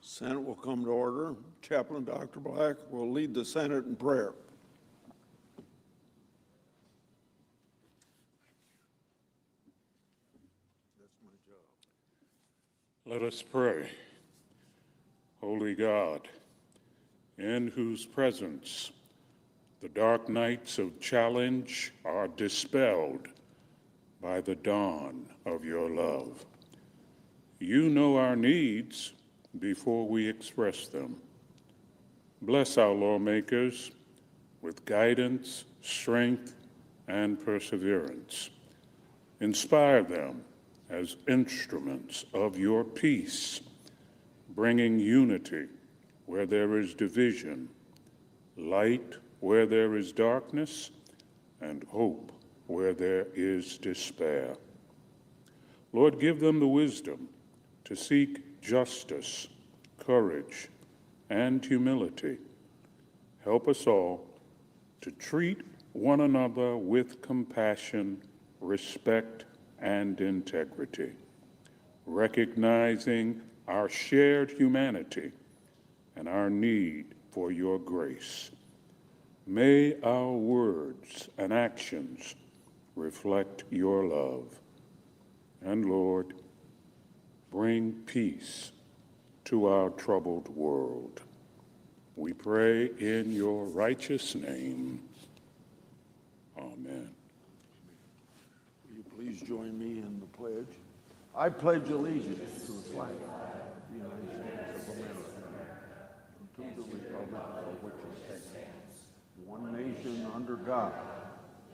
Senate will come to order. Chaplain Dr. Black will lead the Senate in prayer. That's my job. Let us pray. Holy God, in whose presence the dark nights of challenge are dispelled by the dawn of your love. You know our needs before we express them. Bless our lawmakers with guidance, strength, and perseverance. Inspire them as instruments of your peace, bringing unity where there is division, light where there is darkness, and hope where there is despair. Lord, give them the wisdom to seek justice, courage, and humility. Help us all to treat one another with compassion, respect, and integrity, recognizing our shared humanity and our need for your grace. May our words and actions reflect your love. And Lord, bring peace to our troubled world. We pray in your righteous name. Amen. Will you please join me in the pledge? I pledge allegiance to the flag of the United States of America and to the republic for which it stands, one nation under God,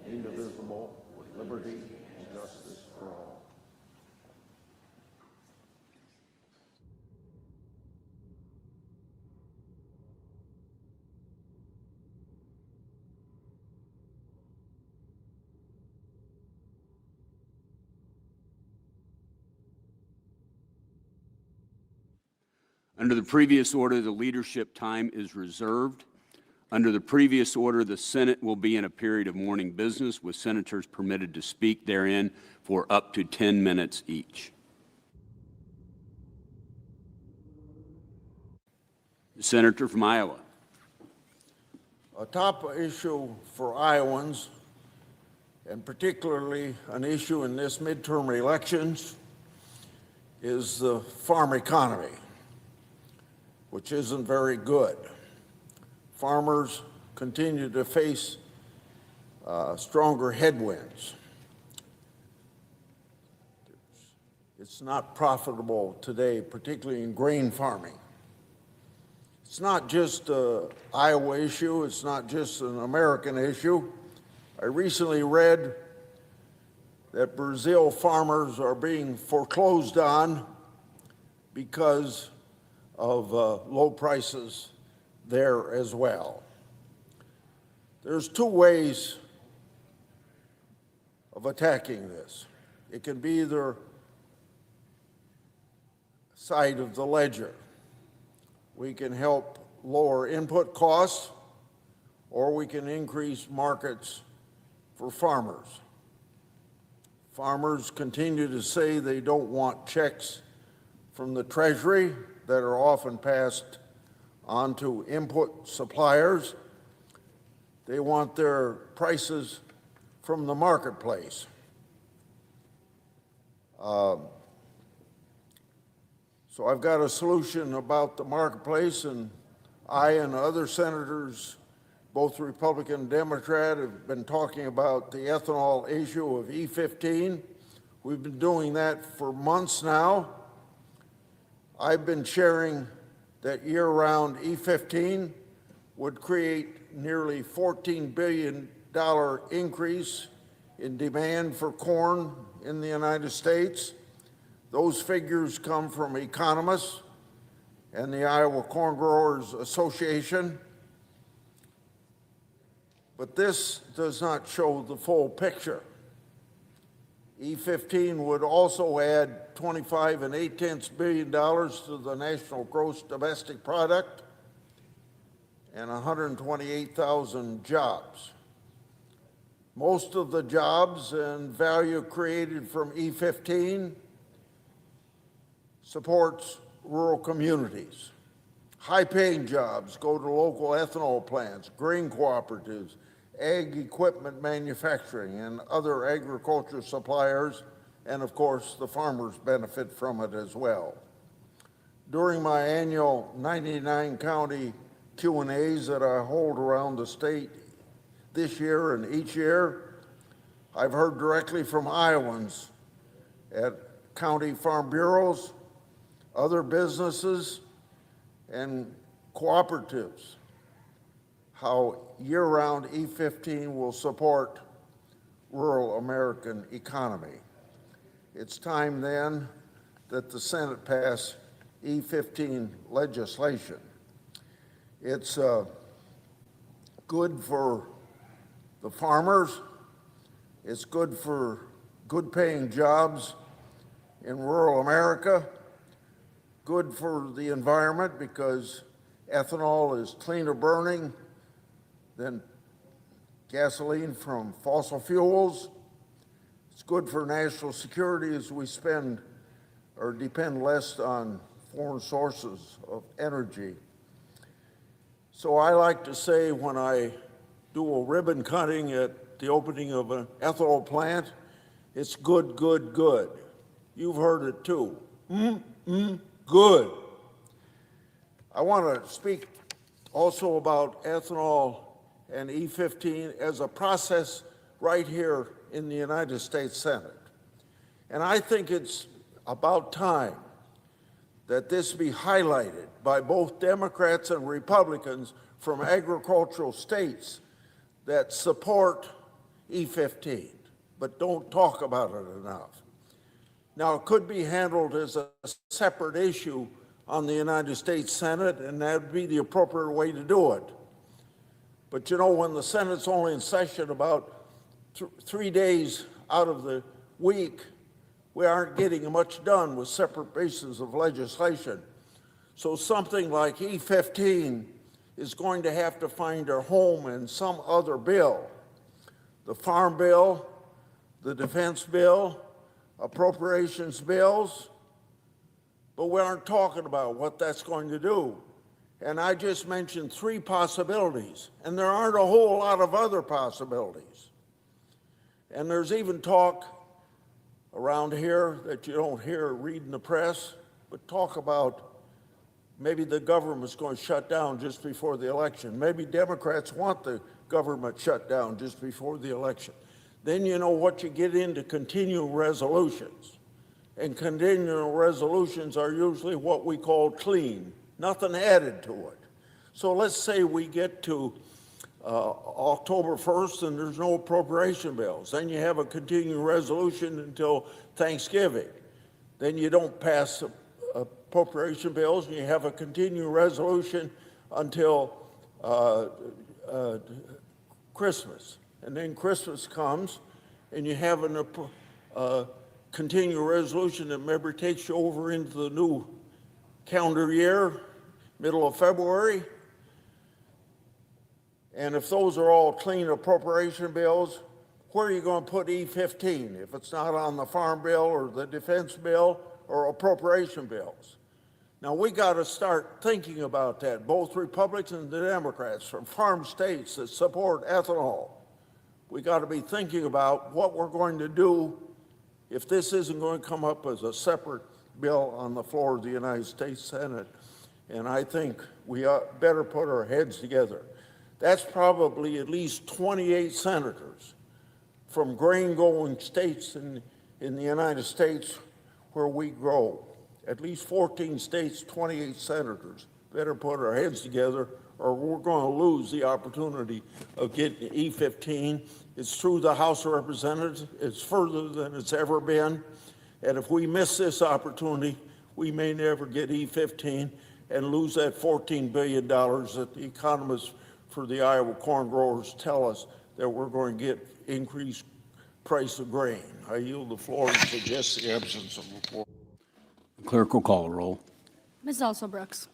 indivisible, with liberty and justice for all. Under the previous order, the leadership time is reserved. Under the previous order, the Senate will be in a period of morning business, with senators permitted to speak therein for up to 10 minutes each. The senator from Iowa. A top issue for Iowans, and particularly an issue in this midterm elections, is the farm economy, which isn't very good. Farmers continue to face stronger headwinds. It's not profitable today, particularly in grain farming. It's not just an Iowa issue, it's not just an American issue. I recently read that Brazil farmers are being foreclosed on because of low prices there as well. There's two ways of attacking this. It can be either side of the ledger. We can help lower input costs, or we can increase markets for farmers. Farmers continue to say they don't want checks from the Treasury that are often passed on to input suppliers. They want their prices from the marketplace. So I've got a solution about the marketplace, and I and other senators, both Republican and Democrat, have been talking about the ethanol issue of E15. We've been doing that for months now. I've been sharing that year-round E15 would create nearly $14 billion increase in demand for corn in the United States. Those figures come from economists and the Iowa Corn Growers Association. But this does not show the full picture. E15 would also add $25.8 billion to the national gross domestic product and 128,000 jobs. Most of the jobs and value created from E15 supports rural communities. High-paying jobs go to local ethanol plants, grain cooperatives, ag equipment manufacturing, and other agriculture suppliers, and of course, the farmers benefit from it as well. During my annual 99-county Q&As that I hold around the state this year and each year, I've heard directly from Iowans at county farm bureaus, other businesses, and cooperatives how year-round E15 will support rural American economy. It's time then that the Senate pass E15 legislation. It's good for the farmers. It's good for good-paying jobs in rural America, good for the environment because ethanol is cleaner burning than gasoline from fossil fuels. It's good for national security as we spend or depend less on foreign sources of energy. So I like to say when I do a ribbon cutting at the opening of an ethanol plant, it's good, good, good. You've heard it too. Good. I want to speak also about ethanol and E15 as a process right here in the United States Senate. And I think it's about time that this be highlighted by both Democrats and Republicans from agricultural states that support E15, but don't talk about it enough. Now, it could be handled as a separate issue on the United States Senate, and that would be the appropriate way to do it. But you know, when the Senate's only in session about 3 days out of the week, we aren't getting much done with separate pieces of legislation. So something like E15 is going to have to find a home in some other bill. The Farm Bill, the Defense Bill, appropriations bills, but we aren't talking about what that's going to do. And I just mentioned 3 possibilities, and there aren't a whole lot of other possibilities. And there's even talk around here that you don't hear or read in the press, but talk about maybe the government's going to shut down just before the election. Maybe Democrats want the government shut down just before the election. Then you know what you get into continuing resolutions. And continuing resolutions are usually what we call clean, nothing added to it. So let's say we get to October 1st and there's no appropriation bills. Then you have a continuing resolution until Thanksgiving. Then you don't pass appropriation bills and you have a continuing resolution until Christmas. And then Christmas comes and you have a continuing resolution that maybe takes you over into the new calendar year, middle of February. And if those are all clean appropriation bills, where are you going to put E15 if it's not on the Farm Bill or the Defense Bill or appropriation bills? Now, we got to start thinking about that, both Republicans and Democrats from farm states that support ethanol. We got to be thinking about what we're going to do if this isn't going to come up as a separate bill on the floor of the United States Senate. And I think we better put our heads together. That's probably at least 28 senators from grain-growing states in the United States where we grow. At least 14 states, 28 senators. Better put our heads together or we're going to lose the opportunity of getting E15. It's through the House of Representatives. It's further than it's ever been. And if we miss this opportunity, we may never get E15 and lose that $14 billion that the economists for the Iowa corn growers tell us that we're going to get increased price of grain. I yield the floor and suggest the absence of the floor. Clerk will call a roll. Ms. Also Brooks.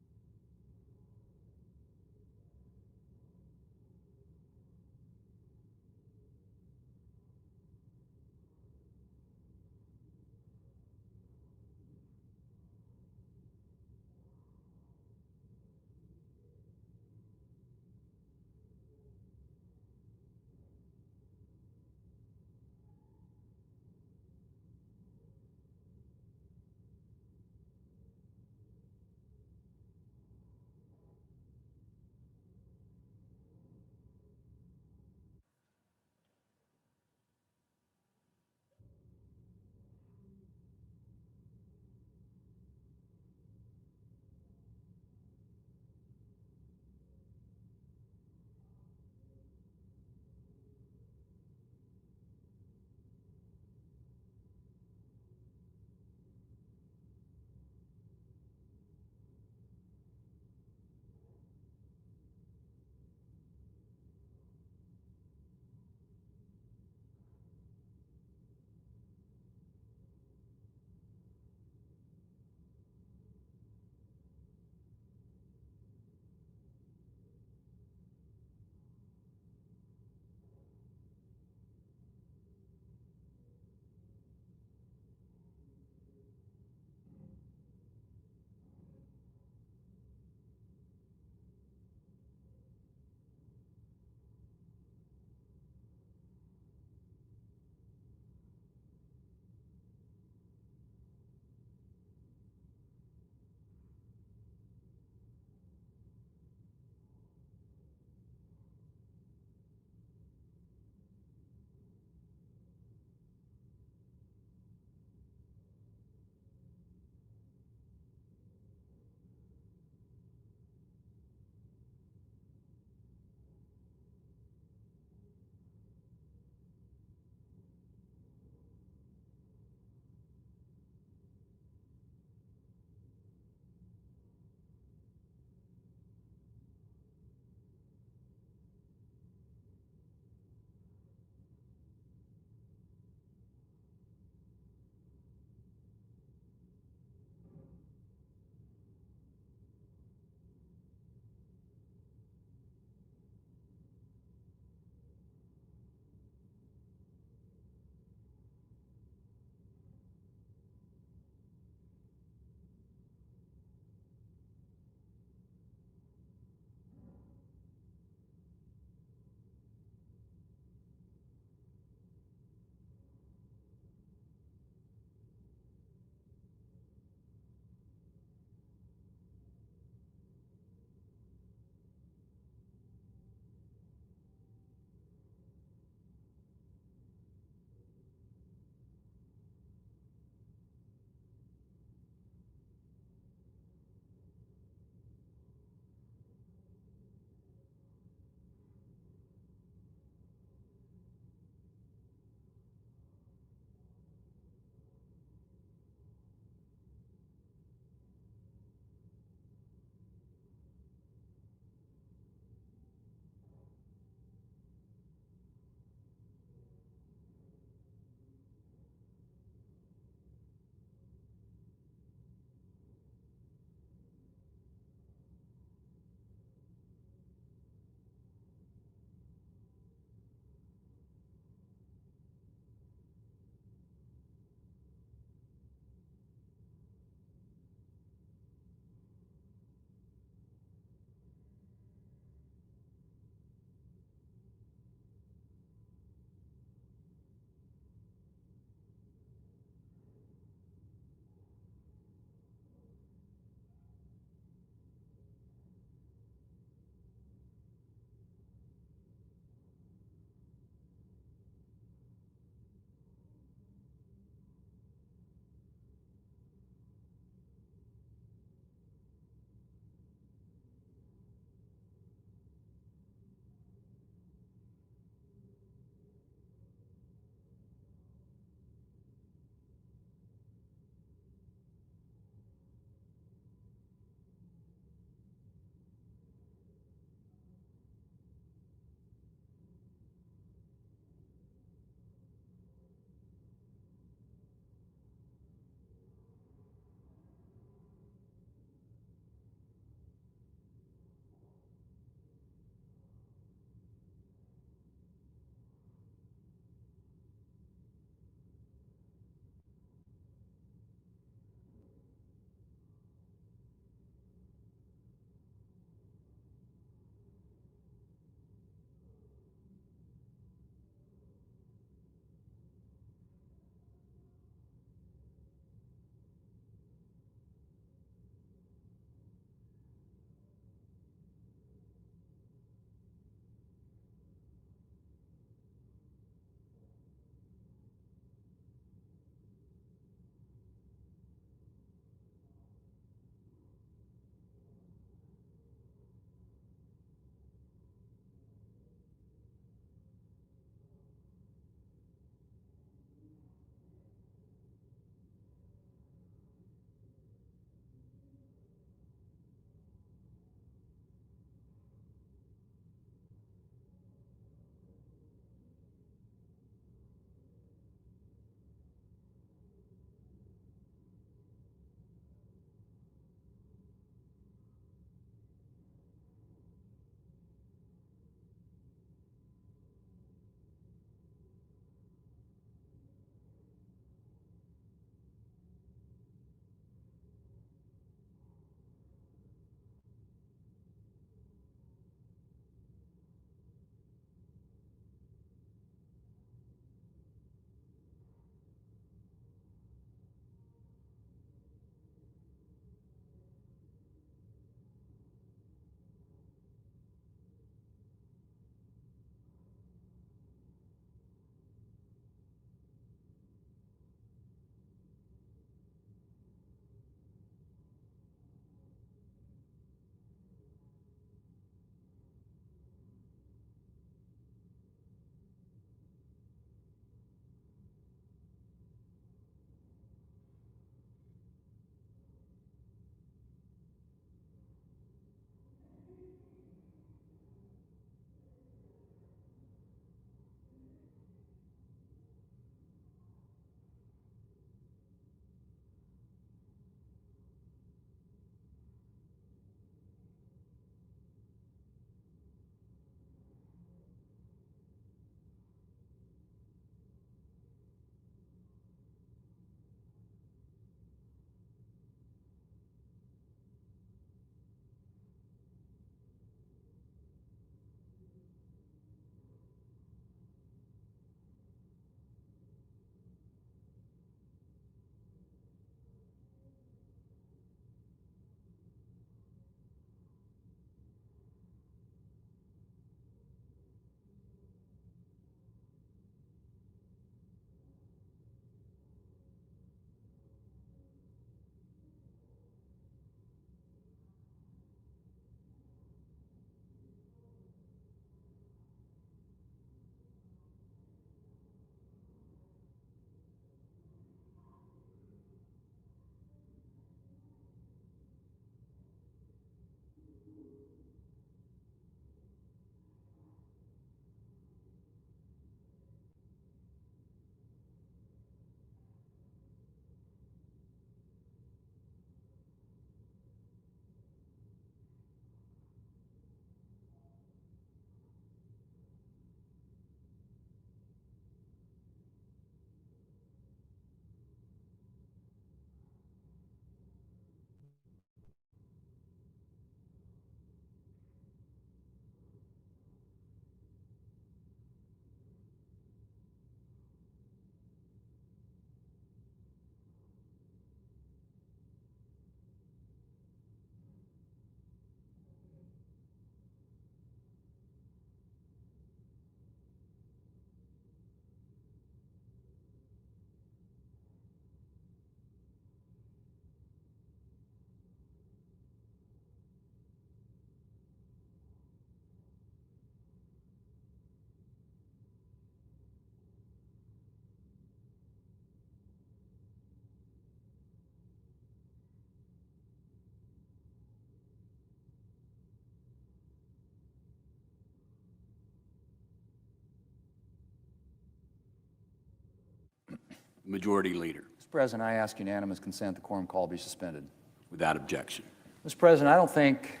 Majority Leader. Mr. President, I ask unanimous consent the quorum call be suspended. Without objection. Mr. President, I don't think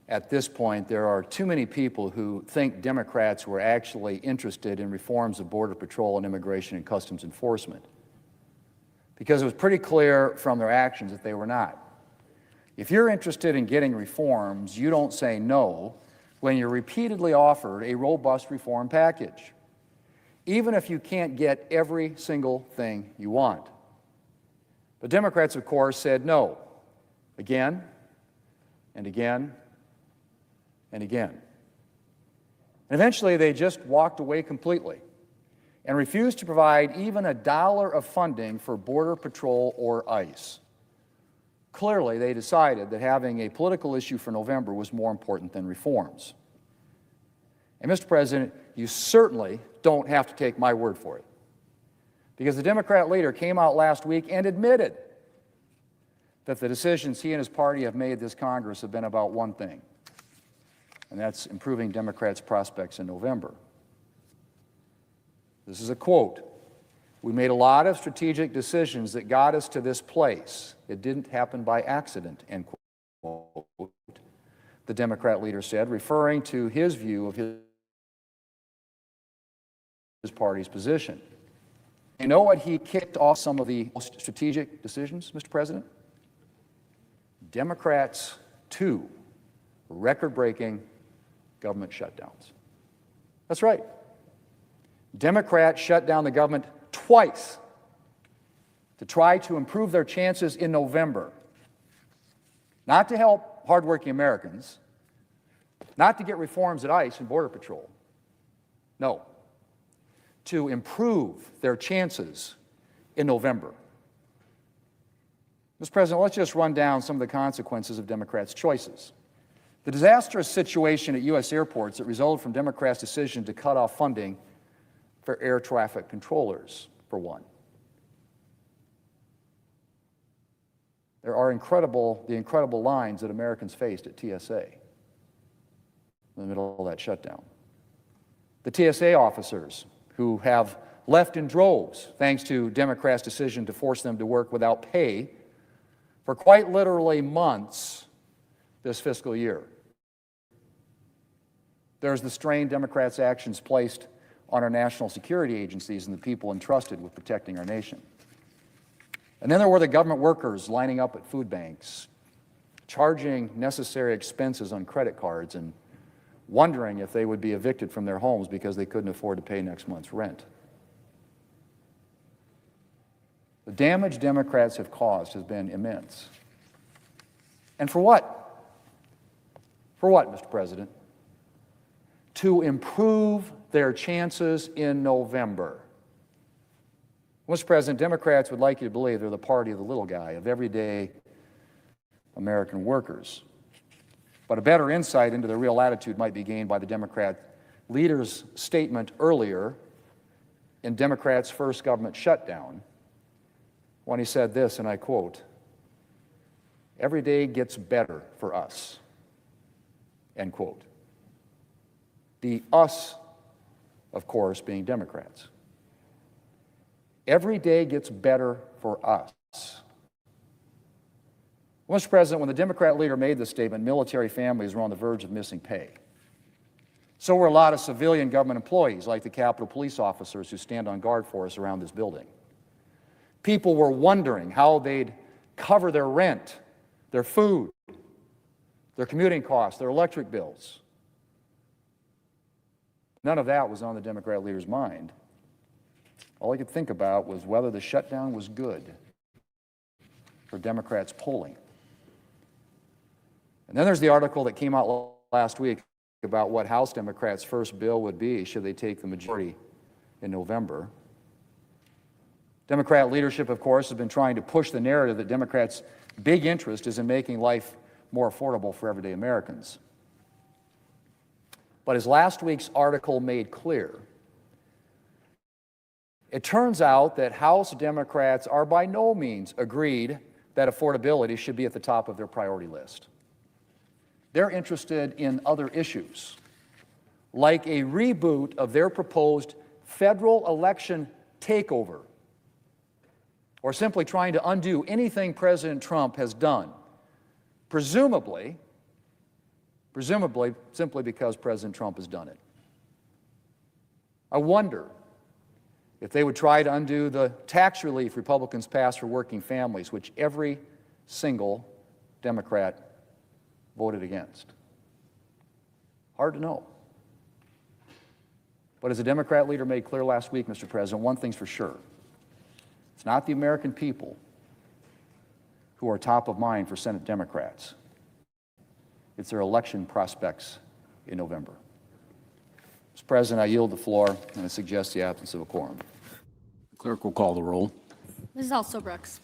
at this point there are too many people who think Democrats were actually interested in reforms of Border Patrol and Immigration and Customs Enforcement, because it was pretty clear from their actions that they were not. If you're interested in getting reforms, you don't say no when you're repeatedly offered a robust reform package, even if you can't get every single thing you want. The Democrats, of course, said no again and again and again. And eventually they just walked away completely and refused to provide even $1 of funding for Border Patrol or ICE. Clearly, they decided that having a political issue for November was more important than reforms. And Mr. President, you certainly don't have to take my word for it, because the Democrat leader came out last week and admitted that the decisions he and his party have made this Congress have been about one thing, and that's improving Democrats' prospects in November. This is a quote: "We made a lot of strategic decisions that got us to this place. It didn't happen by accident," end quote, the Democrat leader said, referring to his view of his party's position. You know what he kicked off some of the most strategic decisions, Mr. President? Democrats' 2 record-breaking government shutdowns. That's right. Democrats shut down the government twice to try to improve their chances in November. Not to help hardworking Americans, not to get reforms at ICE and Border Patrol. No, to improve their chances in November. Mr. President, let's just run down some of the consequences of Democrats' choices. The disastrous situation at U.S. airports that resulted from Democrats' decision to cut off funding for air traffic controllers, for one. There are the incredible lines that Americans faced at TSA in the middle of that shutdown. The TSA officers who have left in droves thanks to Democrats' decision to force them to work without pay for quite literally months this fiscal year. There's the strain Democrats' actions placed on our national security agencies and the people entrusted with protecting our nation. And then there were the government workers lining up at food banks, charging necessary expenses on credit cards and wondering if they would be evicted from their homes because they couldn't afford to pay next month's rent. The damage Democrats have caused has been immense. And for what? For what, Mr. President? To improve their chances in November. Mr. President, Democrats would like you to believe they're the party of the little guy, of everyday American workers. But a better insight into their real attitude might be gained by the Democrat leader's statement earlier in Democrats' first government shutdown, when he said this, and I quote, "Every day gets better for us," end quote. The us, of course, being Democrats. Every day gets better for us. Mr. President, when the Democrat leader made this statement, military families were on the verge of missing pay. So were a lot of civilian government employees, like the Capitol police officers who stand on guard for us around this building. People were wondering how they'd cover their rent, their food, their commuting costs, their electric bills. None of that was on the Democrat leader's mind. All he could think about was whether the shutdown was good for Democrats' polling. And then there's the article that came out last week about what House Democrats' first bill would be should they take the majority in November. Democrat leadership, of course, has been trying to push the narrative that Democrats' big interest is in making life more affordable for everyday Americans. But as last week's article made clear, it turns out that House Democrats are by no means agreed that affordability should be at the top of their priority list. They're interested in other issues, like a reboot of their proposed federal election takeover or simply trying to undo anything President Trump has done, presumably simply because President Trump has done it. I wonder if they would try to undo the tax relief Republicans passed for working families, which every single Democrat voted against. Hard to know. But as a Democrat leader made clear last week, Mr. President, one thing's for sure. It's not the American people who are top of mind for Senate Democrats. It's their election prospects in November. Mr. President, I yield the floor, and I suggest the absence of a quorum. The clerk will call the roll. Mrs. Also Brooks.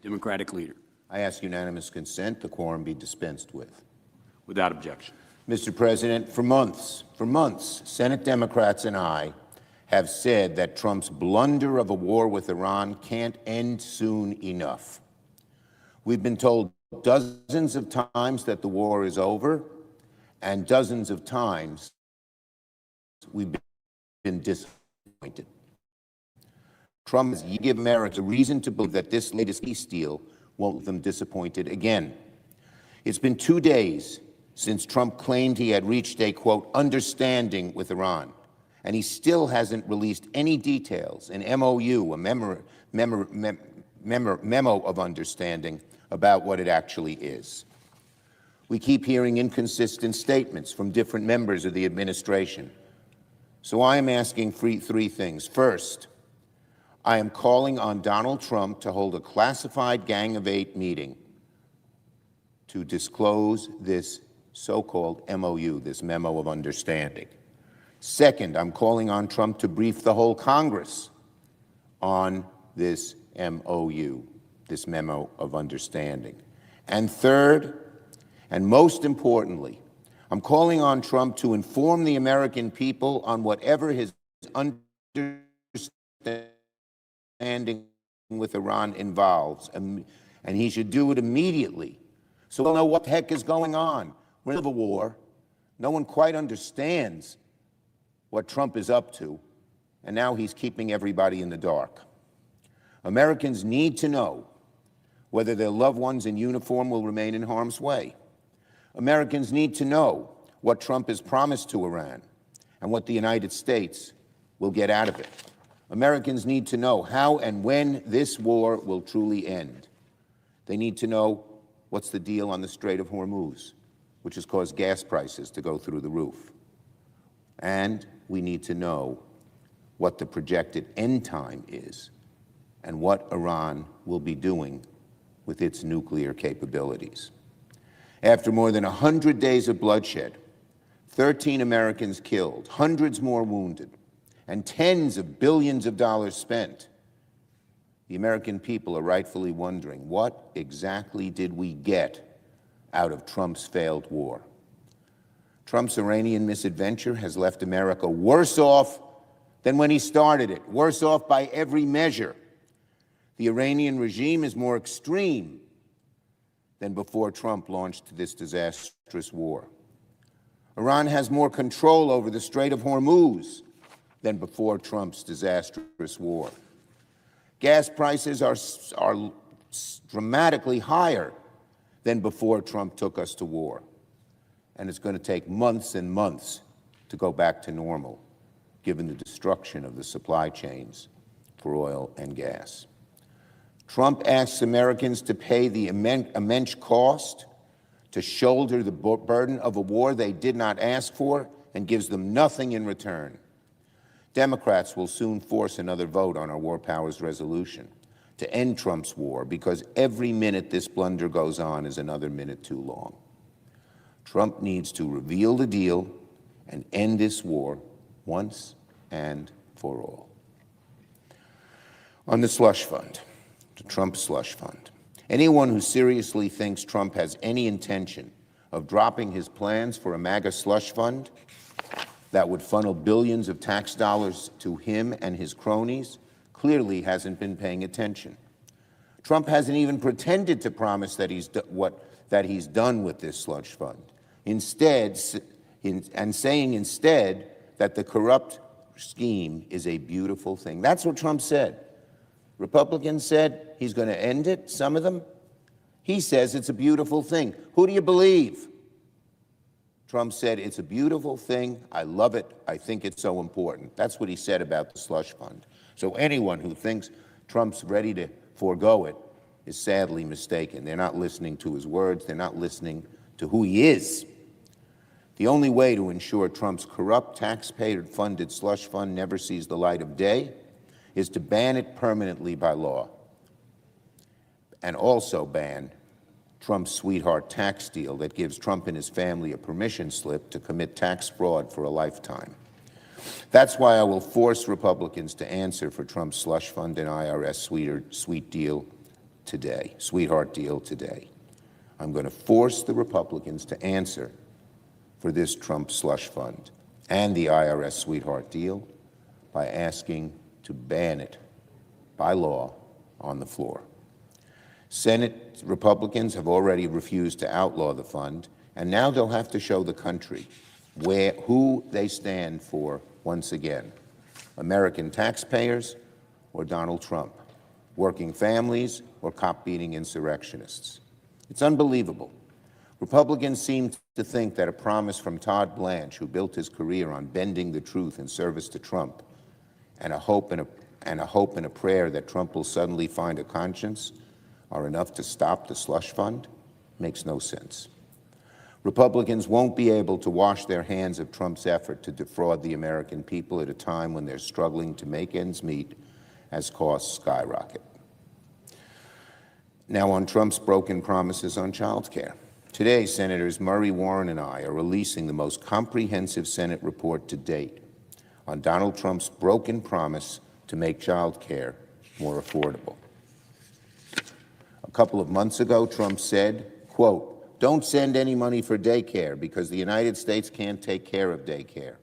Democratic Leader. I ask unanimous consent the quorum be dispensed with. Without objection. Mr. President, for months, Senate Democrats and I have said that Trump's blunder of a war with Iran can't end soon enough. We've been told dozens of times that the war is over, and dozens of times we've been disappointed. Trump has given America reason to believe that this latest peace deal won't leave them disappointed again. It's been 2 days since Trump claimed he had reached a, quote, understanding with Iran, and he still hasn't released any details, an MOU, a memo of understanding about what it actually is. We keep hearing inconsistent statements from different members of the administration. So I am asking three things. First, I am calling on Donald Trump to hold a classified Gang of Eight meeting to disclose this so-called MOU, this memo of understanding. Second, I'm calling on Trump to brief the whole Congress on this MOU, this memo of understanding. And third, and most importantly, I'm calling on Trump to inform the American people on whatever his understanding with Iran involves, and he should do it immediately so we'll know what the heck is going on. We're in the middle of a war. No one quite understands what Trump is up to, and now he's keeping everybody in the dark. Americans need to know whether their loved ones in uniform will remain in harm's way. Americans need to know what Trump has promised to Iran and what the United States will get out of it. Americans need to know how and when this war will truly end. They need to know what's the deal on the Strait of Hormuz, which has caused gas prices to go through the roof. And we need to know what the projected end time is and what Iran will be doing with its nuclear capabilities. After more than 100 days of bloodshed, 13 Americans killed, hundreds more wounded, and tens of billions of dollars spent, the American people are rightfully wondering, what exactly did we get out of Trump's failed war? Trump's Iranian misadventure has left America worse off than when he started it, worse off by every measure. The Iranian regime is more extreme than before Trump launched this disastrous war. Iran has more control over the Strait of Hormuz than before Trump's disastrous war. Gas prices are dramatically higher than before Trump took us to war. And it's going to take months and months to go back to normal, given the destruction of the supply chains for oil and gas. Trump asks Americans to pay the immense cost, to shoulder the burden of a war they did not ask for, and gives them nothing in return. Democrats will soon force another vote on our War Powers Resolution to end Trump's war, because every minute this blunder goes on is another minute too long. Trump needs to reveal the deal and end this war once and for all. On the slush fund, the Trump slush fund, anyone who seriously thinks Trump has any intention of dropping his plans for a MAGA slush fund that would funnel billions of tax dollars to him and his cronies clearly hasn't been paying attention. Trump hasn't even pretended to promise that he's done with this slush fund. Instead, saying instead that the corrupt scheme is a beautiful thing. That's what Trump said. Republicans said he's going to end it, some of them. He says it's a beautiful thing. Who do you believe? Trump said, it's a beautiful thing. I love it. I think it's so important. That's what he said about the slush fund. So anyone who thinks Trump's ready to forego it is sadly mistaken. They're not listening to his words. They're not listening to who he is. The only way to ensure Trump's corrupt, taxpayer-funded slush fund never sees the light of day is to ban it permanently by law, and also ban Trump's sweetheart tax deal that gives Trump and his family a permission slip to commit tax fraud for a lifetime. That's why I will force Republicans to answer for Trump's slush fund and IRS sweet deal today, sweetheart deal today. I'm going to force the Republicans to answer for this Trump slush fund and the IRS sweetheart deal by asking to ban it by law on the floor. Senate Republicans have already refused to outlaw the fund, and now they'll have to show the country who they stand for once again: American taxpayers or Donald Trump, working families or cop-beating insurrectionists. It's unbelievable. Republicans seem to think that a promise from Todd Blanche, who built his career on bending the truth in service to Trump, and a hope and a prayer that Trump will suddenly find a conscience are enough to stop the slush fund. Makes no sense. Republicans won't be able to wash their hands of Trump's effort to defraud the American people at a time when they're struggling to make ends meet as costs skyrocket. Now on Trump's broken promises on child care. Today, Senators Murray, Warren, and I are releasing the most comprehensive Senate report to date on Donald Trump's broken promise to make child care more affordable. A couple of months ago, Trump said, quote, "Don't send any money for daycare because the United States can't take care of daycare.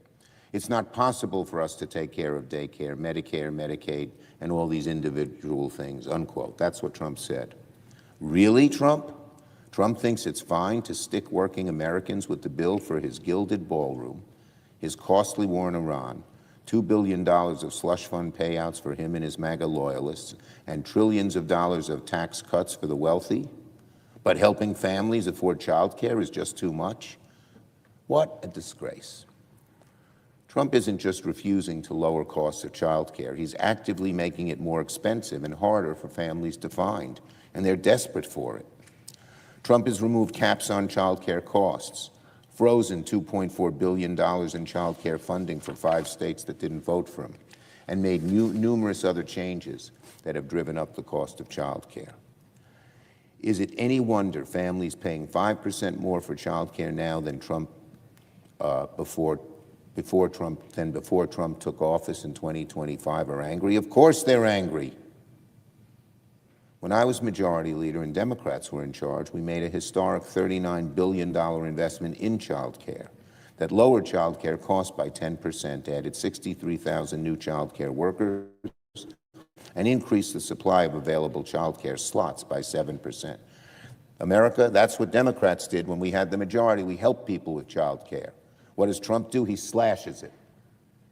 It's not possible for us to take care of daycare, Medicare, Medicaid, and all these individual things," unquote. That's what Trump said. Really, Trump? Trump thinks it's fine to stick working Americans with the bill for his gilded ballroom, his costly war in Iran, $2 billion of slush fund payouts for him and his MAGA loyalists, and trillions of dollars of tax cuts for the wealthy? But helping families afford child care is just too much? What a disgrace. Trump isn't just refusing to lower costs of child care. He's actively making it more expensive and harder for families to find, and they're desperate for it. Trump has removed caps on child care costs, frozen $2.4 billion in child care funding for 5 states that didn't vote for him, and made numerous other changes that have driven up the cost of child care. Is it any wonder families paying 5% more for child care now than before Trump took office in 2025 are angry? Of course they're angry. When I was majority leader and Democrats were in charge, we made a historic $39 billion investment in child care that lowered child care costs by 10%, added 63,000 new child care workers, and increased the supply of available child care slots by 7%. America, that's what Democrats did when we had the majority. We helped people with child care. What does Trump do? He slashes it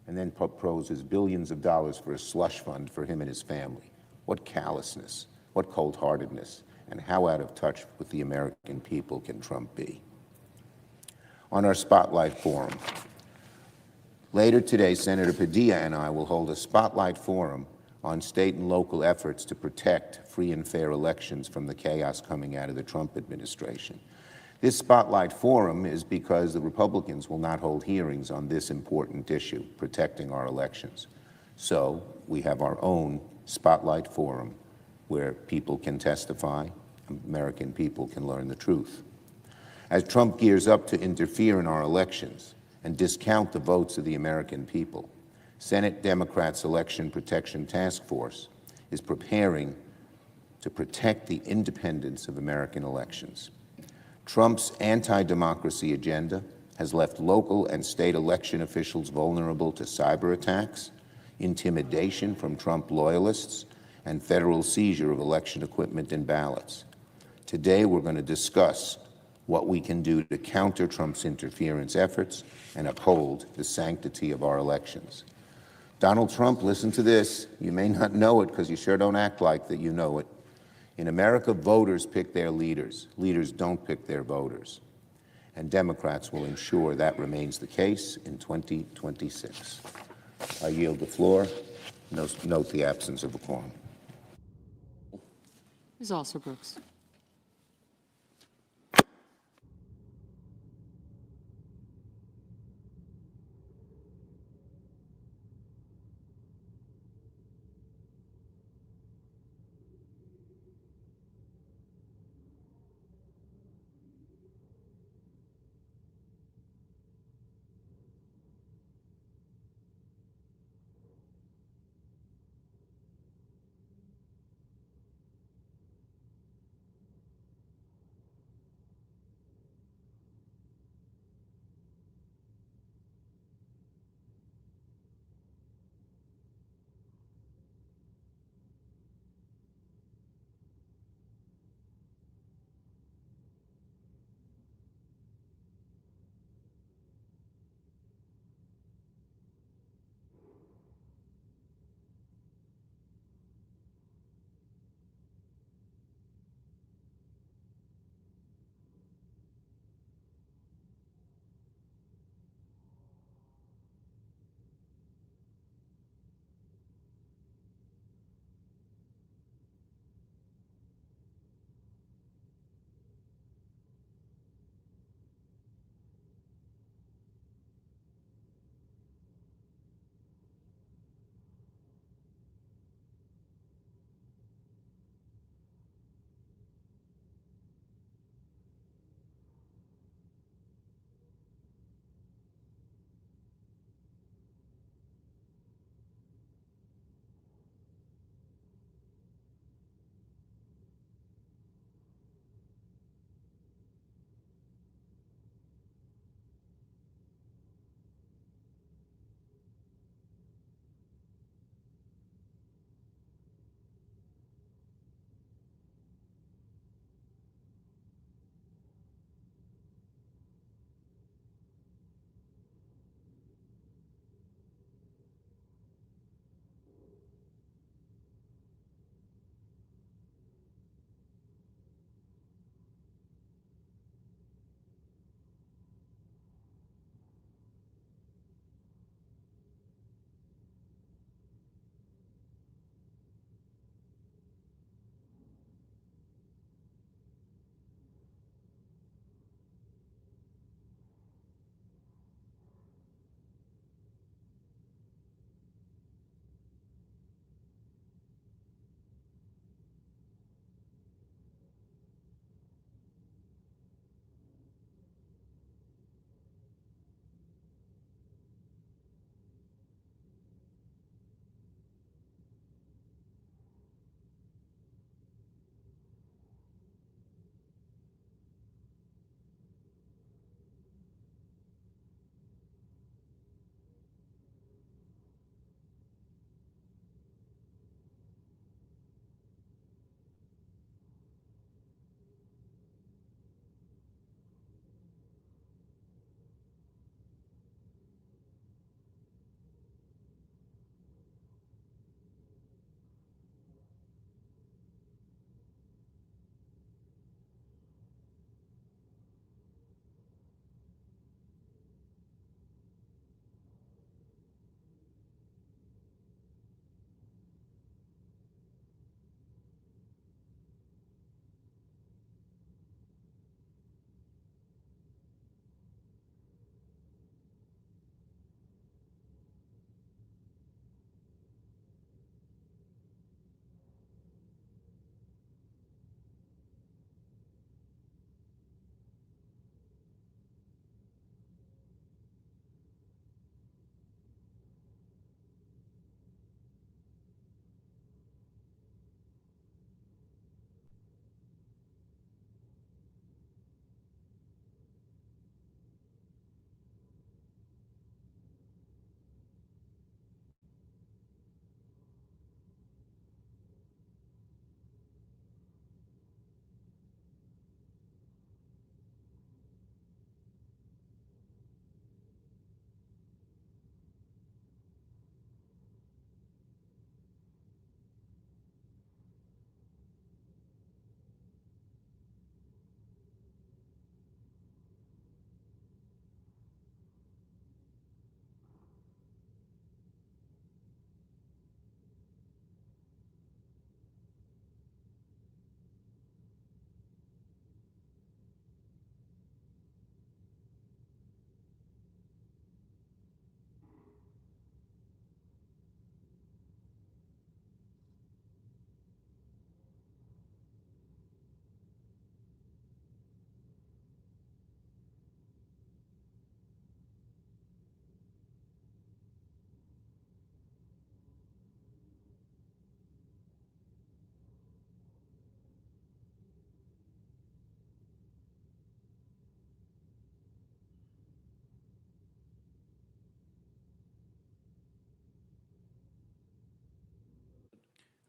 and then proposes billions of dollars for a slush fund for him and his family. What callousness, what cold-heartedness, and how out of touch with the American people can Trump be? On our Spotlight Forum, later today, Senator Padilla and I will hold a Spotlight Forum on state and local efforts to protect free and fair elections from the chaos coming out of the Trump administration. This Spotlight Forum is because the Republicans will not hold hearings on this important issue, protecting our elections. So we have our own Spotlight Forum where people can testify, American people can learn the truth. As Trump gears up to interfere in our elections and discount the votes of the American people, Senate Democrats' Election Protection Task Force is preparing to protect the independence of American elections. Trump's anti-democracy agenda has left local and state election officials vulnerable to cyber attacks, intimidation from Trump loyalists, and federal seizure of election equipment and ballots. Today, we're going to discuss what we can do to counter Trump's interference efforts and uphold the sanctity of our elections. Donald Trump, listen to this. You may not know it because you sure don't act like that you know it. In America, voters pick their leaders. Leaders don't pick their voters. And Democrats will ensure that remains the case in 2026. I yield the floor. Note the absence of a quorum. Ms. Alsobrooks.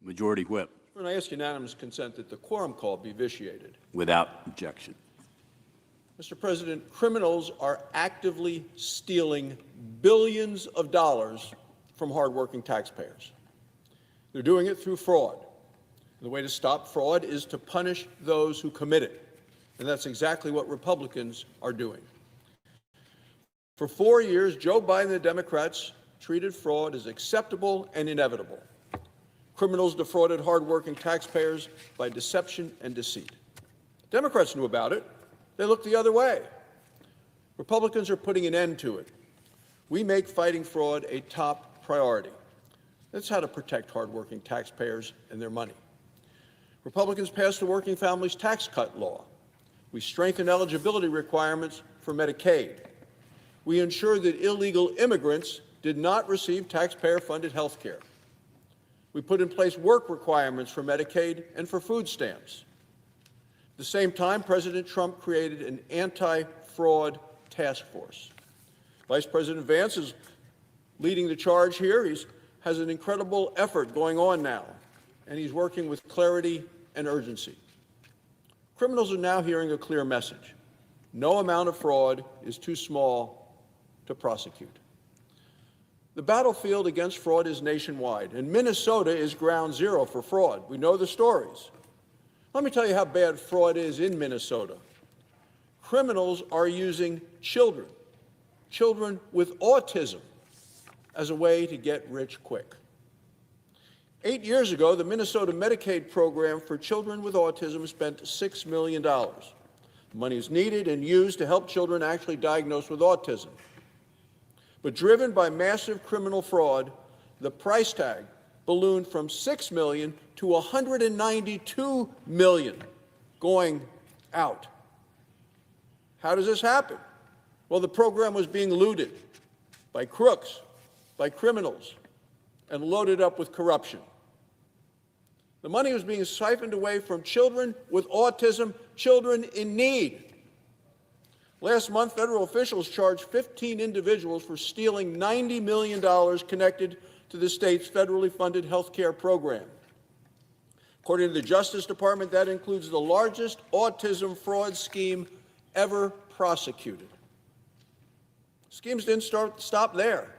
Majority Whip. And I ask unanimous consent that the quorum call be vitiated. Without objection. Mr. President, criminals are actively stealing billions of dollars from hardworking taxpayers. They're doing it through fraud. The way to stop fraud is to punish those who commit it. And that's exactly what Republicans are doing. For 4 years, Joe Biden and the Democrats treated fraud as acceptable and inevitable. Criminals defrauded hardworking taxpayers by deception and deceit. Democrats knew about it. They looked the other way. Republicans are putting an end to it. We make fighting fraud a top priority. That's how to protect hardworking taxpayers and their money. Republicans passed the Working Families Tax Cut law. We strengthened eligibility requirements for Medicaid. We ensured that illegal immigrants did not receive taxpayer-funded health care. We put in place work requirements for Medicaid and for food stamps. At the same time, President Trump created an anti-fraud task force. Vice President Vance is leading the charge here. He has an incredible effort going on now, and he's working with clarity and urgency. Criminals are now hearing a clear message. No amount of fraud is too small to prosecute. The battlefield against fraud is nationwide, and Minnesota is ground zero for fraud. We know the stories. Let me tell you how bad fraud is in Minnesota. Criminals are using children with autism, as a way to get rich quick. 8 years ago, the Minnesota Medicaid program for children with autism spent $6 million. The money is needed and used to help children actually diagnosed with autism. But driven by massive criminal fraud, the price tag ballooned from $6 million to $192 million going out. How does this happen? Well, the program was being looted by crooks, by criminals, and loaded up with corruption. The money was being siphoned away from children with autism, children in need. Last month, federal officials charged 15 individuals for stealing $90 million connected to the state's federally funded health care program. According to the Justice Department, that includes the largest autism fraud scheme ever prosecuted. Schemes didn't stop there.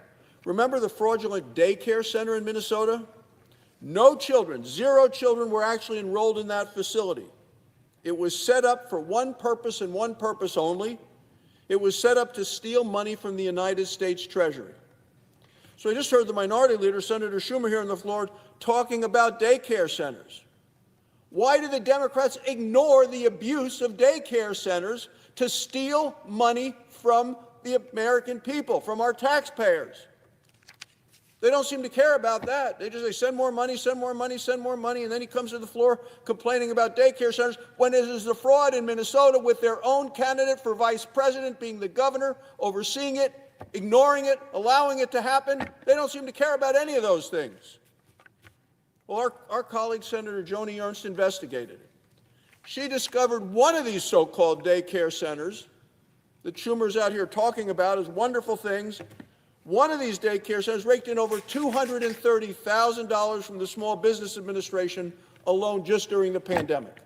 Remember the fraudulent daycare center in Minnesota? No children, 0 children were actually enrolled in that facility. It was set up for one purpose and one purpose only. It was set up to steal money from the United States Treasury. So I just heard the minority leader, Senator Schumer, here on the floor talking about daycare centers. Why do the Democrats ignore the abuse of daycare centers to steal money from the American people, from our taxpayers? They don't seem to care about that. They just say, send more money, send more money, send more money, and then he comes to the floor complaining about daycare centers when it is the fraud in Minnesota with their own candidate for vice president being the governor, overseeing it, ignoring it, allowing it to happen. They don't seem to care about any of those things. Well, our colleague, Senator Joni Ernst, investigated it. She discovered one of these so-called daycare centers that Schumer's out here talking about as wonderful things. One of these daycare centers raked in over $230,000 from the Small Business Administration alone just during the pandemic.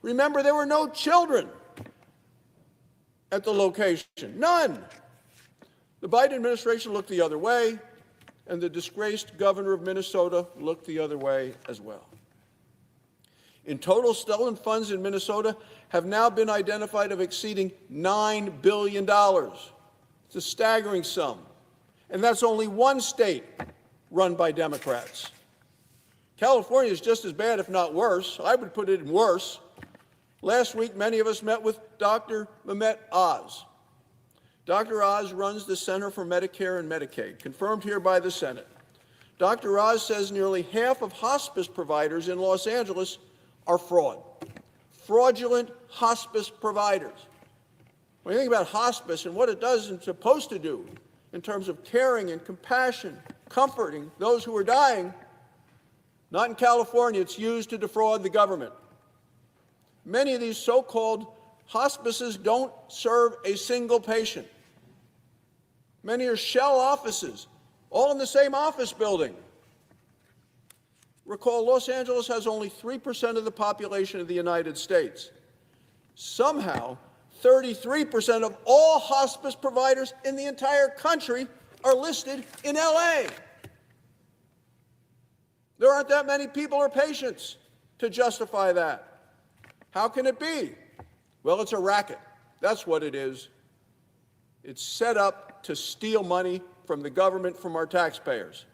Remember, there were no children at the location, none. The Biden administration looked the other way, and the disgraced governor of Minnesota looked the other way as well. In total, stolen funds in Minnesota have now been identified of exceeding $9 billion. It's a staggering sum. And that's only one state run by Democrats. California is just as bad, if not worse. I would put it in worse. Last week, many of us met with Dr. Mehmet Oz. Dr. Oz runs the Center for Medicare and Medicaid, confirmed here by the Senate. Dr. Oz says nearly half of hospice providers in Los Angeles are fraudulent hospice providers. When you think about hospice and what it does and supposed to do in terms of caring and compassion, comforting those who are dying, not in California, it's used to defraud the government. Many of these so-called hospices don't serve a single patient. Many are shell offices, all in the same office building. Recall, Los Angeles has only 3% of the population of the United States. Somehow, 33% of all hospice providers in the entire country are listed in LA. There aren't that many people or patients to justify that. How can it be? Well, it's a racket. That's what it is. It's set up to steal money from the government, from our taxpayers.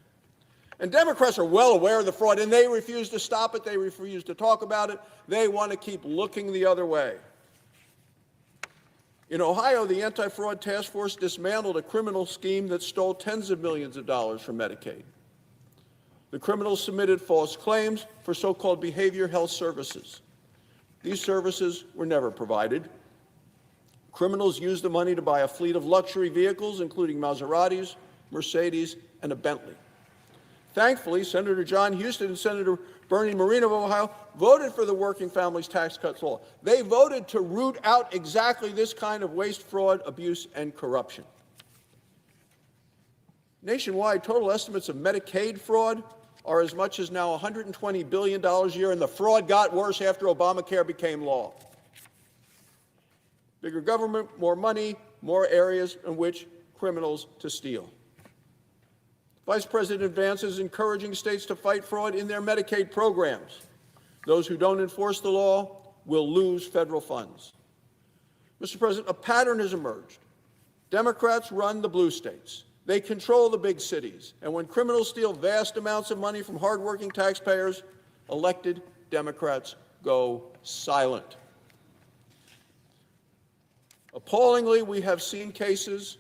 And Democrats are well aware of the fraud, and they refuse to stop it. They refuse to talk about it. They want to keep looking the other way. In Ohio, the Anti-Fraud Task Force dismantled a criminal scheme that stole tens of millions of dollars from Medicaid. The criminals submitted false claims for so-called behavioral health services. These services were never provided. Criminals used the money to buy a fleet of luxury vehicles, including Maseratis, Mercedes, and a Bentley. Thankfully, Senator John Huston and Senator Bernie Moreno of Ohio voted for the Working Families Tax Cuts law. They voted to root out exactly this kind of waste, fraud, abuse, and corruption. Nationwide, total estimates of Medicaid fraud are as much as now $120 billion a year, and the fraud got worse after Obamacare became law. Bigger government, more money, more areas in which criminals to steal. Vice President Vance is encouraging states to fight fraud in their Medicaid programs. Those who don't enforce the law will lose federal funds. Mr. President, a pattern has emerged. Democrats run the blue states. They control the big cities. And when criminals steal vast amounts of money from hardworking taxpayers, elected Democrats go silent. Appallingly, we have seen cases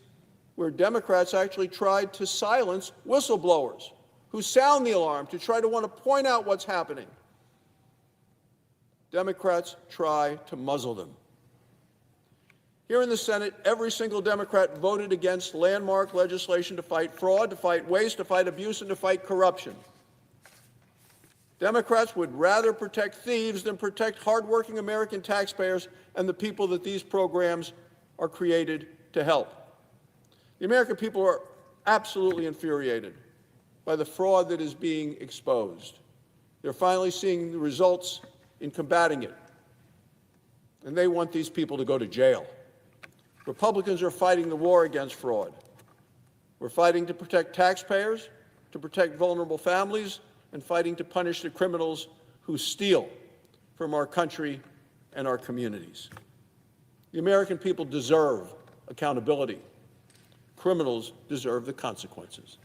where Democrats actually tried to silence whistleblowers who sound the alarm to try to want to point out what's happening. Democrats try to muzzle them. Here in the Senate, every single Democrat voted against landmark legislation to fight fraud, to fight waste, to fight abuse, and to fight corruption. Democrats would rather protect thieves than protect hardworking American taxpayers and the people that these programs are created to help. The American people are absolutely infuriated by the fraud that is being exposed. They're finally seeing the results in combating it, and they want these people to go to jail. Republicans are fighting the war against fraud. We're fighting to protect taxpayers, to protect vulnerable families, and fighting to punish the criminals who steal from our country and our communities. The American people deserve accountability. Criminals deserve the consequences.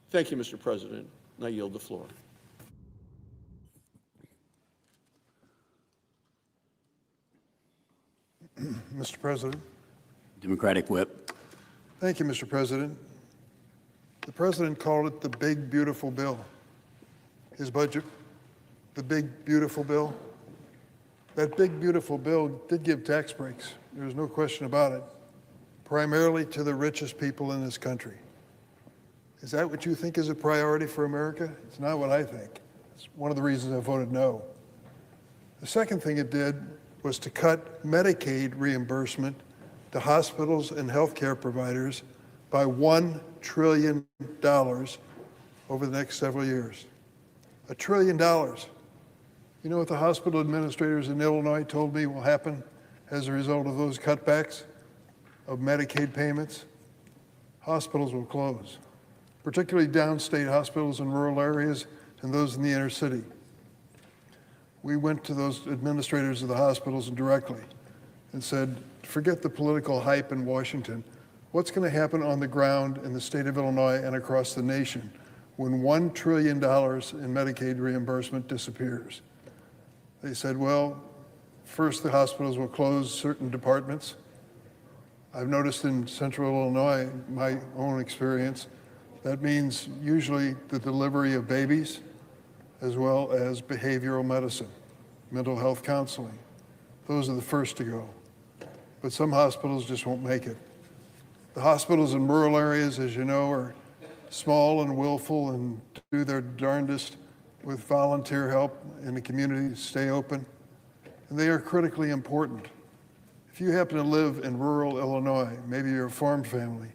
Thank you, Mr. President, and I yield the floor. Mr. President. Democratic Whip. Thank you, Mr. President. The President called it the big, beautiful bill. His budget, the big, beautiful bill. That big, beautiful bill did give tax breaks. There's no question about it. Primarily to the richest people in this country. Is that what you think is a priority for America? It's not what I think. It's one of the reasons I voted no. The second thing it did was to cut Medicaid reimbursement to hospitals and healthcare providers by $1 trillion over the next several years. $1 trillion. You know what the hospital administrators in Illinois told me will happen as a result of those cutbacks of Medicaid payments? Hospitals will close, particularly downstate hospitals in rural areas and those in the inner city. We went to those administrators of the hospitals directly and said, forget the political hype in Washington. What's going to happen on the ground in the state of Illinois and across the nation when $1 trillion in Medicaid reimbursement disappears? They said, well, first the hospitals will close certain departments. I've noticed in central Illinois, my own experience, that means usually the delivery of babies as well as behavioral medicine, mental health counseling. Those are the first to go. But some hospitals just won't make it. The hospitals in rural areas, as you know, are small and willful and do their darndest with volunteer help in the community to stay open. And they are critically important. If you happen to live in rural Illinois, maybe you're a farm family,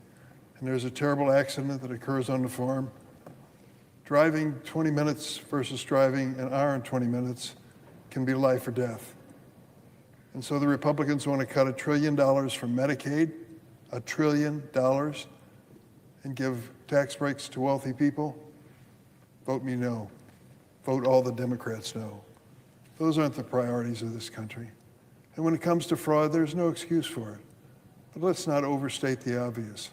and there's a terrible accident that occurs on the farm, Driving 20 minutes versus driving an hour and 20 minutes can be life or death. And so the Republicans want to cut $1 trillion from Medicaid, $1 trillion, and give tax breaks to wealthy people. Vote me no. Vote all the Democrats no. Those aren't the priorities of this country. And when it comes to fraud, there's no excuse for it. But let's not overstate the obvious.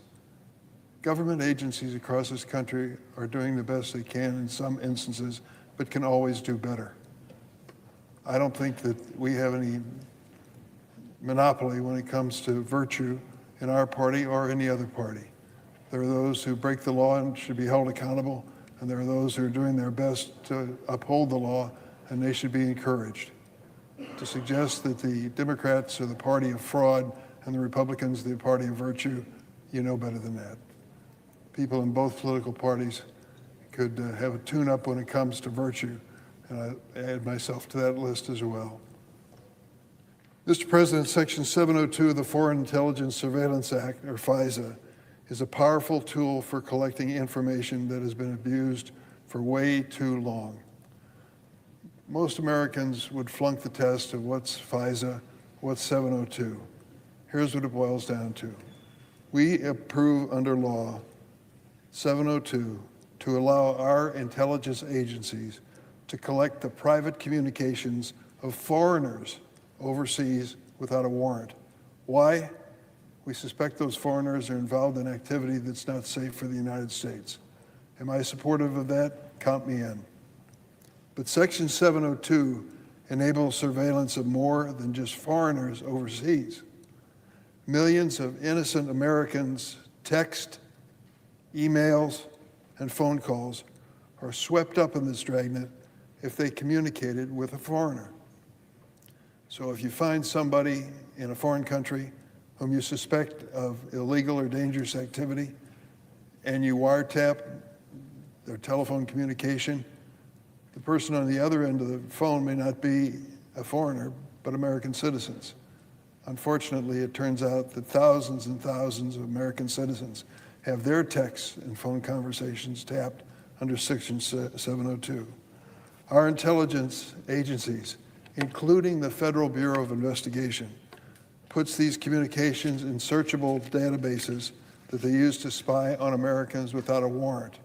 Government agencies across this country are doing the best they can in some instances, but can always do better. I don't think that we have any monopoly when it comes to virtue in our party or any other party. There are those who break the law and should be held accountable, and there are those who are doing their best to uphold the law, and they should be encouraged. To suggest that the Democrats are the party of fraud and the Republicans the party of virtue, you know better than that. People in both political parties could have a tune-up when it comes to virtue, and I add myself to that list as well. Mr. President, Section 702 of the Foreign Intelligence Surveillance Act, or FISA, is a powerful tool for collecting information that has been abused for way too long. Most Americans would flunk the test of what's FISA, what's 702. Here's what it boils down to. We approve under law 702 to allow our intelligence agencies to collect the private communications of foreigners overseas without a warrant. Why? We suspect those foreigners are involved in activity that's not safe for the United States. Am I supportive of that? Count me in. But Section 702 enables surveillance of more than just foreigners overseas. Millions of innocent Americans' text, emails, and phone calls are swept up in this dragnet if they communicated with a foreigner. So if you find somebody in a foreign country whom you suspect of illegal or dangerous activity, and you wiretap their telephone communication, the person on the other end of the phone may not be a foreigner, but American citizens. Unfortunately, it turns out that thousands and thousands of American citizens have their texts and phone conversations tapped under Section 702. Our intelligence agencies, including the Federal Bureau of Investigation, puts these communications in searchable databases that they use to spy on Americans without a warrant.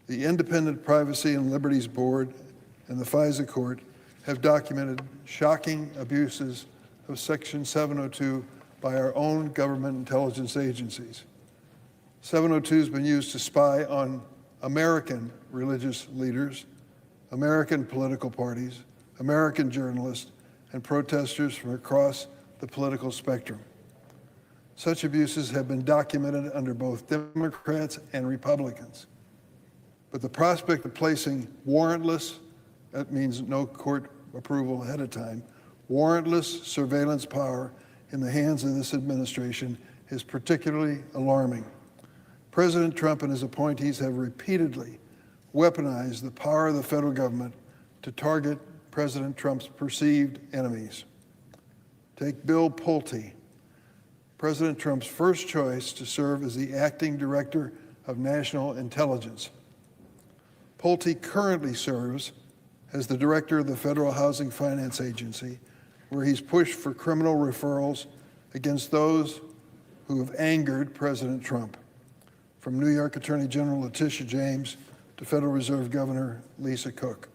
The Independent Privacy and Liberties Board and the FISA Court have documented shocking abuses of Section 702 by our own government intelligence agencies. 702 has been used to spy on American religious leaders, American political parties, American journalists, and protesters from across the political spectrum. Such abuses have been documented under both Democrats and Republicans. But the prospect of placing warrantless, that means no court approval ahead of time, warrantless surveillance power in the hands of this administration is particularly alarming. President Trump and his appointees have repeatedly weaponized the power of the federal government to target President Trump's perceived enemies. Take Bill Pulte, President Trump's first choice to serve as the acting director of national intelligence. Pulte currently serves as the director of the Federal Housing Finance Agency, where he's pushed for criminal referrals against those who have angered President Trump, from New York Attorney General Letitia James to Federal Reserve Governor Lisa Cook.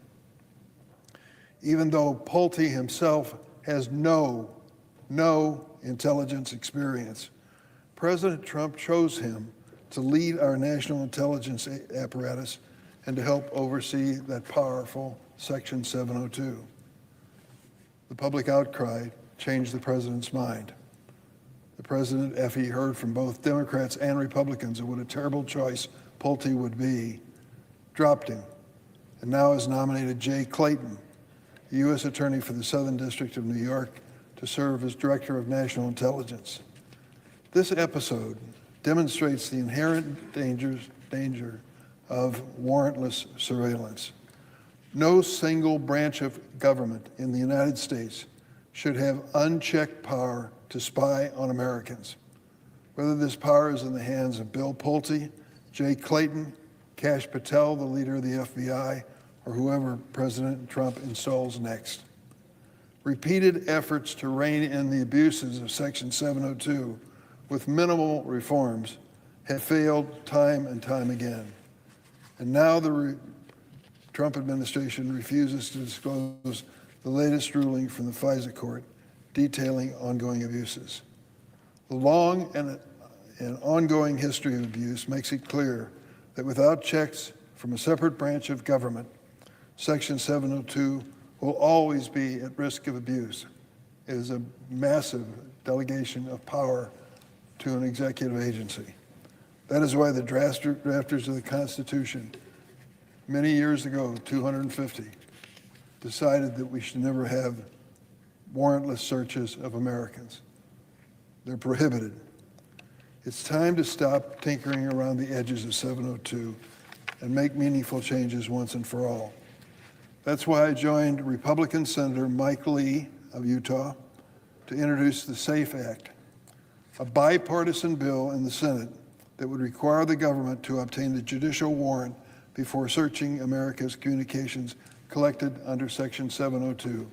Even though Pulte himself has no intelligence experience, President Trump chose him to lead our national intelligence apparatus and to help oversee that powerful Section 702. The public outcry changed the president's mind. The president, after he heard from both Democrats and Republicans of what a terrible choice Pulte would be, dropped him, and now has nominated Jay Clayton, the U.S. Attorney for the Southern District of New York, to serve as Director of National Intelligence. This episode demonstrates the inherent danger of warrantless surveillance. No single branch of government in the United States should have unchecked power to spy on Americans. Whether this power is in the hands of Bill Pulte, Jay Clayton, Kash Patel, the leader of the FBI, or whoever President Trump installs next. Repeated efforts to rein in the abuses of Section 702 with minimal reforms have failed time and time again. And now the Trump administration refuses to disclose the latest ruling from the FISA court detailing ongoing abuses. The long and ongoing history of abuse makes it clear that without checks from a separate branch of government, Section 702 will always be at risk of abuse. It is a massive delegation of power to an executive agency. That is why the drafters of the Constitution, many years ago, 250, decided that we should never have warrantless searches of Americans. They're prohibited. It's time to stop tinkering around the edges of 702 and make meaningful changes once and for all. That's why I joined Republican Senator Mike Lee of Utah to introduce the SAFE Act, a bipartisan bill in the Senate that would require the government to obtain the judicial warrant before searching America's communications collected under Section 702.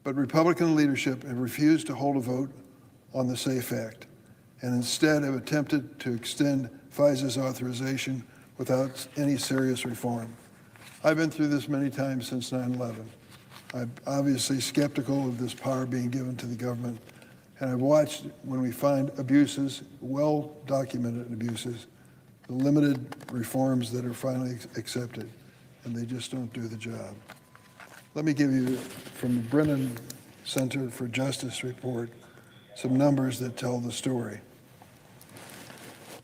But Republican leadership have refused to hold a vote on the SAFE Act and instead have attempted to extend FISA's authorization without any serious reform. I've been through this many times since 9/11. I'm obviously skeptical of this power being given to the government, and I've watched when we find abuses, well-documented abuses, the limited reforms that are finally accepted, and they just don't do the job. Let me give you, from the Brennan Center for Justice report, some numbers that tell the story.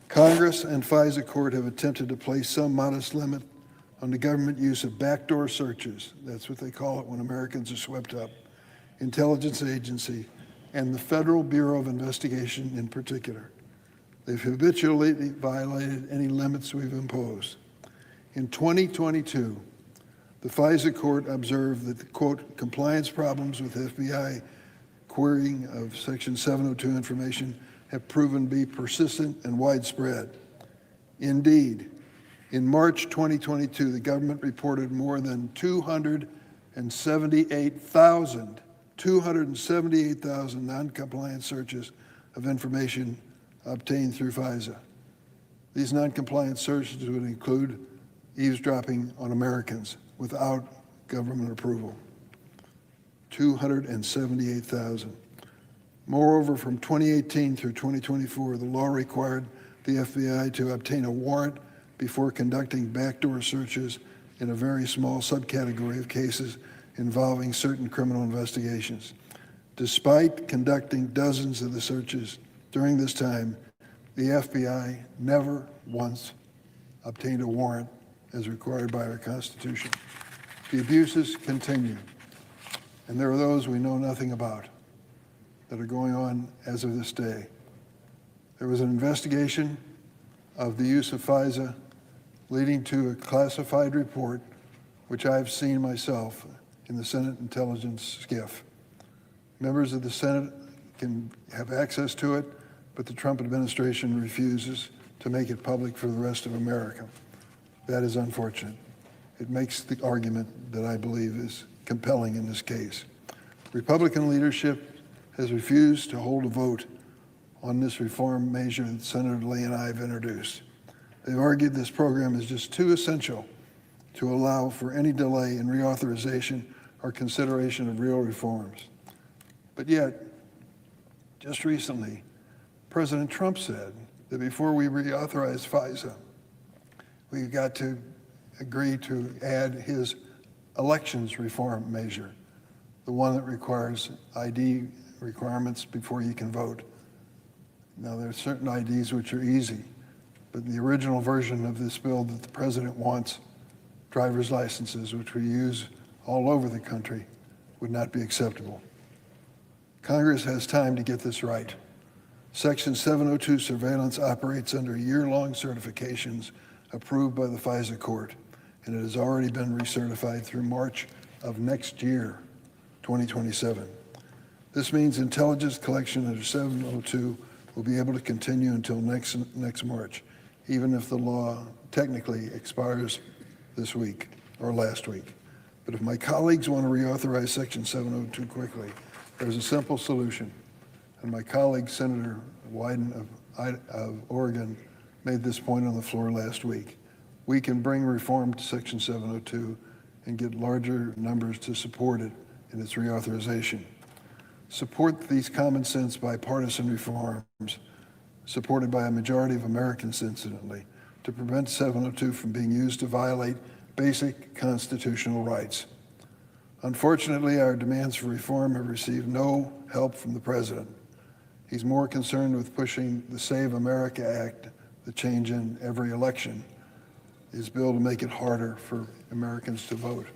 Congress and FISA court have attempted to place some modest limit on the government use of backdoor searches, that's what they call it when Americans are swept up, intelligence agency, and the Federal Bureau of Investigation in particular. They've habitually violated any limits we've imposed. In 2022, the FISA court observed that the, quote, compliance problems with FBI querying of Section 702 information have proven to be persistent and widespread. Indeed, in March 2022, the government reported more than 278,000 non-compliant searches of information obtained through FISA. These non-compliant searches would include eavesdropping on Americans without government approval. 278,000. Moreover, from 2018 through 2024, the law required the FBI to obtain a warrant before conducting backdoor searches in a very small subcategory of cases involving certain criminal investigations. Despite conducting dozens of the searches during this time, the FBI never once obtained a warrant as required by our Constitution. The abuses continue, and there are those we know nothing about that are going on as of this day. There was an investigation of the use of FISA leading to a classified report, which I've seen myself in the Senate Intelligence SCIF. Members of the Senate can have access to it, but the Trump administration refuses to make it public for the rest of America. That is unfortunate. It makes the argument that I believe is compelling in this case. Republican leadership has refused to hold a vote on this reform measure that Senator Lee and I have introduced. They've argued this program is just too essential to allow for any delay in reauthorization or consideration of real reforms. But yet, just recently, President Trump said that before we reauthorize FISA, we've got to agree to add his elections reform measure, the one that requires ID requirements before you can vote. Now, there are certain IDs which are easy, but the original version of this bill that the president wants, driver's licenses, which we use all over the country, would not be acceptable. Congress has time to get this right. Section 702 surveillance operates under year-long certifications approved by the FISA court, and it has already been recertified through March of next year, 2027. This means intelligence collection under 702 will be able to continue until next March. even if the law technically expires this week or last week. But if my colleagues want to reauthorize Section 702 quickly, there's a simple solution. And my colleague, Senator Wyden of Oregon, made this point on the floor last week. We can bring reform to Section 702 and get larger numbers to support it in its reauthorization. Support these common sense bipartisan reforms, supported by a majority of Americans, incidentally, to prevent 702 from being used to violate basic constitutional rights. Unfortunately, our demands for reform have received no help from the president. He's more concerned with pushing the Save America Act, the change in every election, his bill to make it harder for Americans to vote.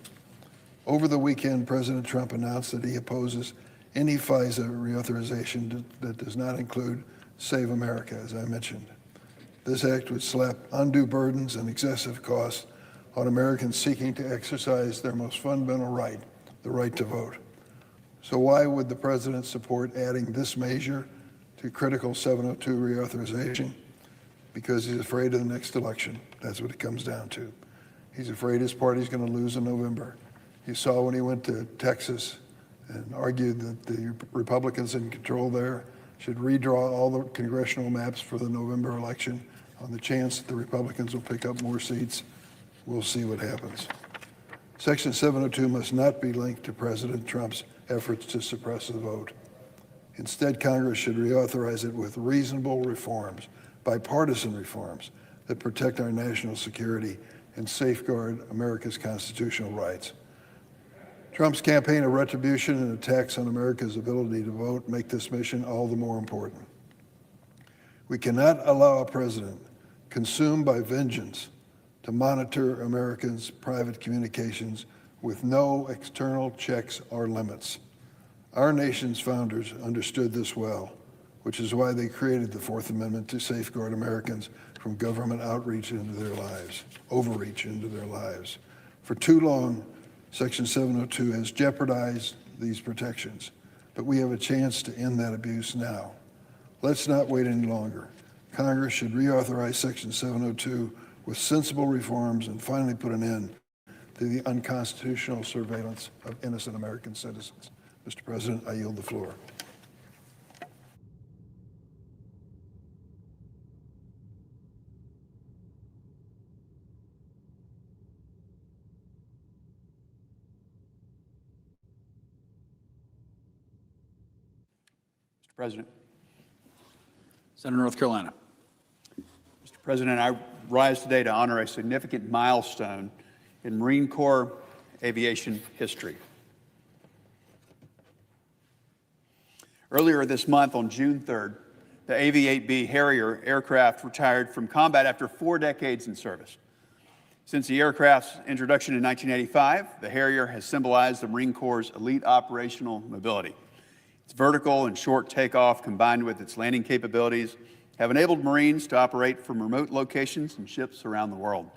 Over the weekend, President Trump announced that he opposes any FISA reauthorization that does not include Save America, as I mentioned. This act would slap undue burdens and excessive costs on Americans seeking to exercise their most fundamental right, the right to vote. So why would the president support adding this measure to critical 702 reauthorization? Because he's afraid of the next election. That's what it comes down to. He's afraid his party's going to lose in November. You saw when he went to Texas and argued that the Republicans in control there should redraw all the congressional maps for the November election on the chance that the Republicans will pick up more seats. We'll see what happens. Section 702 must not be linked to President Trump's efforts to suppress the vote. Instead, Congress should reauthorize it with reasonable reforms, bipartisan reforms that protect our national security and safeguard America's constitutional rights. Trump's campaign of retribution and attacks on America's ability to vote make this mission all the more important. We cannot allow a president consumed by vengeance to monitor Americans' private communications with no external checks or limits. Our nation's founders understood this well, which is why they created the Fourth Amendment to safeguard Americans from government outreach into their lives, overreach into their lives. For too long, Section 702 has jeopardized these protections, but we have a chance to end that abuse now. Let's not wait any longer. Congress should reauthorize Section 702 with sensible reforms and finally put an end to the unconstitutional surveillance of innocent American citizens. Mr. President, I yield the floor. Mr. President. Senator, North Carolina. Mr. President, I rise today to honor a significant milestone in Marine Corps aviation history. Earlier this month, on June 3rd, the AV-8B Harrier aircraft retired from combat after 4 decades in service. Since the aircraft's introduction in 1985, the Harrier has symbolized the Marine Corps' elite operational mobility. Its vertical and short takeoff, combined with its landing capabilities, have enabled Marines to operate from remote locations and ships around the world.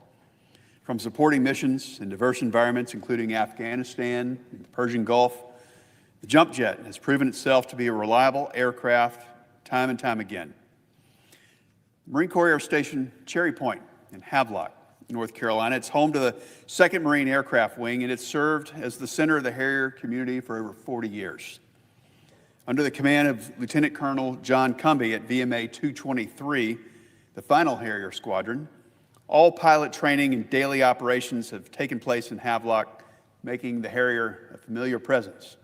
From supporting missions in diverse environments, including Afghanistan and the Persian Gulf, the jump jet has proven itself to be a reliable aircraft time and time again. Marine Corps Air Station Cherry Point in Havelock, North Carolina. It's home to the 2nd Marine Aircraft Wing, and it's served as the center of the Harrier community for over 40 years. Under the command of Lieutenant Colonel John Cumbie at VMA 223, the final Harrier Squadron, all pilot training and daily operations have taken place in Havelock, making the Harrier a familiar presence.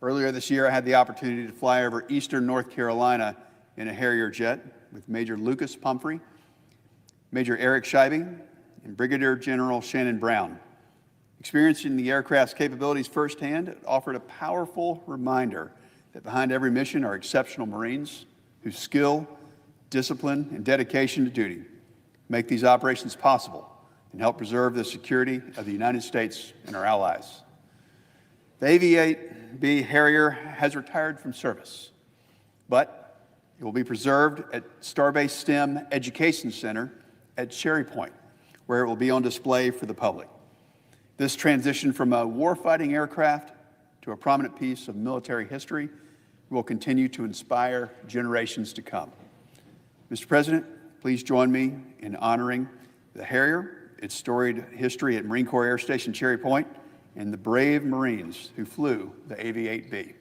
Earlier this year, I had the opportunity to fly over eastern North Carolina in a Harrier jet with Major Lucas Pumphrey, Major Eric Scheibing, and Brigadier General Shannon Brown. Experiencing the aircraft's capabilities firsthand, it offered a powerful reminder that behind every mission are exceptional Marines whose skill, discipline, and dedication to duty make these operations possible and help preserve the security of the United States and our allies. The AV-8B Harrier has retired from service, but it will be preserved at Starbase STEM Education Center at Cherry Point, where it will be on display for the public. This transition from a warfighting aircraft to a prominent piece of military history will continue to inspire generations to come. Mr. President, please join me in honoring the Harrier, its storied history at Marine Corps Air Station Cherry Point, and the brave Marines who flew the AV-8B.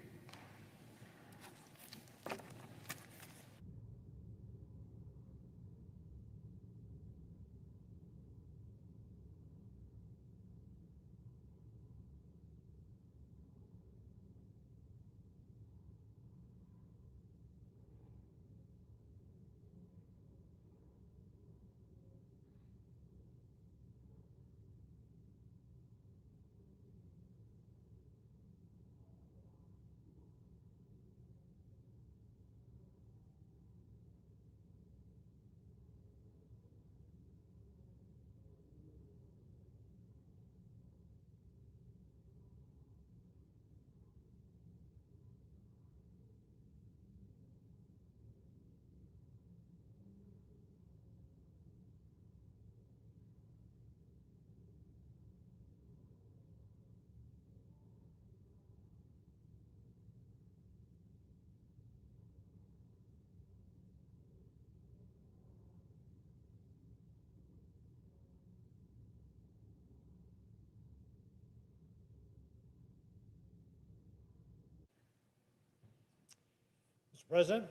Mr. President.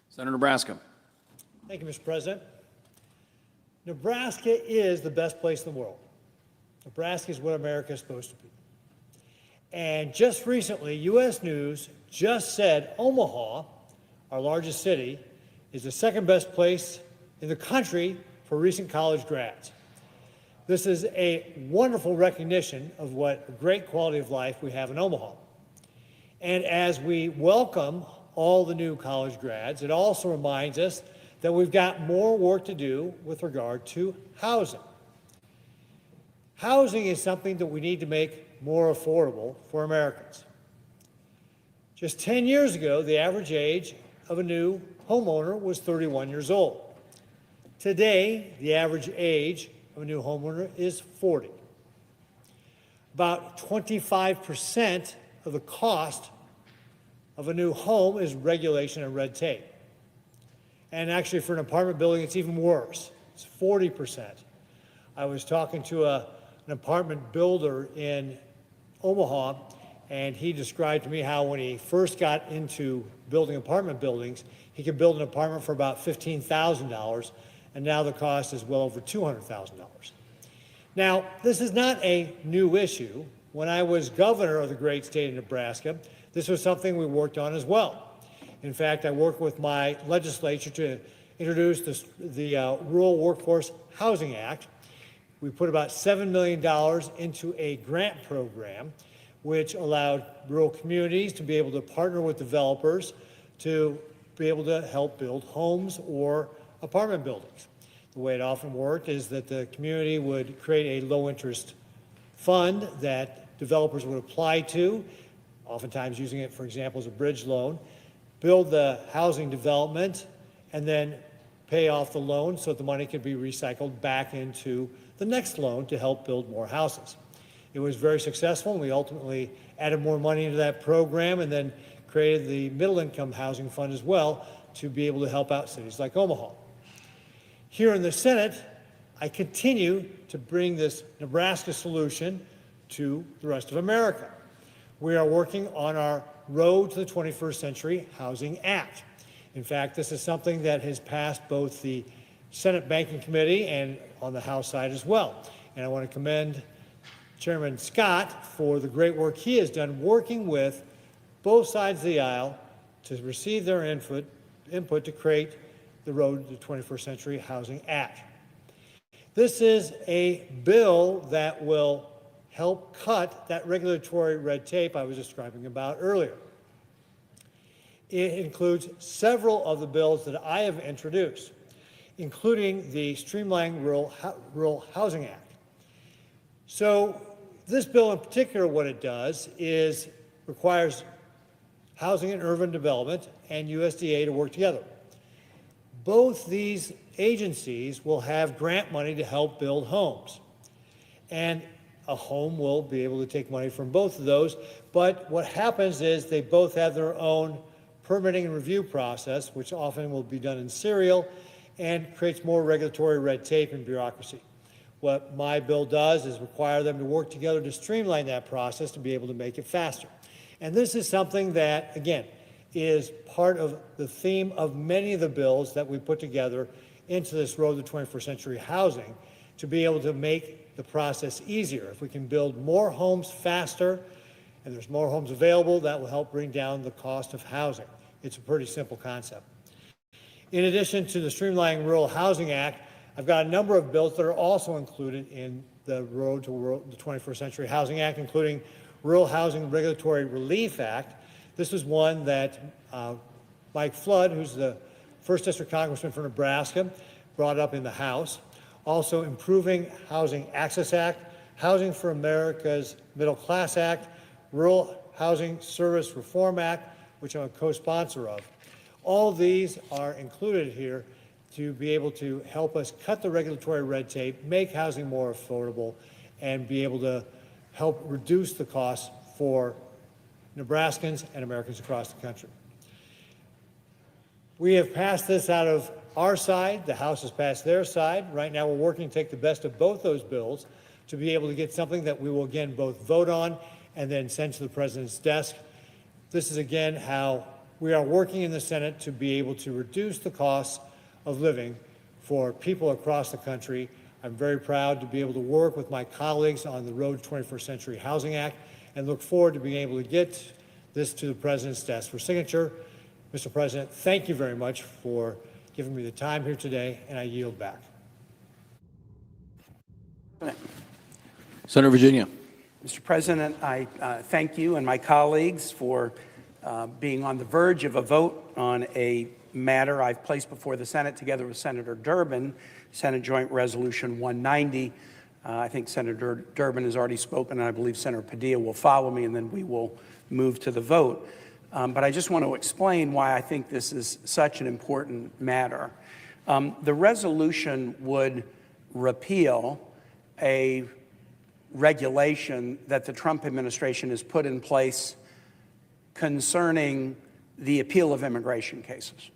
Senator Nebraska. Thank you, Mr. President. Nebraska is the best place in the world. Nebraska is what America is supposed to be. And just recently, U.S. News just said Omaha, our largest city, is the second best place in the country for recent college grads. This is a wonderful recognition of what a great quality of life we have in Omaha. And as we welcome all the new college grads, it also reminds us that we've got more work to do with regard to housing. Housing is something that we need to make more affordable for Americans. Just 10 years ago, the average age of a new homeowner was 31 years old. Today, the average age of a new homeowner is 40. About 25% of the cost of a new home is regulation and red tape. And actually, for an apartment building, it's even worse. It's 40%. I was talking to an apartment builder in Omaha, and he described to me how when he first got into building apartment buildings, he could build an apartment for about $15,000, and now the cost is well over $200,000. Now, this is not a new issue. When I was governor of the great state of Nebraska, this was something we worked on as well. In fact, I worked with my legislature to introduce the Rural Workforce Housing Act. We put about $7 million into a grant program, which allowed rural communities to be able to partner with developers to be able to help build homes or apartment buildings. The way it often worked is that the community would create a low-interest fund that developers would apply to, oftentimes using it, for example, as a bridge loan, build the housing development, and then pay off the loan so that the money could be recycled back into the next loan to help build more houses. It was very successful, and we ultimately added more money into that program and then created the middle-income housing fund as well to be able to help out cities like Omaha. Here in the Senate, I continue to bring this Nebraska solution to the rest of America. We are working on our Road to the 21st Century Housing Act. In fact, this is something that has passed both the Senate Banking Committee and on the House side as well. And I want to commend Chairman Scott for the great work he has done working with both sides of the aisle to receive their input to create the Road to the 21st Century Housing Act. This is a bill that will help cut that regulatory red tape I was describing about earlier. It includes several of the bills that I have introduced, including the Streamlined Rural Housing Act. So this bill in particular, what it does is requires Housing and Urban Development and USDA to work together. Both these agencies will have grant money to help build homes. And a home will be able to take money from both of those, but what happens is they both have their own permitting and review process, which often will be done in serial, and creates more regulatory red tape and bureaucracy. What my bill does is require them to work together to streamline that process to be able to make it faster. And this is something that, again, is part of the theme of many of the bills that we put together into this Road to 21st Century Housing to be able to make the process easier. If we can build more homes faster and there's more homes available, that will help bring down the cost of housing. It's a pretty simple concept. In addition to the Streamlining Rural Housing Act, I've got a number of bills that are also included in the Road to the 21st Century Housing Act, including Rural Housing Regulatory Relief Act. This is one that Mike Flood, who's the 1st District Congressman for Nebraska, brought up in the House. Also, Improving Housing Access Act, Housing for America's Middle Class Act, Rural Housing Service Reform Act, which I'm a co-sponsor of. All of these are included here to be able to help us cut the regulatory red tape, make housing more affordable, and be able to help reduce the costs for Nebraskans and Americans across the country. We have passed this out of our side. The House has passed their side. Right now, we're working to take the best of both those bills to be able to get something that we will, again, both vote on and then send to the President's desk. This is, again, how we are working in the Senate to be able to reduce the costs of living for people across the country. I'm very proud to be able to work with my colleagues on the Road to 21st Century Housing Act and look forward to being able to get this to the President's desk for signature. Mr. President, thank you very much for giving me the time here today, and I yield back. Senator Virginia. Mr. President, I thank you and my colleagues for being on the verge of a vote on a matter I've placed before the Senate together with Senator Durbin, Senate Joint Resolution 190. I think Senator Durbin has already spoken, and I believe Senator Padilla will follow me, and then we will move to the vote. But I just want to explain why I think this is such an important matter. The resolution would repeal a regulation that the Trump administration has put in place concerning the appeal of immigration cases.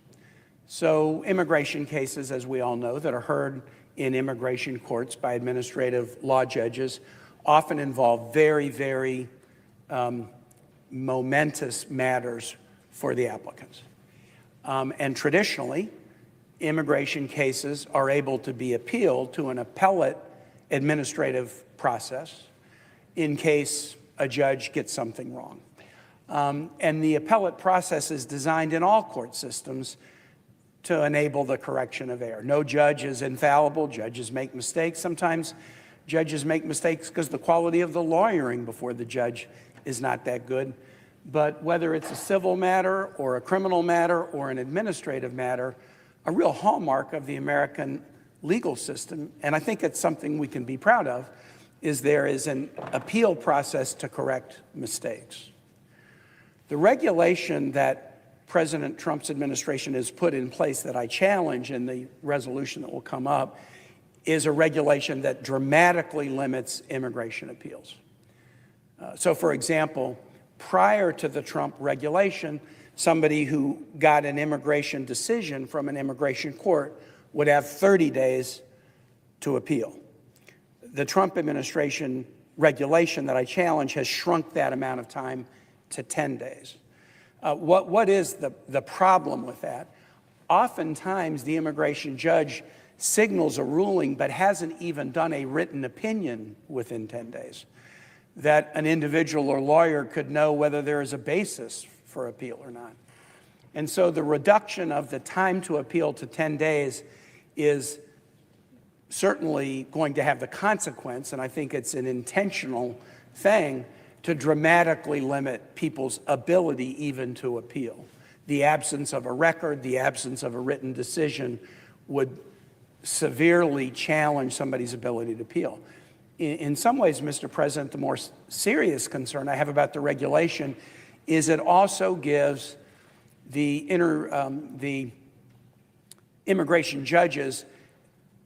So immigration cases, as we all know, that are heard in immigration courts by administrative law judges often involve very, very momentous matters for the applicants. And traditionally, immigration cases are able to be appealed to an appellate administrative process in case a judge gets something wrong. And the appellate process is designed in all court systems to enable the correction of error. No judge is infallible. Judges make mistakes. Sometimes judges make mistakes because the quality of the lawyering before the judge is not that good. But whether it's a civil matter or a criminal matter or an administrative matter, a real hallmark of the American legal system, and I think it's something we can be proud of, is there is an appeal process to correct mistakes. The regulation that President Trump's administration has put in place that I challenge in the resolution that will come up is a regulation that dramatically limits immigration appeals. So, for example, prior to the Trump regulation, somebody who got an immigration decision from an immigration court would have 30 days to appeal. The Trump administration regulation that I challenge has shrunk that amount of time to 10 days. What is the problem with that? Oftentimes, the immigration judge signals a ruling but hasn't even done a written opinion within 10 days, that an individual or lawyer could know whether there is a basis for appeal or not. And so the reduction of the time to appeal to 10 days is certainly going to have the consequence, and I think it's an intentional thing, to dramatically limit people's ability even to appeal. The absence of a record, the absence of a written decision would severely challenge somebody's ability to appeal. In some ways, Mr. President, the more serious concern I have about the regulation is it also gives the immigration judges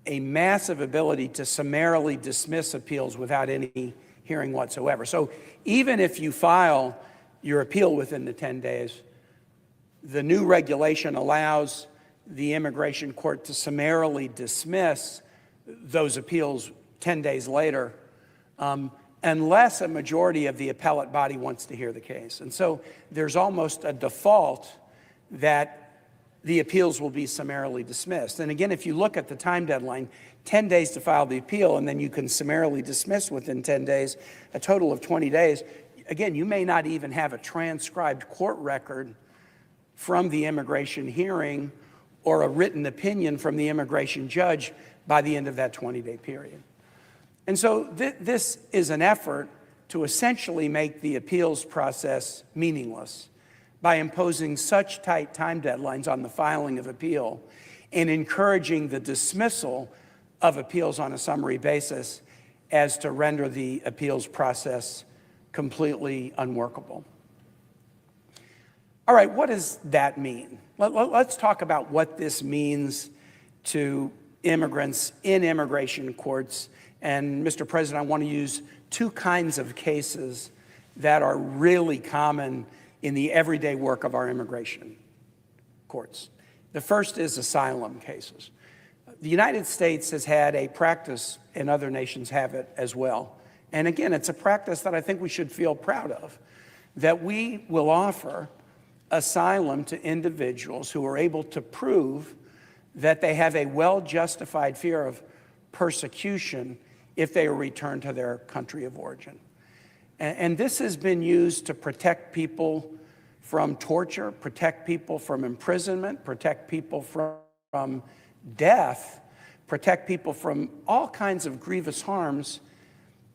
a massive ability to summarily dismiss appeals without any hearing whatsoever. So even if you file your appeal within the 10 days, the new regulation allows the immigration court to summarily dismiss those appeals 10 days later, unless a majority of the appellate body wants to hear the case. And so there's almost a default that the appeals will be summarily dismissed. And again, if you look at the time deadline, 10 days to file the appeal, and then you can summarily dismiss within 10 days, a total of 20 days. Again, you may not even have a transcribed court record from the immigration hearing or a written opinion from the immigration judge by the end of that 20-day period. And so this is an effort to essentially make the appeals process meaningless by imposing such tight time deadlines on the filing of appeal and encouraging the dismissal of appeals on a summary basis as to render the appeals process completely unworkable. All right, what does that mean? Let's talk about what this means to immigrants in immigration courts. And Mr. President, I want to use two kinds of cases that are really common in the everyday work of our immigration courts. The first is asylum cases. The United States has had a practice, and other nations have it as well. And again, it's a practice that I think we should feel proud of, that we will offer asylum to individuals who are able to prove that they have a well-justified fear of persecution if they are returned to their country of origin. And this has been used to protect people from torture, protect people from imprisonment, protect people from death, protect people from all kinds of grievous harms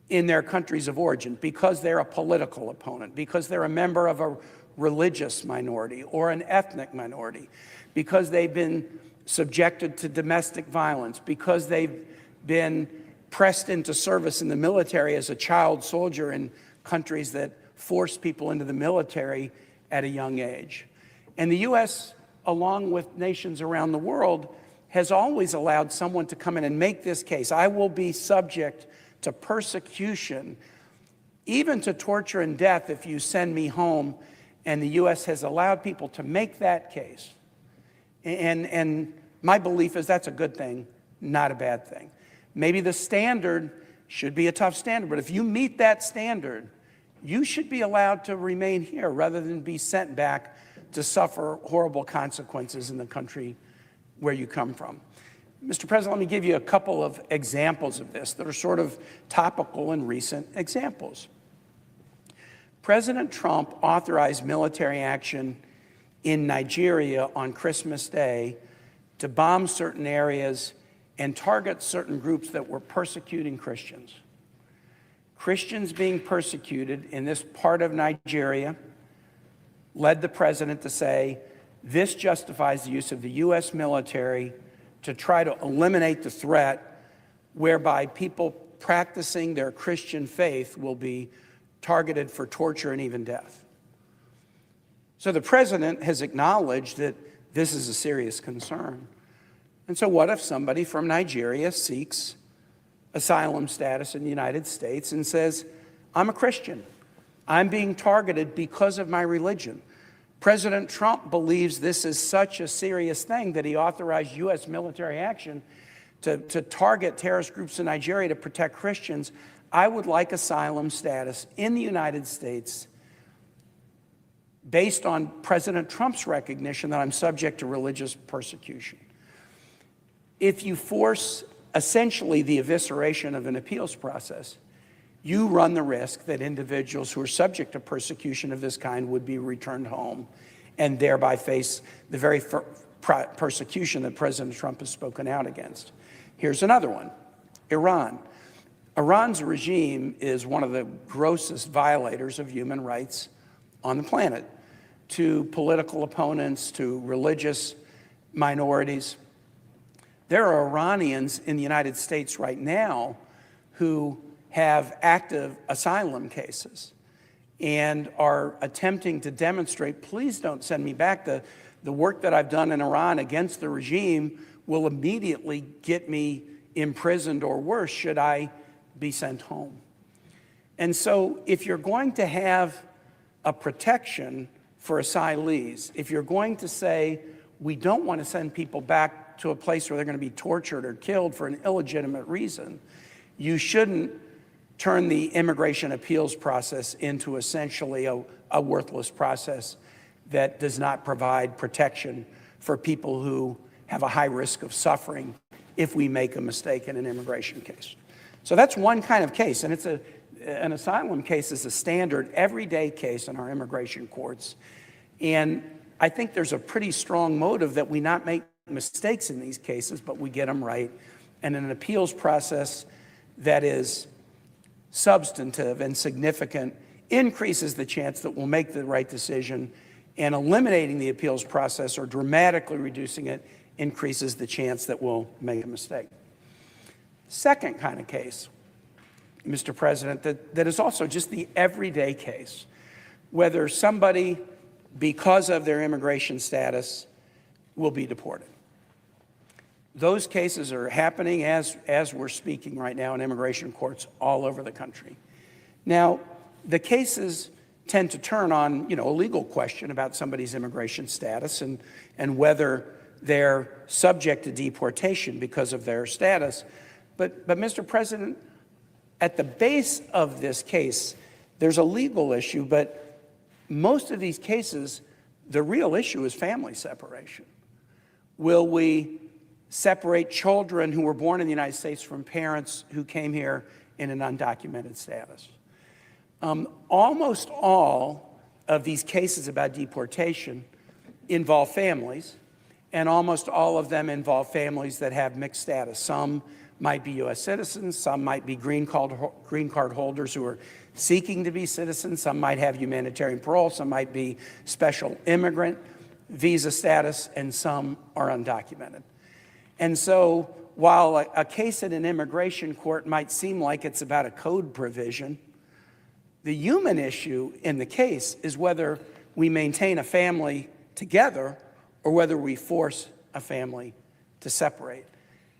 in their countries of origin because they're a political opponent, because they're a member of a religious minority or an ethnic minority, because they've been subjected to domestic violence, because they've been pressed into service in the military as a child soldier in countries that force people into the military at a young age. And the U.S., along with nations around the world, has always allowed someone to come in and make this case. I will be subject to persecution, even to torture and death if you send me home. And the U.S. has allowed people to make that case. And my belief is that's a good thing, not a bad thing. Maybe the standard should be a tough standard, but if you meet that standard, you should be allowed to remain here rather than be sent back to suffer horrible consequences in the country where you come from. Mr. President, let me give you a couple of examples of this that are sort of topical and recent examples. President Trump authorized military action in Nigeria on Christmas Day to bomb certain areas and target certain groups that were persecuting Christians. Christians being persecuted in this part of Nigeria led the president to say, this justifies the use of the U.S. military to try to eliminate the threat whereby people practicing their Christian faith will be targeted for torture and even death. So the president has acknowledged that this is a serious concern. And so what if somebody from Nigeria seeks asylum status in the United States and says, I'm a Christian. I'm being targeted because of my religion. President Trump believes this is such a serious thing that he authorized U.S. military action to target terrorist groups in Nigeria to protect Christians. I would like asylum status in the United States based on President Trump's recognition that I'm subject to religious persecution. If you force essentially the evisceration of an appeals process, you run the risk that individuals who are subject to persecution of this kind would be returned home and thereby face the very persecution that President Trump has spoken out against. Here's another one, Iran. Iran's regime is one of the grossest violators of human rights on the planet, to political opponents, to religious minorities. There are Iranians in the United States right now who have active asylum cases and are attempting to demonstrate, please don't send me back. The work that I've done in Iran against the regime will immediately get me imprisoned or worse should I be sent home. And so if you're going to have a protection for asylees, if you're going to say we don't want to send people back to a place where they're going to be tortured or killed for an illegitimate reason, you shouldn't turn the immigration appeals process into essentially a worthless process that does not provide protection for people who have a high risk of suffering if we make a mistake in an immigration case. So that's one kind of case, and an asylum case is a standard everyday case in our immigration courts. And I think there's a pretty strong motive that we not make mistakes in these cases, but we get them right. And an appeals process that is substantive and significant increases the chance that we'll make the right decision, and eliminating the appeals process or dramatically reducing it increases the chance that we'll make a mistake. Second kind of case, Mr. President, that is also just the everyday case, whether somebody, because of their immigration status, will be deported. Those cases are happening as we're speaking right now in immigration courts all over the country. Now, the cases tend to turn on, a legal question about somebody's immigration status and whether they're subject to deportation because of their status. But Mr. President, at the base of this case, there's a legal issue, but most of these cases, the real issue is family separation. Will we separate children who were born in the United States from parents who came here in an undocumented status? Almost all of these cases about deportation involve families, and almost all of them involve families that have mixed status. Some might be U.S. citizens, some might be green card holders who are seeking to be citizens, some might have humanitarian parole, some might be special immigrant visa status, and some are undocumented. And so while a case in an immigration court might seem like it's about a code provision, the human issue in the case is whether we maintain a family together or whether we force a family to separate.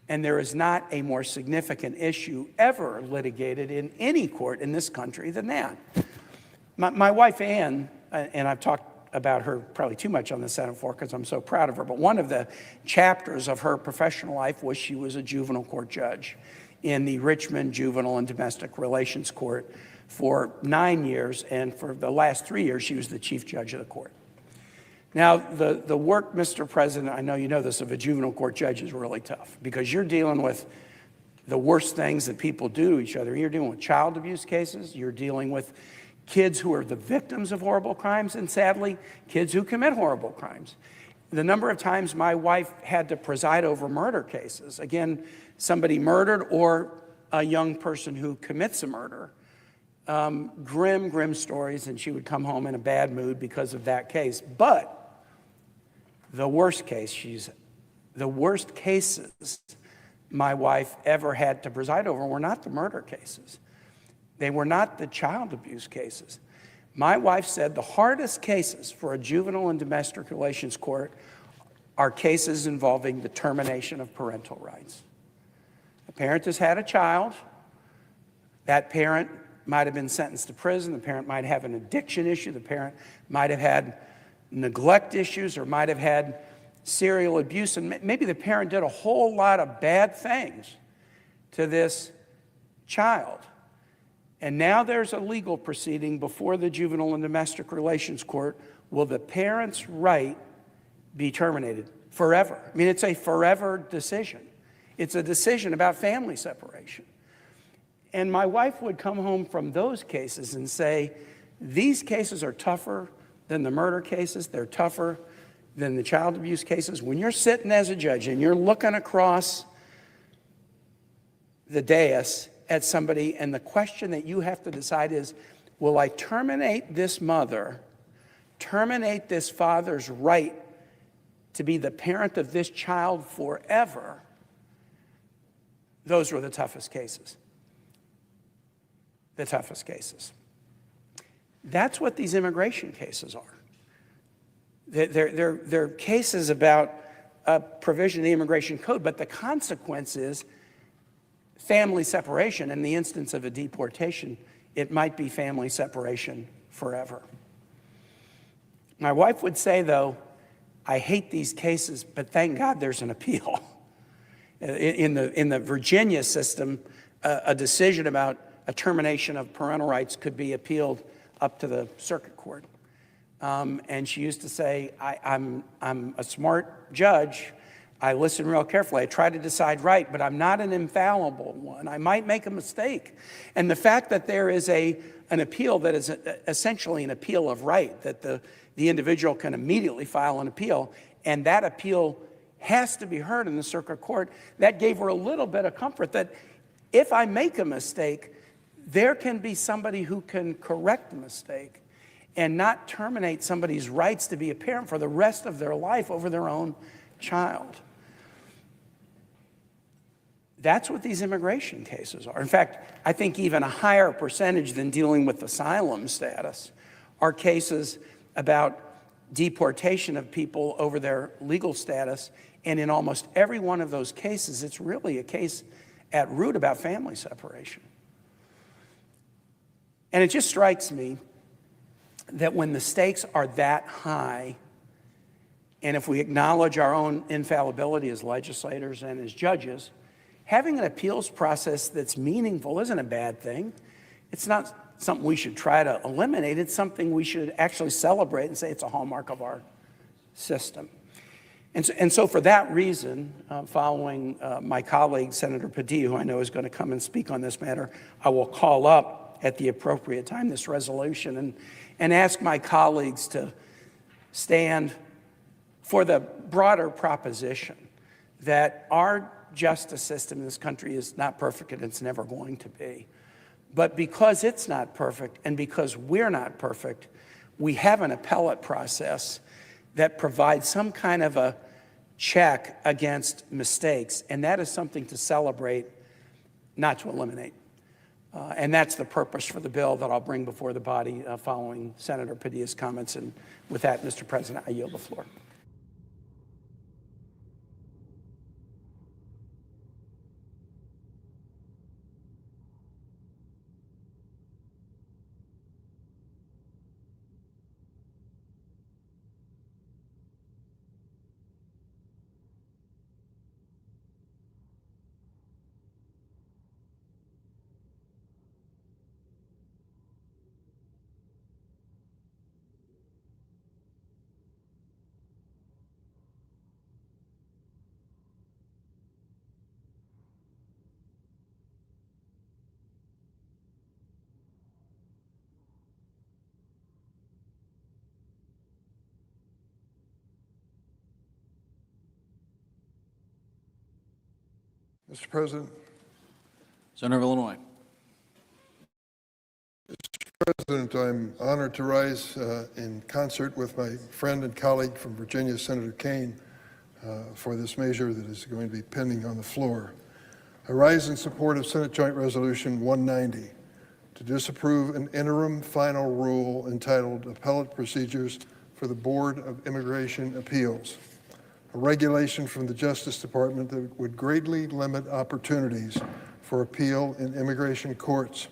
And there is not a more significant issue ever litigated in any court in this country than that. My wife, Ann, and I've talked about her probably too much on the Senate floor because I'm so proud of her, but one of the chapters of her professional life was she was a juvenile court judge in the Richmond Juvenile and Domestic Relations Court for 9 years, and for the last 3 years, she was the chief judge of the court. Now, the work, Mr. President, I know you know this, of a juvenile court judge is really tough because you're dealing with the worst things that people do to each other. You're dealing with child abuse cases. You're dealing with kids who are the victims of horrible crimes, and sadly, kids who commit horrible crimes. The number of times my wife had to preside over murder cases, again, somebody murdered or a young person who commits a murder, grim stories, and she would come home in a bad mood because of that case. But the worst cases my wife ever had to preside over were not the murder cases. They were not the child abuse cases. My wife said the hardest cases for a juvenile and domestic relations court are cases involving the termination of parental rights. A parent has had a child. That parent might have been sentenced to prison. The parent might have an addiction issue. The parent might have had neglect issues or might have had serial abuse. And maybe the parent did a whole lot of bad things to this child. And now there's a legal proceeding before the Juvenile and Domestic Relations Court. Will the parent's right be terminated forever? I mean, it's a forever decision. It's a decision about family separation. And my wife would come home from those cases and say, these cases are tougher than the murder cases. They're tougher than the child abuse cases. When you're sitting as a judge and you're looking across the dais at somebody, and the question that you have to decide is, will I terminate this mother, terminate this father's right to be the parent of this child forever? Those were the toughest cases. The toughest cases. That's what these immigration cases are. They're cases about a provision of the immigration code, but the consequence is family separation. In the instance of a deportation, it might be family separation forever. My wife would say, though, I hate these cases, but thank God there's an appeal. In the Virginia system, a decision about a termination of parental rights could be appealed up to the circuit court. And she used to say, I'm a smart judge. I listen real carefully. I try to decide right, but I'm not an infallible one. I might make a mistake. And the fact that there is an appeal that is essentially an appeal of right, that the individual can immediately file an appeal, and that appeal has to be heard in the circuit court, that gave her a little bit of comfort that if I make a mistake, there can be somebody who can correct the mistake and not terminate somebody's rights to be a parent for the rest of their life over their own child. That's what these immigration cases are. In fact, I think even a higher percentage than dealing with asylum status are cases about deportation of people over their legal status. And in almost every one of those cases, it's really a case at root about family separation. And it just strikes me that when the stakes are that high, and if we acknowledge our own infallibility as legislators and as judges, having an appeals process that's meaningful isn't a bad thing. It's not something we should try to eliminate. It's something we should actually celebrate and say it's a hallmark of our system. And so for that reason, following my colleague, Senator Padilla, who I know is going to come and speak on this matter, I will call up at the appropriate time this resolution and ask my colleagues to stand for the broader proposition that our justice system in this country is not perfect and it's never going to be. But because it's not perfect and because we're not perfect, we have an appellate process that provides some kind of a check against mistakes, and that is something to celebrate, not to eliminate. And that's the purpose for the bill that I'll bring before the body following Senator Padilla's comments. And with that, Mr. President, I yield the floor. Mr. President, Senator of Illinois. President, I'm honored to rise in concert with my friend and colleague from Virginia, Senator Kaine, for this measure that is going to be pending on the floor. I rise in support of Senate Joint Resolution 190 to disapprove an interim final rule entitled Appellate Procedures for the Board of Immigration Appeals, a regulation from the Justice Department that would greatly limit opportunities for appeal in immigration courts.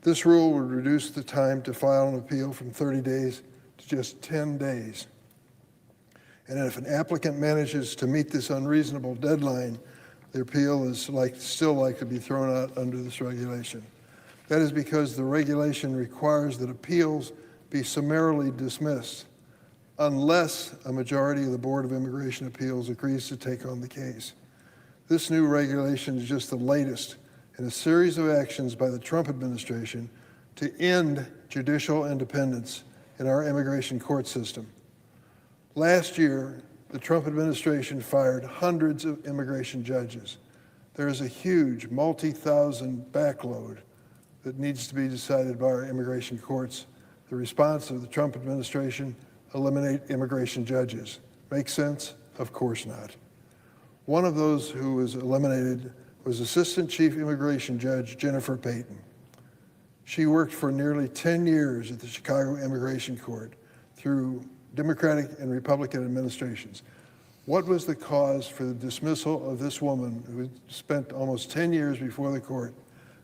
This rule would reduce the time to file an appeal from 30 days to just 10 days. And if an applicant manages to meet this unreasonable deadline, their appeal is still likely to be thrown out under this regulation. That is because the regulation requires that appeals be summarily dismissed unless a majority of the Board of Immigration Appeals agrees to take on the case. This new regulation is just the latest in a series of actions by the Trump administration to end judicial independence in our immigration court system. Last year, the Trump administration fired hundreds of immigration judges. There is a huge multi-thousand backload that needs to be decided by our immigration courts. The response of the Trump administration: eliminate immigration judges. Make sense? Of course not. One of those who was eliminated was Assistant Chief Immigration Judge Jennifer Payton. She worked for nearly 10 years at the Chicago Immigration Court through Democratic and Republican administrations. What was the cause for the dismissal of this woman who spent almost 10 years before the court?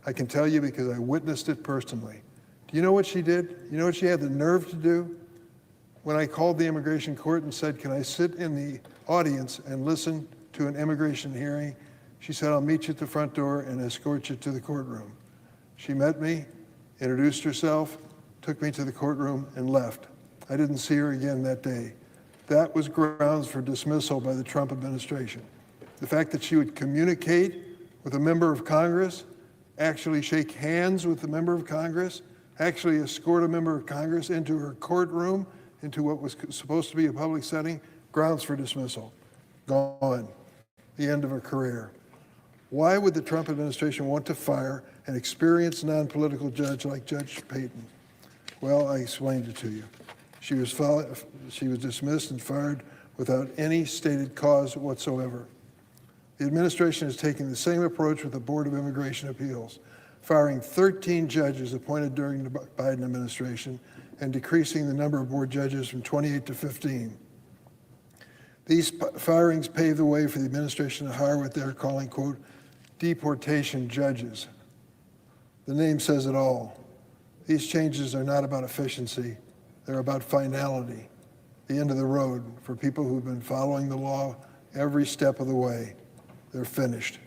I can tell you because I witnessed it personally. Do you know what she did? You know what she had the nerve to do? when I called the immigration court and said, can I sit in the audience and listen to an immigration hearing? She said, I'll meet you at the front door and escort you to the courtroom. She met me, introduced herself, took me to the courtroom, and left. I didn't see her again that day. That was grounds for dismissal by the Trump administration. The fact that she would communicate with a member of Congress, actually shake hands with a member of Congress, actually escort a member of Congress into her courtroom, into what was supposed to be a public setting, grounds for dismissal. Gone. The end of her career. Why would the Trump administration want to fire an experienced non-political judge like Judge Payton? Well, I explained it to you. She was dismissed and fired without any stated cause whatsoever. The administration is taking the same approach with the Board of Immigration Appeals, firing 13 judges appointed during the Biden administration and decreasing the number of board judges from 28 to 15. These firings pave the way for the administration to hire what they're calling, quote, deportation judges. The name says it all. These changes are not about efficiency. They're about finality, the end of the road for people who've been following the law every step of the way. They're finished.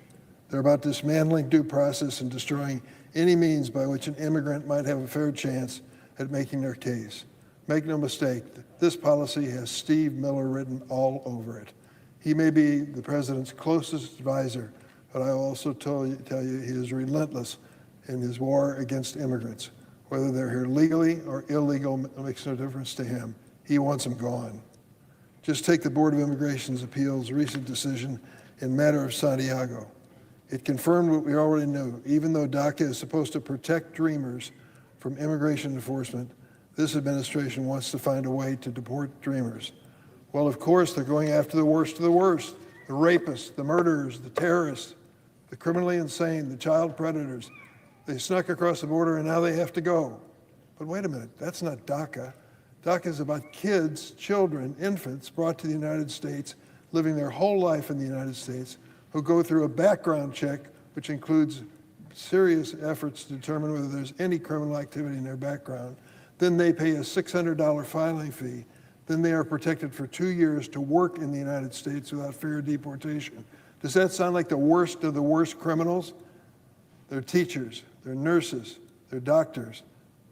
They're about dismantling due process and destroying any means by which an immigrant might have a fair chance at making their case. Make no mistake, this policy has Steve Miller written all over it. He may be the president's closest advisor, but I also tell you he is relentless in his war against immigrants. Whether they're here legally or illegal makes no difference to him. He wants them gone. Just take the Board of Immigration's Appeals' recent decision in matter of Santiago. It confirmed what we already knew. Even though DACA is supposed to protect dreamers from immigration enforcement, this administration wants to find a way to deport dreamers. Well, of course, they're going after the worst of the worst, the rapists, the murderers, the terrorists, the criminally insane, the child predators. They snuck across the border and now they have to go. But wait a minute, that's not DACA. DACA is about kids, children, infants brought to the United States, living their whole life in the United States, who go through a background check, which includes serious efforts to determine whether there's any criminal activity in their background. Then they pay a $600 filing fee. Then they are protected for 2 years to work in the United States without fear of deportation. Does that sound like the worst of the worst criminals? They're teachers, they're nurses, they're doctors,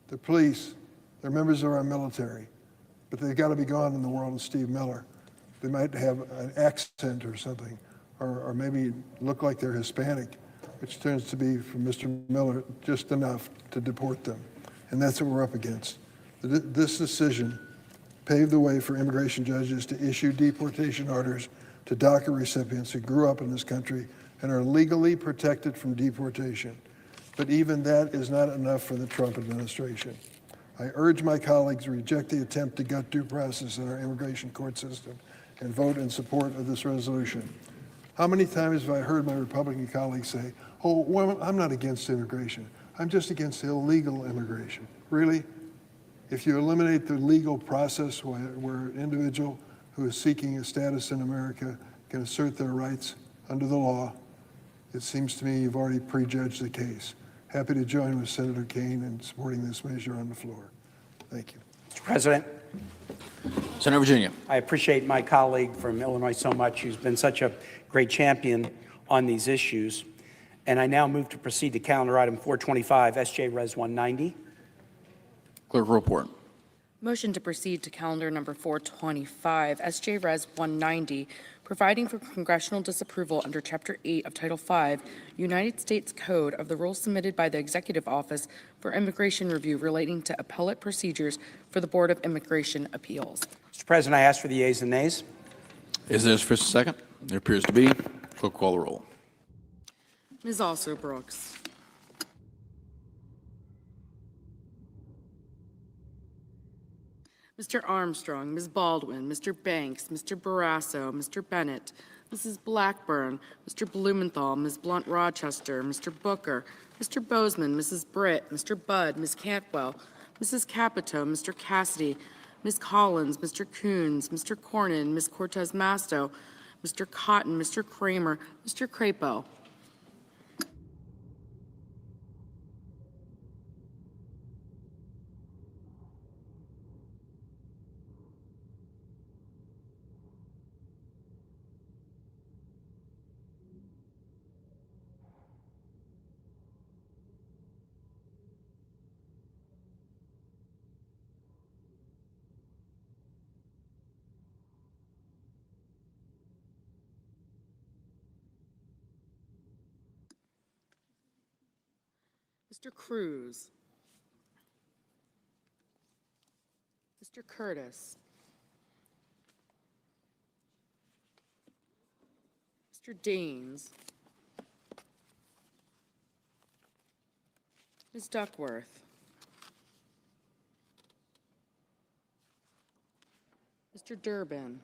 they're police, they're members of our military. But they've got to be gone in the world of Steve Miller. They might have an accent or something, or maybe look like they're Hispanic, which turns to be, for Mr. Miller, just enough to deport them. And that's what we're up against. This decision paved the way for immigration judges to issue deportation orders to DACA recipients who grew up in this country and are legally protected from deportation. But even that is not enough for the Trump administration. I urge my colleagues to reject the attempt to gut due process in our immigration court system and vote in support of this resolution. How many times have I heard my Republican colleagues say, oh, well, I'm not against immigration. I'm just against illegal immigration. Really? If you eliminate the legal process where an individual who is seeking a status in America can assert their rights under the law, it seems to me you've already prejudged the case. Happy to join with Senator Kaine in supporting this measure on the floor. Thank you. Mr. President, Senator Virginia. I appreciate my colleague from Illinois so much, who's been such a great champion on these issues. And I now move to proceed to calendar item 425, SJ Res 190. Clerk will report. Motion to proceed to calendar number 425, SJ Res 190, providing for congressional disapproval under Chapter 8 of Title 5, United States Code of the rules submitted by the Executive Office for Immigration Review relating to appellate procedures for the Board of Immigration Appeals. Mr. President, I ask for the yeas and nays. Is there a sufficient second? There appears to be. Clerk, call the roll. Ms. Also Brooks. Mr. Armstrong, Ms. Baldwin, Mr. Banks, Mr. Barrasso, Mr. Bennett, Mrs. Blackburn, Mr. Blumenthal, Ms. Blunt-Rochester, Mr. Booker, Mr. Bozeman, Mrs. Britt, Mr. Budd, Ms. Cantwell, Mrs. Capito, Mr. Cassidy, Ms. Collins, Mr. Coons, Mr. Cornyn, Ms. Cortez Masto, Mr. Cotton, Mr. Kramer, Mr. Crapo. Mr. Cruz. Mr. Curtis. Mr. Daines. Ms. Duckworth. Mr. Durbin.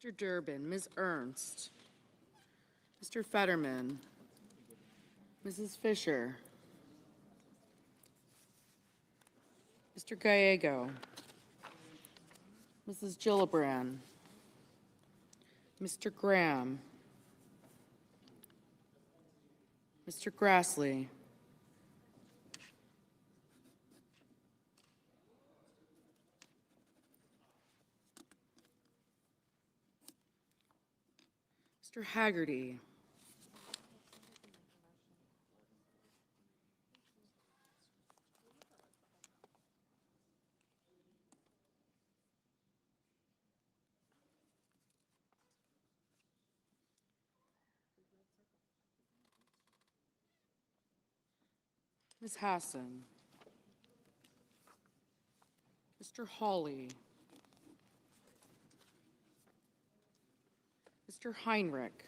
Mr. Durbin, Ms. Ernst, Mr. Fetterman, Mrs. Fisher, Mr. Gallego, Mrs. Gillibrand, Mr. Graham, Mr. Grassley, Mr. Haggerty, Ms. Hassan, Mr. Hawley, Mr. Heinrich,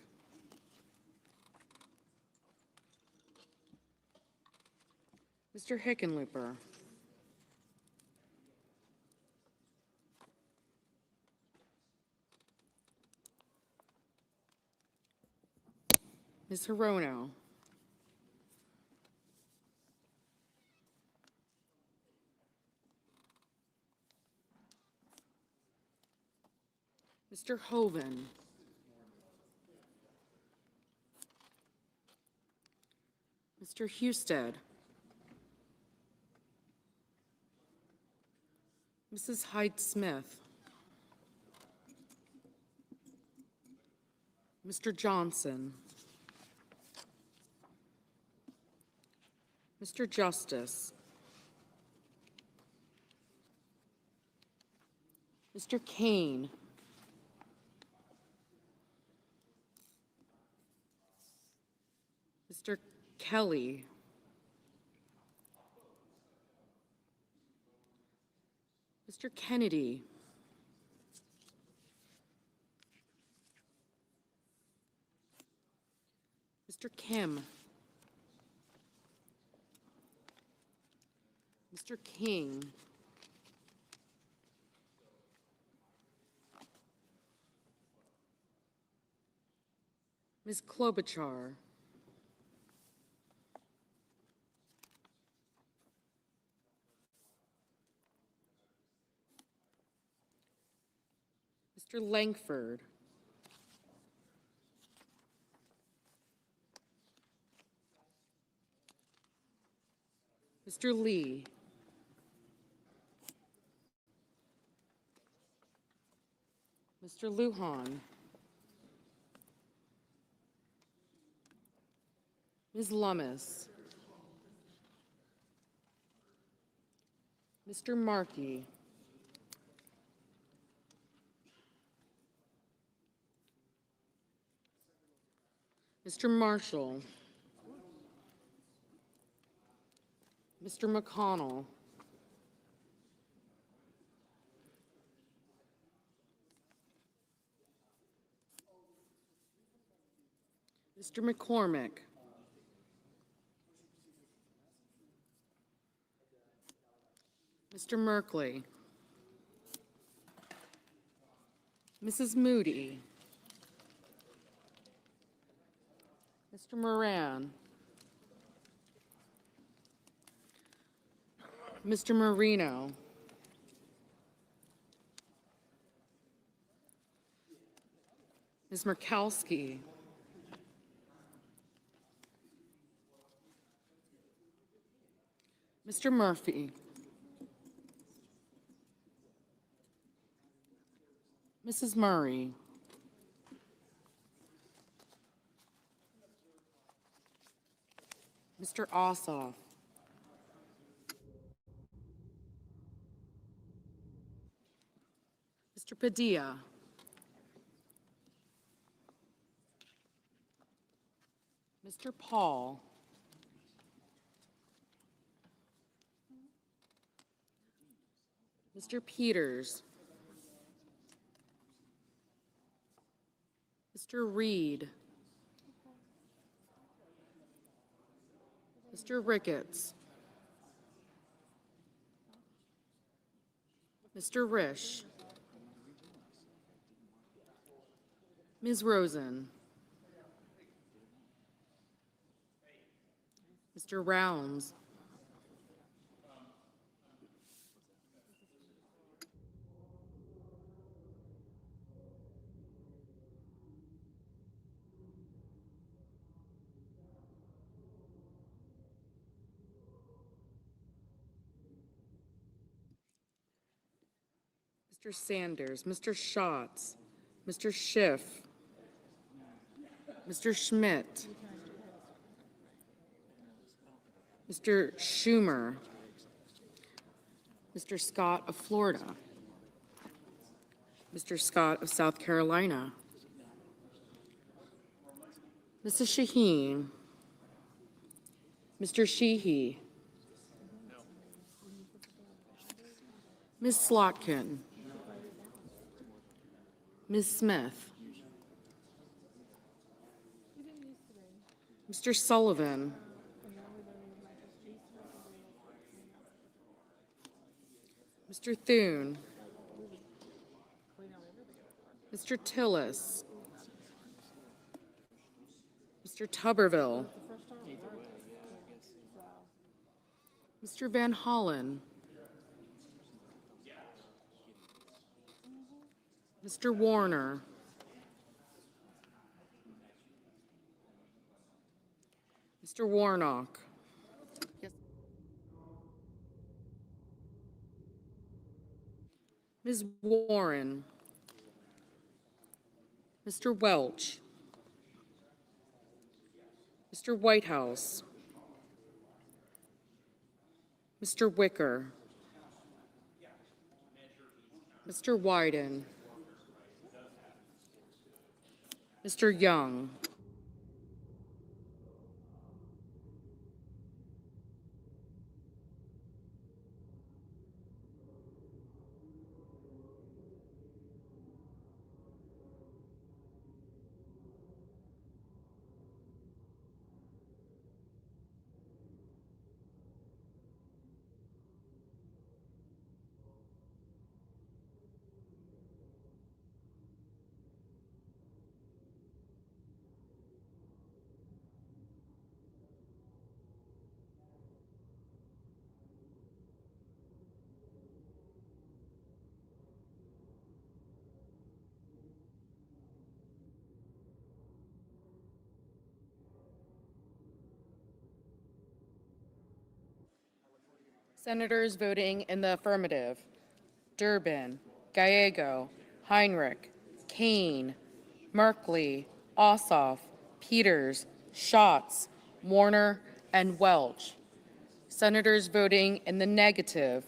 Mr. Hickenlooper, Ms. Hirono, Mr. Hoven, Mr. Husted, Mrs. Hyde-Smith, Mr. Johnson, Mr. Justice, Mr. Kane, Mr. Kelly, Mr. Kennedy, Mr. Kim, Mr. King, Ms. Klobuchar, Mr. Langford, Mr. Lee, Mr. Lujan, Ms. Lummis, Mr. Markey, Mr. Marshall, Mr. McConnell, Mr. McCormick, Mr. Merkley, Mrs. Moody, Mr. Moran, Mr. Marino, Ms. Murkowski, Mr. Murphy, Mrs. Murray. Mr. Ossoff. Mr. Padilla. Mr. Paul. Mr. Peters. Mr. Reed. Mr. Ricketts. Mr. Risch. Ms. Rosen. Mr. Rounds. Mr. Sanders, Mr. Schatz, Mr. Schiff, Mr. Schmidt, Mr. Schumer, Mr. Scott of Florida, Mr. Scott of South Carolina, Mrs. Shaheen, Mr. Sheehy, Ms. Slotkin, Ms. Smith, Mr. Sullivan, Mr. Thune, Mr. Tillis, Mr. Tuberville, Mr. Van Hollen, Mr. Warner, Mr. Warnock, Ms. Warren, Mr. Welch, Mr. Whitehouse, Mr. Wicker, Mr. Wyden, Mr. Young, Senators voting in the affirmative: Durbin, Gallego, Heinrich, Kane, Merkley, Ossoff, Peters, Schatz, Warner, and Welch. Senators voting in the negative: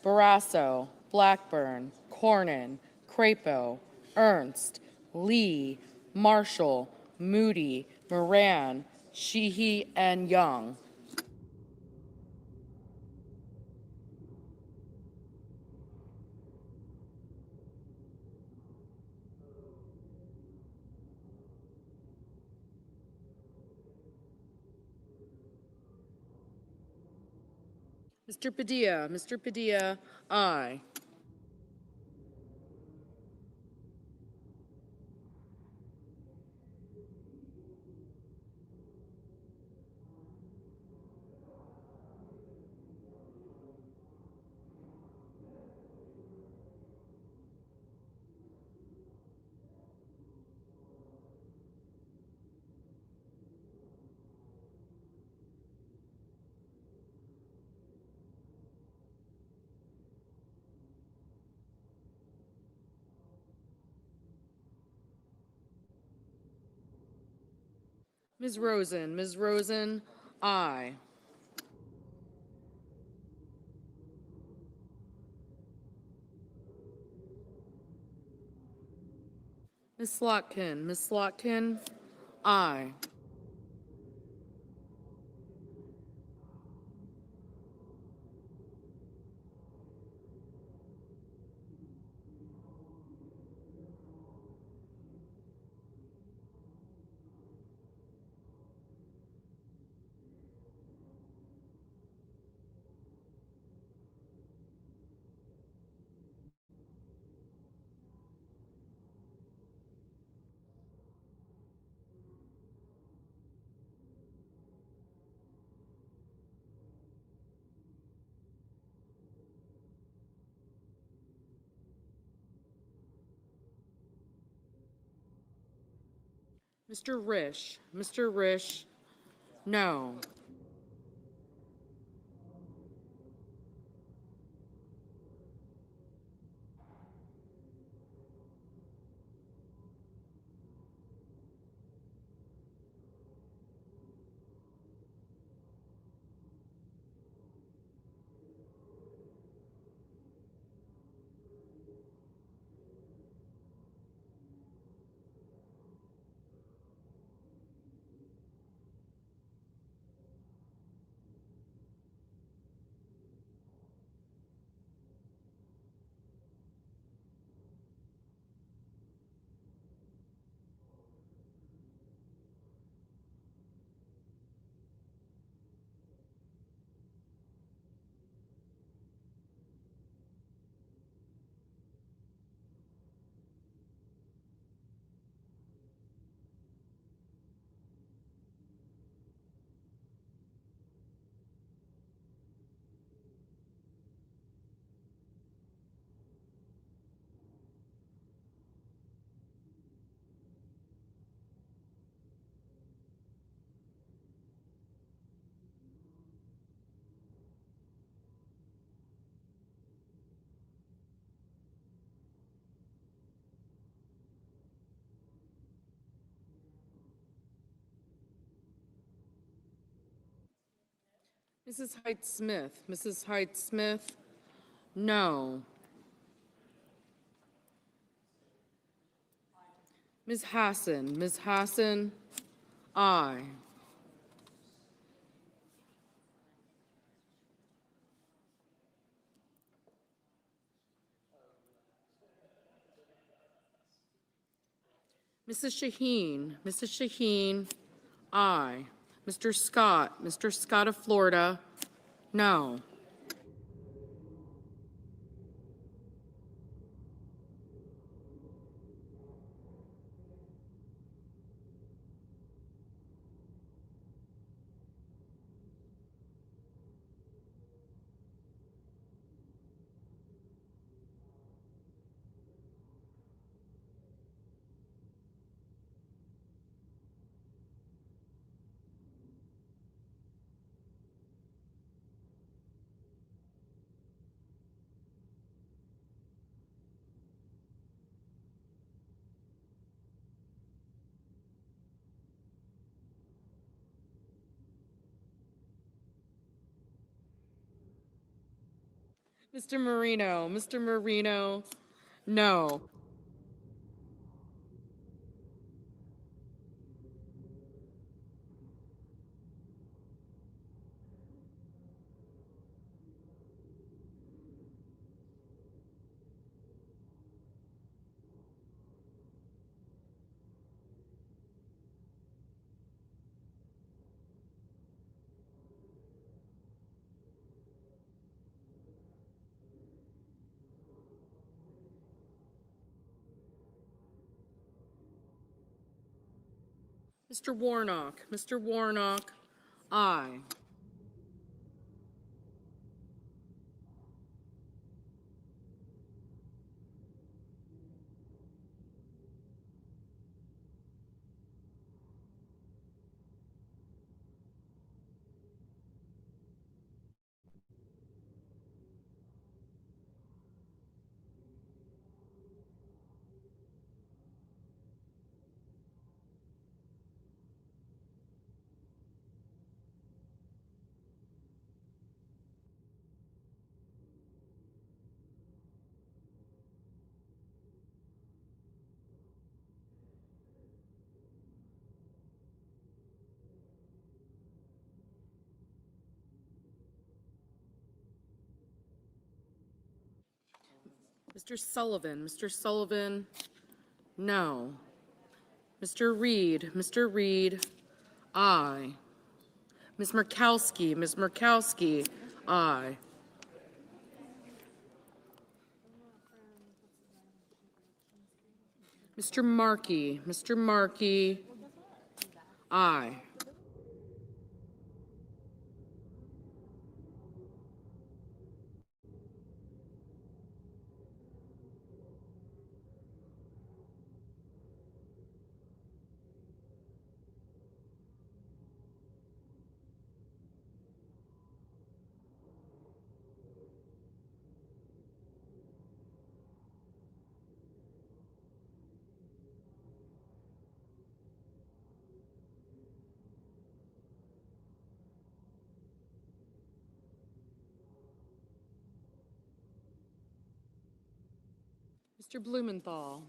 Barrasso, Blackburn, Cornyn, Crapo, Ernst, Lee, Marshall, Moody, Moran, Sheehy, and Young. Mr. Padilla, aye. Ms. Rosen, aye. Ms. Slotkin, aye. Mr. Risch, no. Mrs. Height Smith, no. Ms. Hassan, aye. Mrs. Shaheen, aye. Mr. Scott of Florida, no. Mr. Marino, no. Mr. Warnock, aye. Mr. Sullivan, no. Mr. Reed, aye. Ms. Murkowski, aye. Mr. Markey, aye.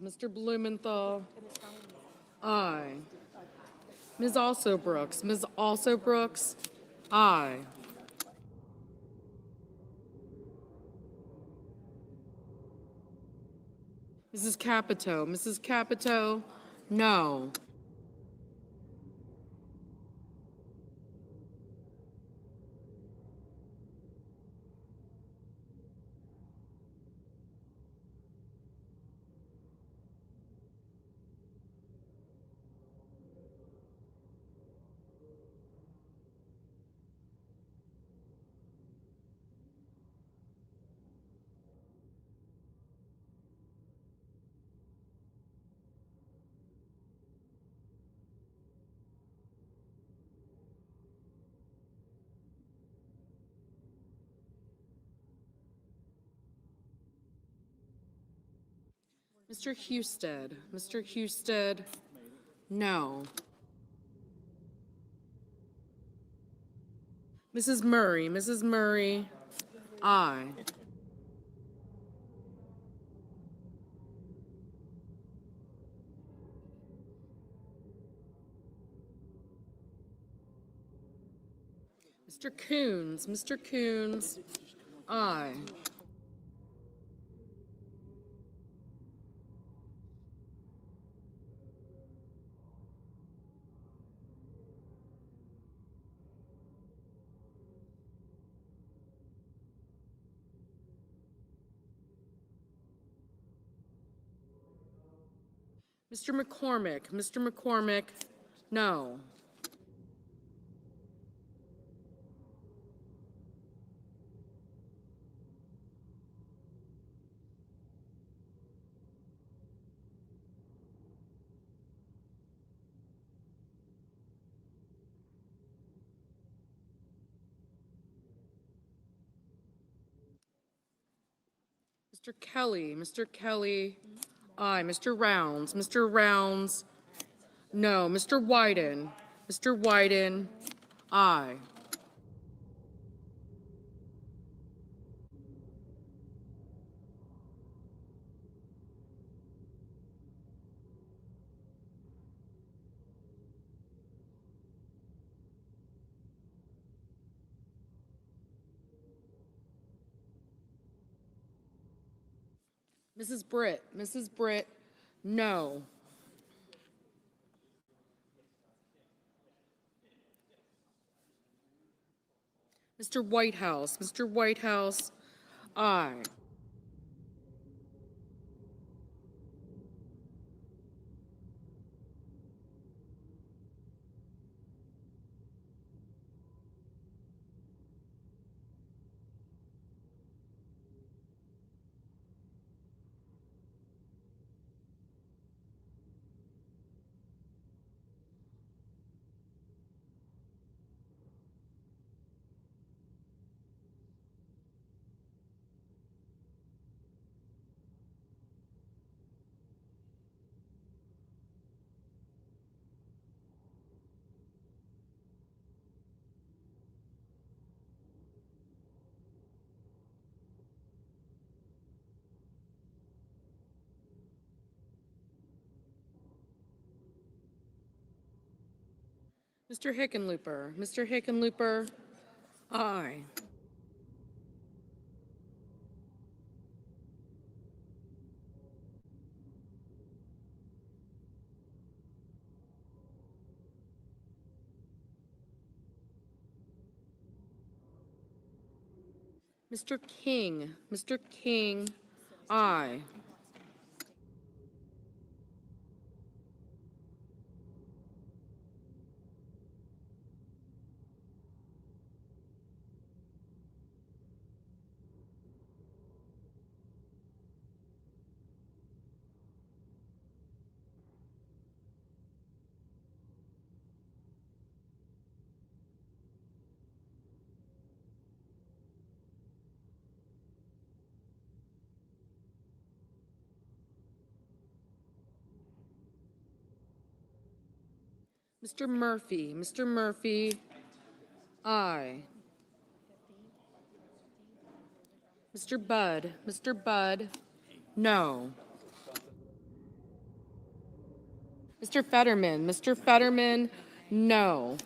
Mr. Blumenthal, aye. Ms. Brooks, aye. Mrs. Capito, no. Mr. Husted, no. Mrs. Murray, aye. Mr. Coons, aye. Mr. McCormick, no. Mr. Kelly, aye. Mr. Rounds, no. Mr. Wyden, aye. Mrs. Britt, no. Mr. Whitehouse, aye. Mr. Hickenlooper, aye. Mr. King, aye. Mr. Murphy, aye. Mr. Budd, no. Mr. Fetterman, no.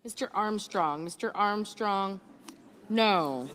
Mr. Armstrong, no.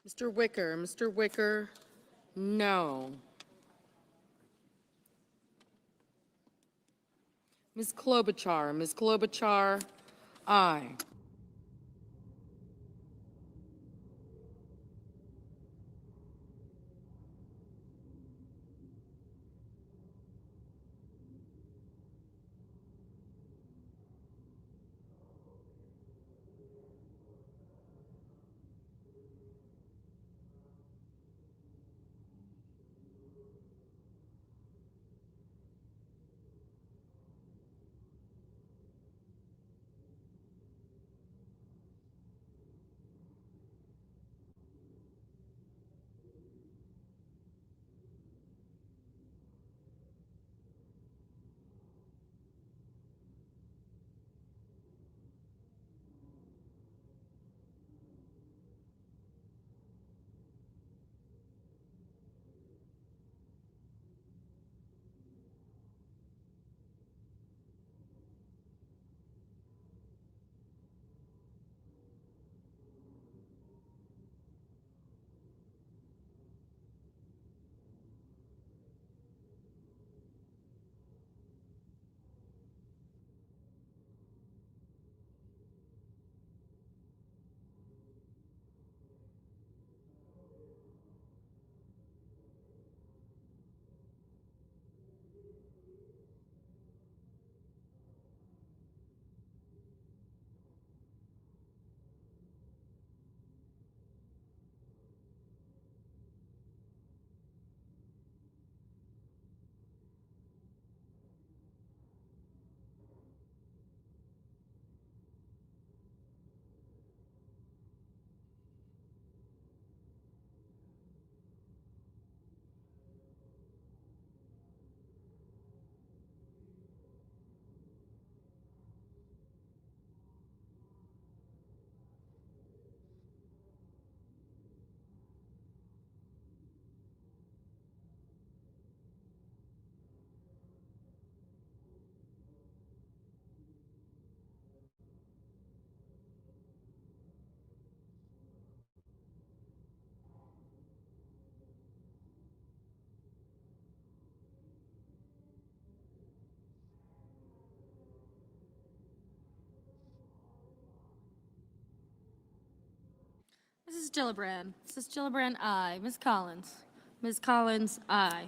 Mr. Wicker, no. Ms. Klobuchar, aye. Mrs. Gillibrand, aye. Ms. Collins, aye.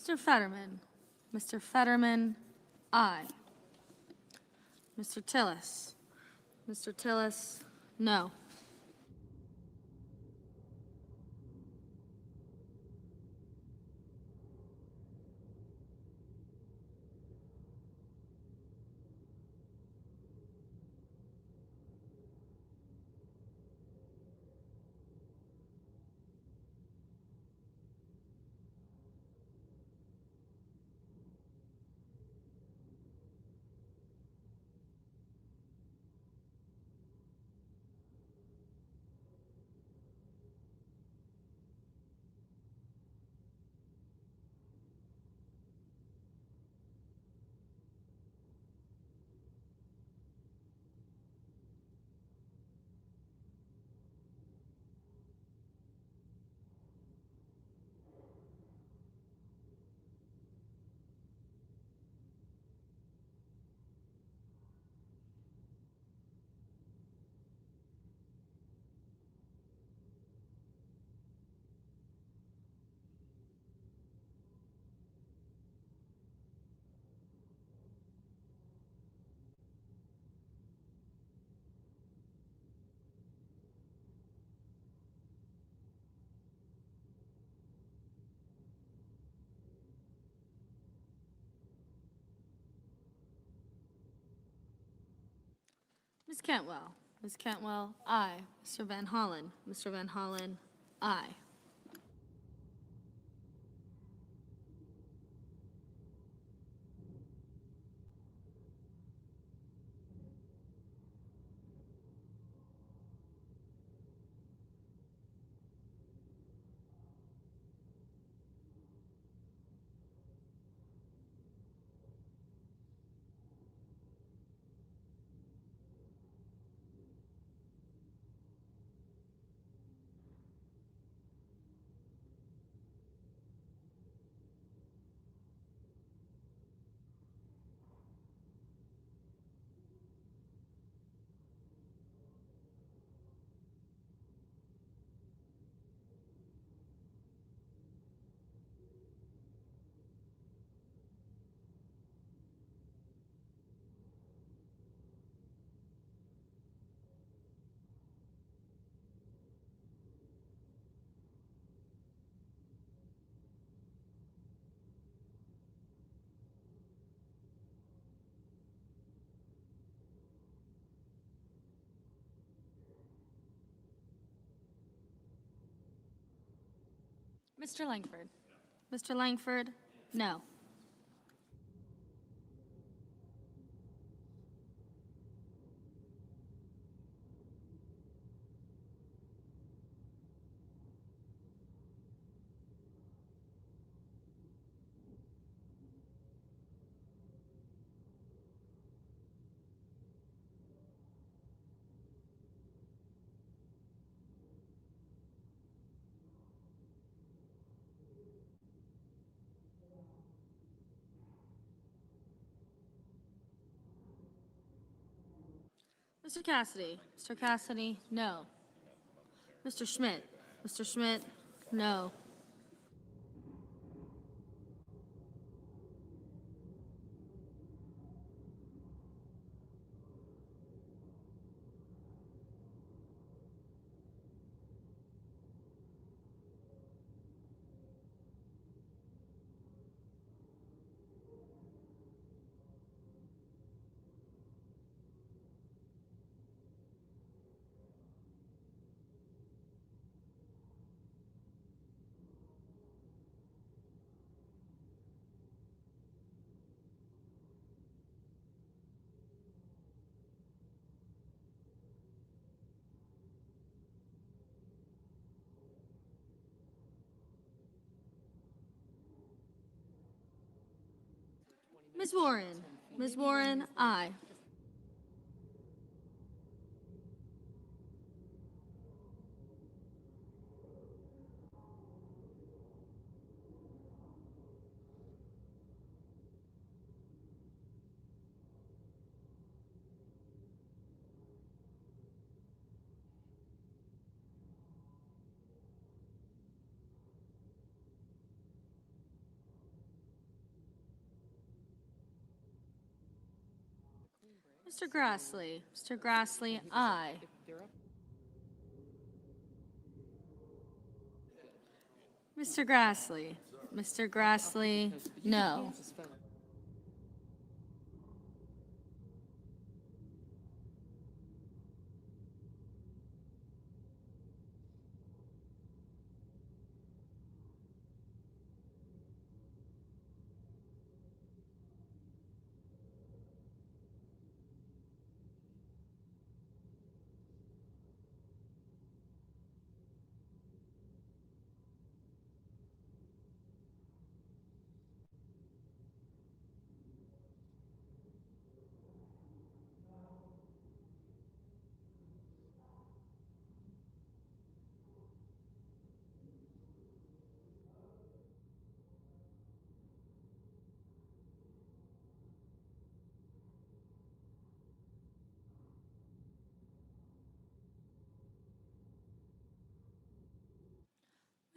Mr. Fetterman. Mr. Fetterman, aye. Mr. Tillis. Mr. Tillis, no. Ms. Cantwell. Ms. Cantwell, aye. Mr. Van Hollen. Mr. Van Hollen, aye. Mr. Langford. Mr. Langford, no. Mr. Cassidy. Mr. Cassidy, no. Mr. Schmidt. Mr. Schmidt, no. Ms. Warren. Ms. Warren, aye. Mr. Grassley. Mr. Grassley, aye. Mr. Grassley. Mr. Grassley, no.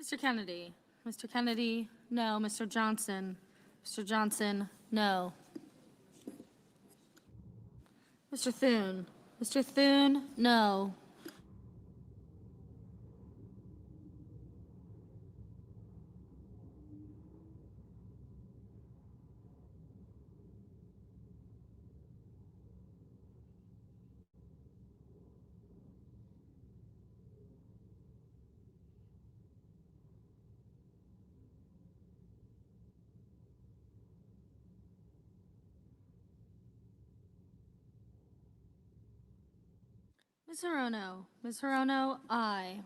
Mr. Kennedy. Mr. Kennedy, no. Mr. Johnson. Mr. Johnson, no. Mr. Thune. Mr. Thune, no. Ms. Hirono. Ms. Hirono, aye.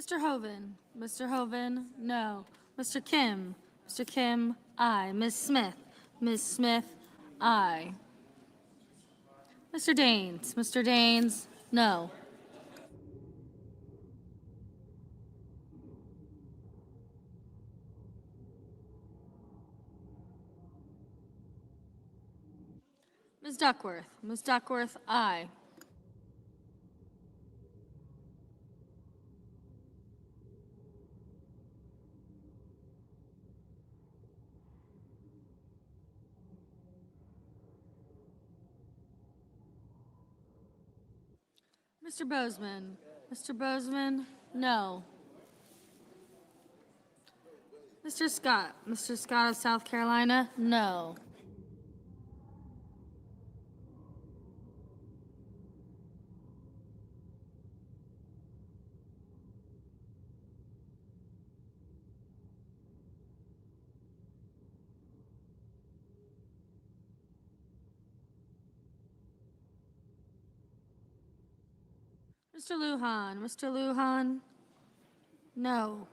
Mr. Hoven. Mr. Hoven, no. Mr. Kim. Mr. Kim, aye. Ms. Smith. Ms. Smith, aye. Mr. Daines. Mr. Daines, no. Ms. Duckworth. Ms. Duckworth, aye. Mr. Bozeman. Mr. Bozeman, no. Mr. Scott. Mr. Scott of South Carolina, no. Mr. Lujan. Mr. Lujan, no.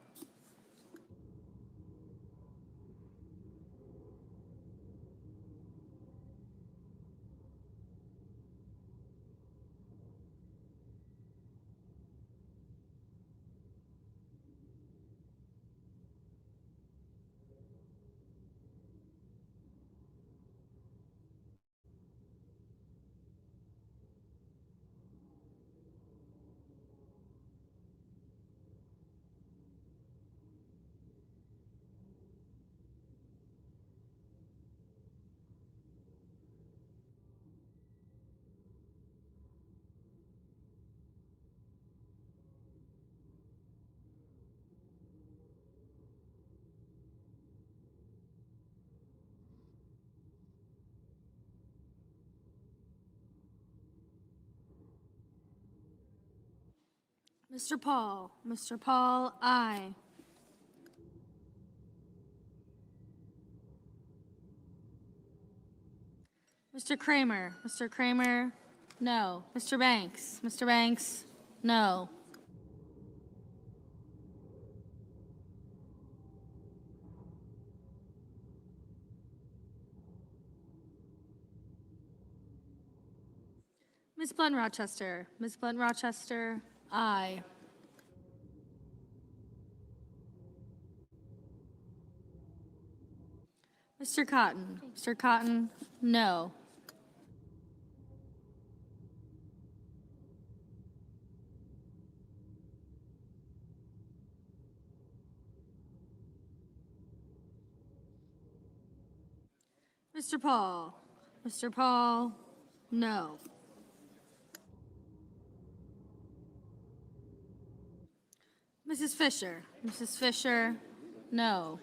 Mr. Paul. Mr. Paul, aye. Mr. Kramer. Mr. Kramer, no. Mr. Banks. Mr. Banks, no. Ms. Blunt Rochester. Ms. Blunt Rochester, aye. Mr. Cotton. Mr. Cotton, no. Mr. Paul. Mr. Paul, no. Mrs. Fisher. Mrs. Fisher, no.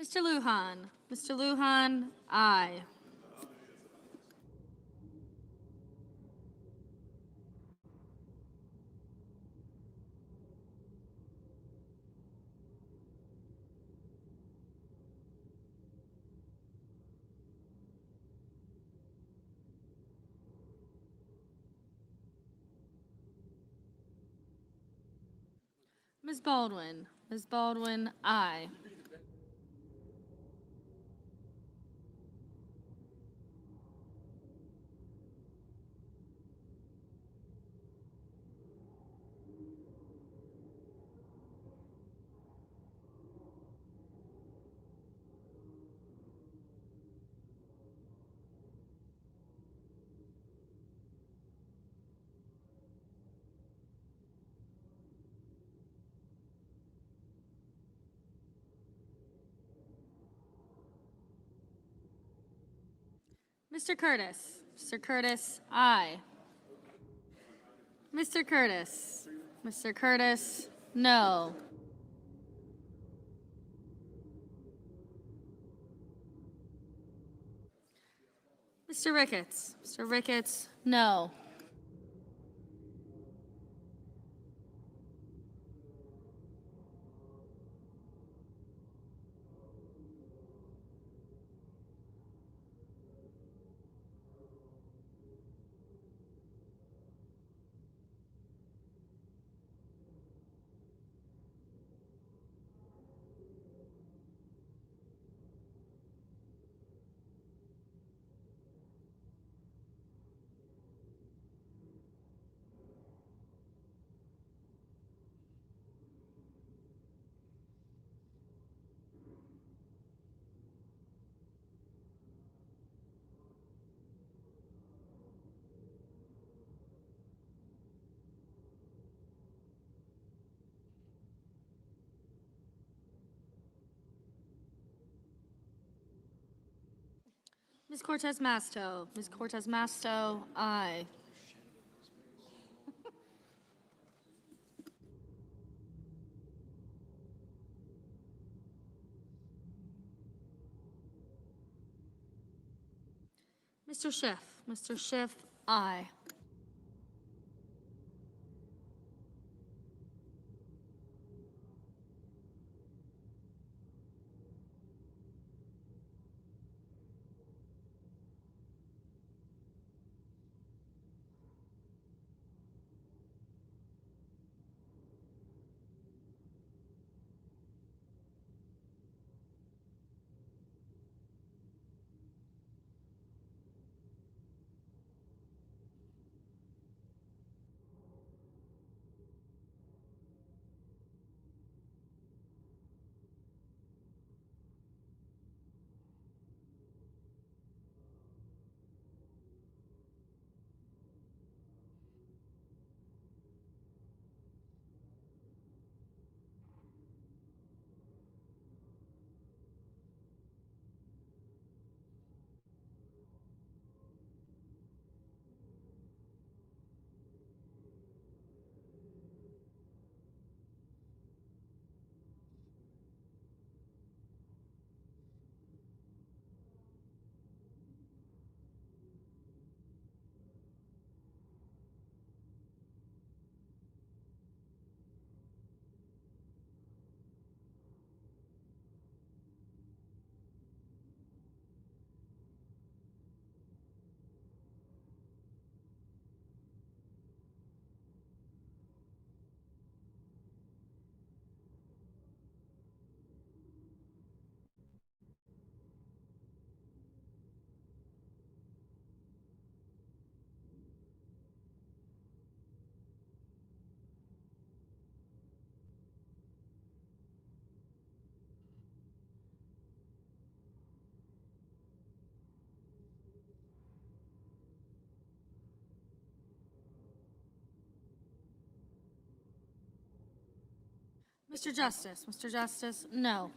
Mr. Lujan. Mr. Lujan, aye. Ms. Baldwin. Ms. Baldwin, aye. Mr. Curtis. Mr. Curtis, aye. Mr. Curtis. Mr. Curtis, no. Mr. Ricketts. Mr. Ricketts, no. Ms. Cortez Masto. Ms. Cortez Masto, aye. Mr. Schiff. Mr. Schiff, aye. Mr. Justice, no.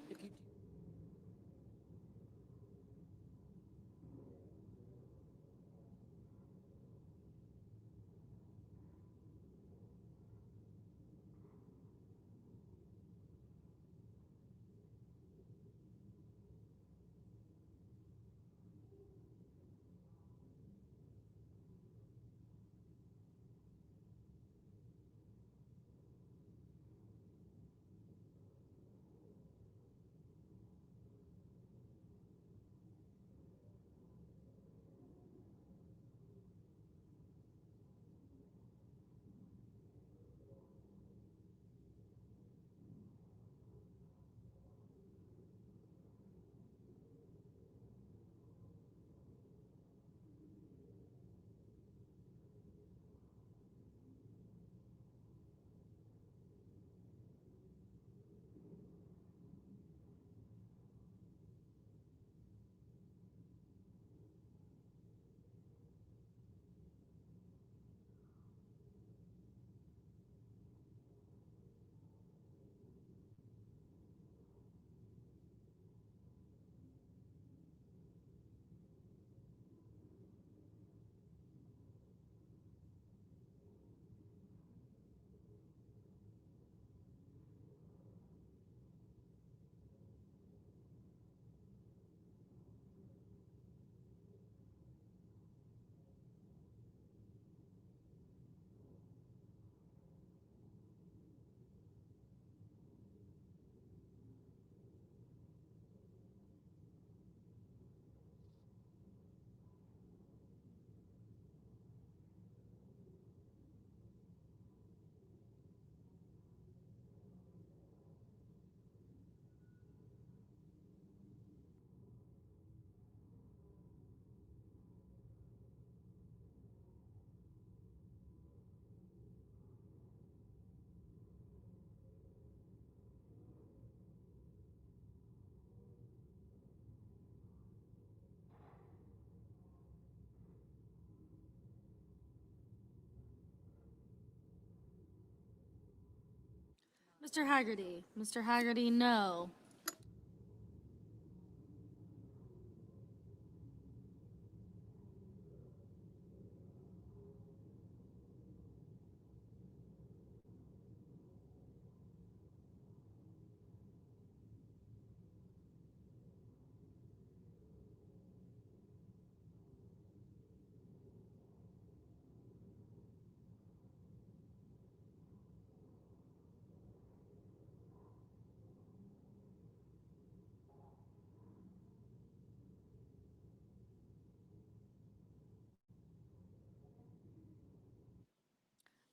Mr. Haggerty, no.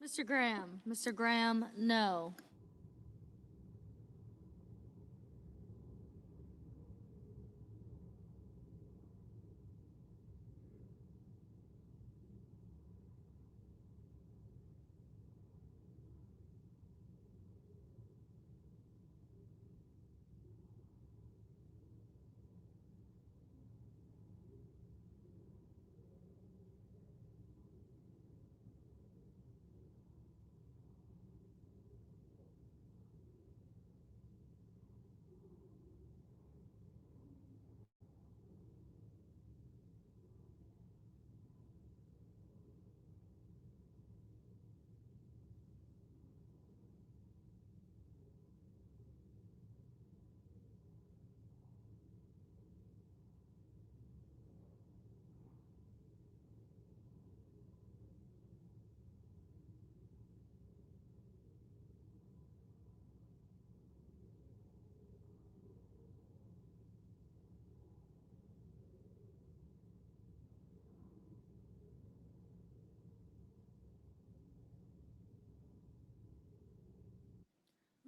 Mr. Graham, no.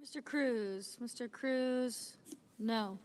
Mr. Cruz, no.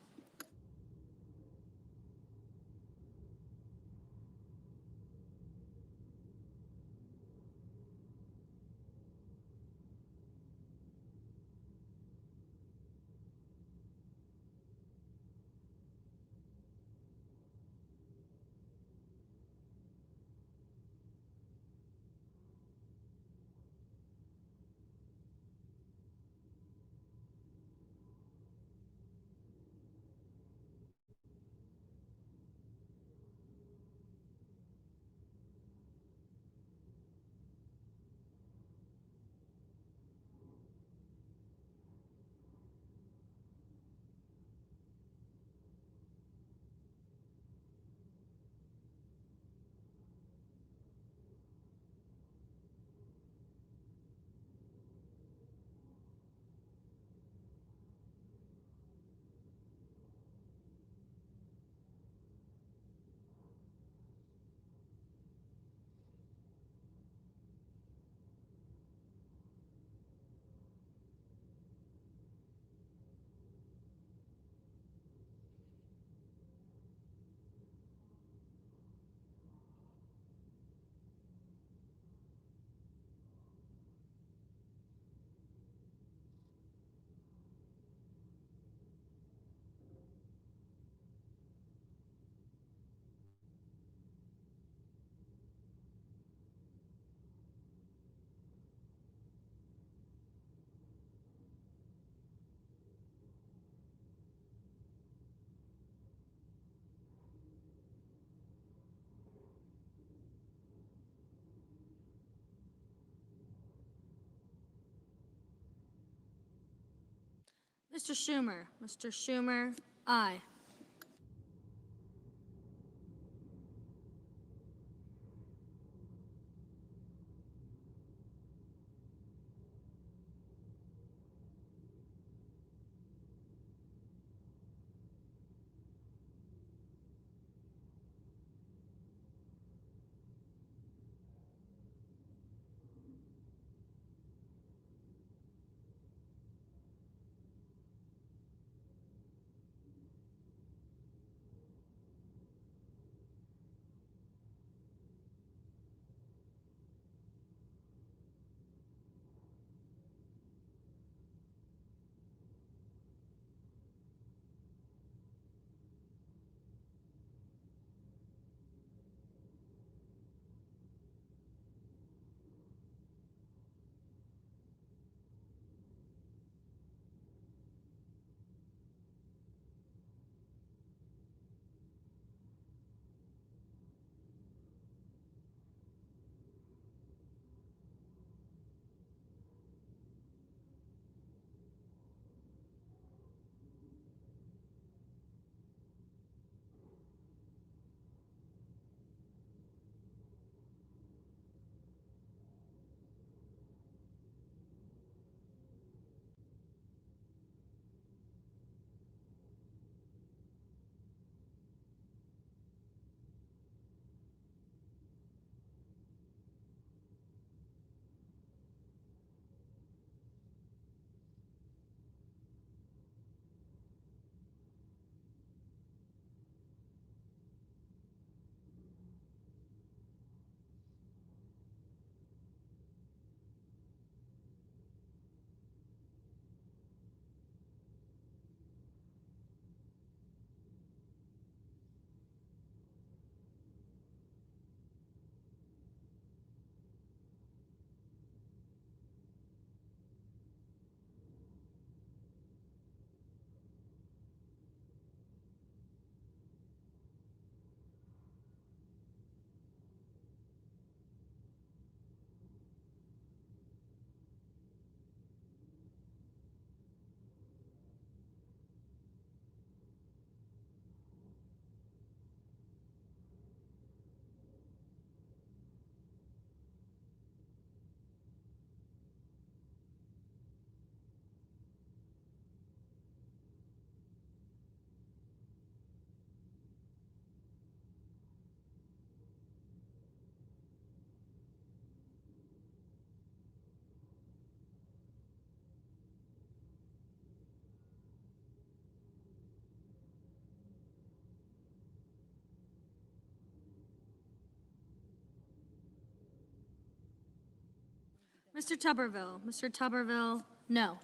Mr. Schumer. Mr. Schumer, aye. Mr. Tuberville. Mr. Tuberville, no.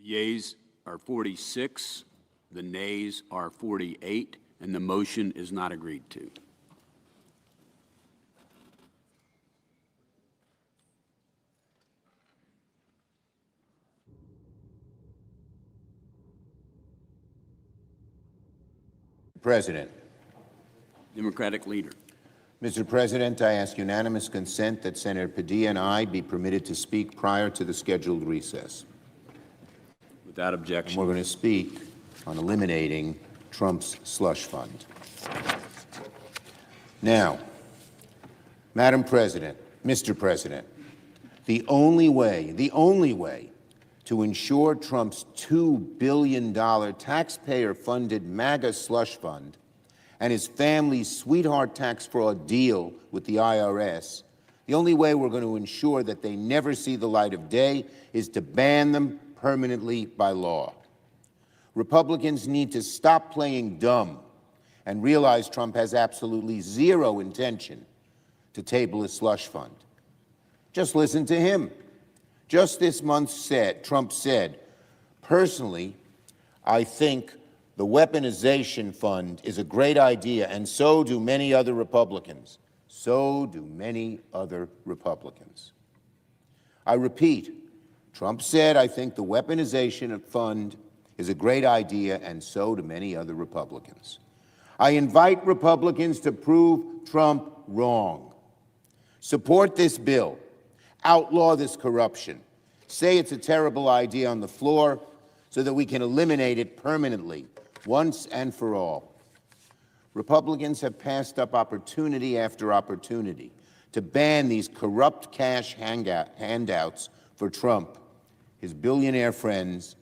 The yeas are 46, the nays are 48, and the motion is not agreed to. President, Democratic leader. Mr. President, I ask unanimous consent that Senator Padilla and I be permitted to speak prior to the scheduled recess. Without And objection. we're going to speak on eliminating Trump's slush fund. Now, Madam President, Mr. President, the only way to ensure Trump's $2 billion taxpayer-funded MAGA slush fund and his family's sweetheart tax fraud deal with the IRS, the only way we're going to ensure that they never see the light of day is to ban them permanently by law. Republicans need to stop playing dumb and realize Trump has absolutely zero intention to table a slush fund. Just listen to him. Just this month Trump said, personally, I think the weaponization fund is a great idea, and so do many other Republicans. So do many other Republicans. I repeat, Trump said, I think the weaponization fund is a great idea, and so do many other Republicans. I invite Republicans to prove Trump wrong. Support this bill. Outlaw this corruption. Say it's a terrible idea on the floor so that we can eliminate it permanently, once and for all. Republicans have passed up opportunity after opportunity to ban these corrupt cash handouts for Trump, his billionaire friends,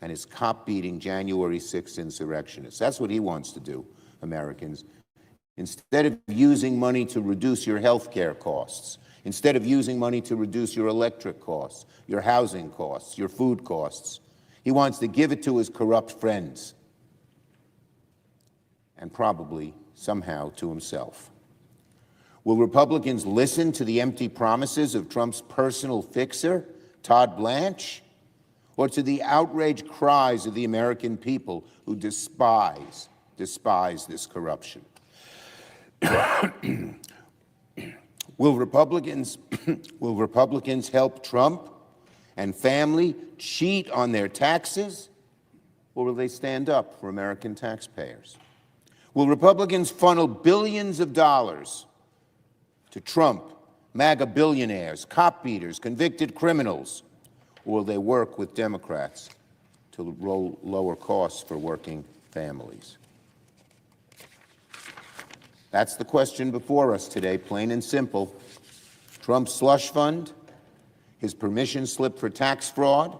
and his cop-beating January 6th insurrectionists. That's what he wants to do, Americans. Instead of using money to reduce your health care costs, instead of using money to reduce your electric costs, your housing costs, your food costs, he wants to give it to his corrupt friends and probably somehow to himself. Will Republicans listen to the empty promises of Trump's personal fixer, Todd Blanche, or to the outraged cries of the American people who despise this corruption? Will Republicans help Trump and family cheat on their taxes, or will they stand up for American taxpayers? Will Republicans funnel billions of dollars to Trump, MAGA billionaires, cop beaters, convicted criminals, or will they work with Democrats to lower costs for working families? That's the question before us today, plain and simple. Trump's slush fund, his permission slip for tax fraud,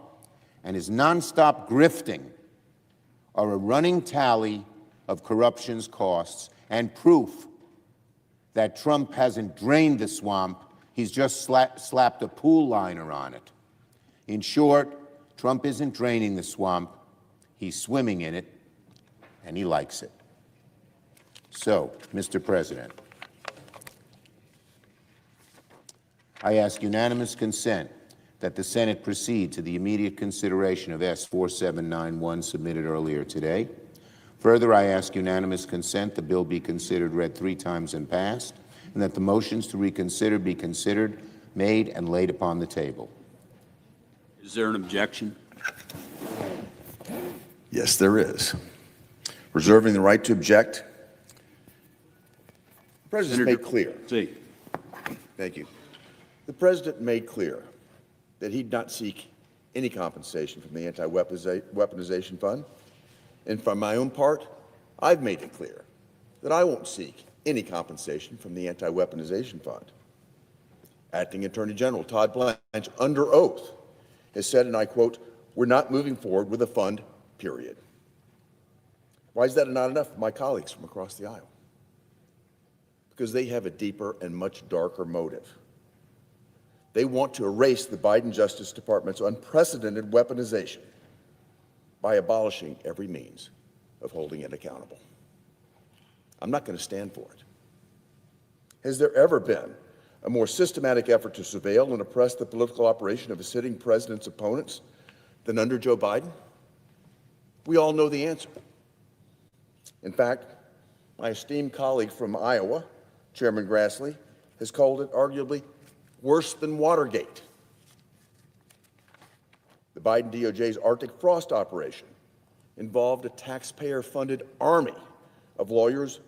and his nonstop grifting are a running tally of corruption's costs and proof that Trump hasn't drained the swamp, he's just slapped a pool liner on it. In short, Trump isn't draining the swamp, he's swimming in it, and he likes it. So, Mr. President, I ask unanimous consent that the Senate proceed to the immediate consideration of S-4791 submitted earlier today. Further, I ask unanimous consent the bill be considered read 3 times and passed, and that the motions to reconsider be considered, made, and laid upon the table. Is there an objection? Yes, there is. Reserving the right to object. The President made clear. Thank you. The President made clear that he'd not seek any compensation from the Anti-Weaponization Fund. And for my own part, I've made it clear that I won't seek any compensation from the Anti-Weaponization Fund. Acting Attorney General Todd Blanche, under oath, has said, and I quote, "We're not moving forward with a fund, period." Why is that not enough for my colleagues from across the aisle? Because they have a deeper and much darker motive. They want to erase the Biden Justice Department's unprecedented weaponization by abolishing every means of holding it accountable. I'm not going to stand for it. Has there ever been a more systematic effort to surveil and oppress the political operation of a sitting president's opponents than under Joe Biden? We all know the answer. In fact, my esteemed colleague from Iowa, Chairman Grassley, has called it arguably worse than Watergate. The Biden DOJ's Arctic Frost operation involved a taxpayer-funded army of lawyers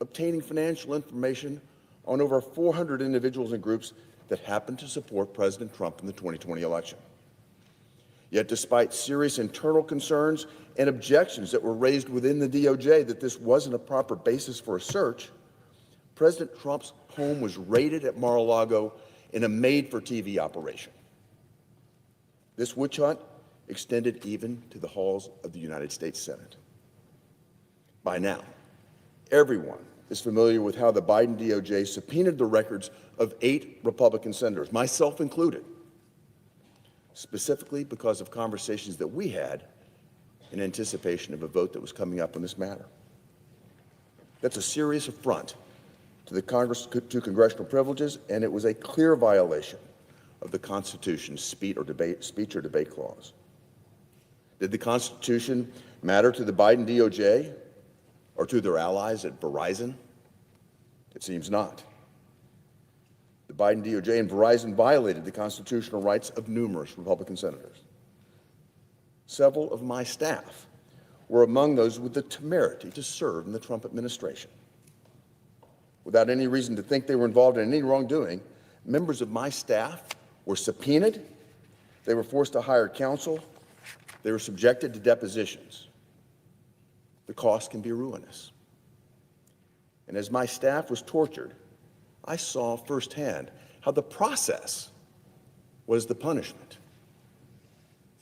obtaining financial information on over 400 individuals and groups that happened to support President Trump in the 2020 election. Yet despite serious internal concerns and objections that were raised within the DOJ that this wasn't a proper basis for a search, President Trump's home was raided at Mar-a-Lago in a made-for-TV operation. This witch hunt extended even to the halls of the United States Senate. By now, everyone is familiar with how the Biden DOJ subpoenaed the records of 8 Republican senators, myself included, specifically because of conversations that we had in anticipation of a vote that was coming up on this matter. That's a serious affront to congressional privileges, and it was a clear violation of the Constitution's speech or debate clause. Did the Constitution matter to the Biden DOJ or to their allies at Verizon? It seems not. The Biden DOJ and Verizon violated the constitutional rights of numerous Republican senators. Several of my staff were among those with the temerity to serve in the Trump administration. Without any reason to think they were involved in any wrongdoing, members of my staff were subpoenaed, they were forced to hire counsel, they were subjected to depositions. The cost can be ruinous. And as my staff was tortured, I saw firsthand how the process was the punishment.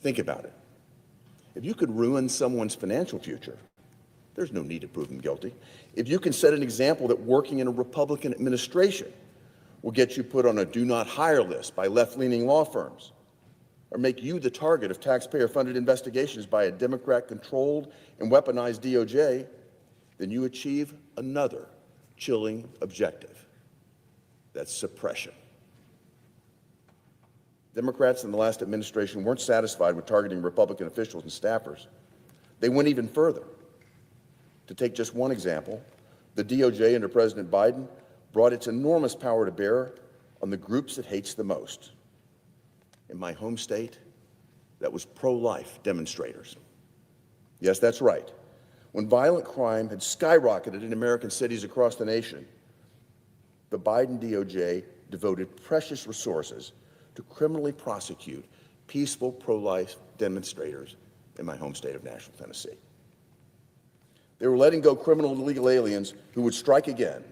Think about it. If you could ruin someone's financial future, there's no need to prove them guilty. If you can set an example that working in a Republican administration will get you put on a do not hire list by left-leaning law firms, or make you the target of taxpayer-funded investigations by a Democrat-controlled and weaponized DOJ, then you achieve another chilling objective. That's suppression. Democrats in the last administration weren't satisfied with targeting Republican officials and staffers. They went even further. To take just one example, the DOJ under President Biden brought its enormous power to bear on the groups it hates the most. In my home state, that was pro-life demonstrators. Yes, that's right. When violent crime had skyrocketed in American cities across the nation, the Biden DOJ devoted precious resources to criminally prosecute peaceful pro-life demonstrators in my home state of Nashville, Tennessee. They were letting go criminal illegal aliens who would strike again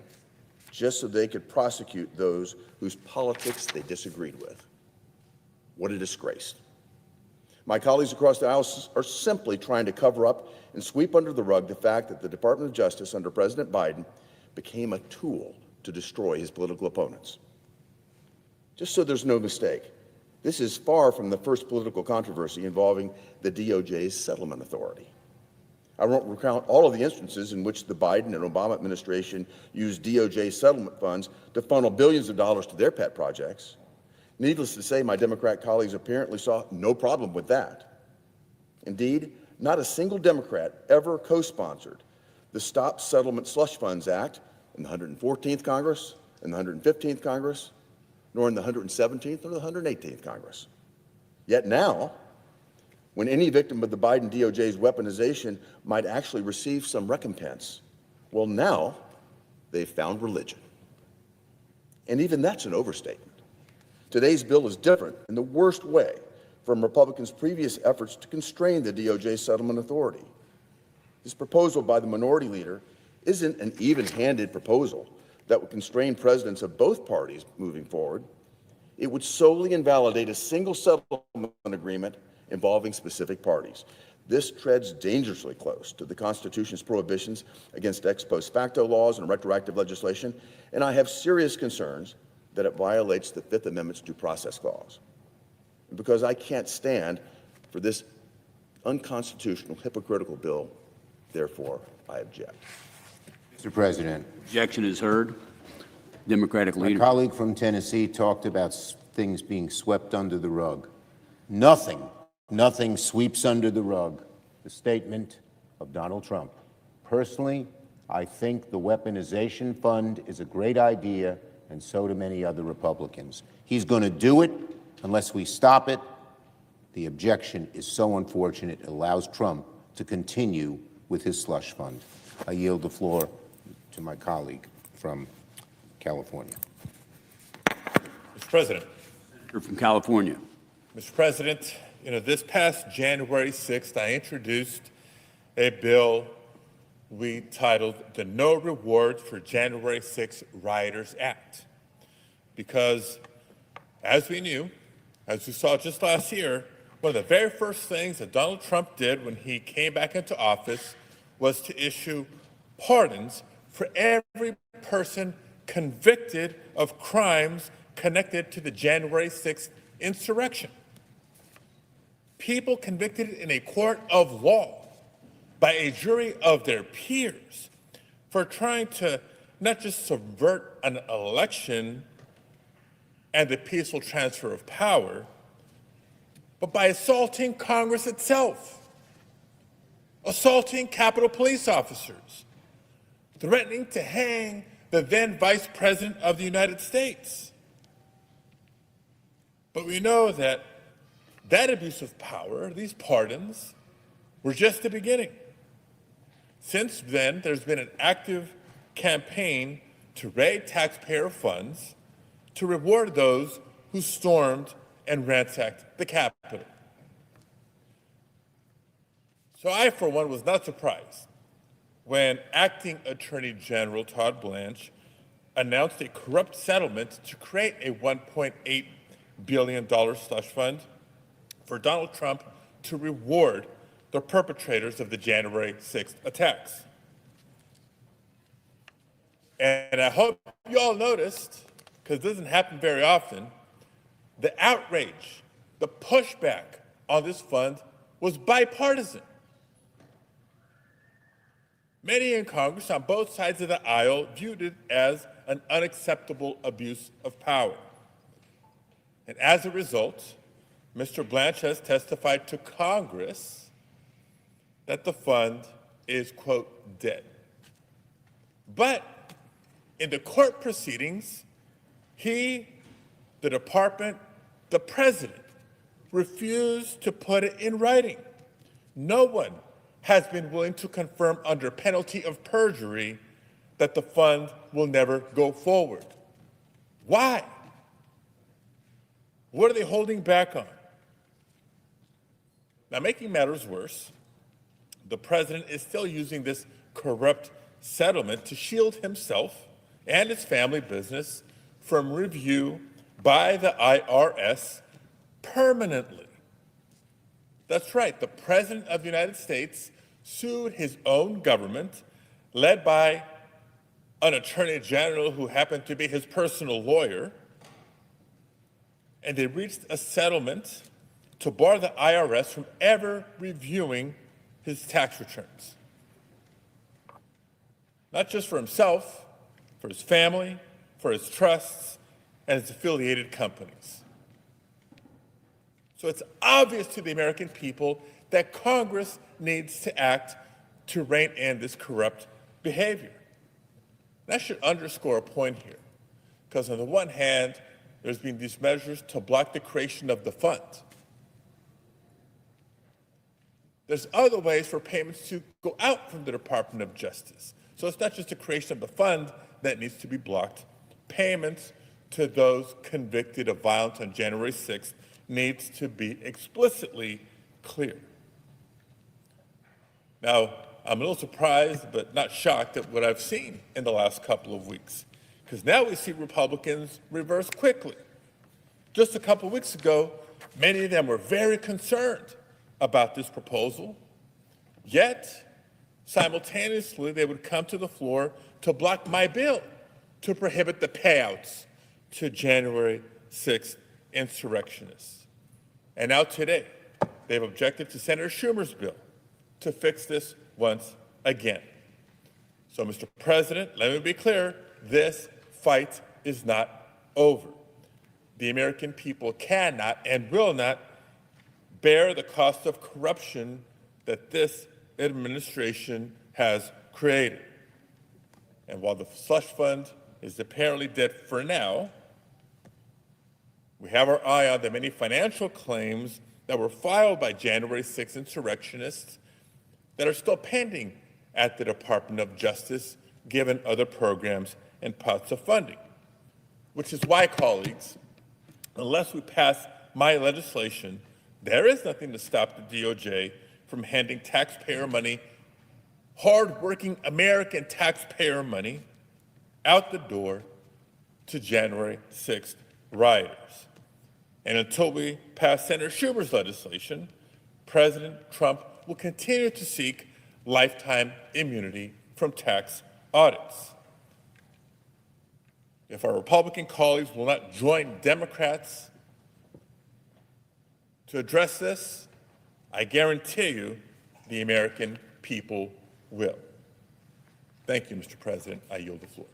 just so they could prosecute those whose politics they disagreed with. What a disgrace. My colleagues across the aisle are simply trying to cover up and sweep under the rug the fact that the Department of Justice under President Biden became a tool to destroy his political opponents. Just so there's no mistake, this is far from the first political controversy involving the DOJ's settlement authority. I won't recount all of the instances in which the Biden and Obama administration used DOJ settlement funds to funnel billions of dollars to their pet projects. Needless to say, my Democrat colleagues apparently saw no problem with that. Indeed, not a single Democrat ever co-sponsored the Stop Settlement Slush Funds Act in the 114th Congress, in the 115th Congress, nor in the 117th or the 118th Congress. Yet now, when any victim of the Biden DOJ's weaponization might actually receive some recompense, well, now they've found religion. And even that's an overstatement. Today's bill is different in the worst way from Republicans' previous efforts to constrain the DOJ settlement authority. This proposal by the minority leader isn't an even-handed proposal that would constrain presidents of both parties moving forward. It would solely invalidate a single settlement agreement involving specific parties. This treads dangerously close to the Constitution's prohibitions against ex post facto laws and retroactive legislation, and I have serious concerns that it violates the Fifth Amendment's due process clause. And because I can't stand for this unconstitutional, hypocritical bill, therefore, I object. Mr. President. Objection is heard. Democratic My leader. colleague from Tennessee talked about things being swept under the rug. Nothing sweeps under the rug the statement of Donald Trump. Personally, I think the weaponization fund is a great idea, and so do many other Republicans. He's going to do it unless we stop it. The objection is so unfortunate it allows Trump to continue with his slush fund. I yield the floor to my colleague from California. Mr. President. Senator from California. Mr. President, this past January 6th, I introduced a bill we titled the No Rewards for January 6th Rioters Act. Because, as we knew, as we saw just last year, one of the very first things that Donald Trump did when he came back into office was to issue pardons for every person convicted of crimes connected to the January 6th insurrection. People convicted in a court of law by a jury of their peers for trying to not just subvert an election and the peaceful transfer of power, but by assaulting Congress itself, assaulting Capitol Police officers, threatening to hang the then Vice President of the United States. But we know that abuse of power, these pardons, were just the beginning. Since then, there's been an active campaign to raid taxpayer funds to reward those who stormed and ransacked the Capitol. So I, for one, was not surprised when Acting Attorney General Todd Blanche announced a corrupt settlement to create a $1.8 billion slush fund for Donald Trump to reward the perpetrators of the January 6th attacks. And I hope you all noticed, because it doesn't happen very often, the outrage, the pushback on this fund was bipartisan. Many in Congress on both sides of the aisle viewed it as an unacceptable abuse of power. And as a result, Mr. Blanche has testified to Congress that the fund is, quote, dead. But in the court proceedings, he, the department, the president, refused to put it in writing. No one has been willing to confirm under penalty of perjury that the fund will never go forward. Why? What are they holding back on? Now, making matters worse, the president is still using this corrupt settlement to shield himself and his family business from review by the IRS permanently. That's right, the President of the United States sued his own government, led by an attorney general who happened to be his personal lawyer, and they reached a settlement to bar the IRS from ever reviewing his tax returns. Not just for himself, for his family, for his trusts, and his affiliated companies. So it's obvious to the American people that Congress needs to act to rein in this corrupt behavior. That should underscore a point here, because on the one hand, there's been these measures to block the creation of the fund. There's other ways for payments to go out from the Department of Justice. So it's not just the creation of the fund that needs to be blocked. Payments to those convicted of violence on January 6th needs to be explicitly clear. Now, I'm a little surprised, but not shocked at what I've seen in the last couple of weeks, because now we see Republicans reverse quickly. Just a couple of weeks ago, many of them were very concerned about this proposal, yet simultaneously they would come to the floor to block my bill to prohibit the payouts to January 6th insurrectionists. And now today, they've objected to Senator Schumer's bill to fix this once again. So, Mr. President, let me be clear, this fight is not over. The American people cannot and will not bear the cost of corruption that this administration has created. And while the slush fund is apparently dead for now, we have our eye on the many financial claims that were filed by January 6th insurrectionists that are still pending at the Department of Justice, given other programs and pots of funding. which is why, colleagues, unless we pass my legislation, there is nothing to stop the DOJ from handing taxpayer money, hardworking American taxpayer money, out the door to January 6th rioters. And until we pass Senator Schumer's legislation, President Trump will continue to seek lifetime immunity from tax audits. If our Republican colleagues will not join Democrats to address this, I guarantee you the American people will. Thank you, Mr. President. I yield the floor.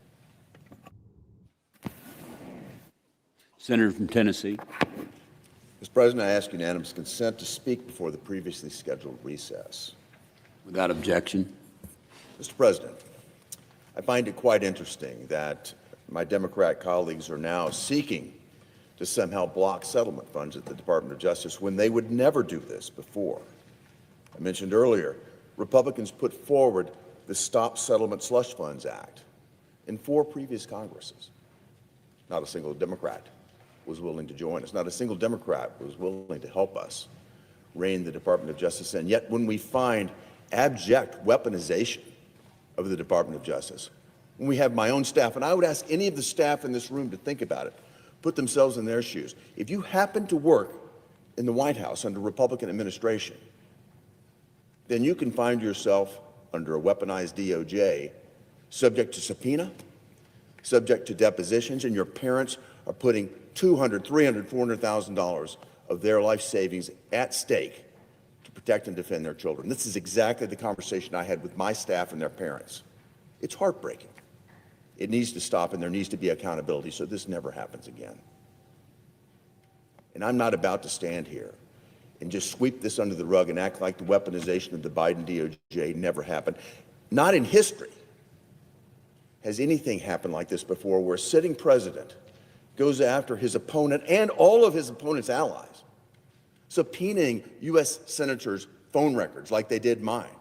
Senator from Tennessee. Mr. President, I ask unanimous consent to speak before the previously scheduled recess. Without objection. Mr. President, I find it quite interesting that my Democrat colleagues are now seeking to somehow block settlement funds at the Department of Justice when they would never do this before. I mentioned earlier, Republicans put forward the Stop Settlement Slush Funds Act in 4 previous Congresses. Not a single Democrat was willing to join us. Not a single Democrat was willing to help us rein the Department of Justice in. Yet when we find abject weaponization of the Department of Justice, when we have my own staff, and I would ask any of the staff in this room to think about it, put themselves in their shoes. If you happen to work in the White House under Republican administration, then you can find yourself under a weaponized DOJ, subject to subpoena, subject to depositions, and your parents are putting $200,000, $300,000, $400,000 of their life savings at stake to protect and defend their children. This is exactly the conversation I had with my staff and their parents. It's heartbreaking. It needs to stop, and there needs to be accountability so this never happens again. And I'm not about to stand here and just sweep this under the rug and act like the weaponization of the Biden DOJ never happened. Not in history has anything happened like this before, where a sitting president goes after his opponent and all of his opponent's allies, subpoenaing U.S. senators' phone records like they did mine,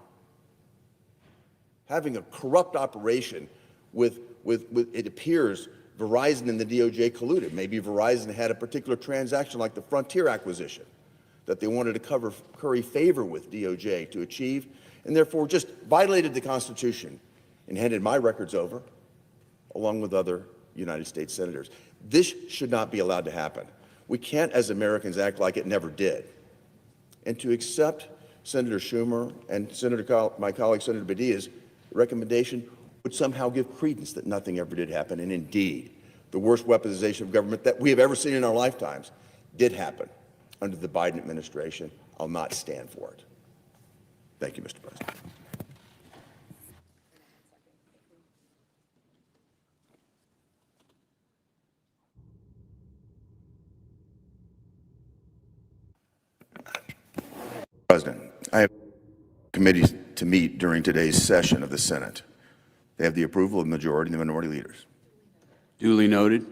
having a corrupt operation with it appears Verizon and the DOJ colluded. Maybe Verizon had a particular transaction like the Frontier acquisition that they wanted to curry favor with DOJ to achieve, and therefore just violated the Constitution and handed my records over along with other United States senators. This should not be allowed to happen. We can't, as Americans, act like it never did. And to accept Senator Schumer and my colleague Senator Badia's recommendation would somehow give credence that nothing ever did happen. And indeed, the worst weaponization of government that we have ever seen in our lifetimes did happen under the Biden administration. I'll not stand for it. Thank you, Mr. President. President, I have committees to meet during today's session of the Senate. They have the approval of the majority and the minority leaders. Duly noted.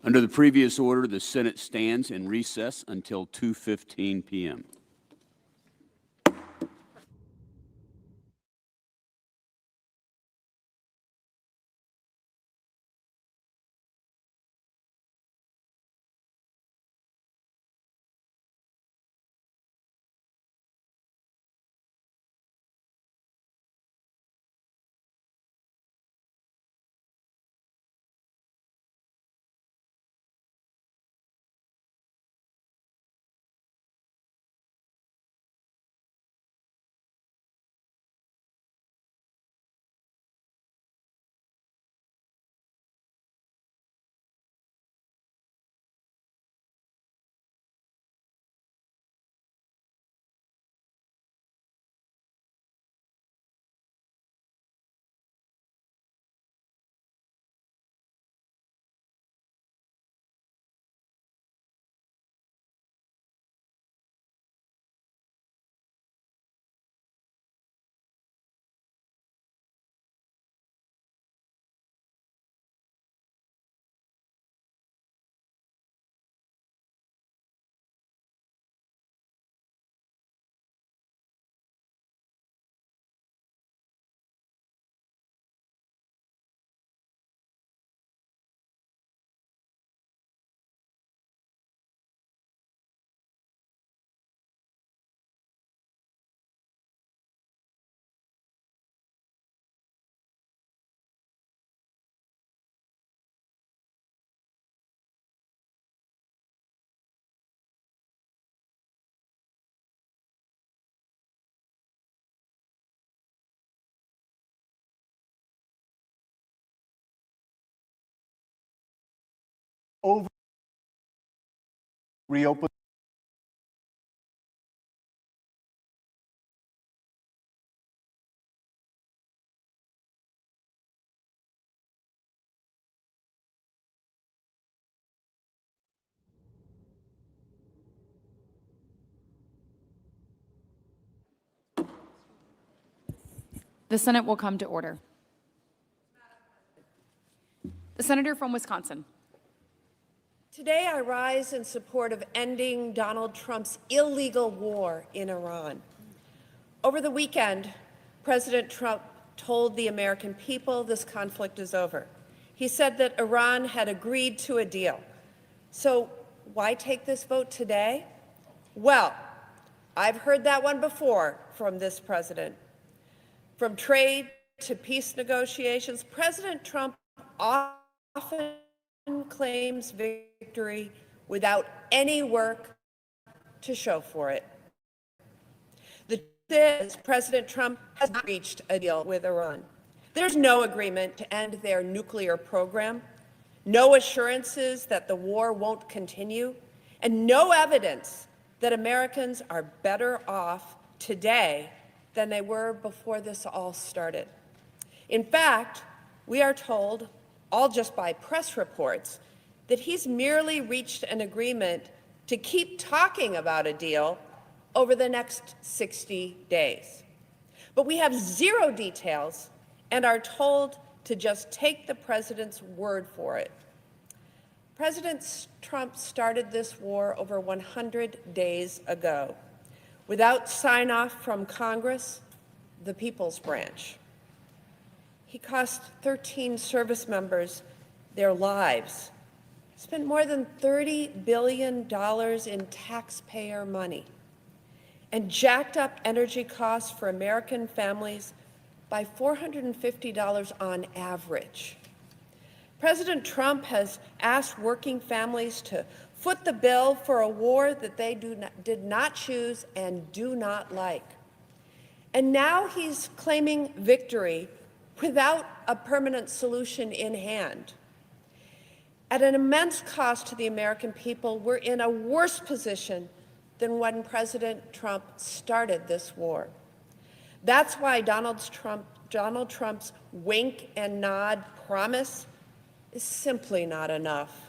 Under the previous order, the Senate stands in recess until 2:15 p.m. over reopen. The Senate will come to order. The senator from Wisconsin. Today, I rise in support of ending Donald Trump's illegal war in Iran. Over the weekend, President Trump told the American people this conflict is over. He said that Iran had agreed to a deal. So why take this vote today? Well, I've heard that one before from this president. From trade to peace negotiations, President Trump often claims victory without any work to show for it. The truth is, President Trump has not reached a deal with Iran. There's no agreement to end their nuclear program, no assurances that the war won't continue, and no evidence that Americans are better off today than they were before this all started. In fact, we are told, all just by press reports, that he's merely reached an agreement to keep talking about a deal over the next 60 days. But we have zero details and are told to just take the president's word for it. President Trump started this war over 100 days ago, without sign-off from Congress, the People's Branch. He cost 13 service members their lives, spent more than $30 billion in taxpayer money, and jacked up energy costs for American families by $450 on average. President Trump has asked working families to foot the bill for a war that they did not choose and do not like. And now he's claiming victory without a permanent solution in hand. At an immense cost to the American people, we're in a worse position than when President Trump started this war. That's why Donald Trump's wink and nod promise is simply not enough.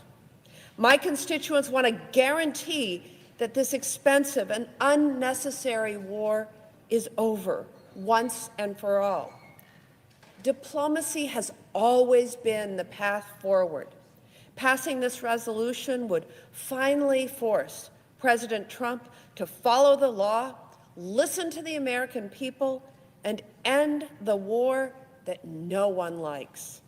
My constituents want a guarantee that this expensive and unnecessary war is over once and for all. Diplomacy has always been the path forward. Passing this resolution would finally force President Trump to follow the law, listen to the American people, and end the war that no one likes.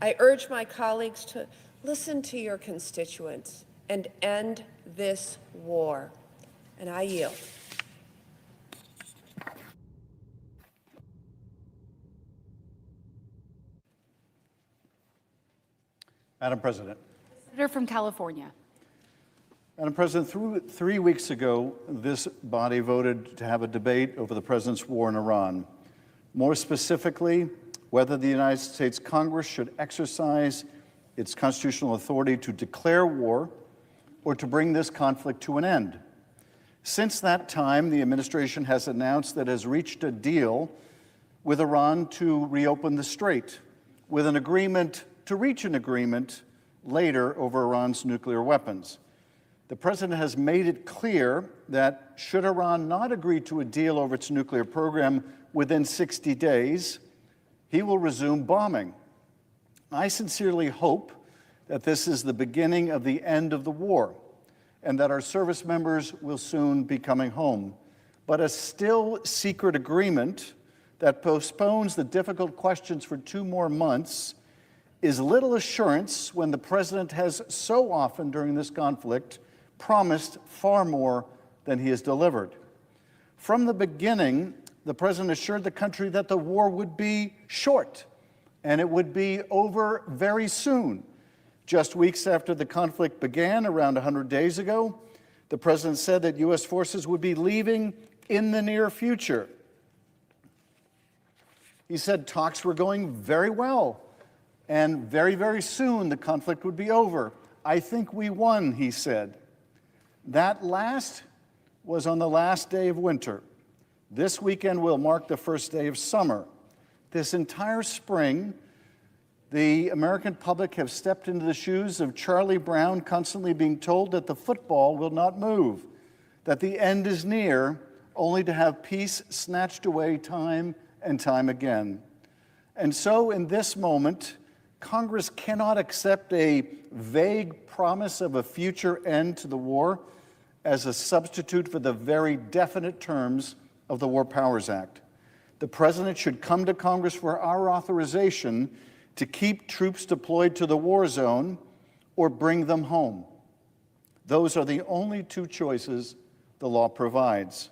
I urge my colleagues to listen to your constituents and end this war. And I yield. Madam President. Senator from California. Madam President, 3 weeks ago, this body voted to have a debate over the president's war in Iran. More specifically, whether the United States Congress should exercise its constitutional authority to declare war or to bring this conflict to an end. Since that time, the administration has announced that it has reached a deal with Iran to reopen the strait, with an agreement to reach an agreement later over Iran's nuclear weapons. The president has made it clear that should Iran not agree to a deal over its nuclear program within 60 days, he will resume bombing. I sincerely hope that this is the beginning of the end of the war and that our service members will soon be coming home. But a still secret agreement that postpones the difficult questions for 2 more months is little assurance when the president has so often during this conflict promised far more than he has delivered. From the beginning, the president assured the country that the war would be short and it would be over very soon. Just weeks after the conflict began, around 100 days ago, the president said that U.S. forces would be leaving in the near future. He said talks were going very well, and very, very soon the conflict would be over. I think we won, he said. That last was on the last day of winter. This weekend will mark the first day of summer. This entire spring, the American public have stepped into the shoes of Charlie Brown, constantly being told that the football will not move, that the end is near, only to have peace snatched away time and time again. And so in this moment, Congress cannot accept a vague promise of a future end to the war as a substitute for the very definite terms of the War Powers Act. The President should come to Congress for our authorization to keep troops deployed to the war zone or bring them home. Those are the only two choices the law provides.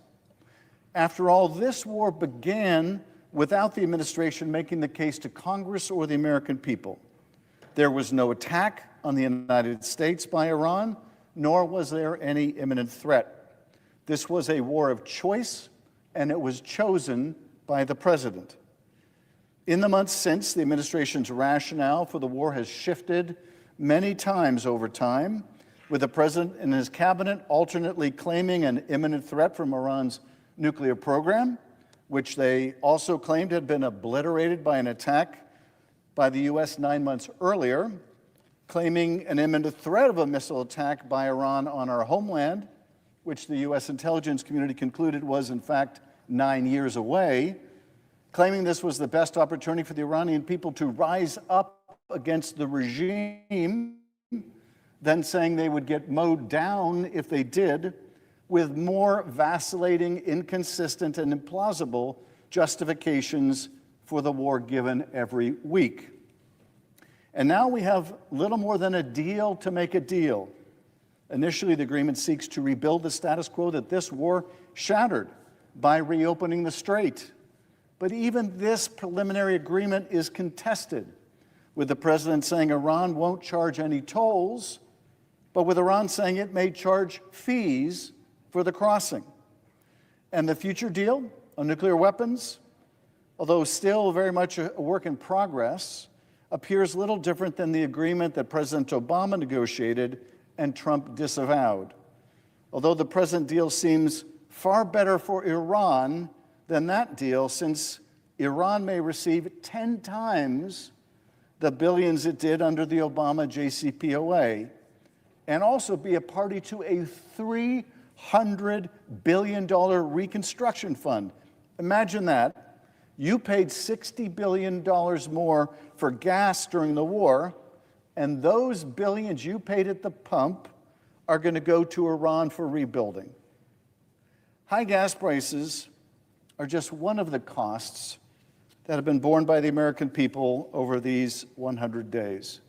After all, this war began without the administration making the case to Congress or the American people. There was no attack on the United States by Iran, nor was there any imminent threat. This was a war of choice, and it was chosen by the President. In the months since, the administration's rationale for the war has shifted many times over time, with the President and his cabinet alternately claiming an imminent threat from Iran's nuclear program, which they also claimed had been obliterated by an attack by the U.S. 9 months earlier, claiming an imminent threat of a missile attack by Iran on our homeland, which the U.S. intelligence community concluded was, in fact, 9 years away, claiming this was the best opportunity for the Iranian people to rise up against the regime, then saying they would get mowed down if they did, with more vacillating, inconsistent, and implausible justifications for the war given every week. And now we have little more than a deal to make a deal. Initially, the agreement seeks to rebuild the status quo that this war shattered by reopening the strait. But even this preliminary agreement is contested, with the President saying Iran won't charge any tolls, but with Iran saying it may charge fees for the crossing. And the future deal on nuclear weapons, although still very much a work in progress, appears little different than the agreement that President Obama negotiated and Trump disavowed. Although the present deal seems far better for Iran than that deal, since Iran may receive 10 times the billions it did under the Obama JCPOA, and also be a party to a $300 billion reconstruction fund. Imagine that. You paid $60 billion more for gas during the war, and those billions you paid at the pump are going to go to Iran for rebuilding. High gas prices are just one of the costs that have been borne by the American people over these 100 days.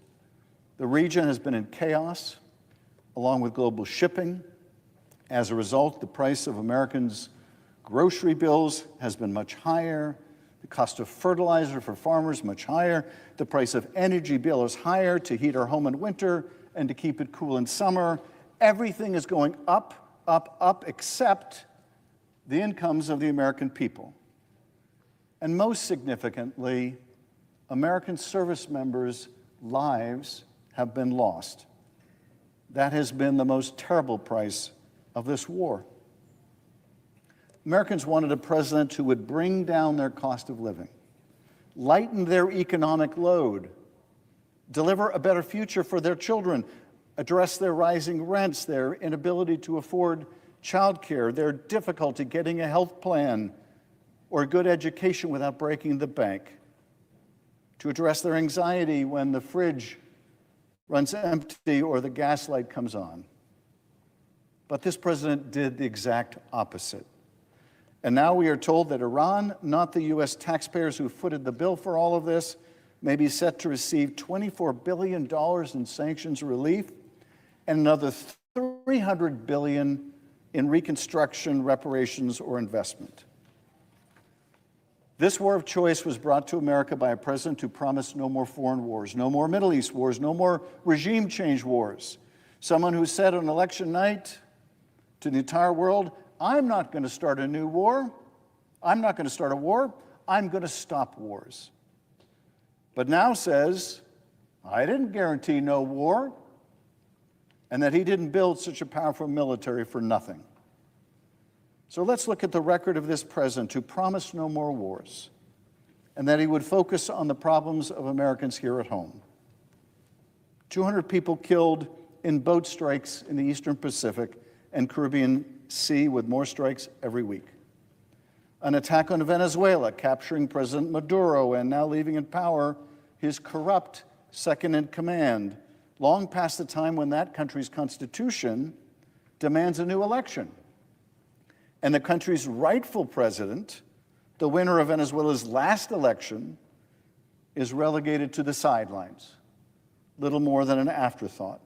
The region has been in chaos, along with global shipping. As a result, the price of Americans' grocery bills has been much higher. The cost of fertilizer for farmers much higher. The price of energy bill is higher to heat our home in winter and to keep it cool in summer. Everything is going up, up, up, except the incomes of the American people. And most significantly, American service members' lives have been lost. That has been the most terrible price of this war. Americans wanted a president who would bring down their cost of living, lighten their economic load, deliver a better future for their children, address their rising rents, their inability to afford childcare, their difficulty getting a health plan or a good education without breaking the bank, to address their anxiety when the fridge runs empty or the gas light comes on. But this president did the exact opposite. And now we are told that Iran, not the U.S. taxpayers who footed the bill for all of this, may be set to receive $24 billion in sanctions relief and another $300 billion in reconstruction, reparations, or investment. This war of choice was brought to America by a president who promised no more foreign wars, no more Middle East wars, no more regime change wars. Someone who said on election night to the entire world, I'm not going to start a new war. I'm not going to start a war. I'm going to stop wars. But now says, I didn't guarantee no war. and that he didn't build such a powerful military for nothing. So let's look at the record of this president who promised no more wars, and that he would focus on the problems of Americans here at home. 200 people killed in boat strikes in the Eastern Pacific and Caribbean Sea, with more strikes every week. An attack on Venezuela, capturing President Maduro and now leaving in power his corrupt second-in-command, long past the time when that country's constitution demands a new election. And the country's rightful president, the winner of Venezuela's last election, is relegated to the sidelines, little more than an afterthought.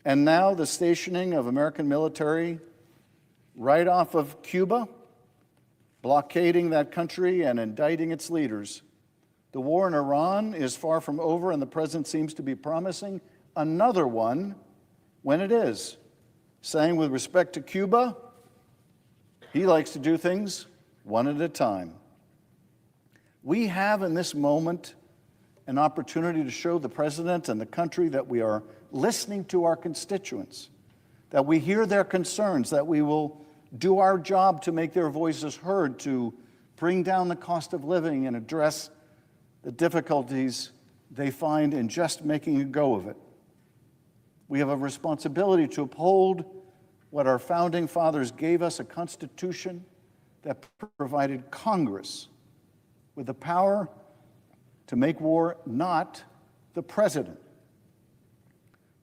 And now the stationing of American military right off of Cuba, blockading that country and indicting its leaders. The war in Iran is far from over, and the president seems to be promising another one when it is, saying with respect to Cuba, he likes to do things one at a time. We have in this moment an opportunity to show the president and the country that we are listening to our constituents, that we hear their concerns, that we will do our job to make their voices heard, to bring down the cost of living and address the difficulties they find in just making a go of it. We have a responsibility to uphold what our founding fathers gave us, a constitution that provided Congress with the power to make war, not the president.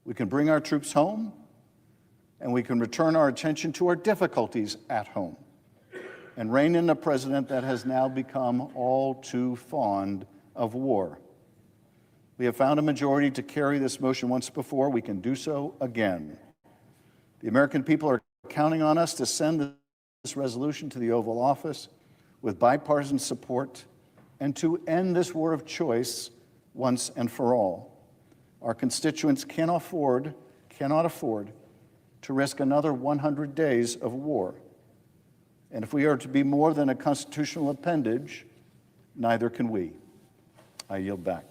We can bring our troops home, and we can return our attention to our difficulties at home and rein in a president that has now become all too fond of war. We have found a majority to carry this motion once before. We can do so again. The American people are counting on us to send this resolution to the Oval Office with bipartisan support and to end this war of choice once and for all. Our constituents cannot afford to risk another 100 days of war. And if we are to be more than a constitutional appendage, neither can we. I yield back.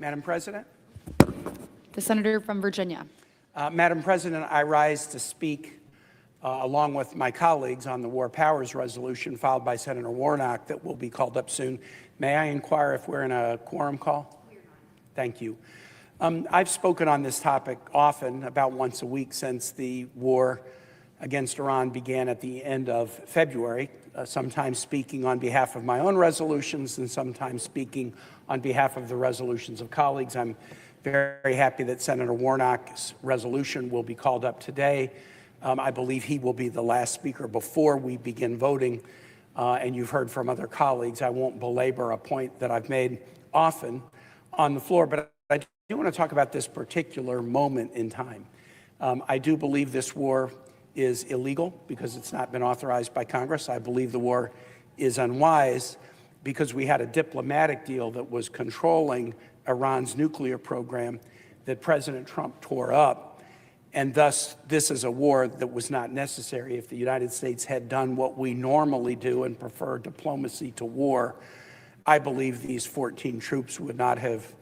Madam President? The senator from Virginia. Madam President, I rise to speak along with my colleagues on the War Powers Resolution filed by Senator Warnock that will be called up soon. May I inquire if we're in a quorum call? Thank you. I've spoken on this topic often, about once a week since the war against Iran began at the end of February, sometimes speaking on behalf of my own resolutions and sometimes speaking on behalf of the resolutions of colleagues. I'm very happy that Senator Warnock's resolution will be called up today. I believe he will be the last speaker before we begin voting, and you've heard from other colleagues. I won't belabor a point that I've made often on the floor, but I do want to talk about this particular moment in time. I do believe this war is illegal because it's not been authorized by Congress. I believe the war is unwise because we had a diplomatic deal that was controlling Iran's nuclear program that President Trump tore up. And thus, this is a war that was not necessary. If the United States had done what we normally do and prefer diplomacy to war, I believe these 14 troops would not have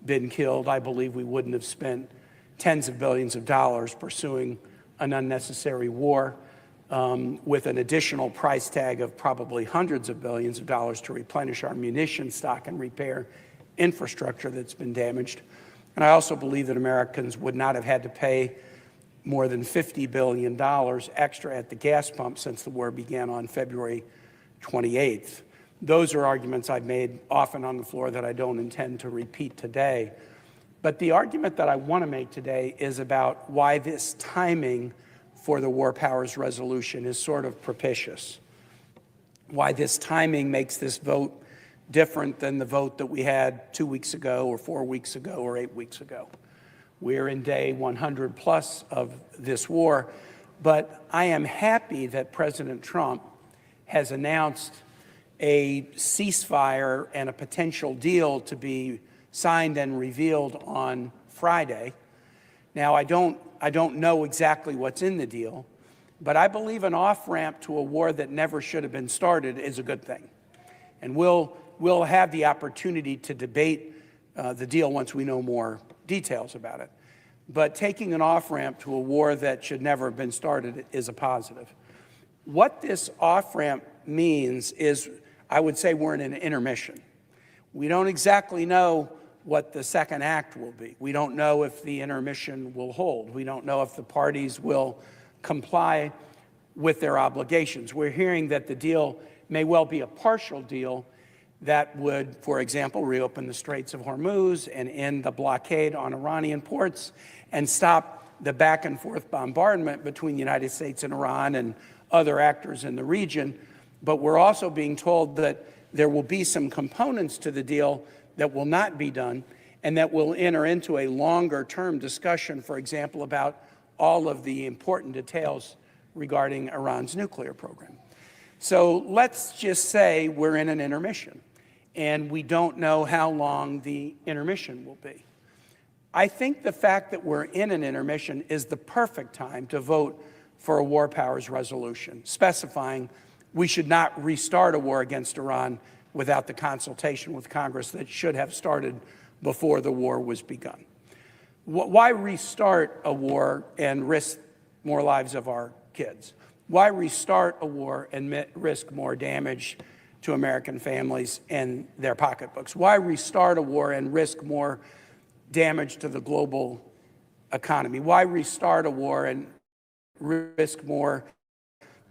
been killed. I believe we wouldn't have spent tens of billions of dollars pursuing an unnecessary war with an additional price tag of probably hundreds of billions of dollars to replenish our munition stock and repair infrastructure that's been damaged. And I also believe that Americans would not have had to pay more than $50 billion extra at the gas pump since the war began on February 28th. Those are arguments I've made often on the floor that I don't intend to repeat today. But the argument that I want to make today is about why this timing for the War Powers Resolution is sort of propitious. Why this timing makes this vote different than the vote that we had 2 weeks ago or 4 weeks ago or 8 weeks ago. We're in day 100 plus of this war, but I am happy that President Trump has announced a ceasefire and a potential deal to be signed and revealed on Friday. Now, I don't know exactly what's in the deal, but I believe an off-ramp to a war that never should have been started is a good thing. And we'll have the opportunity to debate the deal once we know more details about it. But taking an off-ramp to a war that should never have been started is a positive. What this off-ramp means is, I would say we're in an intermission. We don't exactly know what the second act will be. We don't know if the intermission will hold. We don't know if the parties will comply with their obligations. We're hearing that the deal may well be a partial deal that would, for example, reopen the Straits of Hormuz and end the blockade on Iranian ports and stop the back and forth bombardment between the United States and Iran and other actors in the region. But we're also being told that there will be some components to the deal that will not be done and that will enter into a longer-term discussion, for example, about all of the important details regarding Iran's nuclear program. So let's just say we're in an intermission, and we don't know how long the intermission will be. I think the fact that we're in an intermission is the perfect time to vote for a War Powers Resolution, specifying we should not restart a war against Iran without the consultation with Congress that should have started before the war was begun. Why restart a war and risk more lives of our kids? Why restart a war and risk more damage to American families and their pocketbooks? Why restart a war and risk more damage to the global economy? Why restart a war and risk more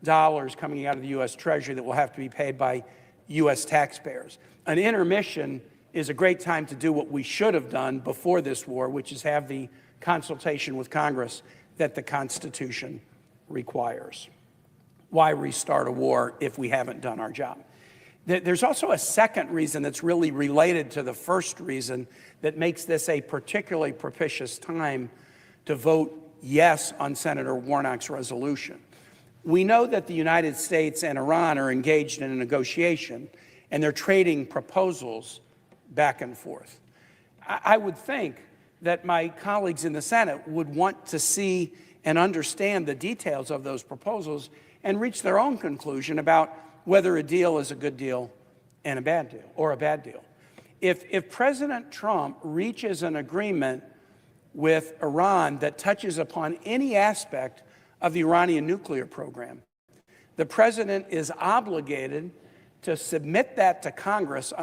dollars coming out of the U.S. Treasury that will have to be paid by U.S. taxpayers? An intermission is a great time to do what we should have done before this war, which is have the consultation with Congress that the Constitution requires. Why restart a war if we haven't done our job? There's also a second reason that's really related to the first reason that makes this a particularly propitious time to vote yes on Senator Warnock's resolution. We know that the United States and Iran are engaged in a negotiation, and they're trading proposals back and forth. I would think that my colleagues in the Senate would want to see and understand the details of those proposals and reach their own conclusion about whether a deal is a good deal and a bad deal, or a bad deal. If President Trump reaches an agreement with Iran that touches upon any aspect of the Iranian nuclear program, the president is obligated to submit that to Congress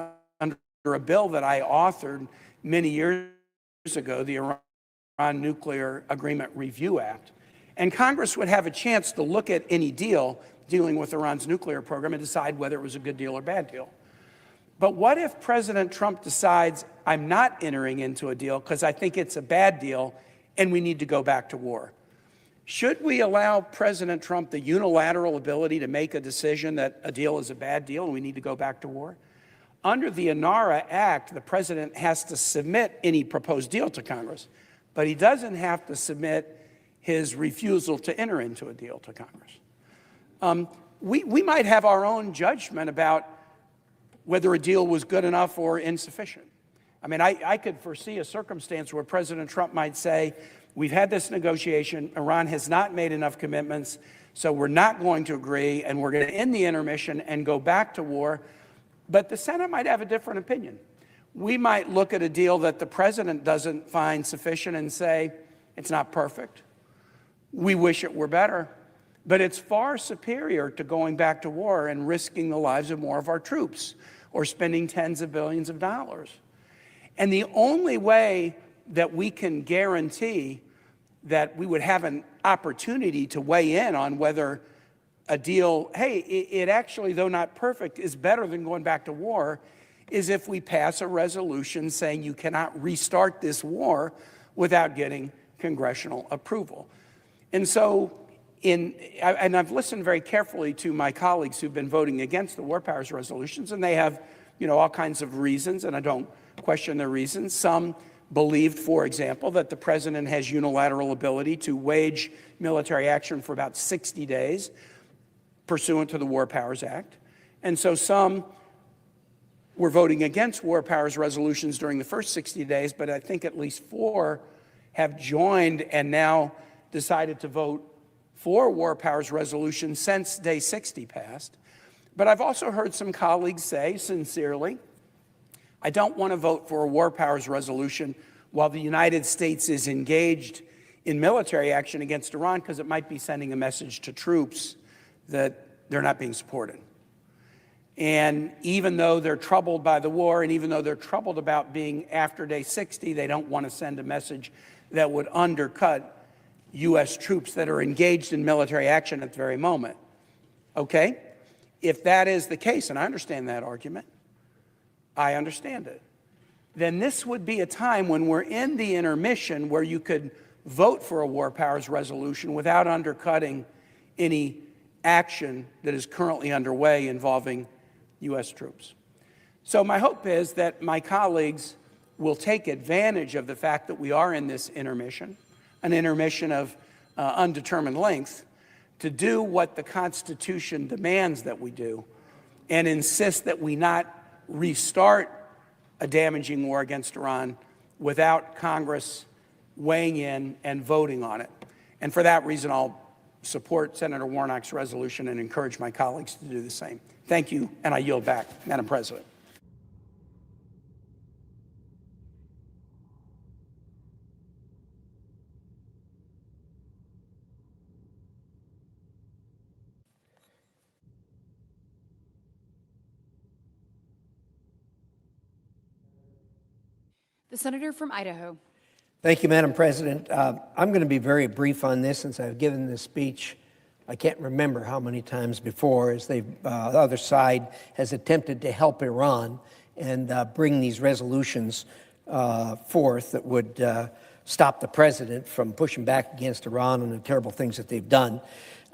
under a bill that I authored many years ago, the Iran Nuclear Agreement Review Act. And Congress would have a chance to look at any deal dealing with Iran's nuclear program and decide whether it was a good deal or bad deal. But what if President Trump decides, I'm not entering into a deal because I think it's a bad deal and we need to go back to war? Should we allow President Trump the unilateral ability to make a decision that a deal is a bad deal and we need to go back to war? Under the INARA Act, the president has to submit any proposed deal to Congress, but he doesn't have to submit his refusal to enter into a deal to Congress. We might have our own judgment about whether a deal was good enough or insufficient. I mean, I could foresee a circumstance where President Trump might say, we've had this negotiation, Iran has not made enough commitments, so we're not going to agree, and we're going to end the intermission and go back to war. But the Senate might have a different opinion. We might look at a deal that the president doesn't find sufficient and say, it's not perfect. We wish it were better. But it's far superior to going back to war and risking the lives of more of our troops or spending tens of billions of dollars. And the only way that we can guarantee that we would have an opportunity to weigh in on whether a deal, hey, it actually, though not perfect, is better than going back to war, is if we pass a resolution saying you cannot restart this war without getting congressional approval. And so, and I've listened very carefully to my colleagues who've been voting against the war powers resolutions, and they have, all kinds of reasons, and I don't question their reasons. Some believed, for example, that the president has unilateral ability to wage military action for about 60 days pursuant to the War Powers Act. And so some were voting against war powers resolutions during the first 60 days, but I think at least 4 have joined and now decided to vote for war powers resolutions since day 60 passed. But I've also heard some colleagues say, sincerely, I don't want to vote for a war powers resolution while the United States is engaged in military action against Iran because it might be sending a message to troops that they're not being supported. And even though they're troubled by the war, and even though they're troubled about being after day 60, they don't want to send a message that would undercut U.S. troops that are engaged in military action at the very moment. Okay? If that is the case, and I understand that argument, I understand it, then this would be a time when we're in the intermission where you could vote for a war powers resolution without undercutting any action that is currently underway involving U.S. troops. So my hope is that my colleagues will take advantage of the fact that we are in this intermission, an intermission of undetermined length, to do what the Constitution demands that we do and insist that we not restart a damaging war against Iran without Congress weighing in and voting on it. And for that reason, I'll support Senator Warnock's resolution and encourage my colleagues to do the same. Thank you, and I yield back, Madam President. The senator from Idaho. Thank you, Madam President. I'm going to be very brief on this since I've given this speech, I can't remember how many times before, as the other side has attempted to help Iran and bring these resolutions forth that would stop the president from pushing back against Iran and the terrible things that they've done.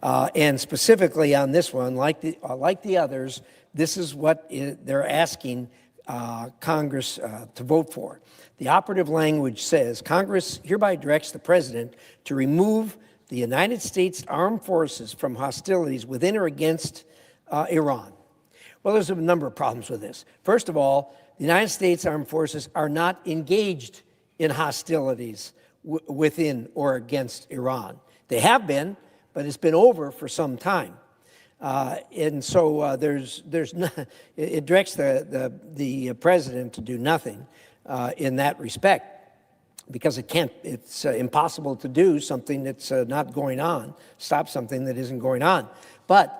And specifically on this one, like the others, this is what they're asking Congress to vote for. The operative language says, Congress hereby directs the president to remove the United States armed forces from hostilities within or against Iran. Well, there's a number of problems with this. First of all, the United States armed forces are not engaged in hostilities within or against Iran. They have been, but it's been over for some time. And so there's no, it directs the president to do nothing in that respect, because it's impossible to do something that's not going on, stop something that isn't going on. But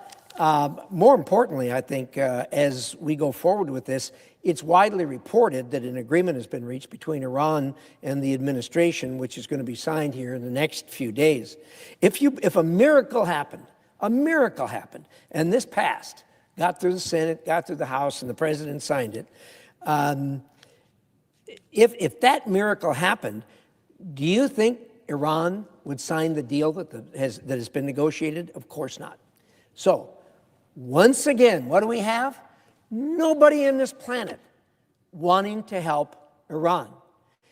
more importantly, I think as we go forward with this, it's widely reported that an agreement has been reached between Iran and the administration, which is going to be signed here in the next few days. If a miracle happened, and this passed, got through the Senate, got through the House, and the president signed it, if that miracle happened, do you think Iran would sign the deal that has been negotiated? Of course not. So, once again, what do we have? Nobody on this planet wanting to help Iran,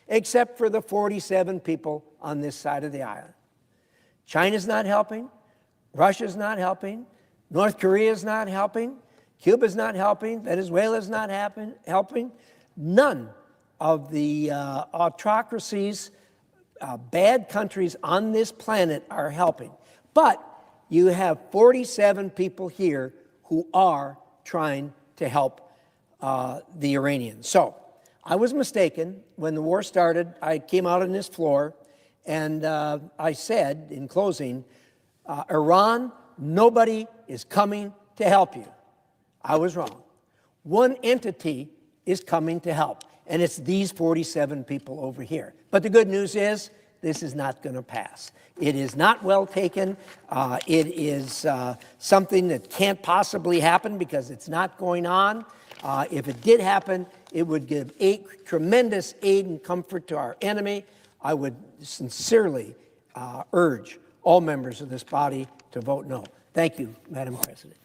except for the 47 people on this side of the aisle. China's not helping. Russia's not helping. North Korea's not helping. Cuba's not helping. Venezuela's not helping. None of the autocracies, bad countries on this planet are helping. But you have 47 people here who are trying to help the Iranians. So I was mistaken. When the war started, I came out on this floor and I said, in closing, Iran, nobody is coming to help you. I was wrong. One entity is coming to help, and it's these 47 people over here. But the good news is, this is not going to pass. It is not well taken. It is something that can't possibly happen because it's not going on. If it did happen, it would give tremendous aid and comfort to our enemy. I would sincerely urge all members of this body to vote no. Thank you, Madam President.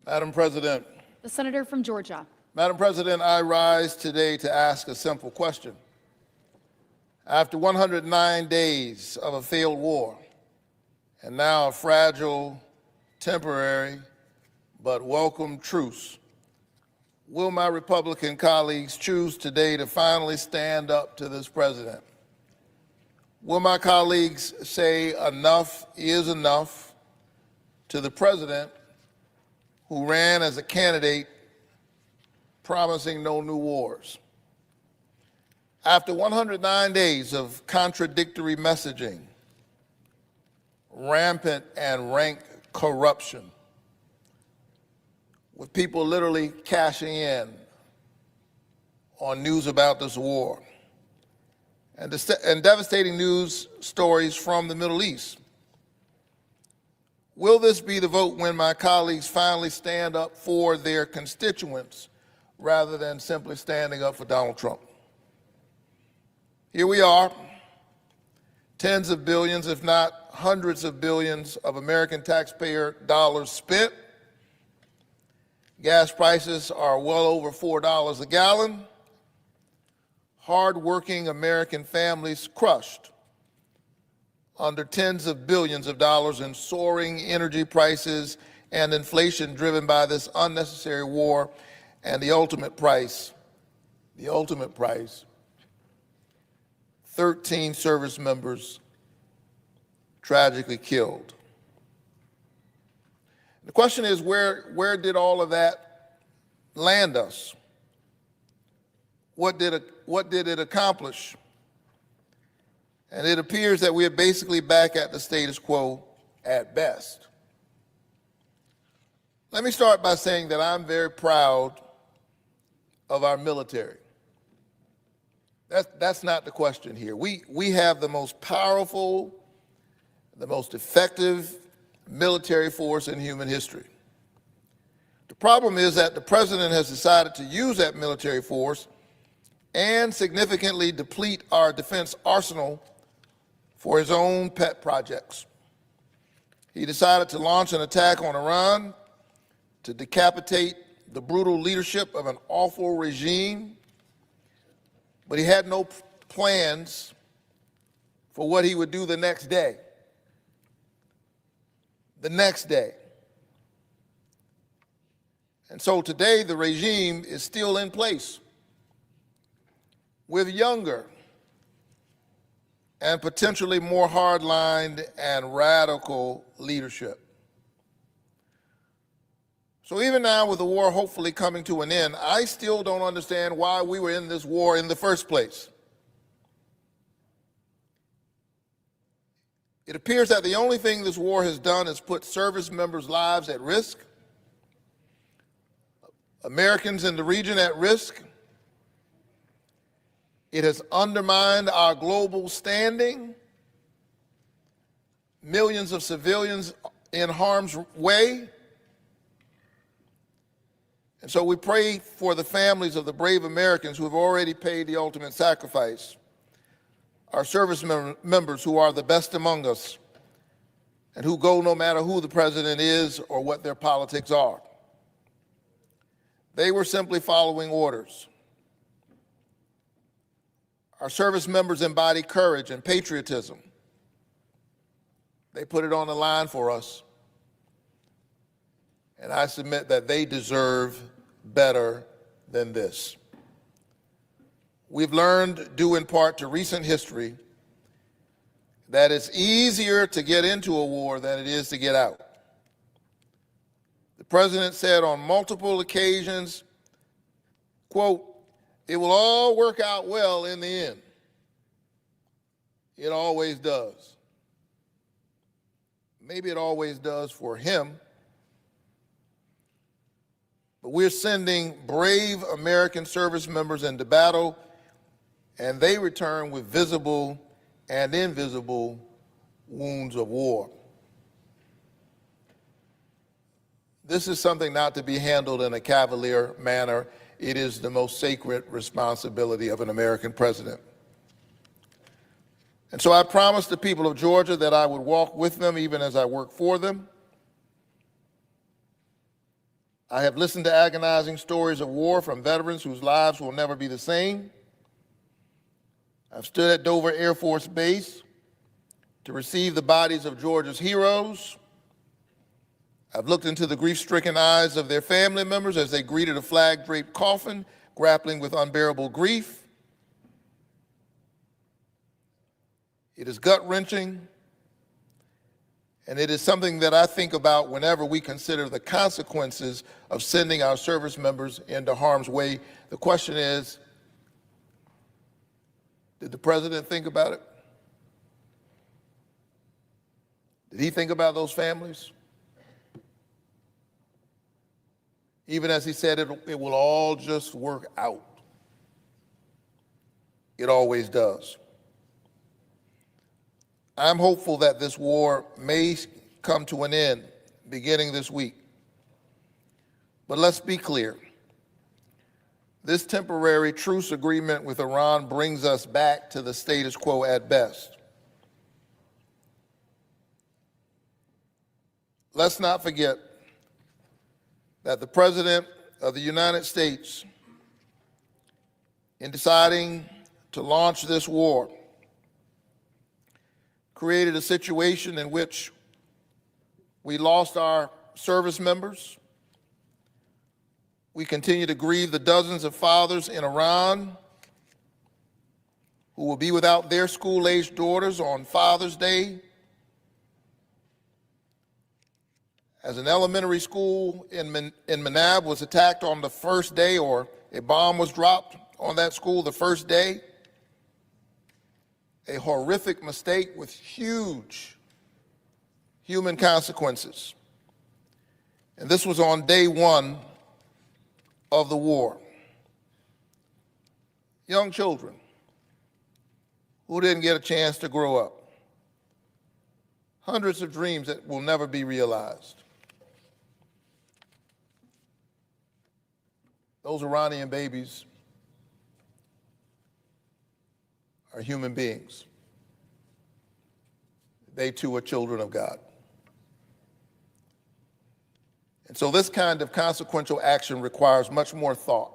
Madam President, The senator from Georgia. Madam President, I rise today to ask a simple question. After 109 days of a failed war, and now a fragile, temporary, but welcome truce, will my Republican colleagues choose today to finally stand up to this president? Will my colleagues say enough is enough to the president who ran as a candidate promising no new wars? After 109 days of contradictory messaging, rampant and rank corruption, with people literally cashing in on news about this war, and devastating news stories from the Middle East, will this be the vote when my colleagues finally stand up for their constituents rather than simply standing up for Donald Trump? Here we are, tens of billions, if not hundreds of billions of American taxpayer dollars spent. Gas prices are well over $4 a gallon. Hardworking American families crushed under tens of billions of dollars in soaring energy prices and inflation driven by this unnecessary war, and the ultimate price, 13 service members tragically killed. The question is, where did all of that land us? What did it accomplish? And it appears that we are basically back at the status quo at best. Let me start by saying that I'm very proud of our military. That's not the question here. We have the most powerful, the most effective military force in human history. The problem is that the president has decided to use that military force and significantly deplete our defense arsenal for his own pet projects. He decided to launch an attack on Iran to decapitate the brutal leadership of an awful regime, but he had no plans for what he would do the next day. The next day. And so today the regime is still in place with younger and potentially more hard-lined and radical leadership. So even now, with the war hopefully coming to an end, I still don't understand why we were in this war in the first place. It appears that the only thing this war has done is put service members' lives at risk, Americans in the region at risk. It has undermined our global standing, millions of civilians in harm's way. And so we pray for the families of the brave Americans who have already paid the ultimate sacrifice, our service members who are the best among us and who go no matter who the president is or what their politics are. They were simply following orders. Our service members embody courage and patriotism. They put it on the line for us. And I submit that they deserve better than this. We've learned, due in part to recent history, that it's easier to get into a war than it is to get out. The president said on multiple occasions, quote, "It will all work out well in the end." It always does. Maybe it always does for him. But we're sending brave American service members into battle, and they return with visible and invisible wounds of war. This is something not to be handled in a cavalier manner. It is the most sacred responsibility of an American president. And so I promised the people of Georgia that I would walk with them even as I work for them. I have listened to agonizing stories of war from veterans whose lives will never be the same. I've stood at Dover Air Force Base to receive the bodies of Georgia's heroes. I've looked into the grief-stricken eyes of their family members as they greeted a flag-draped coffin, grappling with unbearable grief. It is gut-wrenching, and it is something that I think about whenever we consider the consequences of sending our service members into harm's way. The question is, did the president think about it? Did he think about those families? Even as he said, it will all just work out. It always does. I'm hopeful that this war may come to an end beginning this week. But let's be clear. This temporary truce agreement with Iran brings us back to the status quo at best. Let's not forget that the President of the United States, in deciding to launch this war, created a situation in which we lost our service members. We continue to grieve the dozens of fathers in Iran who will be without their school-aged daughters on Father's Day. As an elementary school in Manab was attacked on the first day, or a bomb was dropped on that school the first day, a horrific mistake with huge human consequences. And this was on day one of the war. Young children who didn't get a chance to grow up. Hundreds of dreams that will never be realized. Those Iranian babies are human beings. They too are children of God. And so this kind of consequential action requires much more thought,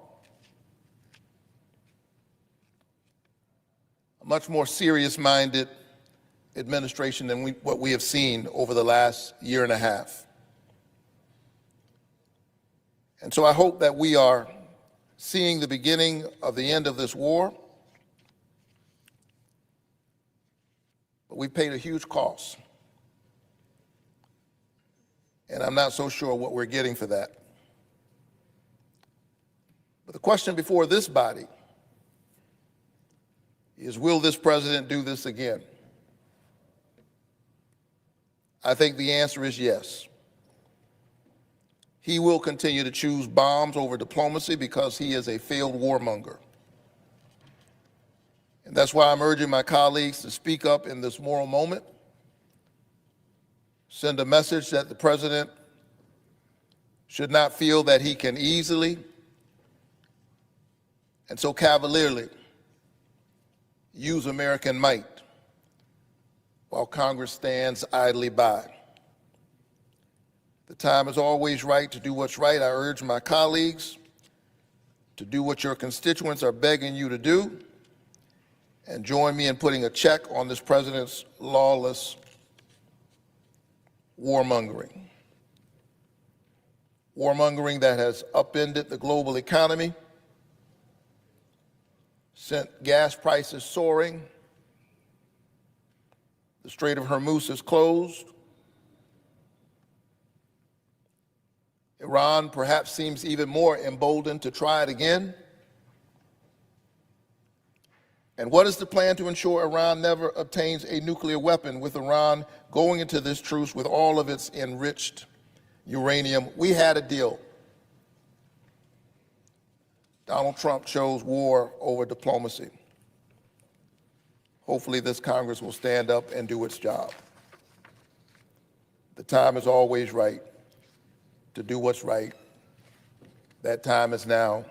a much more serious-minded administration than what we have seen over the last year and a half. And so I hope that we are seeing the beginning of the end of this war. But we've paid a huge cost. And I'm not so sure what we're getting for that. But the question before this body is, will this president do this again? I think the answer is yes. He will continue to choose bombs over diplomacy because he is a failed warmonger. And that's why I'm urging my colleagues to speak up in this moral moment, send a message that the president should not feel that he can easily and so cavalierly use American might while Congress stands idly by. The time is always right to do what's right. I urge my colleagues to do what your constituents are begging you to do and join me in putting a check on this president's lawless warmongering. Warmongering that has upended the global economy, sent gas prices soaring, the Strait of Hormuz is closed, Iran perhaps seems even more emboldened to try it again. And what is the plan to ensure Iran never obtains a nuclear weapon, with Iran going into this truce with all of its enriched uranium? We had a deal. Donald Trump chose war over diplomacy. Hopefully this Congress will stand up and do its job. The time is always right to do what's right. That time is now.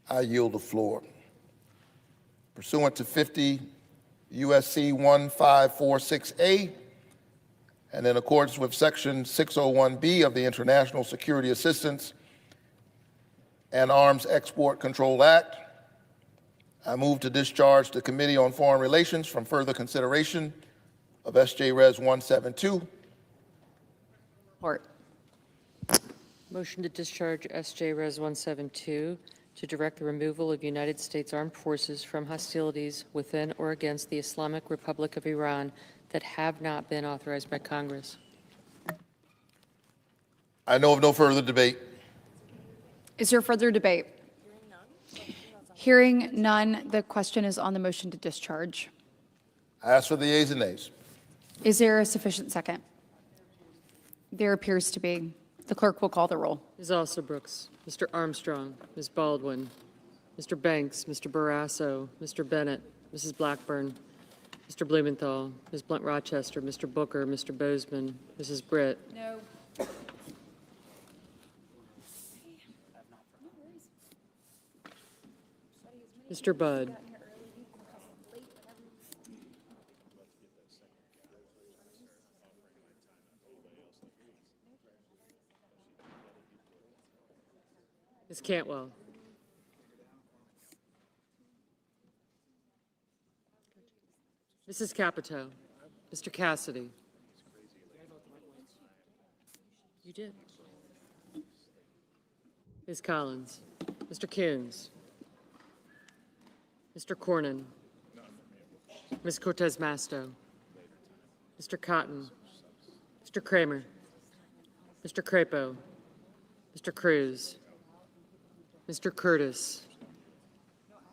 I yield the floor. Pursuant to 50 U.S.C. 1546A and in accordance with Section 601B of the International Security Assistance and Arms Export Control Act, I move to discharge the Committee on Foreign Relations from further consideration of S.J. Res. 172. Support. Motion to discharge S.J. Res. 172 to direct the removal of United States Armed Forces from hostilities within or against the Islamic Republic of Iran that have not been authorized by Congress. I know of no further debate. Is there further debate? Hearing none, the question is on the motion to discharge. I ask for the yeas and nays. Is there a sufficient second? There appears to be. The clerk will call the roll. Ms. Alsobrooks, Mr. Armstrong, Ms. Baldwin, Mr. Banks, Mr. Barrasso, Mr. Bennett, Mrs. Blackburn, Mr. Blumenthal, Ms. Blunt Rochester, Mr. Booker, Mr. Bozeman, Mrs. Britt. No. Mr. Budd. Ms. Cantwell. Mrs. Capito. Mr. Cassidy. You did. Ms. Collins. Mr. Coons. Mr. Cornyn. Ms. Cortez Masto. Mr. Cotton. Mr. Kramer. Mr. Crapo. Mr. Cruz. Mr. Curtis.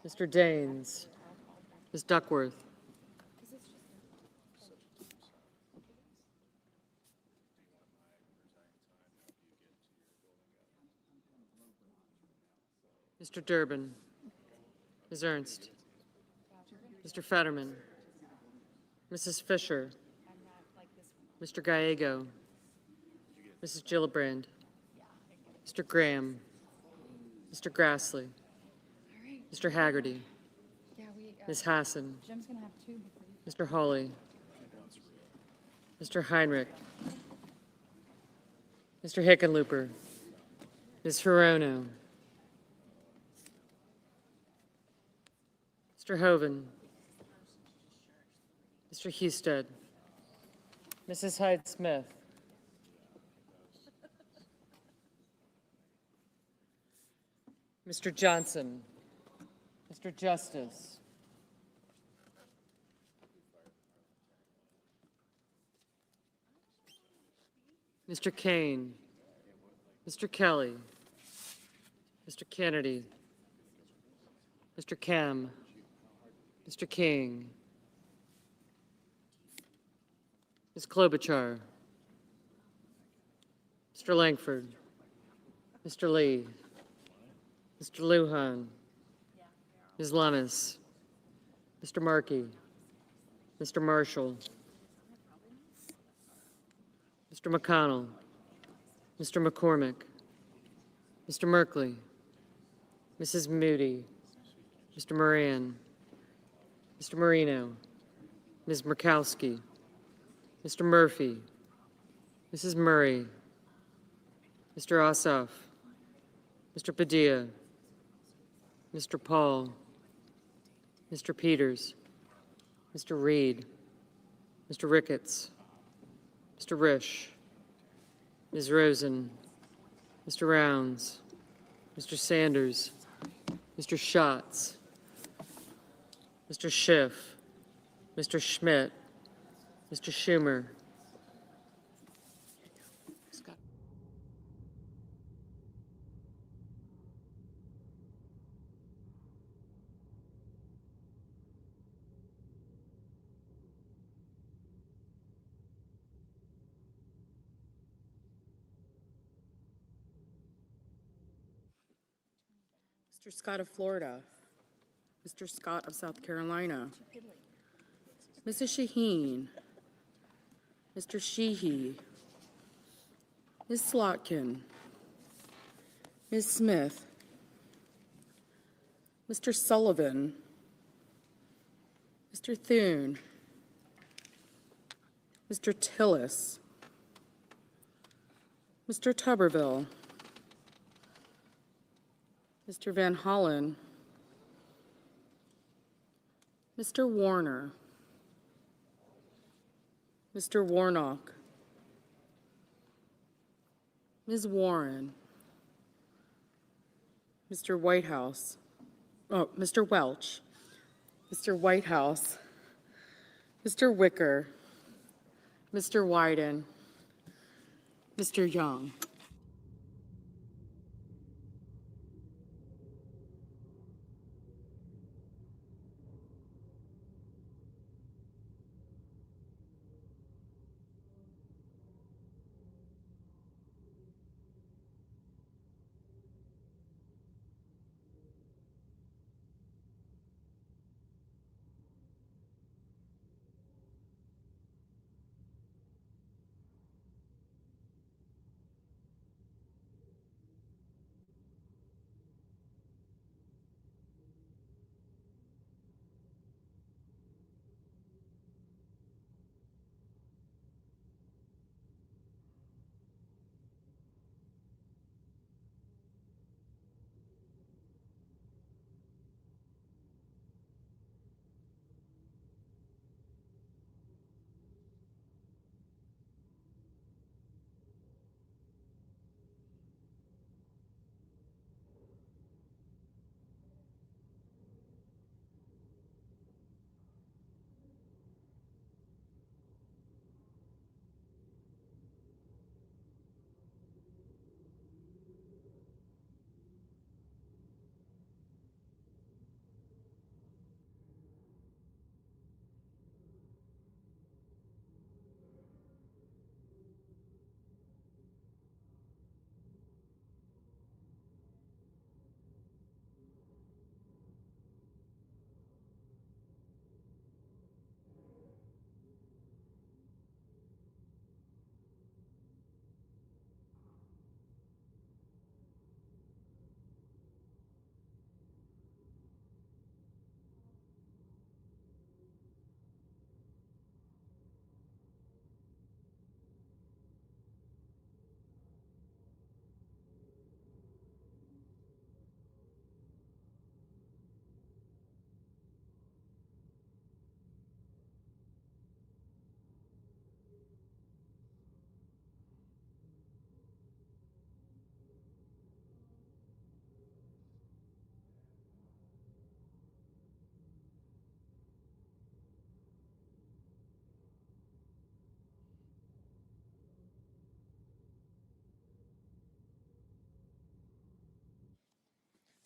Mr. Daines. Ms. Duckworth. Mr. Durbin. Ms. Ernst. Mr. Fetterman. Mrs. Fisher. Mr. Gallego. Mrs. Gillibrand. Mr. Graham. Mr. Grassley. Mr. Haggerty. Ms. Hassan. Mr. Hawley. Mr. Heinrich. Mr. Hickenlooper. Ms. Hirono. Mr. Hoven. Mr. Husted. Mrs. Hyde-Smith. Mr. Johnson. Mr. Justice. Mr. Kane. Mr. Kelly. Mr. Kennedy. Mr. Kem. Mr. King. Ms. Klobuchar. Mr. Langford. Mr. Lee. Mr. Lujan. Ms. Lummis. Mr. Markey. Mr. Marshall. Mr. McConnell. Mr. McCormick. Mr. Merkley. Mrs. Moody. Mr. Moran. Mr. Marino. Ms. Murkowski. Mr. Murphy. Mrs. Murray. Mr. Ossoff. Mr. Padilla. Mr. Paul. Mr. Peters. Mr. Reed. Mr. Ricketts. Mr. Risch. Ms. Rosen. Mr. Rounds. Mr. Sanders. Mr. Schatz. Mr. Schiff. Mr. Schmidt. Mr. Schumer. Mr. Scott of Florida. Mr. Scott of South Carolina. Mrs. Shaheen. Mr. Sheehy. Ms. Slotkin. Ms. Smith. Mr. Sullivan. Mr. Thune. Mr. Tillis. Mr. Tuberville, Mr. Van Hollen, Mr. Warner, Mr. Warnock, Ms. Warren, Mr. Whitehouse, Mr. Welch, Mr. Whitehouse, Mr. Wicker, Mr. Wyden, Mr. Young.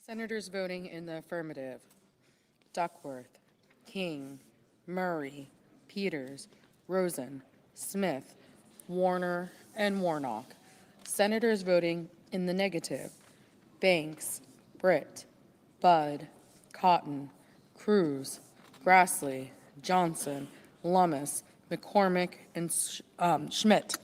Senators voting in the affirmative: Duckworth, King, Murray, Peters, Rosen, Smith, Warner, and Warnock. Senators voting in the negative: Banks, Britt, Budd, Cotton, Cruz, Grassley, Johnson, Lummis, McCormick, and Schmidt.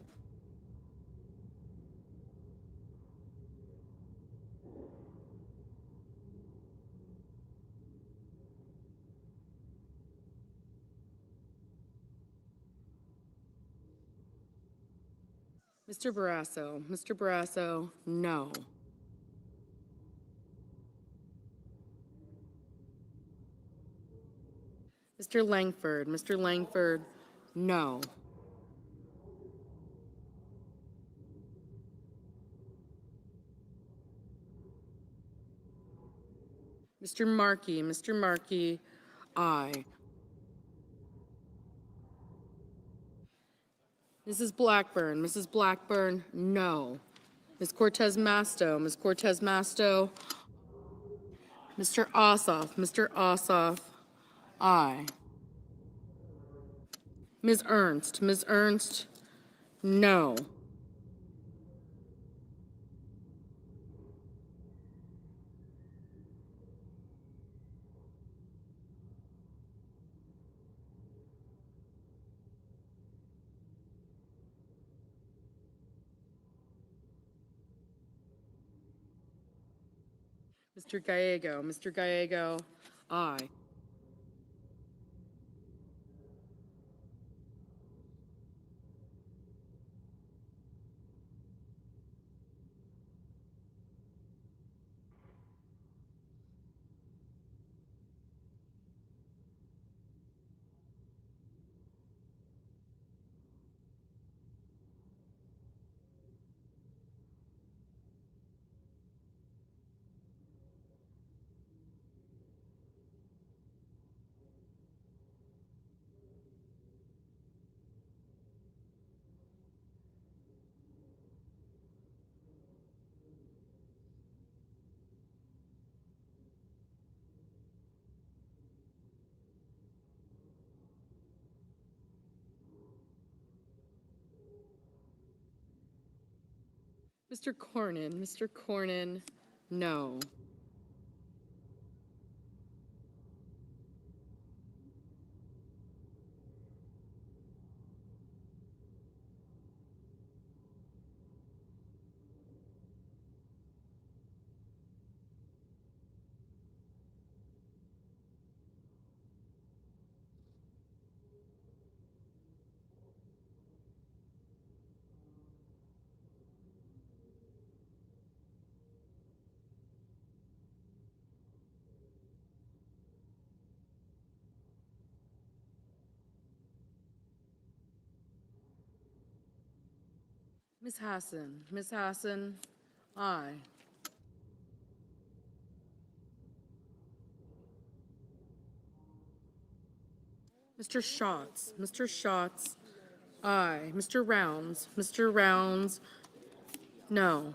Mr. Barrasso, no. Mr. Langford, no. Mr. Markey, aye. Mrs. Blackburn, no. Ms. Cortez Masto, Mr. Ossoff, aye. Ms. Ernst, no. Mr. Gallego, aye. Mr. Cornyn, no. Ms. Hassan, aye. Mr. Schatz, aye. Mr. Rounds, no.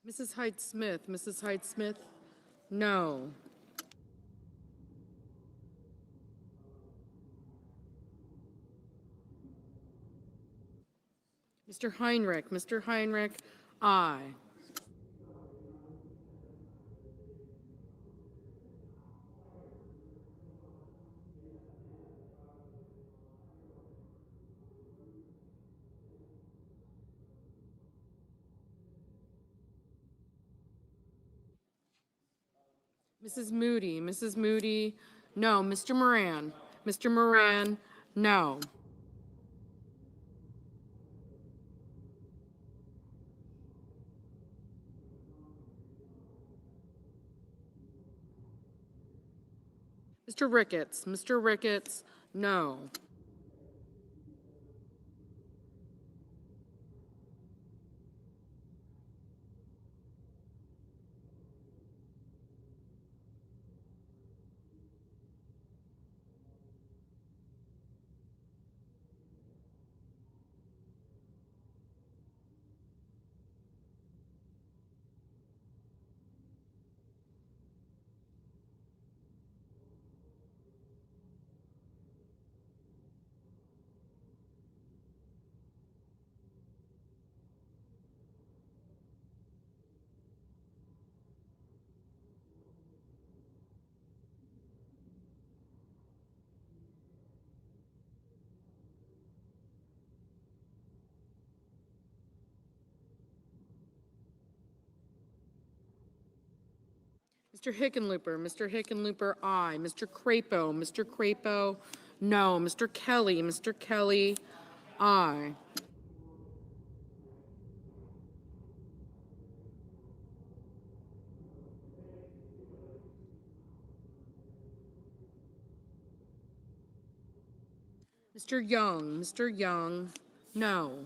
Mrs. Hyde-Smith, no. Mr. Heinrich, aye. Mrs. Moody, no. Mr. Moran, no. Mr. Ricketts, no. Mr. Hickenlooper, aye. Mr. Crapo, no. Mr. Kelly, aye. Mr. Young, no.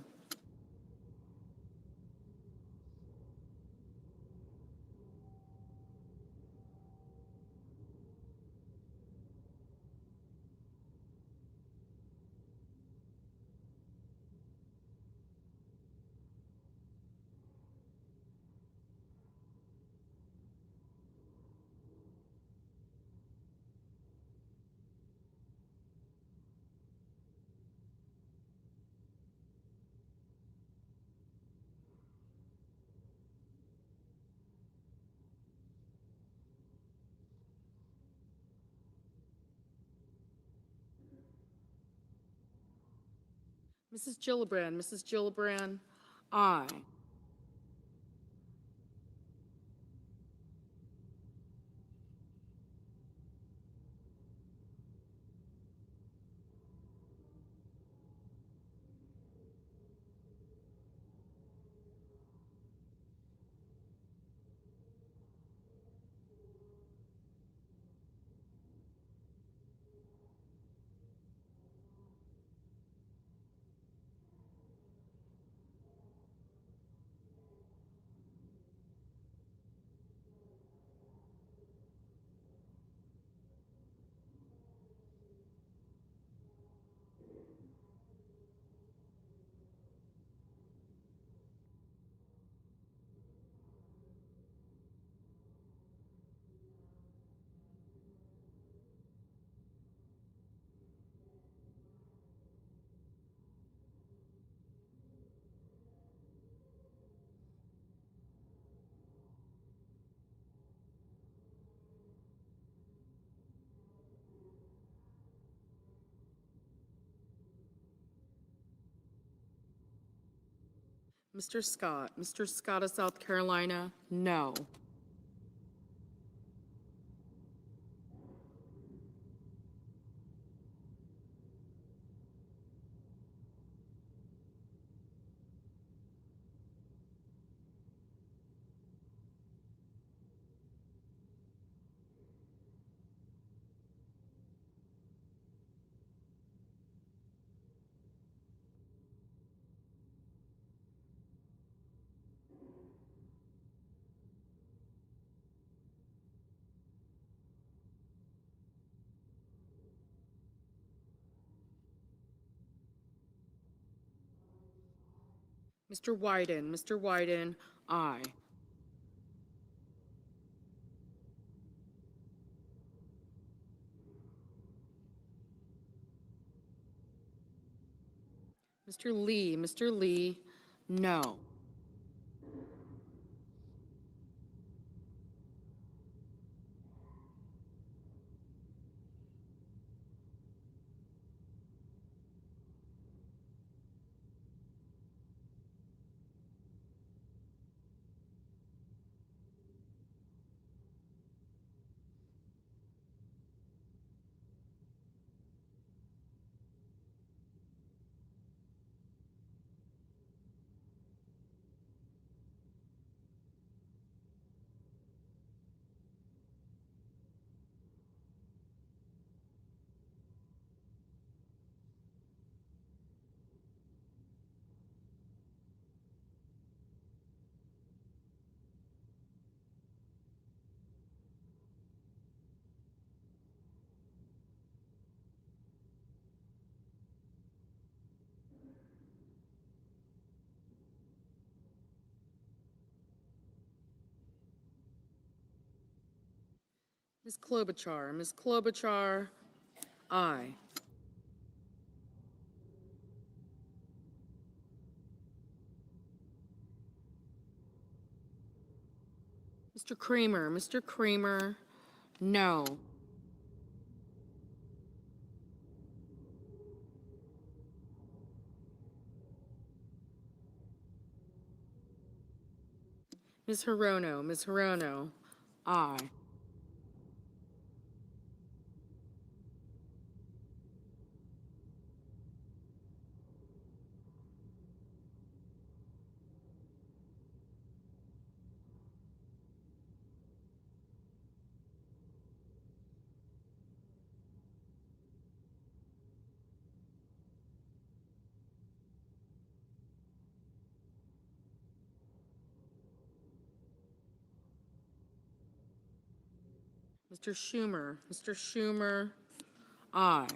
Mrs. Gillibrand, Mrs. Gillibrand, aye. Mr. Scott of South Carolina, no. Mr. Wyden, aye. Mr. Lee, no. Ms. Klobuchar, aye. Mr. Creamer, no. Ms. Hirono, aye. Mr. Schumer, aye.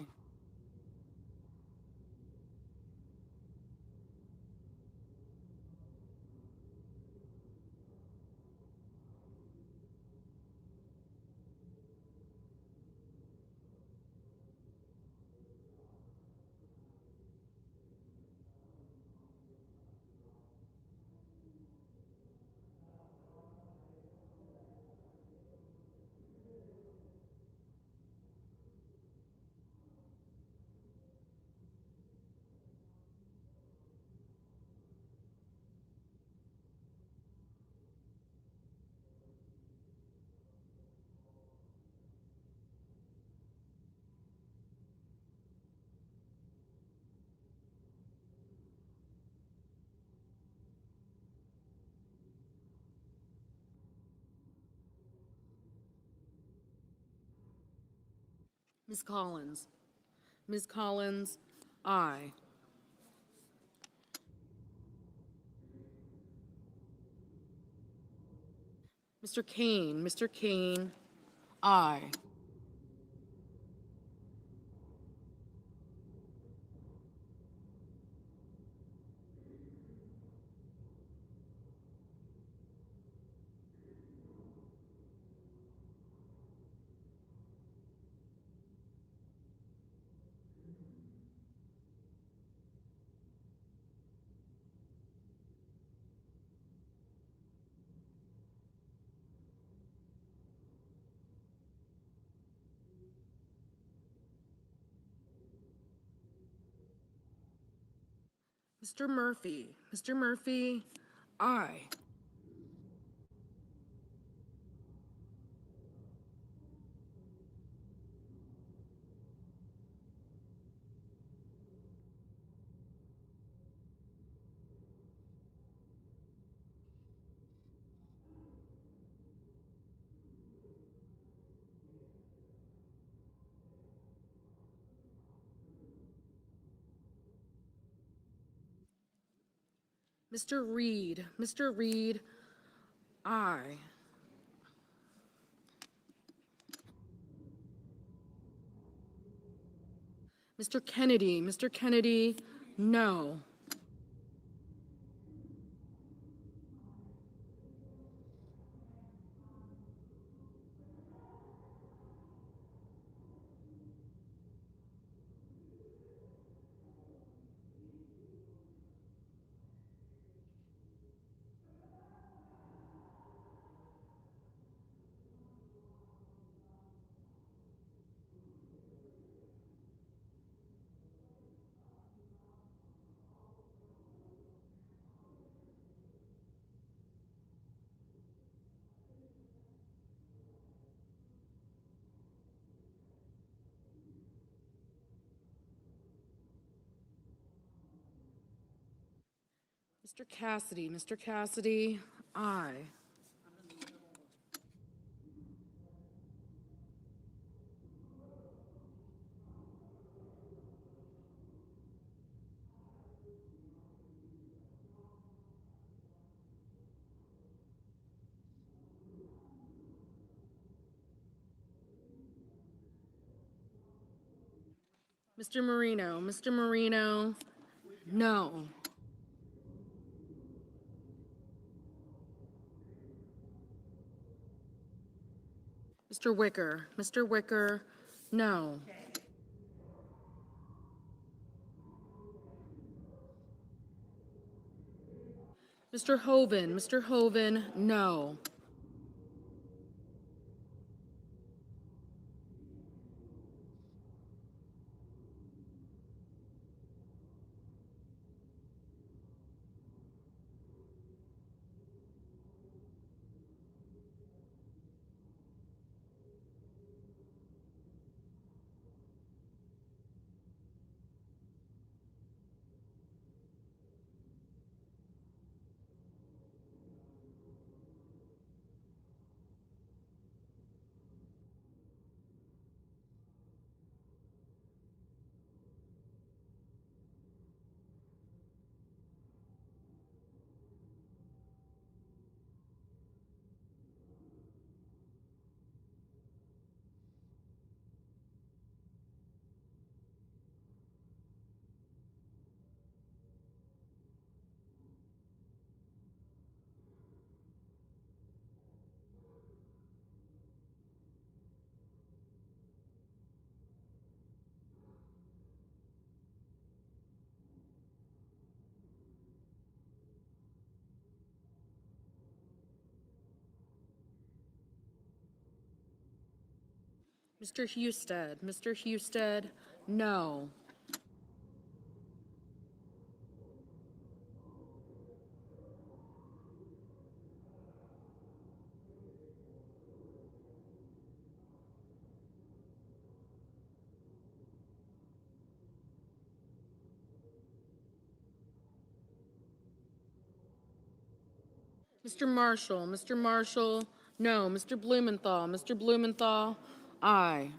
Ms. Collins. Ms. Collins, aye. Mr. Kane. Mr. Kane, aye. Mr. Murphy. Mr. Murphy, aye. Mr. Reed. Mr. Reed, aye. Mr. Kennedy. Mr. Kennedy, no. Mr. Cassidy. Mr. Cassidy, aye. Mr. Marino. Mr. Marino, no. Mr. Wicker. Mr. Wicker, no. Mr. Hoven. Mr. Hoven, no. Mr. Husted. Mr. Husted, no. Mr. Marshall. Mr. Marshall, no. Mr. Blumenthal. Mr. Blumenthal, aye.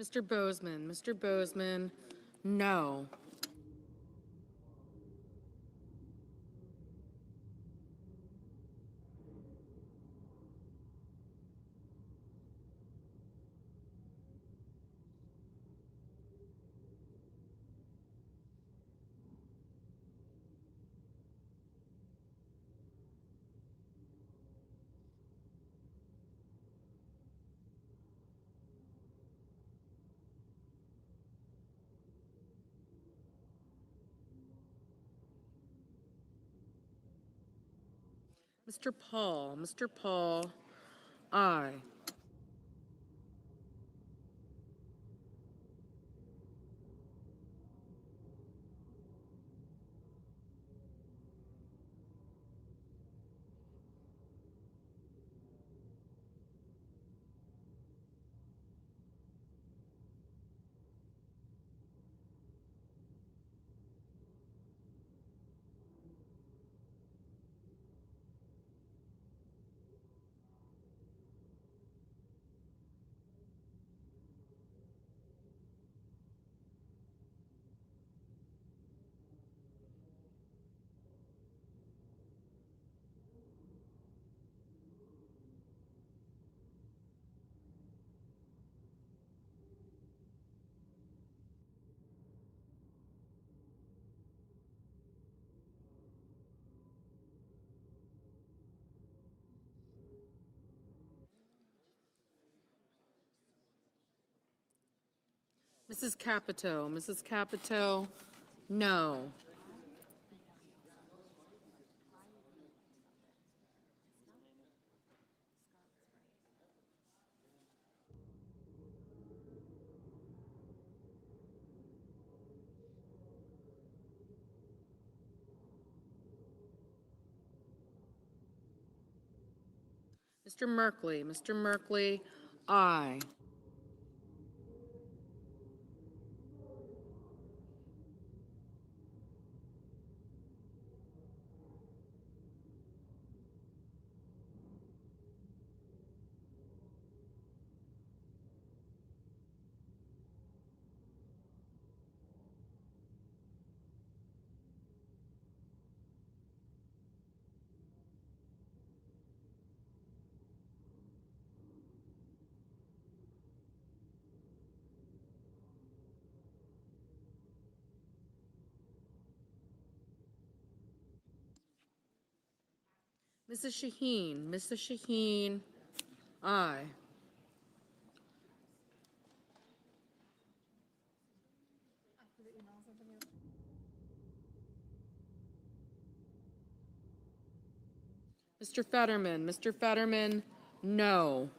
Mr. Bozeman, Mr. Bozeman, no. Mr. Paul, aye. Mrs. Capito, no. Mr. Merkley, aye. Mrs. Shaheen, aye. Mr. Fetterman, no.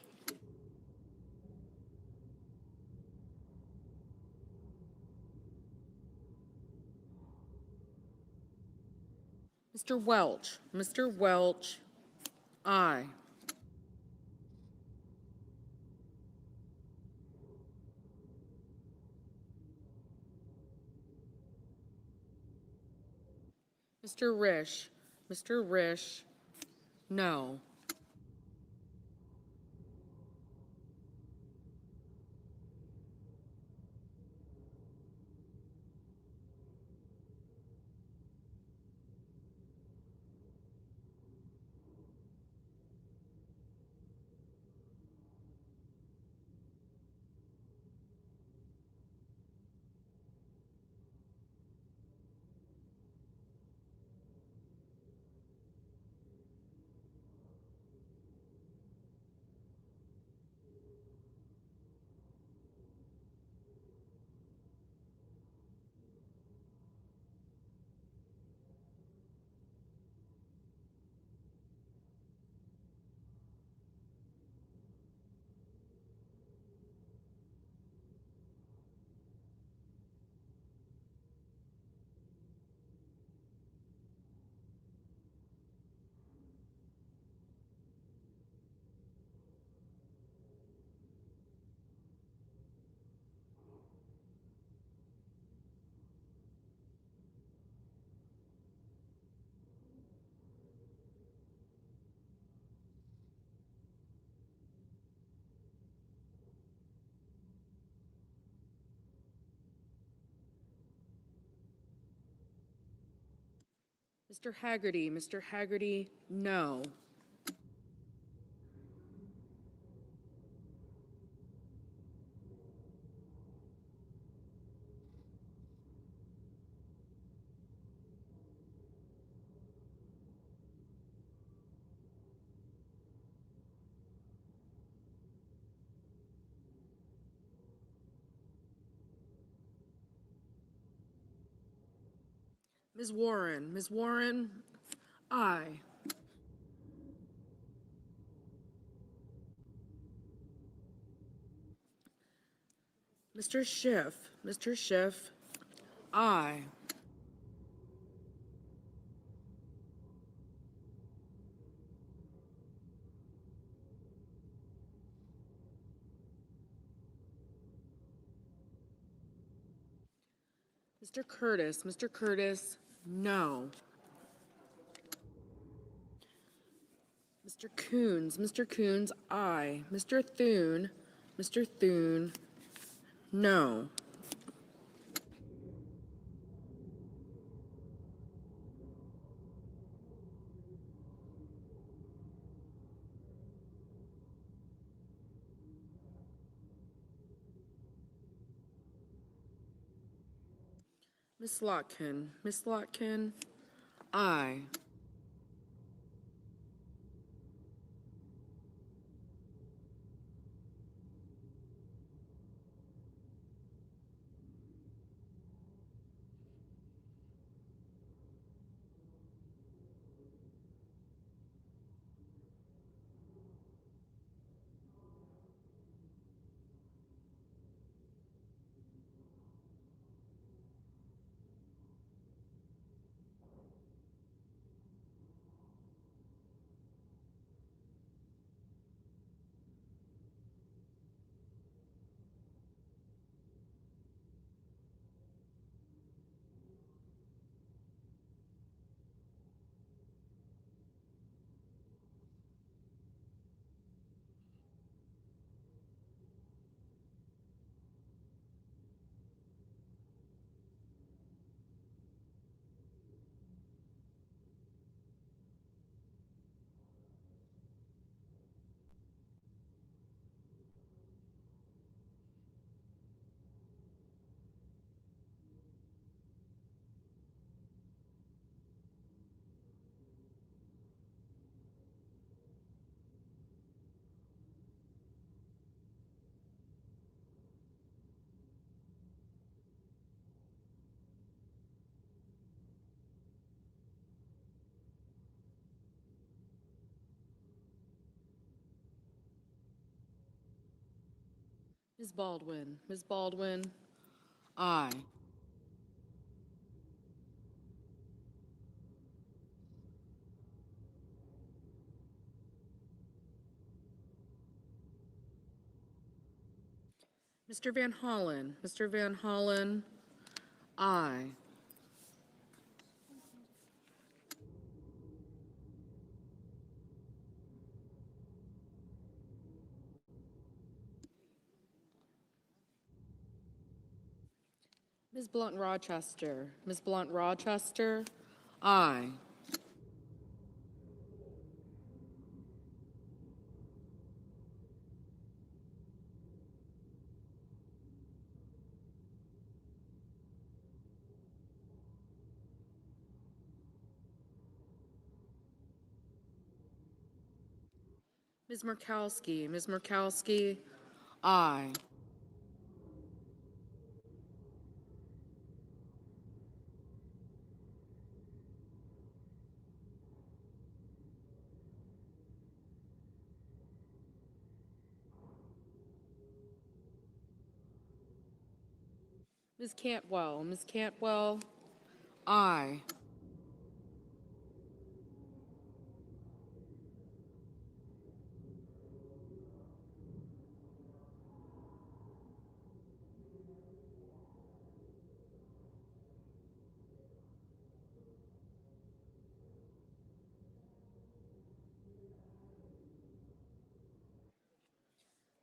Mr. Welch, aye. Mr. Risch, no. Mr. Haggerty, no. Ms. Warren, aye. Mr. Schiff, aye. Mr. Curtis, no. Mr. Coons, aye. Mr. Thune, no. Ms. Lotkin, aye. Ms. Baldwin, aye. Mr. Van Hollen, aye. Ms. Blunt Rochester, aye. Ms. Murkowski, aye. Ms. Cantwell, aye.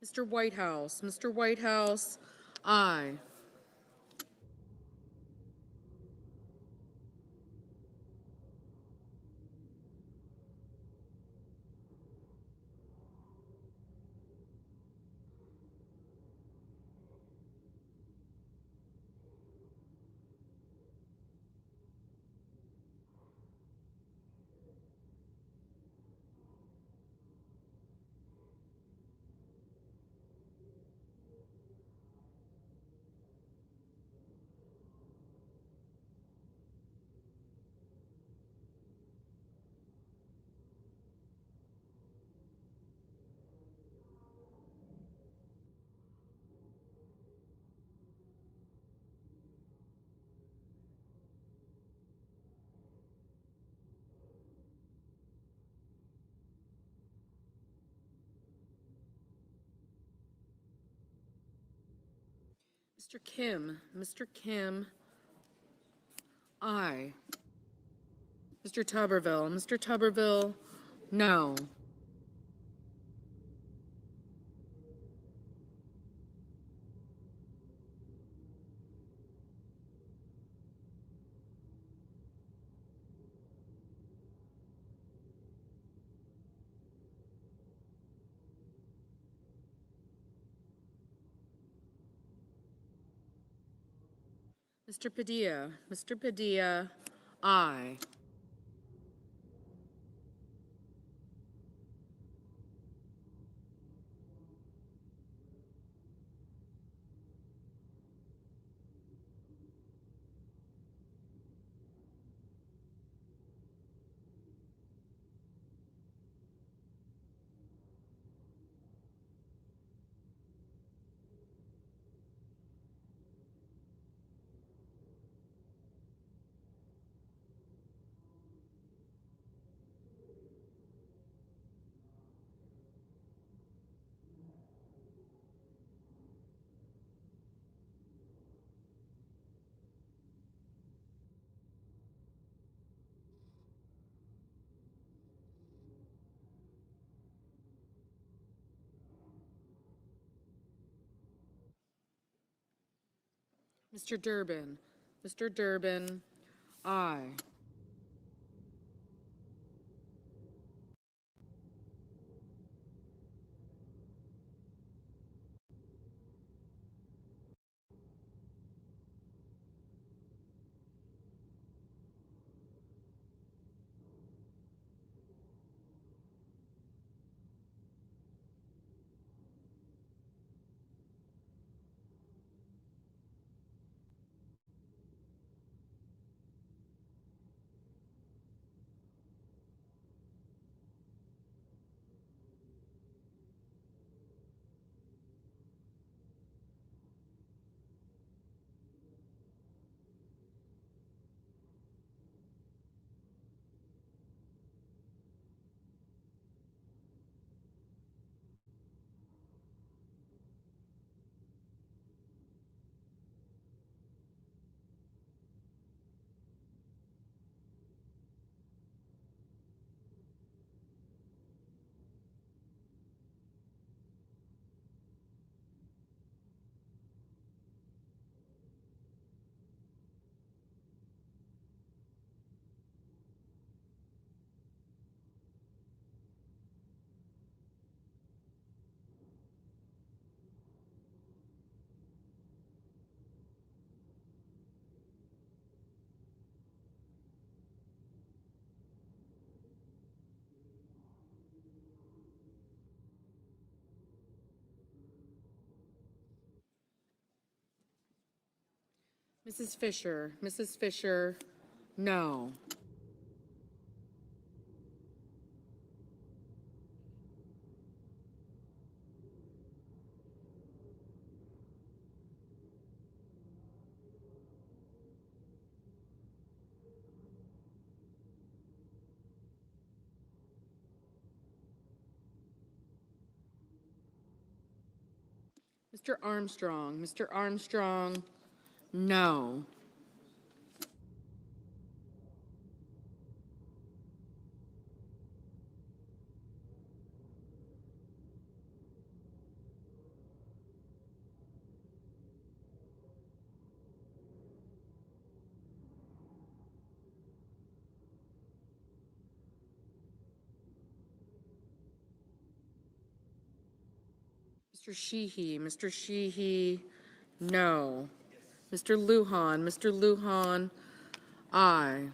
Mr. Whitehouse, aye. Mr. Kim, aye. Mr. Tuberville, no. Mr. Padilla, aye. Mr. Durbin, aye. Mrs. Fisher, no. Mr. Armstrong, no. Mr. Sheehy, no. Mr. Lujan, aye.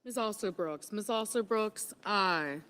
Ms. Also Brooks. Ms. Also Brooks, aye.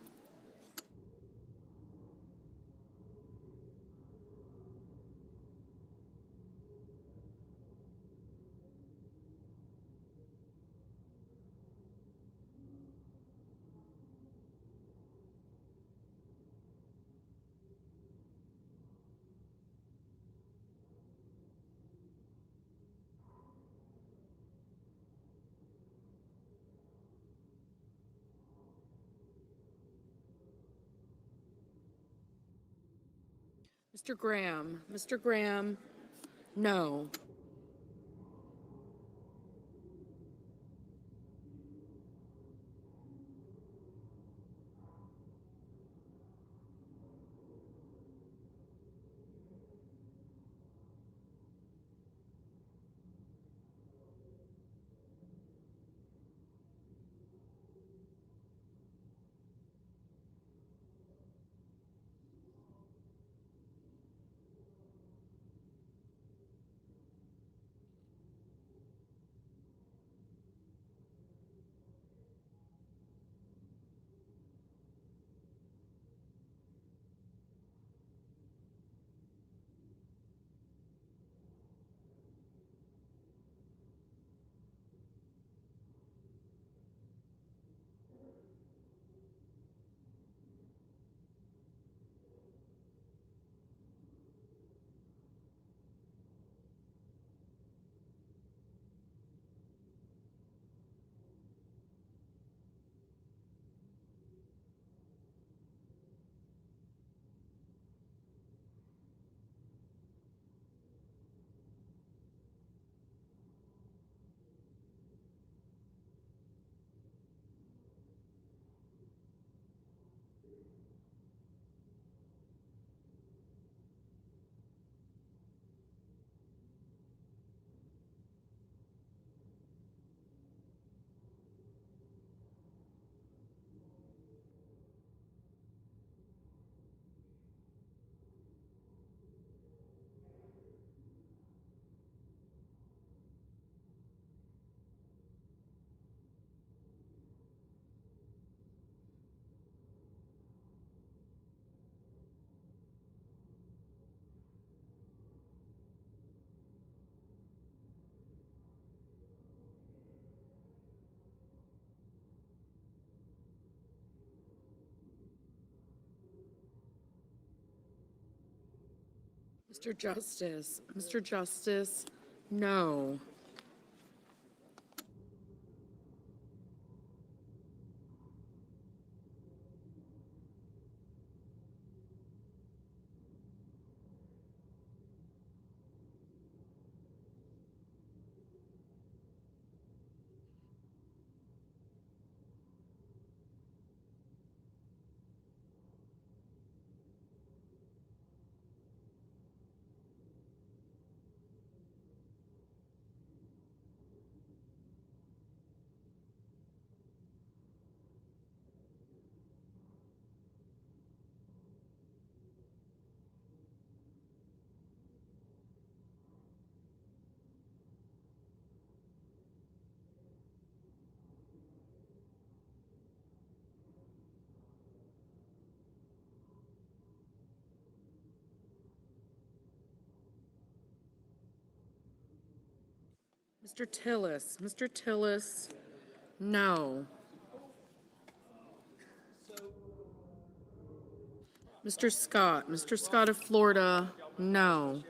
Mr. Graham. Mr. Graham, no. Mr. Justice. Mr. Justice, no. Mr. Tillis. Mr. Tillis, no. Mr. Scott. Mr. Scott of Florida, no.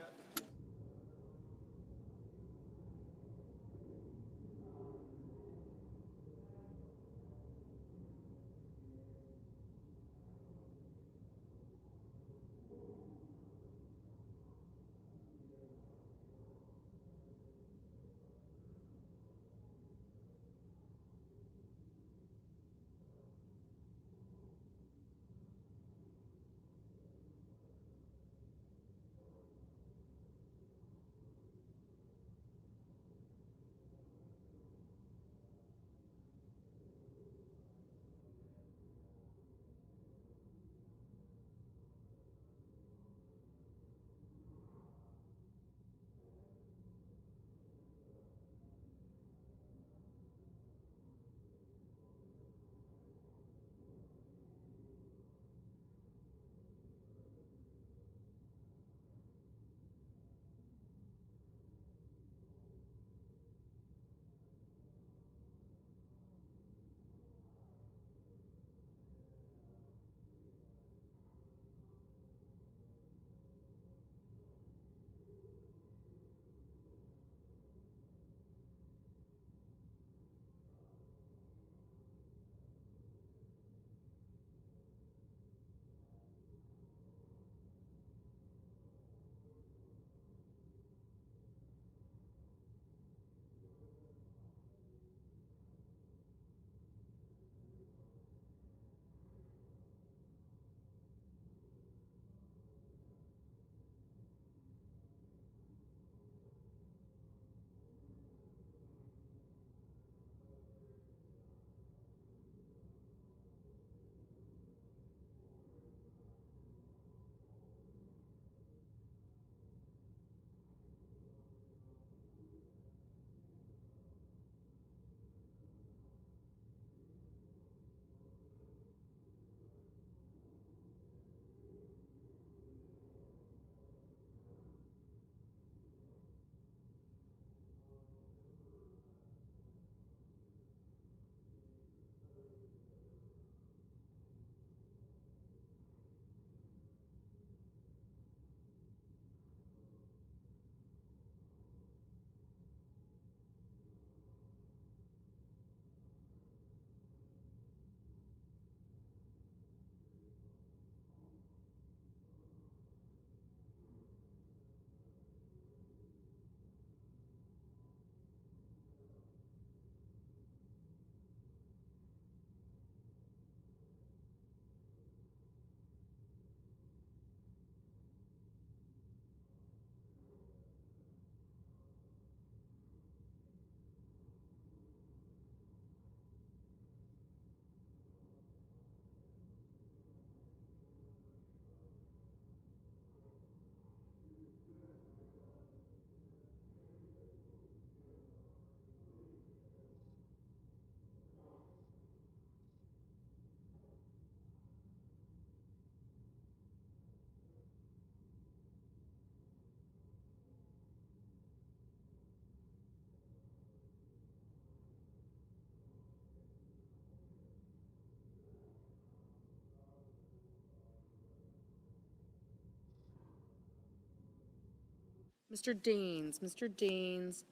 Mr. Deans,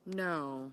no.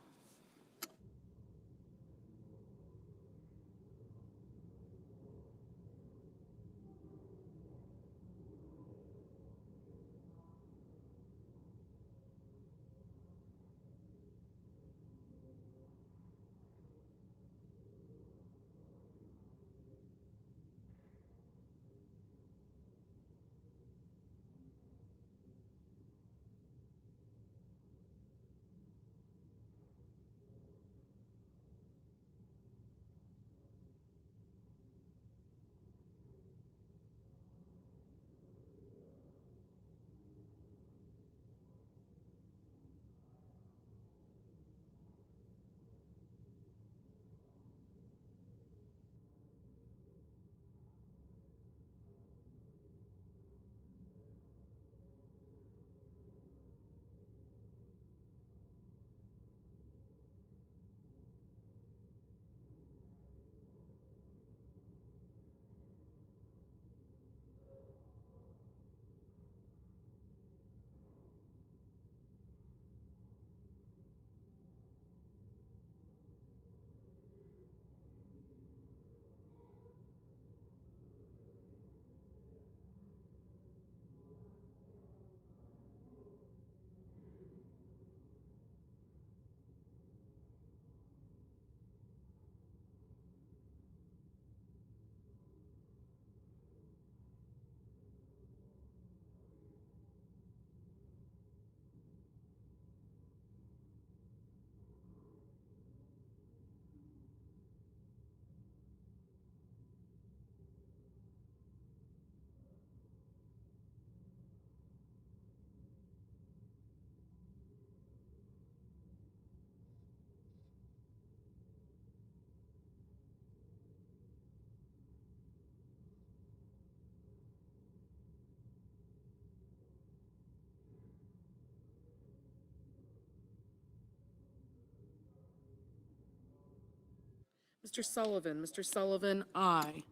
Mr. Sullivan, aye.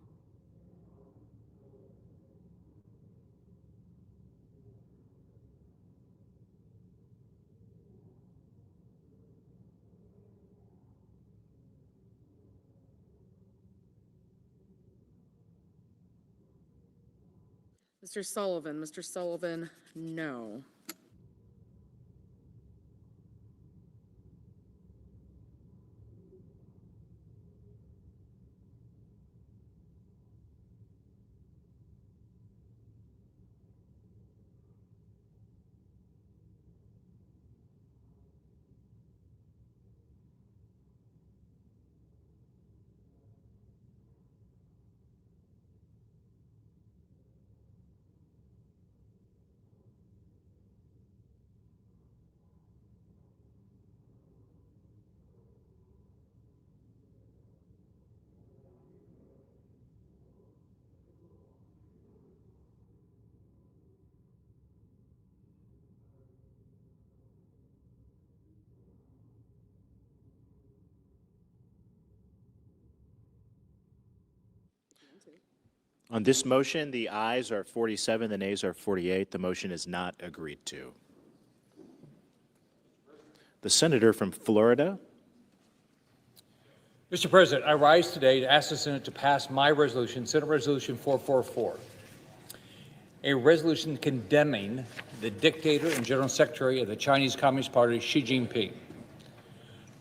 Mr. Sullivan, no. On this motion, the ayes are 47, the nays are 48. The motion is not agreed to. The senator from Florida. Mr. President, I rise today to ask the Senate to pass my resolution, Senate Resolution 444, a resolution condemning the dictator and general secretary of the Chinese Communist Party, Xi Jinping.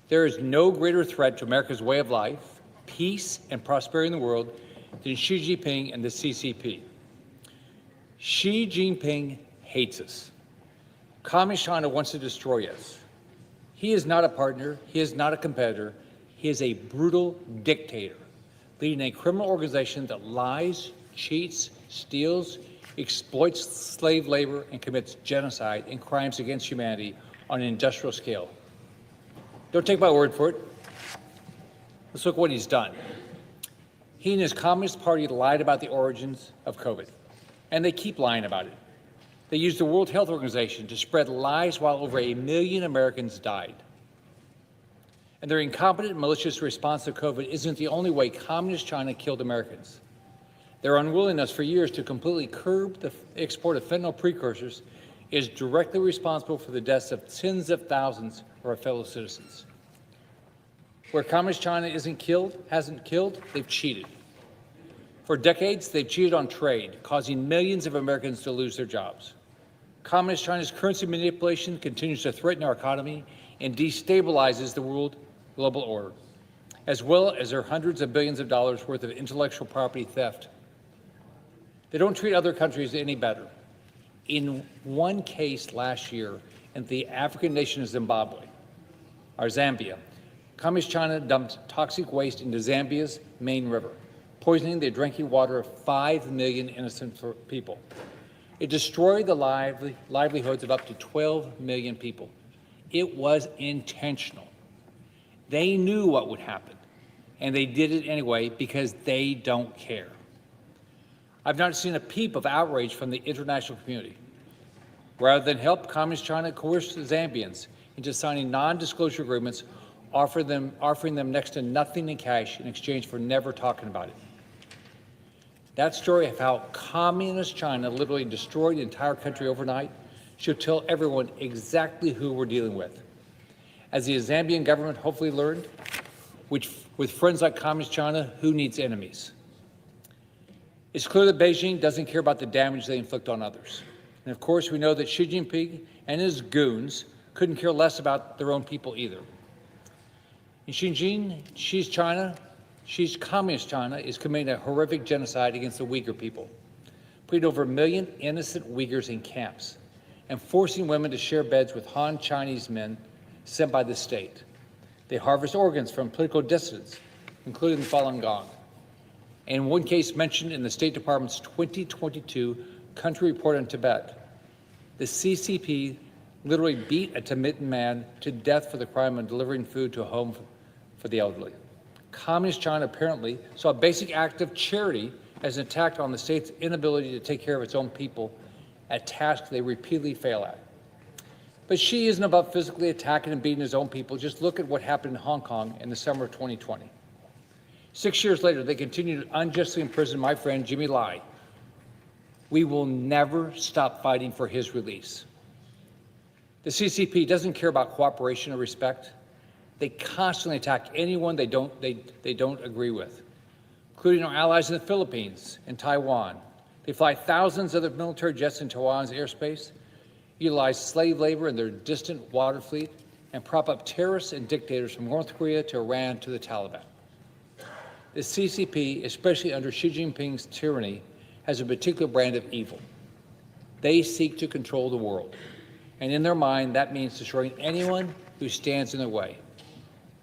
There is no greater threat to America's way of life, peace, and prosperity in the world than Xi Jinping and the CCP. Xi Jinping hates us. Communist China wants to destroy us. He is not a partner. He is not a competitor. He is a brutal dictator, leading a criminal organization that lies, cheats, steals, exploits slave labor, and commits genocide and crimes against humanity on an industrial scale. Don't take my word for it. Let's look what he's done. He and his Communist Party lied about the origins of COVID, and they keep lying about it. They used the World Health Organization to spread lies while over 1 million Americans died. And their incompetent, malicious response to COVID isn't the only way Communist China killed Americans. Their unwillingness for years to completely curb the export of fentanyl precursors is directly responsible for the deaths of tens of thousands of our fellow citizens. Where Communist China hasn't killed, they've cheated. For decades, they've cheated on trade, causing millions of Americans to lose their jobs. Communist China's currency manipulation continues to threaten our economy and destabilizes the world global order, as well as their hundreds of billions of dollars worth of intellectual property theft. They don't treat other countries any better. In one case last year in the African nation of Zimbabwe, or Zambia, Communist China dumped toxic waste into Zambia's main river, poisoning the drinking water of 5 million innocent people. It destroyed the livelihoods of up to 12 million people. It was intentional. They knew what would happen, and they did it anyway because they don't care. I've not seen a peep of outrage from the international community. Rather than help Communist China coerce the Zambians into signing non-disclosure agreements, offering them next to nothing in cash in exchange for never talking about it. That story of how Communist China literally destroyed the entire country overnight should tell everyone exactly who we're dealing with. As the Zambian government hopefully learned, with friends like Communist China, who needs enemies? It's clear that Beijing doesn't care about the damage they inflict on others. And of course, we know that Xi Jinping and his goons couldn't care less about their own people either. In Xinjiang, Xi's Communist China is committing a horrific genocide against the Uyghur people, putting over 1 million innocent Uyghurs in camps and forcing women to share beds with Han Chinese men sent by the state. They harvest organs from political dissidents, including the Falun Gong. And in one case mentioned in the State Department's 2022 country report on Tibet, the CCP literally beat a Tibetan man to death for the crime of delivering food to a home for the elderly. Communist China apparently saw a basic act of charity as an attack on the state's inability to take care of its own people, a task they repeatedly fail at. But Xi isn't about physically attacking and beating his own people. Just look at what happened in Hong Kong in the summer of 2020. 6 years later, they continue to unjustly imprison my friend Jimmy Lai. We will never stop fighting for his release. The CCP doesn't care about cooperation or respect. They constantly attack anyone they don't agree with, including our allies in the Philippines and Taiwan. They fly thousands of their military jets in Taiwan's airspace, utilize slave labor in their distant water fleet, and prop up terrorists and dictators from North Korea to Iran to the Taliban. The CCP, especially under Xi Jinping's tyranny, has a particular brand of evil. They seek to control the world. And in their mind, that means destroying anyone who stands in their way,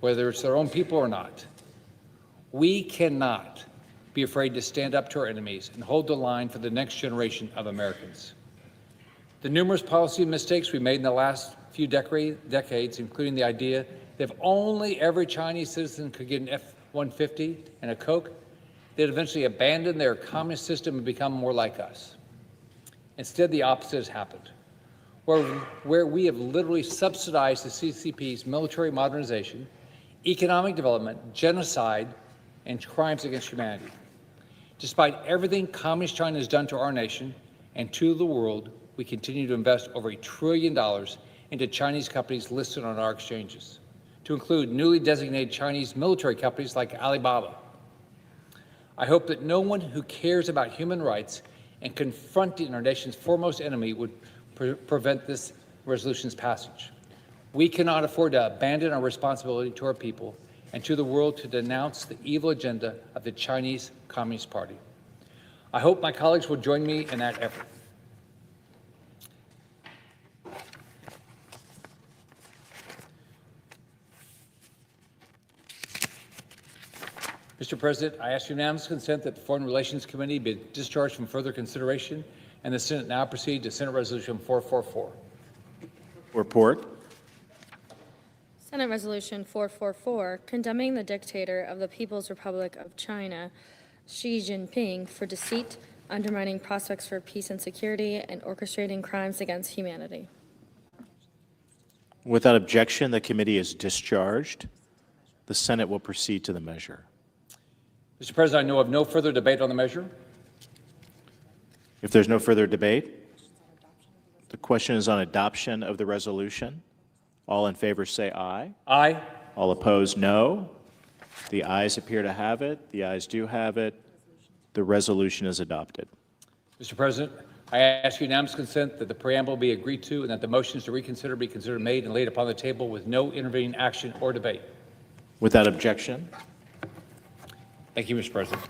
whether it's their own people or not. We cannot be afraid to stand up to our enemies and hold the line for the next generation of Americans. The numerous policy mistakes we made in the last few decades, including the idea that if only every Chinese citizen could get an F-150 and a Coke, they'd eventually abandon their communist system and become more like us. Instead, the opposite has happened, where we have literally subsidized the CCP's military modernization, economic development, genocide, and crimes against humanity. Despite everything Communist China has done to our nation and to the world, we continue to invest over $1 trillion into Chinese companies listed on our exchanges, to include newly designated Chinese military companies like Alibaba. I hope that no one who cares about human rights and confronting our nation's foremost enemy would prevent this resolution's passage. We cannot afford to abandon our responsibility to our people and to the world to denounce the evil agenda of the Chinese Communist Party. I hope my colleagues will join me in that effort. Mr. President, I ask unanimous consent that the Foreign Relations Committee be discharged from further consideration, and the Senate now proceed to Senate Resolution 444. Report. Senate Resolution 444, condemning the dictator of the People's Republic of China, Xi Jinping, for deceit, undermining prospects for peace and security, and orchestrating crimes against humanity. Without objection, the committee is discharged. The Senate will proceed to the measure. Mr. President, I know of no further debate on the measure. If there's no further debate, The question is on adoption of the resolution. All in favor say aye. Aye. All opposed, no. The ayes appear to have it. The ayes do have it. The resolution is adopted. Mr. President, I ask unanimous consent that the preamble be agreed to and that the motions to reconsider be considered made and laid upon the table with no intervening action or debate. Without objection, Thank you, Mr. President.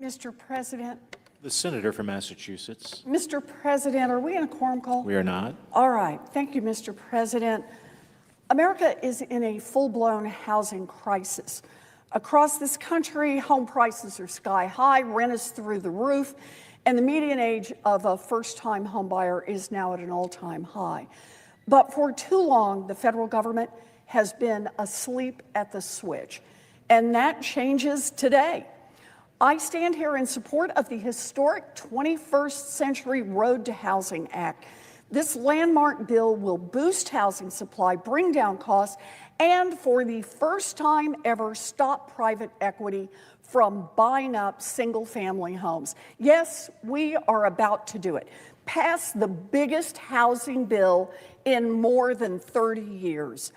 Mr. President, The senator from Massachusetts. Mr. President, are we in a quorum call? We are not. All right. Thank you, Mr. President. America is in a full-blown housing crisis. Across this country, home prices are sky high, rent is through the roof, and the median age of a first-time home buyer is now at an all-time high. But for too long, the federal government has been asleep at the switch, and that changes today. I stand here in support of the historic 21st Century Road to Housing Act. This landmark bill will boost housing supply, bring down costs, and for the first time ever, stop private equity from buying up single-family homes. Yes, we are about to do it. Pass the biggest housing bill in more than 30 years.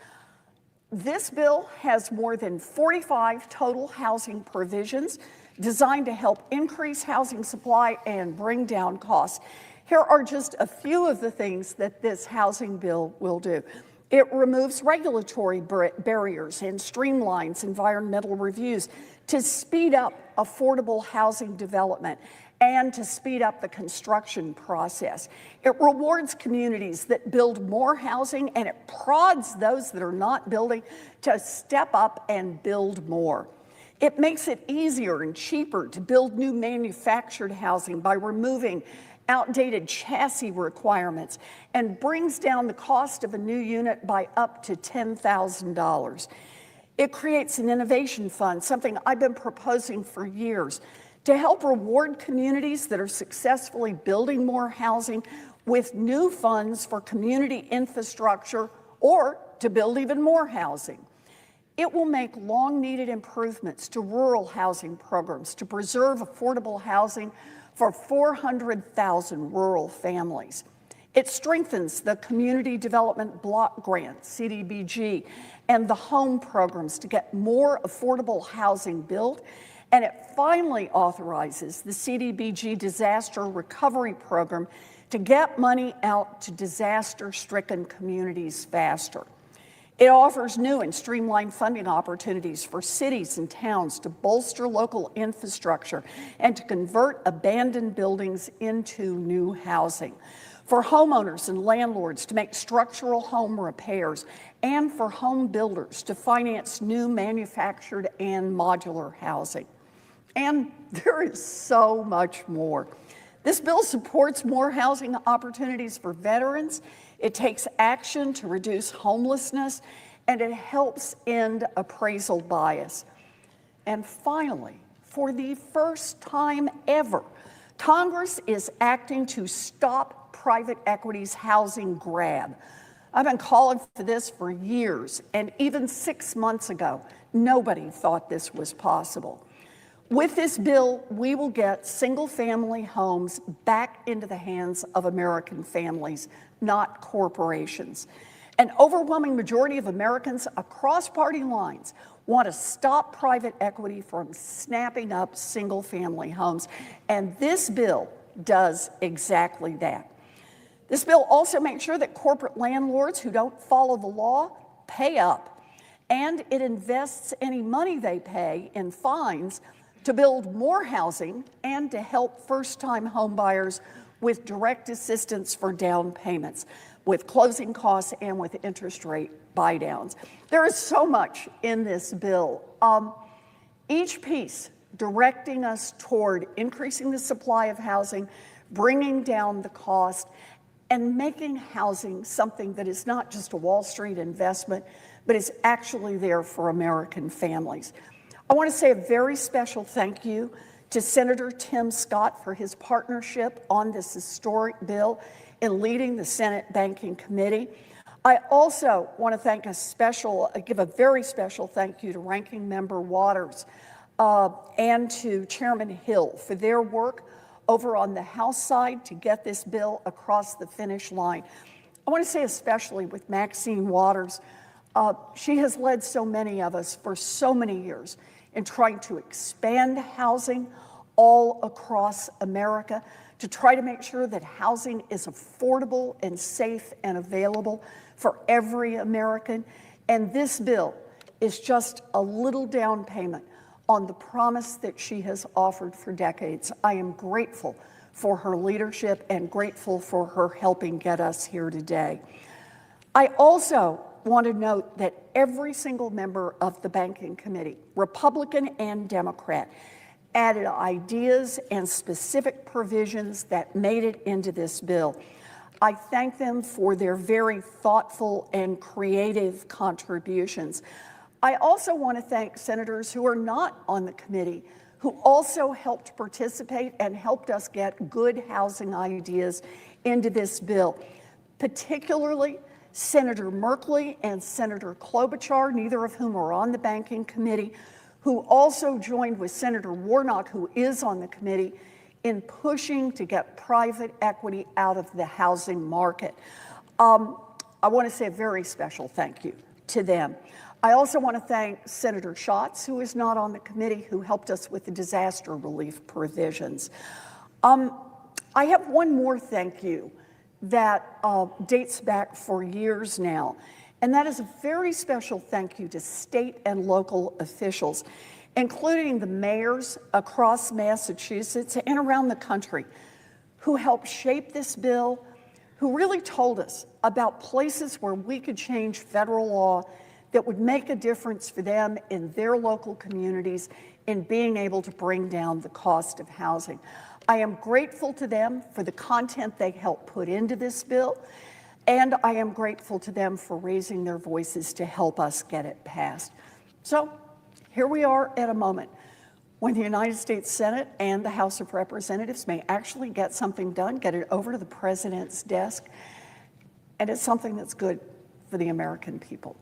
This bill has more than 45 total housing provisions designed to help increase housing supply and bring down costs. Here are just a few of the things that this housing bill will do. It removes regulatory barriers and streamlines environmental reviews to speed up affordable housing development and to speed up the construction process. It rewards communities that build more housing, and it prods those that are not building to step up and build more. It makes it easier and cheaper to build new manufactured housing by removing outdated chassis requirements and brings down the cost of a new unit by up to $10,000. It creates an innovation fund, something I've been proposing for years, to help reward communities that are successfully building more housing with new funds for community infrastructure or to build even more housing. It will make long-needed improvements to rural housing programs to preserve affordable housing for 400,000 rural families. It strengthens the Community Development Block Grant, CDBG, and the home programs to get more affordable housing built. And it finally authorizes the CDBG Disaster Recovery Program to get money out to disaster-stricken communities faster. It offers new and streamlined funding opportunities for cities and towns to bolster local infrastructure and to convert abandoned buildings into new housing, for homeowners and landlords to make structural home repairs, and for home builders to finance new manufactured and modular housing. And there is so much more. This bill supports more housing opportunities for veterans. It takes action to reduce homelessness, and it helps end appraisal bias. And finally, for the first time ever, Congress is acting to stop private equity's housing grab. I've been calling for this for years, and even 6 months ago, nobody thought this was possible. With this bill, we will get single-family homes back into the hands of American families, not corporations. An overwhelming majority of Americans across party lines want to stop private equity from snapping up single-family homes, and this bill does exactly that. This bill also makes sure that corporate landlords who don't follow the law pay up, and it invests any money they pay in fines to build more housing and to help first-time homebuyers with direct assistance for down payments, with closing costs and with interest rate buy-downs. There is so much in this bill. Each piece directing us toward increasing the supply of housing, bringing down the cost, and making housing something that is not just a Wall Street investment, but is actually there for American families. I want to say a very special thank you to Senator Tim Scott for his partnership on this historic bill in leading the Senate Banking Committee. I also want to give a very special thank you to Ranking Member Waters and to Chairman Hill for their work over on the House side to get this bill across the finish line. I want to say especially with Maxine Waters, she has led so many of us for so many years in trying to expand housing all across America, to try to make sure that housing is affordable and safe and available for every American. And this bill is just a little down payment on the promise that she has offered for decades. I am grateful for her leadership and grateful for her helping get us here today. I also want to note that every single member of the Banking Committee, Republican and Democrat, added ideas and specific provisions that made it into this bill. I thank them for their very thoughtful and creative contributions. I also want to thank senators who are not on the committee, who also helped participate and helped us get good housing ideas into this bill, particularly Senator Merkley and Senator Klobuchar, neither of whom are on the Banking Committee, who also joined with Senator Warnock, who is on the committee, in pushing to get private equity out of the housing market. I want to say a very special thank you to them. I also want to thank Senator Schatz, who is not on the committee, who helped us with the disaster relief provisions. I have one more thank you that dates back for years now, and that is a very special thank you to state and local officials, including the mayors across Massachusetts and around the country who helped shape this bill, who really told us about places where we could change federal law that would make a difference for them in their local communities in being able to bring down the cost of housing. I am grateful to them for the content they helped put into this bill, and I am grateful to them for raising their voices to help us get it passed. So here we are at a moment when the United States Senate and the House of Representatives may actually get something done, get it over to the president's desk, and it's something that's good for the American people.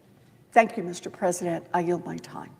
Thank you, Mr. President. I yield my time.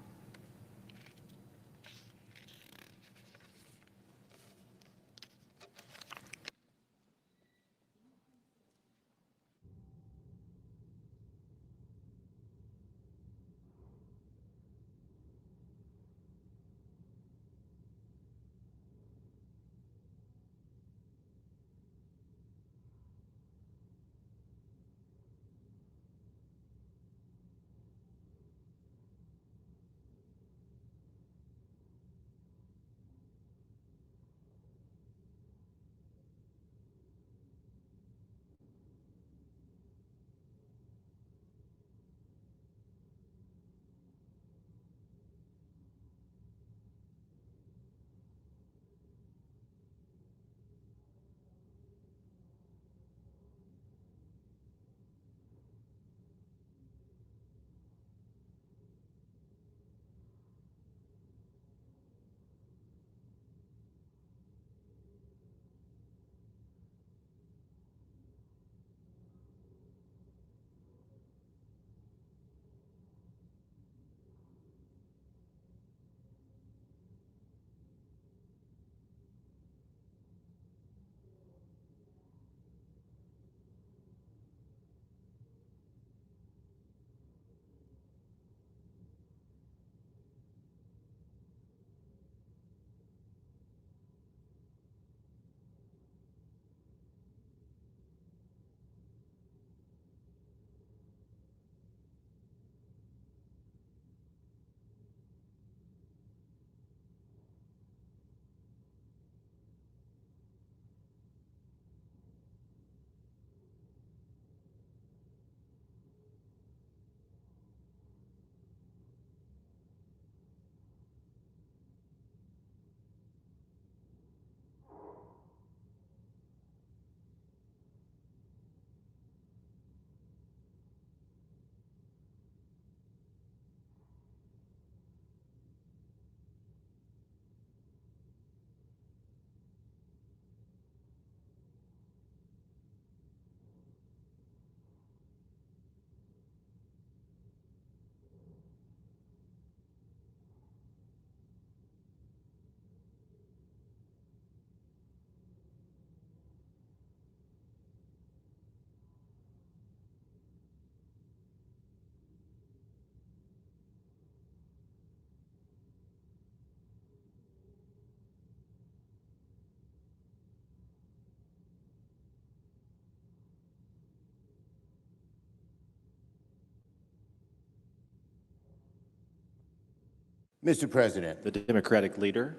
Mr. President. The Democratic leader.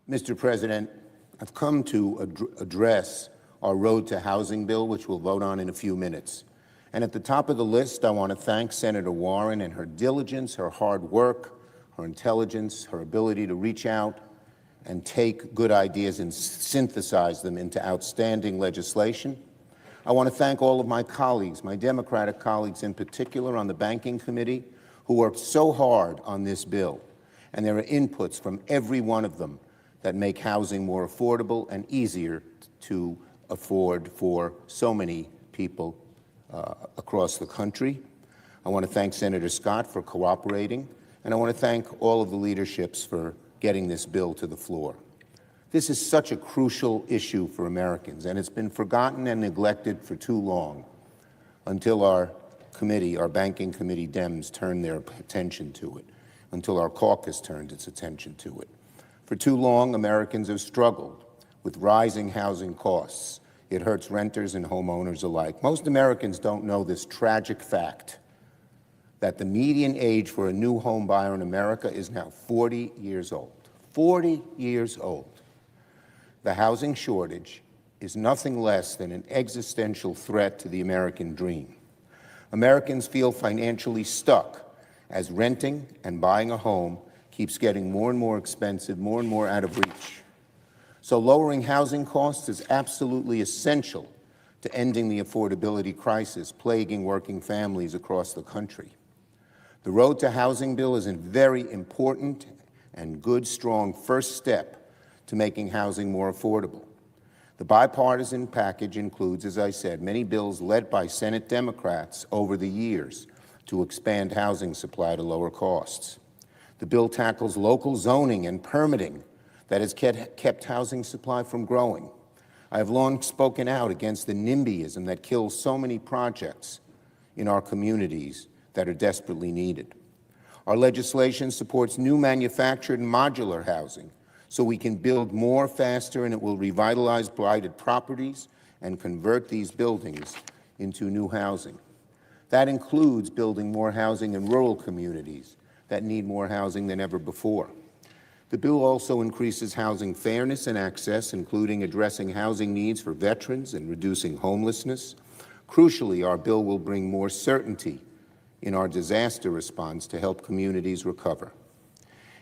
Mr. President, I've come to address our Road to Housing bill, which we'll vote on in a few minutes. And at the top of the list, I want to thank Senator Warren and her diligence, her hard work, her intelligence, her ability to reach out and take good ideas and synthesize them into outstanding legislation. I want to thank all of my colleagues, my Democratic colleagues in particular on the Banking Committee, who worked so hard on this bill. And there are inputs from every one of them that make housing more affordable and easier to afford for so many people across the country. I want to thank Senator Scott for cooperating, and I want to thank all of the leaderships for getting this bill to the floor. This is such a crucial issue for Americans, and it's been forgotten and neglected for too long until our committee, our Banking Committee Dems, turned their attention to it, until our caucus turned its attention to it. For too long, Americans have struggled with rising housing costs. It hurts renters and homeowners alike. Most Americans don't know this tragic fact that the median age for a new home buyer in America is now 40 years old. 40 years old. The housing shortage is nothing less than an existential threat to the American dream. Americans feel financially stuck as renting and buying a home keeps getting more and more expensive, more and more out of reach. So lowering housing costs is absolutely essential to ending the affordability crisis plaguing working families across the country. The Road to Housing bill is a very important and good, strong first step to making housing more affordable. The bipartisan package includes, as I said, many bills led by Senate Democrats over the years to expand housing supply to lower costs. The bill tackles local zoning and permitting that has kept housing supply from growing. I have long spoken out against the NIMBYism that kills so many projects in our communities that are desperately needed. Our legislation supports new manufactured and modular housing so we can build more faster, and it will revitalize blighted properties and convert these buildings into new housing. That includes building more housing in rural communities that need more housing than ever before. The bill also increases housing fairness and access, including addressing housing needs for veterans and reducing homelessness. Crucially, our bill will bring more certainty in our disaster response to help communities recover.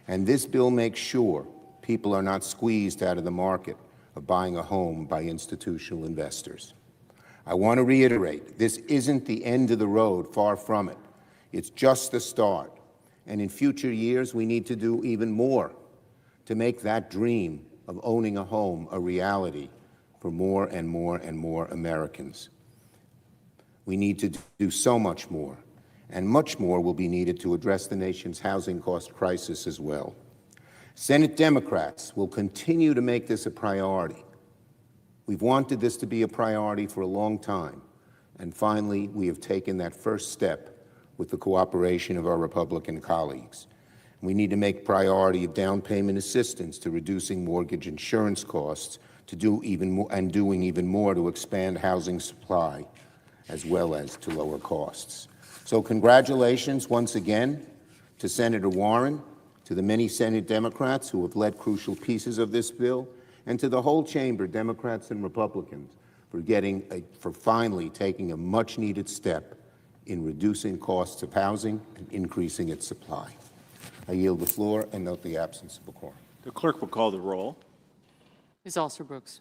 And this bill makes sure people are not squeezed out of the market of buying a home by institutional investors. I want to reiterate, this isn't the end of the road, far from it. It's just the start. And in future years, we need to do even more to make that dream of owning a home a reality for more and more and more Americans. We need to do so much more, and much more will be needed to address the nation's housing cost crisis as well. Senate Democrats will continue to make this a priority. We've wanted this to be a priority for a long time, and finally, we have taken that first step with the cooperation of our Republican colleagues. We need to make priority of down payment assistance to reducing mortgage insurance costs, to do even more, and doing even more to expand housing supply, as well as to lower costs. So congratulations once again to Senator Warren, to the many Senate Democrats who have led crucial pieces of this bill, and to the whole chamber, Democrats and Republicans, for finally taking a much-needed step in reducing costs of housing and increasing its supply. I yield the floor and note the absence of a quorum. The clerk will call the roll. Ms. Alsterbrooks.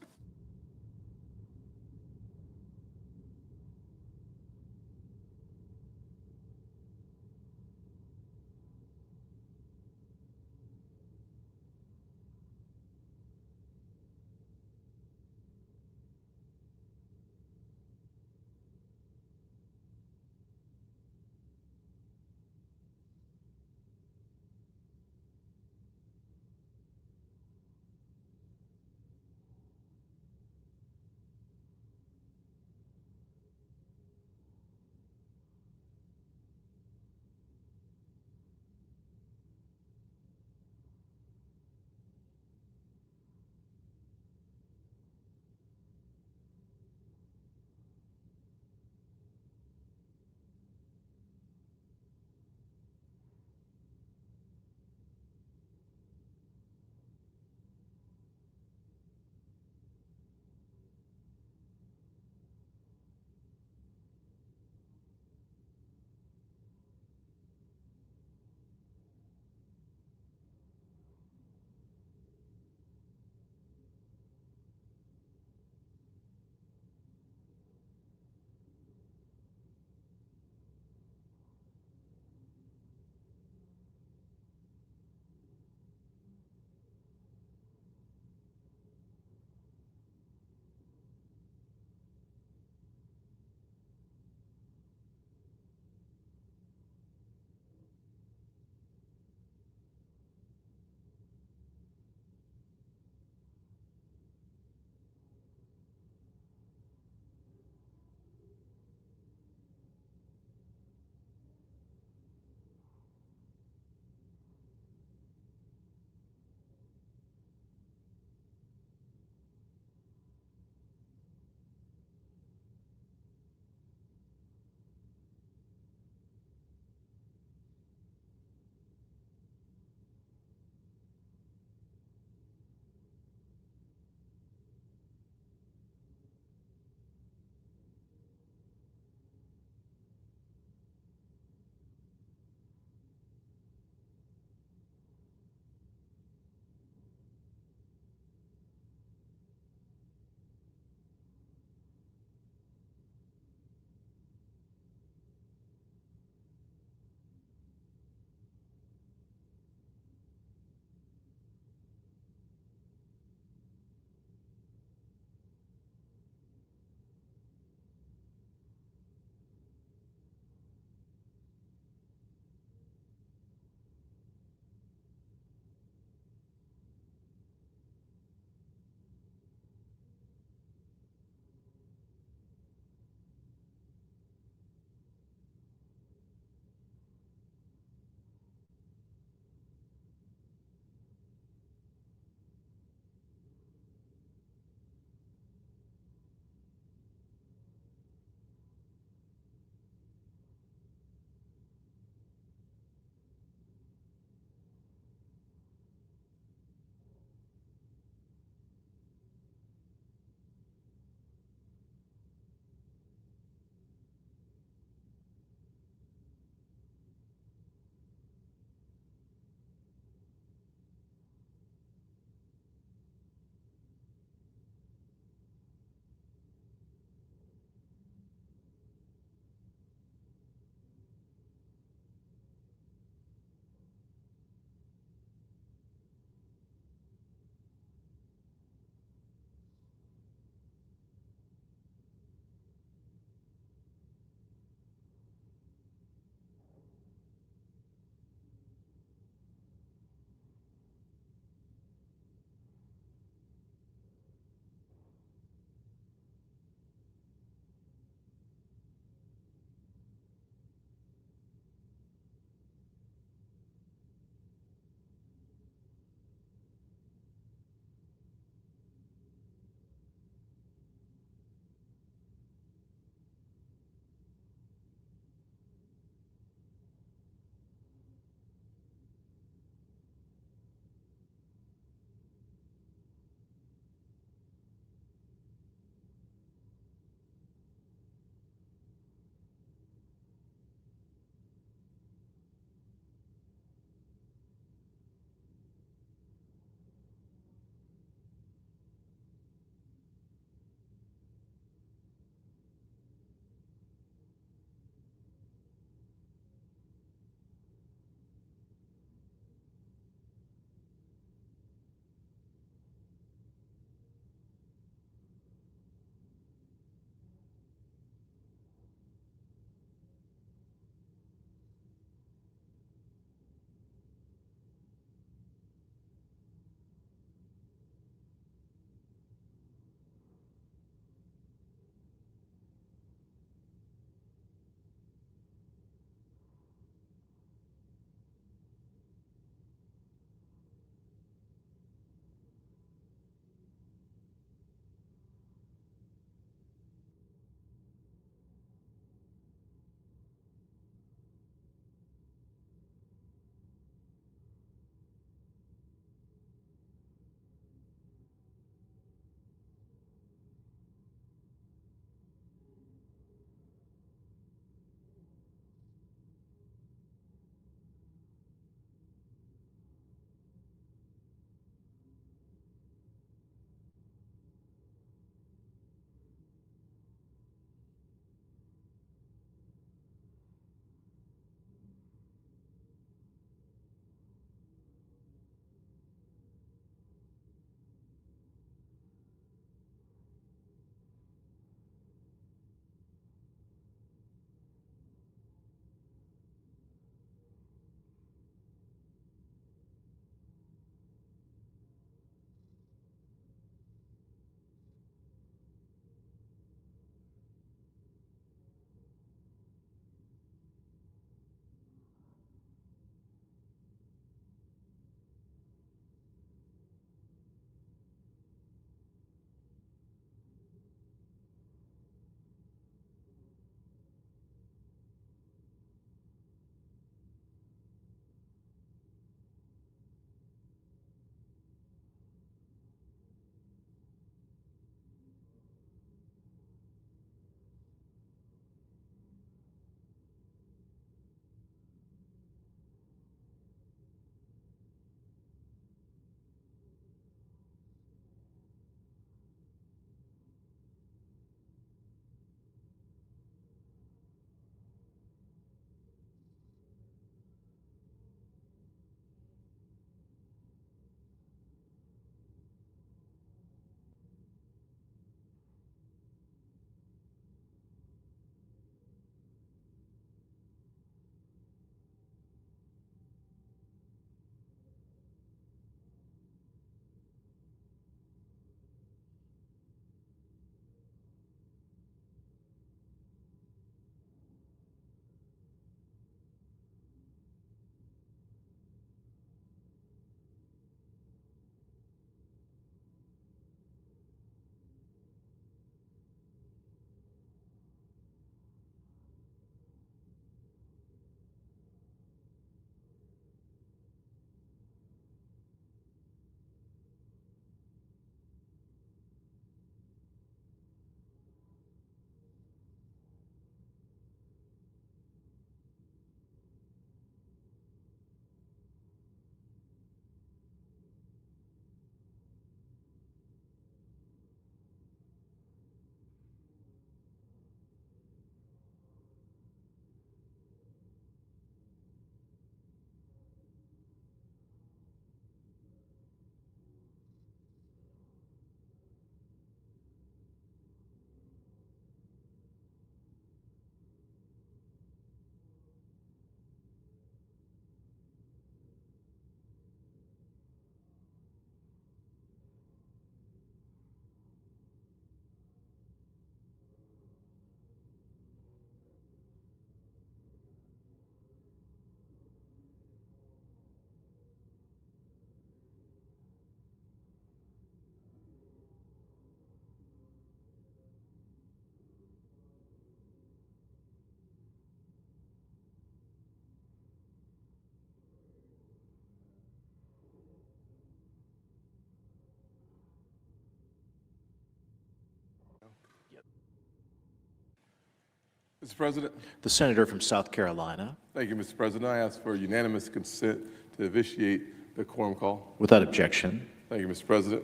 Mr. President. The senator from South Carolina. Thank you, Mr. President. I ask for unanimous consent to initiate the quorum call. Without objection. Thank you, Mr. President.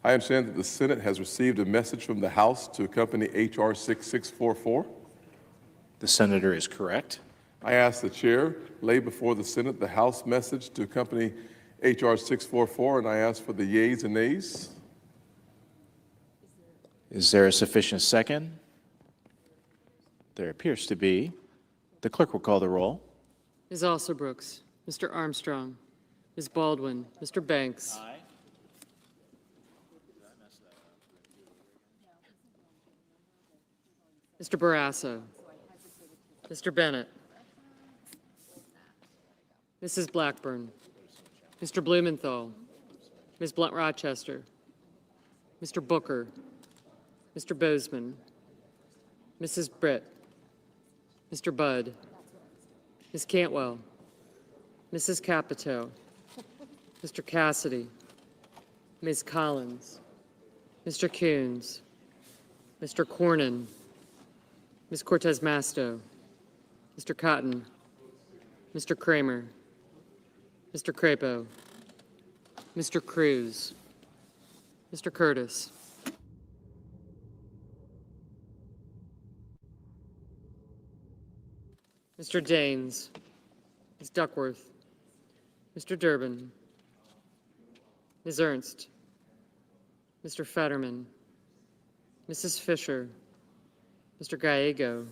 I understand that the Senate has received a message from the House to accompany H.R. 6644. The senator is correct. I ask the chair lay before the Senate the House message to accompany H.R. 644, and I ask for the yeas and nays. Is there a sufficient second? There appears to be. The clerk will call the roll. Ms. Alsobrooks, Mr. Armstrong, Ms. Baldwin, Mr. Banks. Aye. Mr. Barrasso, Mr. Bennett, Mrs. Blackburn, Mr. Blumenthal, Ms. Blunt Rochester, Mr. Booker, Mr. Bozeman, Mrs. Britt, Mr. Budd, Ms. Cantwell, Mrs. Capito, Mr. Cassidy, Ms. Collins, Mr. Coons, Mr. Cornyn, Ms. Cortez Masto, Mr. Cotton, Mr. Kramer, Mr. Crapo, Mr. Cruz, Mr. Curtis, Mr. Daines, Ms. Duckworth, Mr. Durbin, Ms. Ernst, Mr. Fetterman, Mrs. Fisher, Mr. Gallego,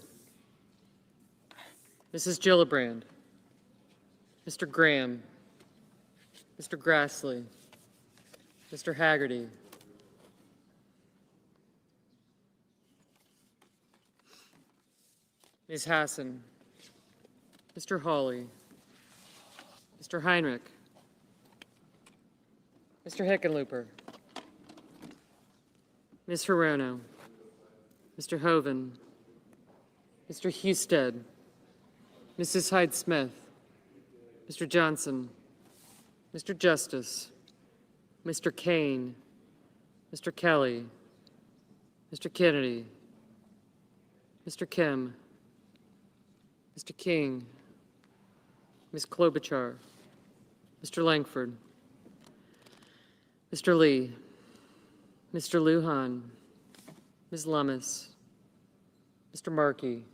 Mrs. Gillibrand, Mr. Graham, Mr. Grassley, Mr. Haggerty, Ms. Hassan, Mr. Hawley, Mr. Heinrich, Mr. Hickenlooper, Ms. Hirono, Mr. Hoven, Mr. Husted, Mrs. Hyde-Smith, Mr. Johnson, Mr. Justice, Mr. Kane, Mr. Kelly, Mr. Kennedy, Mr. Kim, Mr. King, Ms. Klobuchar, Mr. Langford, Mr. Lee, Mr. Lujan, Ms. Lummis, Mr. Markey,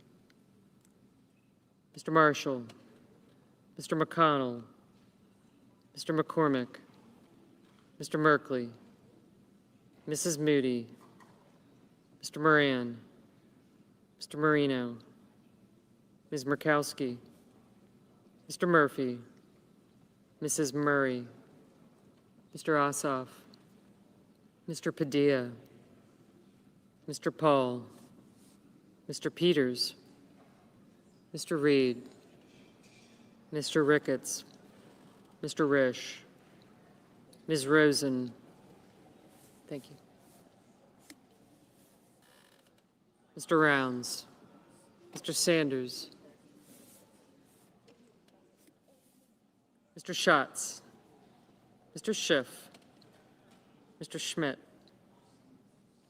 Mr. Marshall, Mr. McConnell, Mr. McCormick, Mr. Merkley, Mrs. Moody, Mr. Moran, Mr. Marino, Ms. Murkowski, Mr. Murphy, Mrs. Murray, Mr. Ossoff, Mr. Padilla, Mr. Paul, Mr. Peters, Mr. Reed, Mr. Ricketts, Mr. Risch, Ms. Rosen. Thank you. Mr. Rounds, Mr. Sanders, Mr. Schatz, Mr. Schiff, Mr. Schmidt,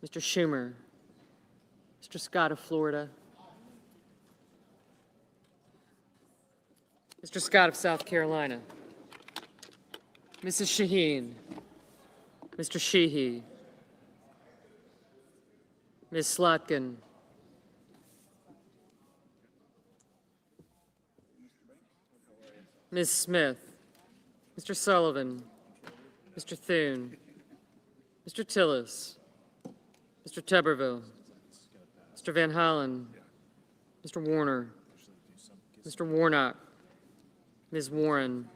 Mr. Schumer, Mr. Scott of Florida, Mr. Scott of South Carolina, Mrs. Shaheen, Mr. Sheehy, Ms. Slotkin, Ms. Smith, Mr. Sullivan, Mr. Thune, Mr. Tillis, Mr. Tuberville, Mr. Van Hollen, Mr. Warner, Mr. Warnock, Ms. Warren,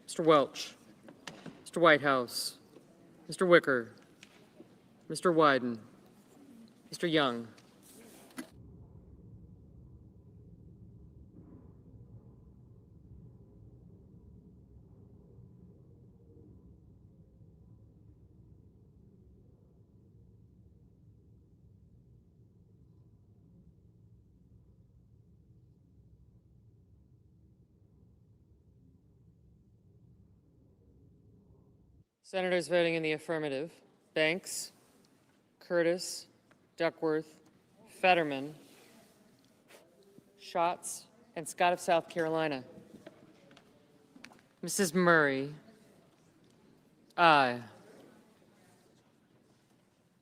Mr. Welch, Mr. Whitehouse, Mr. Wicker, Mr. Wyden, Mr. Young, Senators voting in the affirmative: Banks, Curtis, Duckworth, Fetterman, Schatz, and Scott of South Carolina. Mrs. Murray. Aye.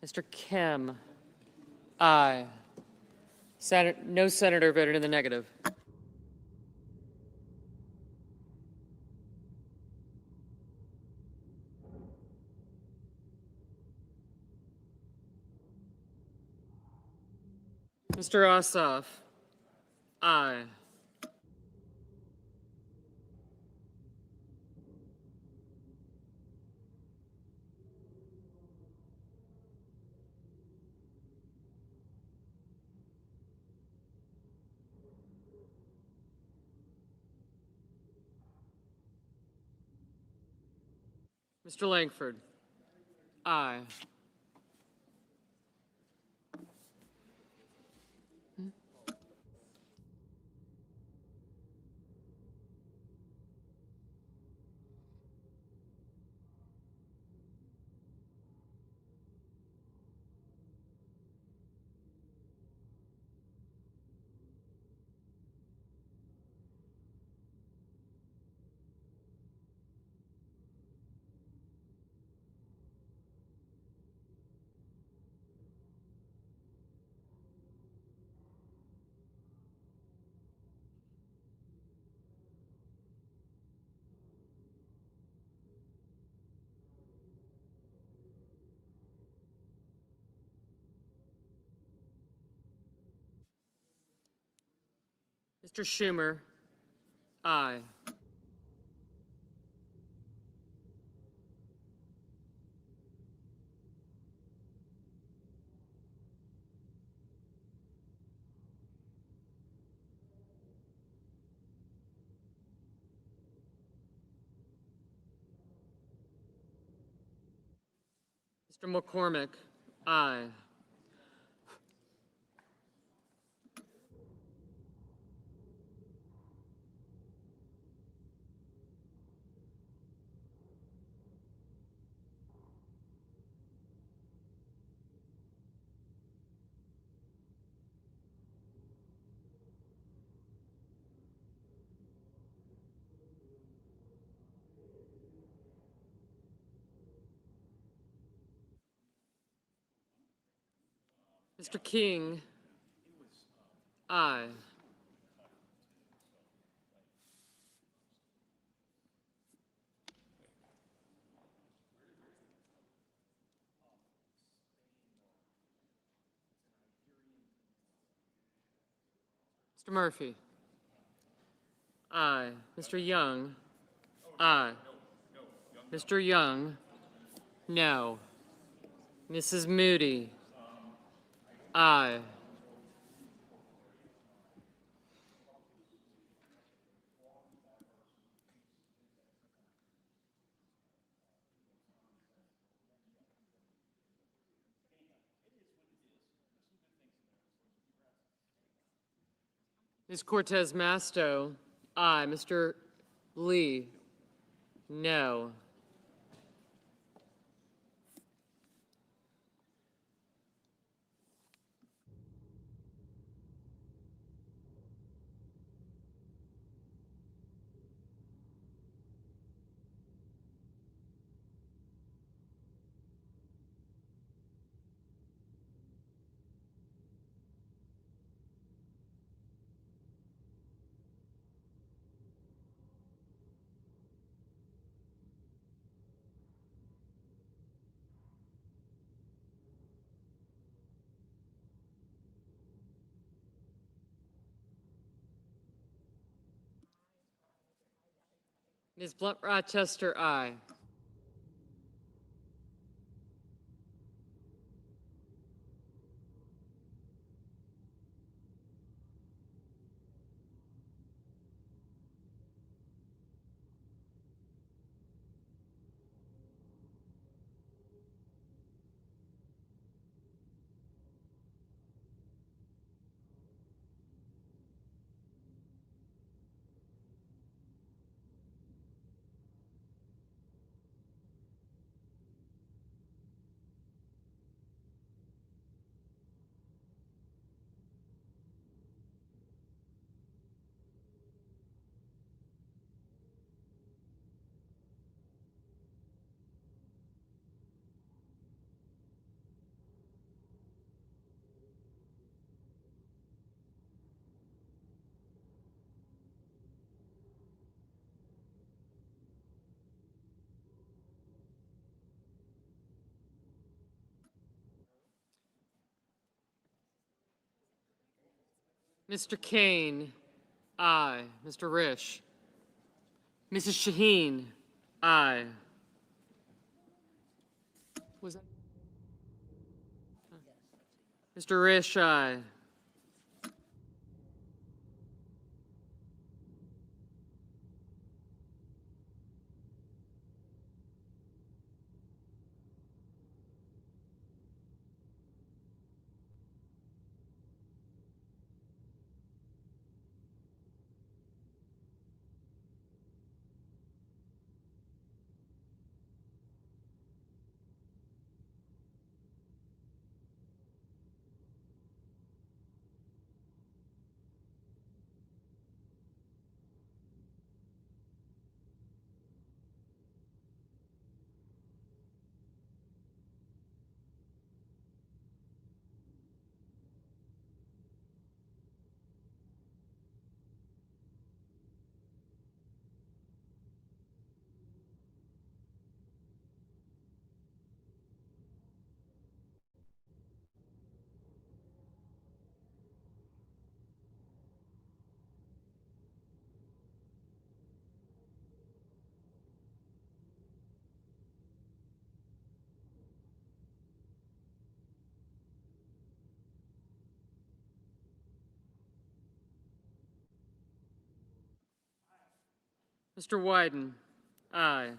Mr. Kim. Aye. No senator voted in the negative. Mr. Ossoff. Aye. Mr. Langford. Aye. Mr. Schumer. Aye. Mr. McCormick. Aye. Mr. King. Aye. Mr. Murphy. Aye. Mr. Young. Aye. Mr. Young. No. Mrs. Moody. Aye. Ms. Cortez Masto. Aye. Mr. Lee. No. Ms. Blunt Rochester. Aye. Mr. Kane, aye. Mr. Risch. Mrs. Shaheen, aye. Was that? Mr. Risch, aye. Mr. Wyden, aye.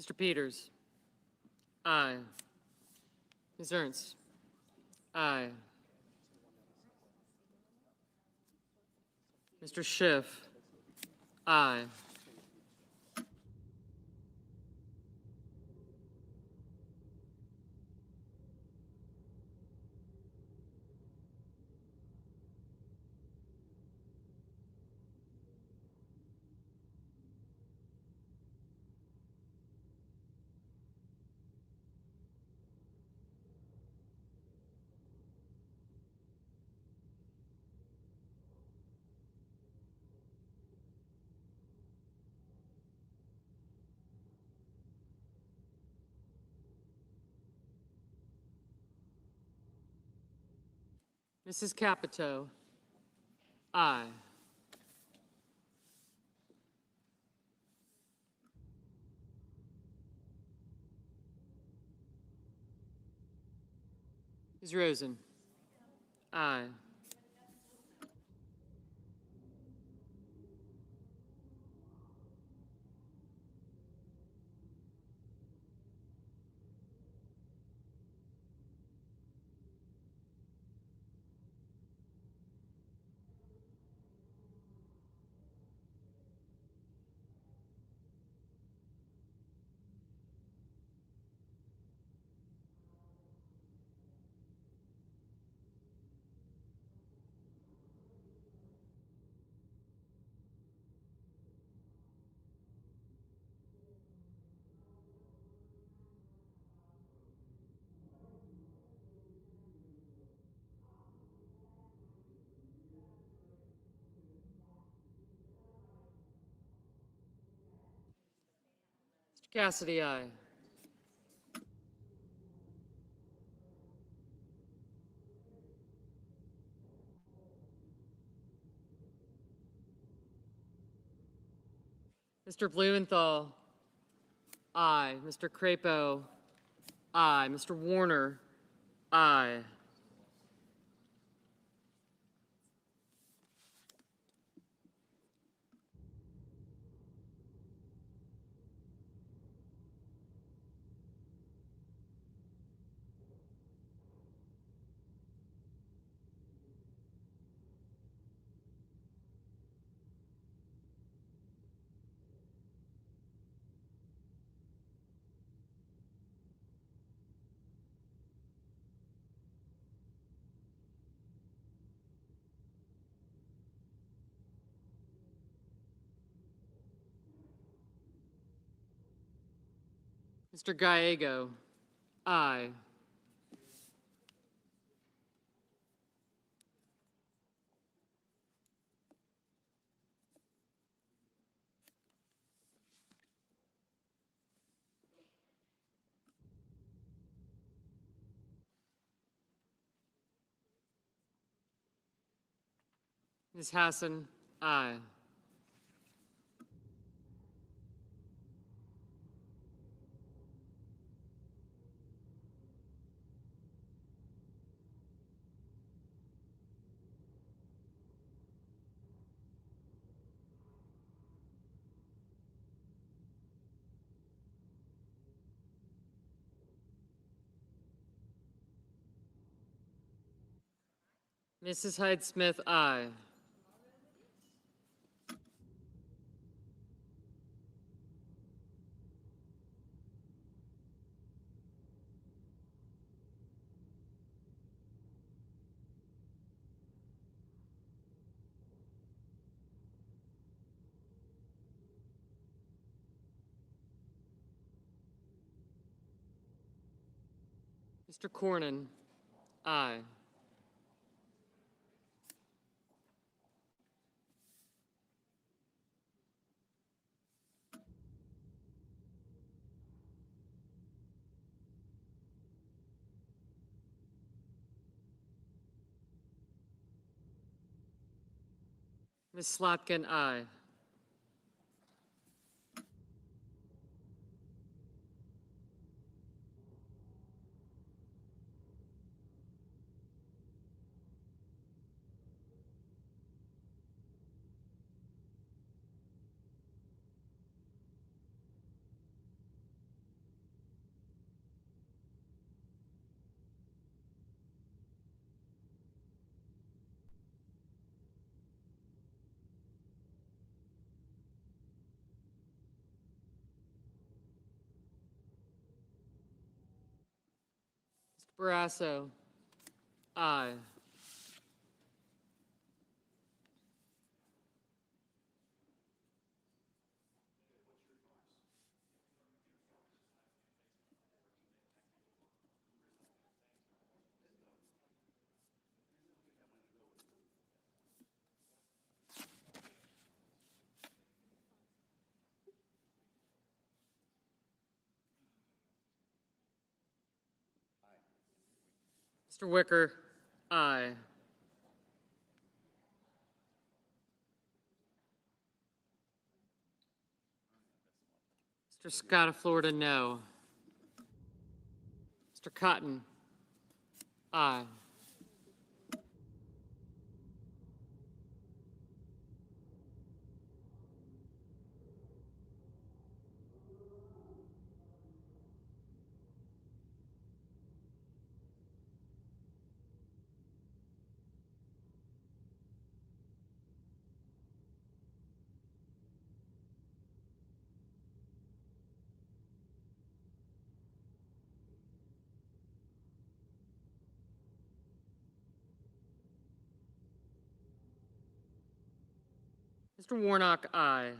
Mr. Peters, aye. Ms. Ernst, aye. Mr. Schiff, aye. Mrs. Capito, aye. Ms. Rosen, aye. Cassidy, aye. Mr. Blumenthal, aye. Mr. Crapo, aye. Mr. Warner, aye. Mr. Gallego, aye. Ms. Hassan, aye. Mrs. Hyde-Smith, aye. Mr. Cornyn, aye. Ms. Slotkin, aye. Mr. Barrasso, aye. Mr. Wicker, aye. Mr. Scott of Florida, no. Mr. Cotton, aye. Mr. Warnock, aye.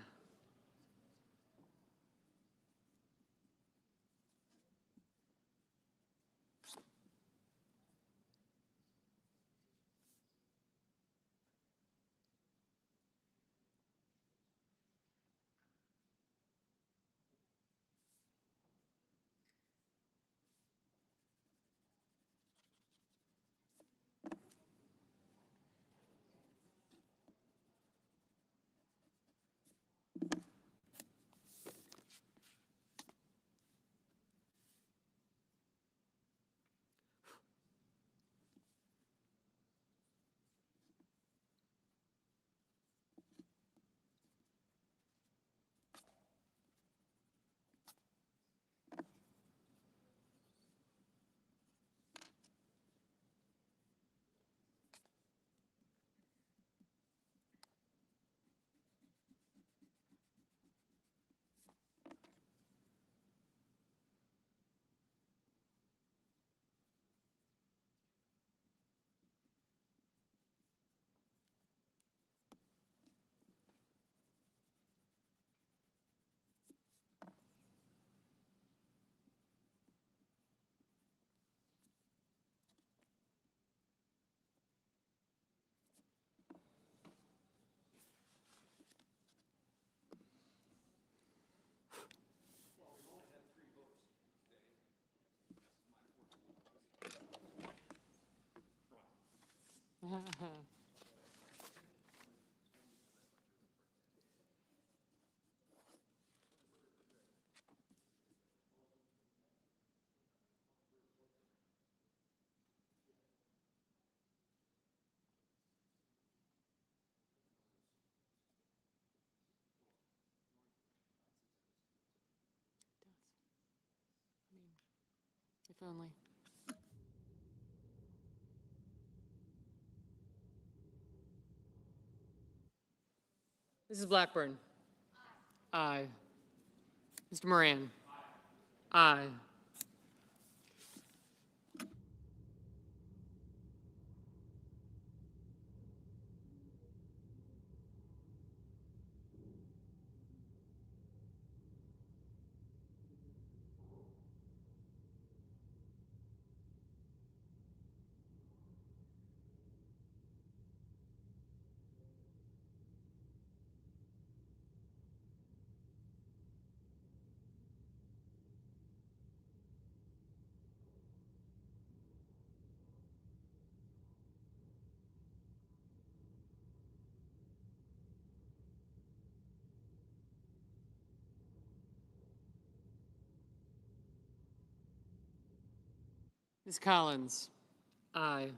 Only. Mrs. Blackburn. Aye. Mr. Moran. Aye. Ms. Collins. Aye.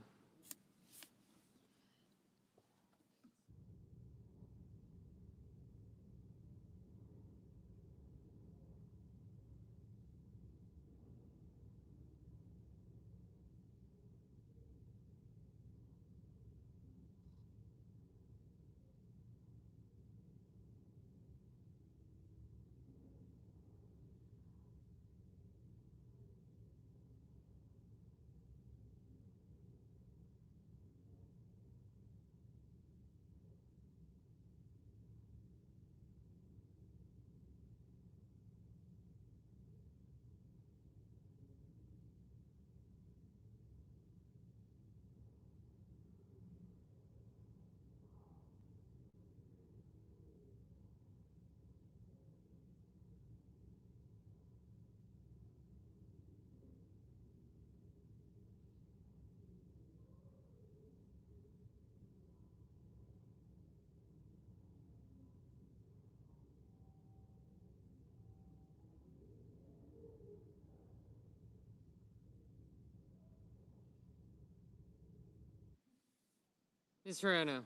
Ms. Ferrano.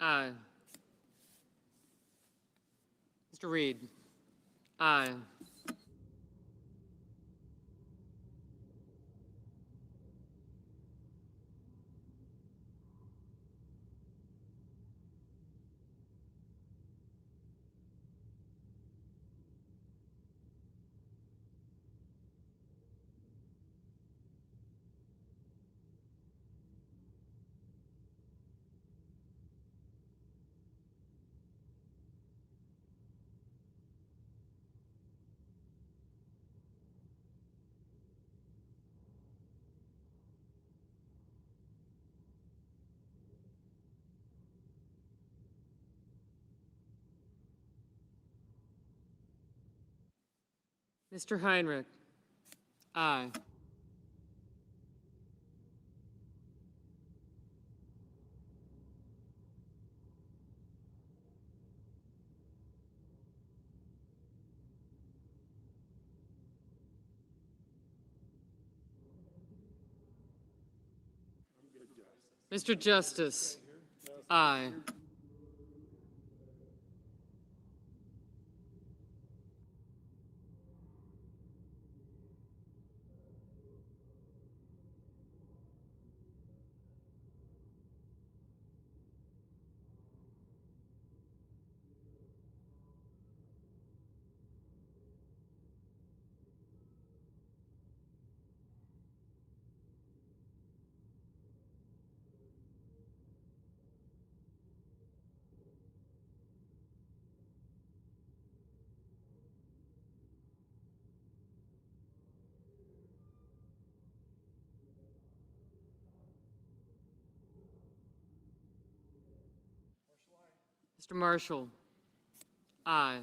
Aye. Mr. Reed. Aye. Mr. Heinrich. Aye. Mr. Justice. Aye. Mr. Marshall. Aye.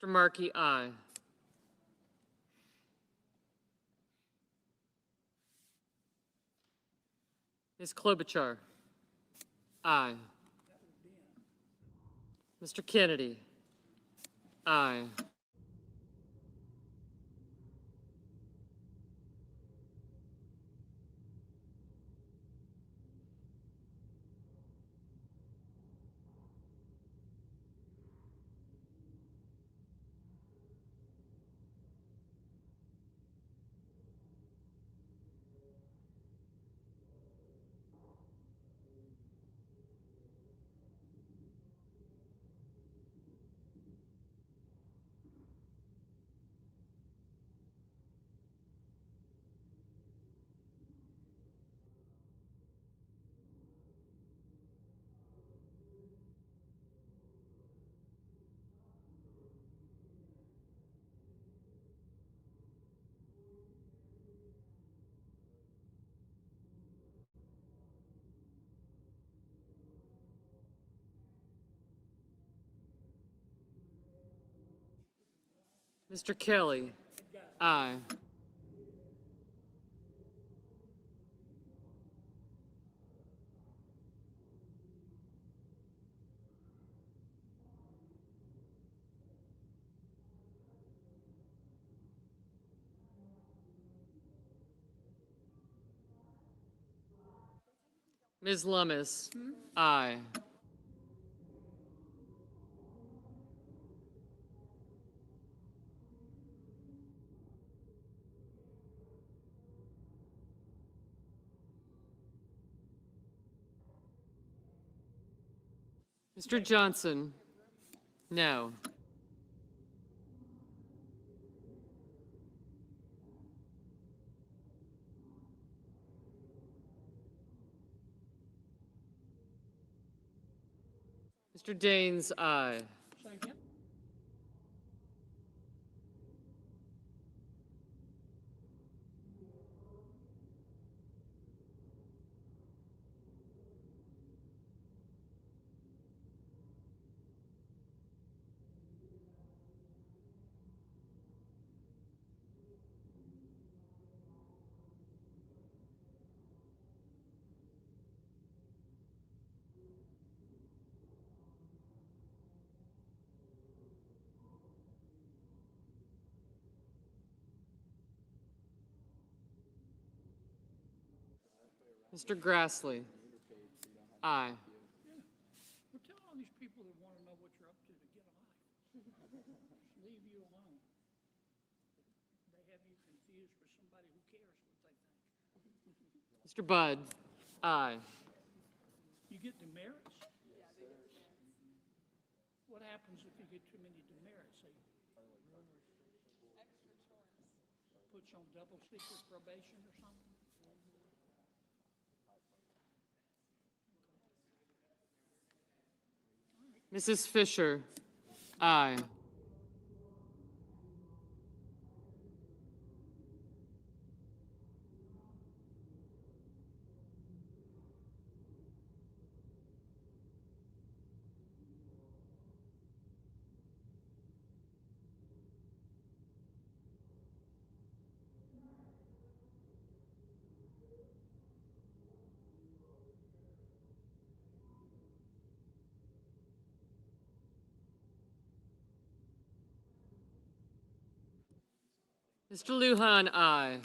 Mr. Markey, aye. Ms. Klobuchar? Aye. Mr. Kennedy? Aye. Mr. Kelly? Aye. Ms. Lummis? Aye. Mr. Johnson? No. Mr. Daines, aye. Mr. Grassley? Aye. Well, tell all these people that want to know what you're up to get off. Leave you alone. They have you confused for somebody who cares what they think. Mr. Budd? Aye. You get demerits? What happens if you get too many demerits? They put you on double secret probation or something? Mrs. Fisher? Aye. Mr. Lujan, aye.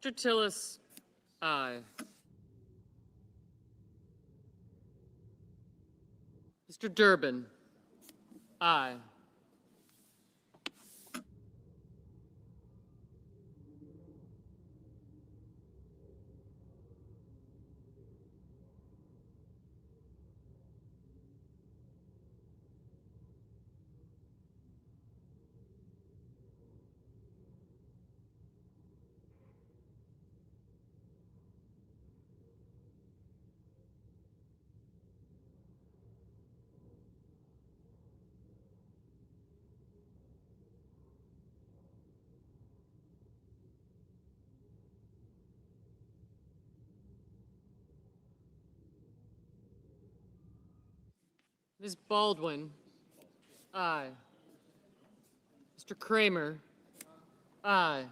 Mr. Tillis, aye. Mr. Durbin, aye. Ms. Baldwin, aye. Mr. Kramer, aye.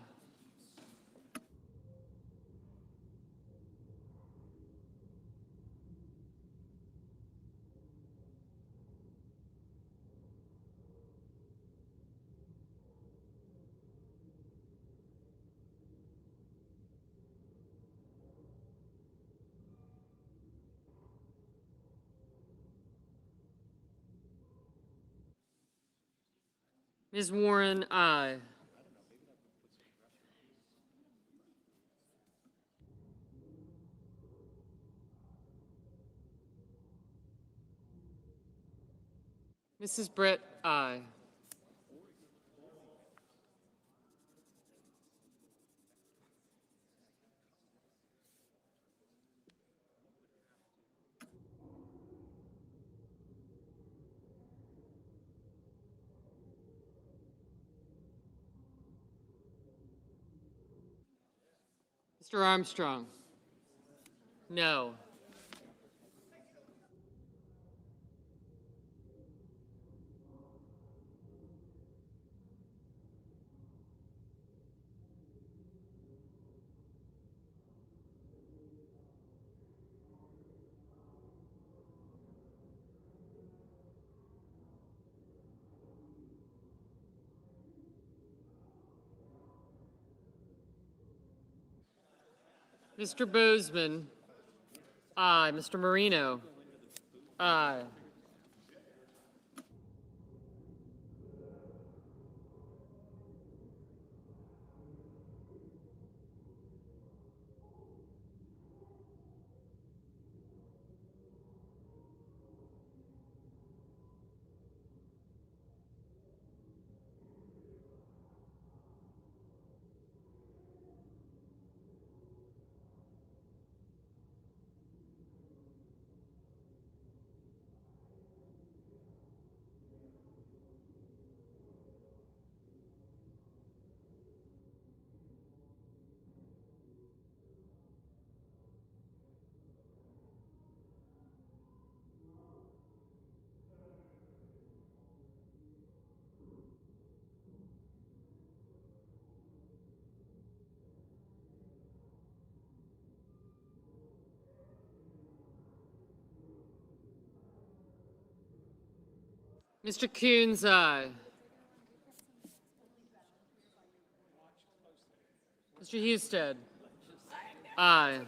Ms. Warren, aye. Mrs. Britt, aye. Mr. Armstrong, no. Mr. Bozeman, aye. Mr. Marino, aye. Mr. Coons, aye. Mr. Husted, aye.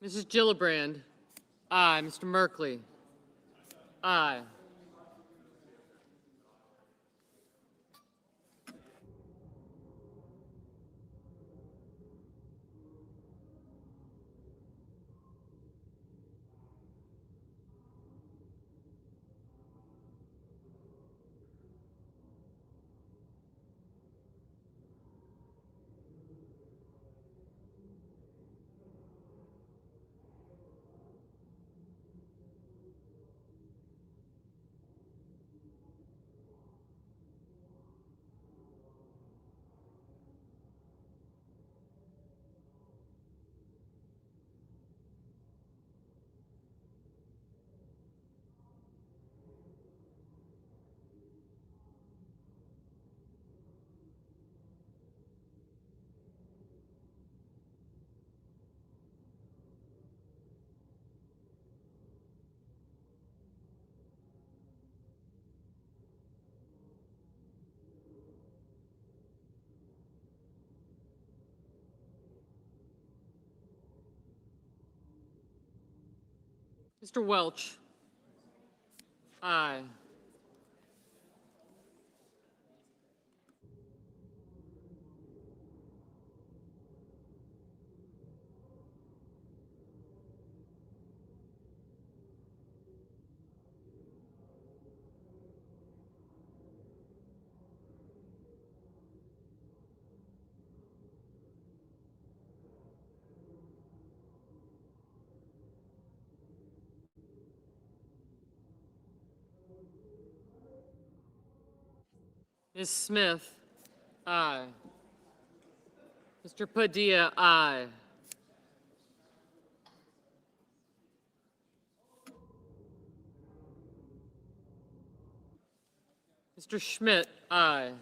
Mrs. Gillibrand, aye. Mr. Merkley, aye. Mr. Welch. Aye. Ms. Smith. Aye. Mr. Padilla. Aye. Mr. Schmidt. Aye.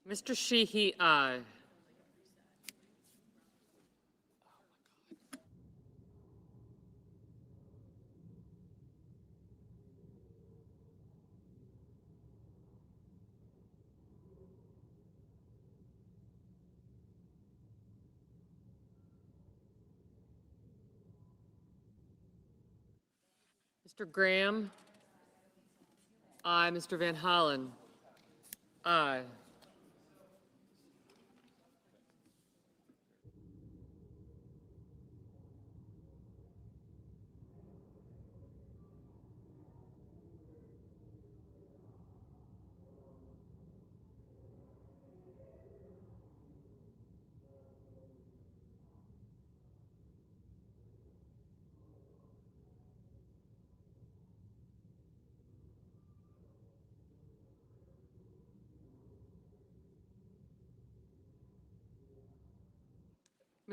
Mr. Sheehy. Aye. Mr. Graham. Aye. Mr. Van Hollen. Aye.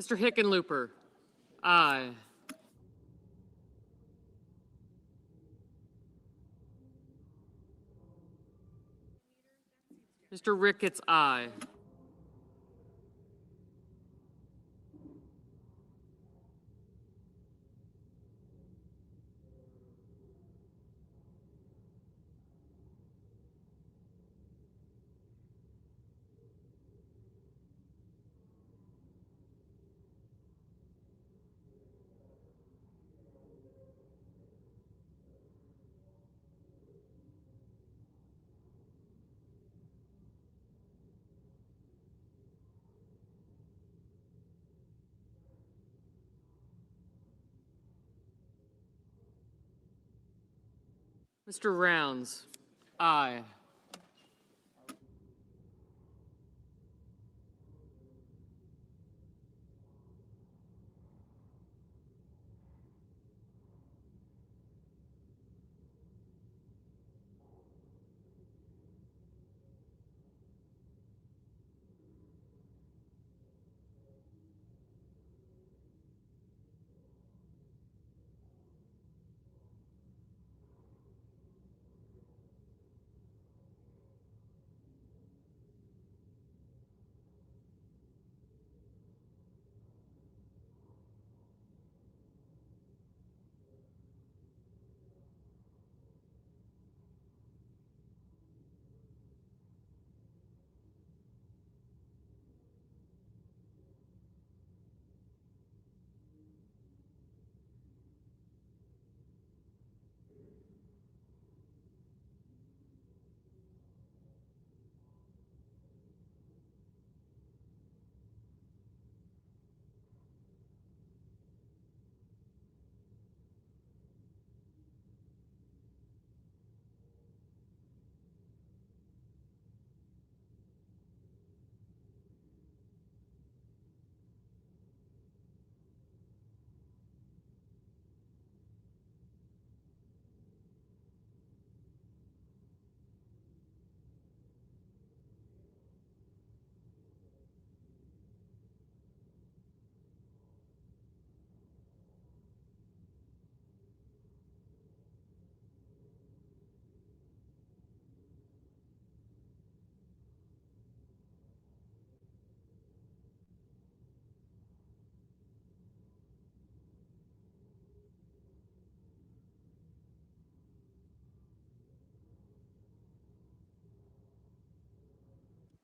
Mr. Hickenlooper. Aye. Mr. Ricketts. Aye. Mr. Rounds. Aye.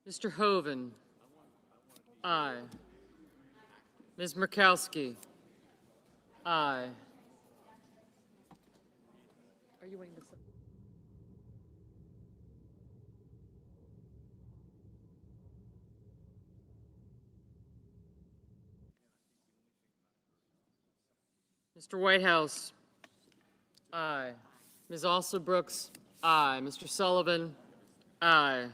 Mr. Hoven. Aye. Ms. Murkowski. Aye. Are you waiting to say? Mr. Whitehouse. Aye. Ms. Alsobrooks. Aye. Mr. Sullivan. Aye.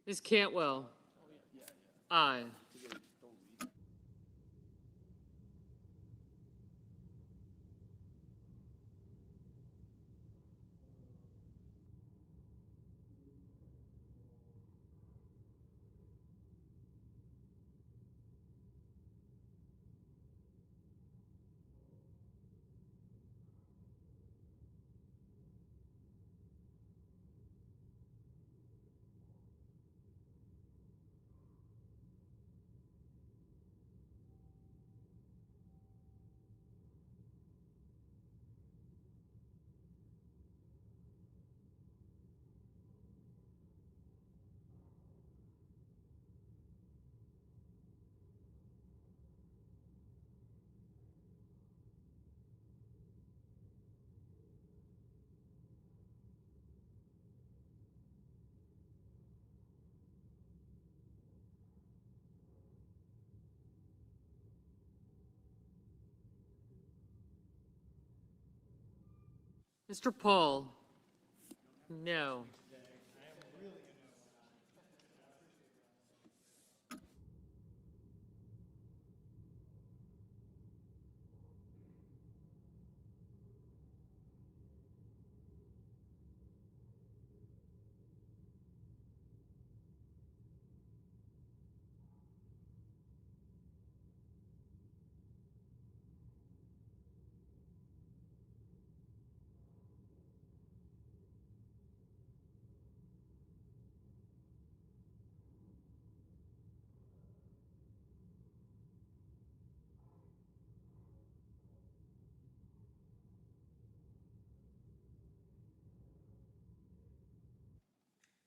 Ms. Cantwell? Aye. Mr. Paul? No.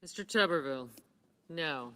Mr. Tuberville? No.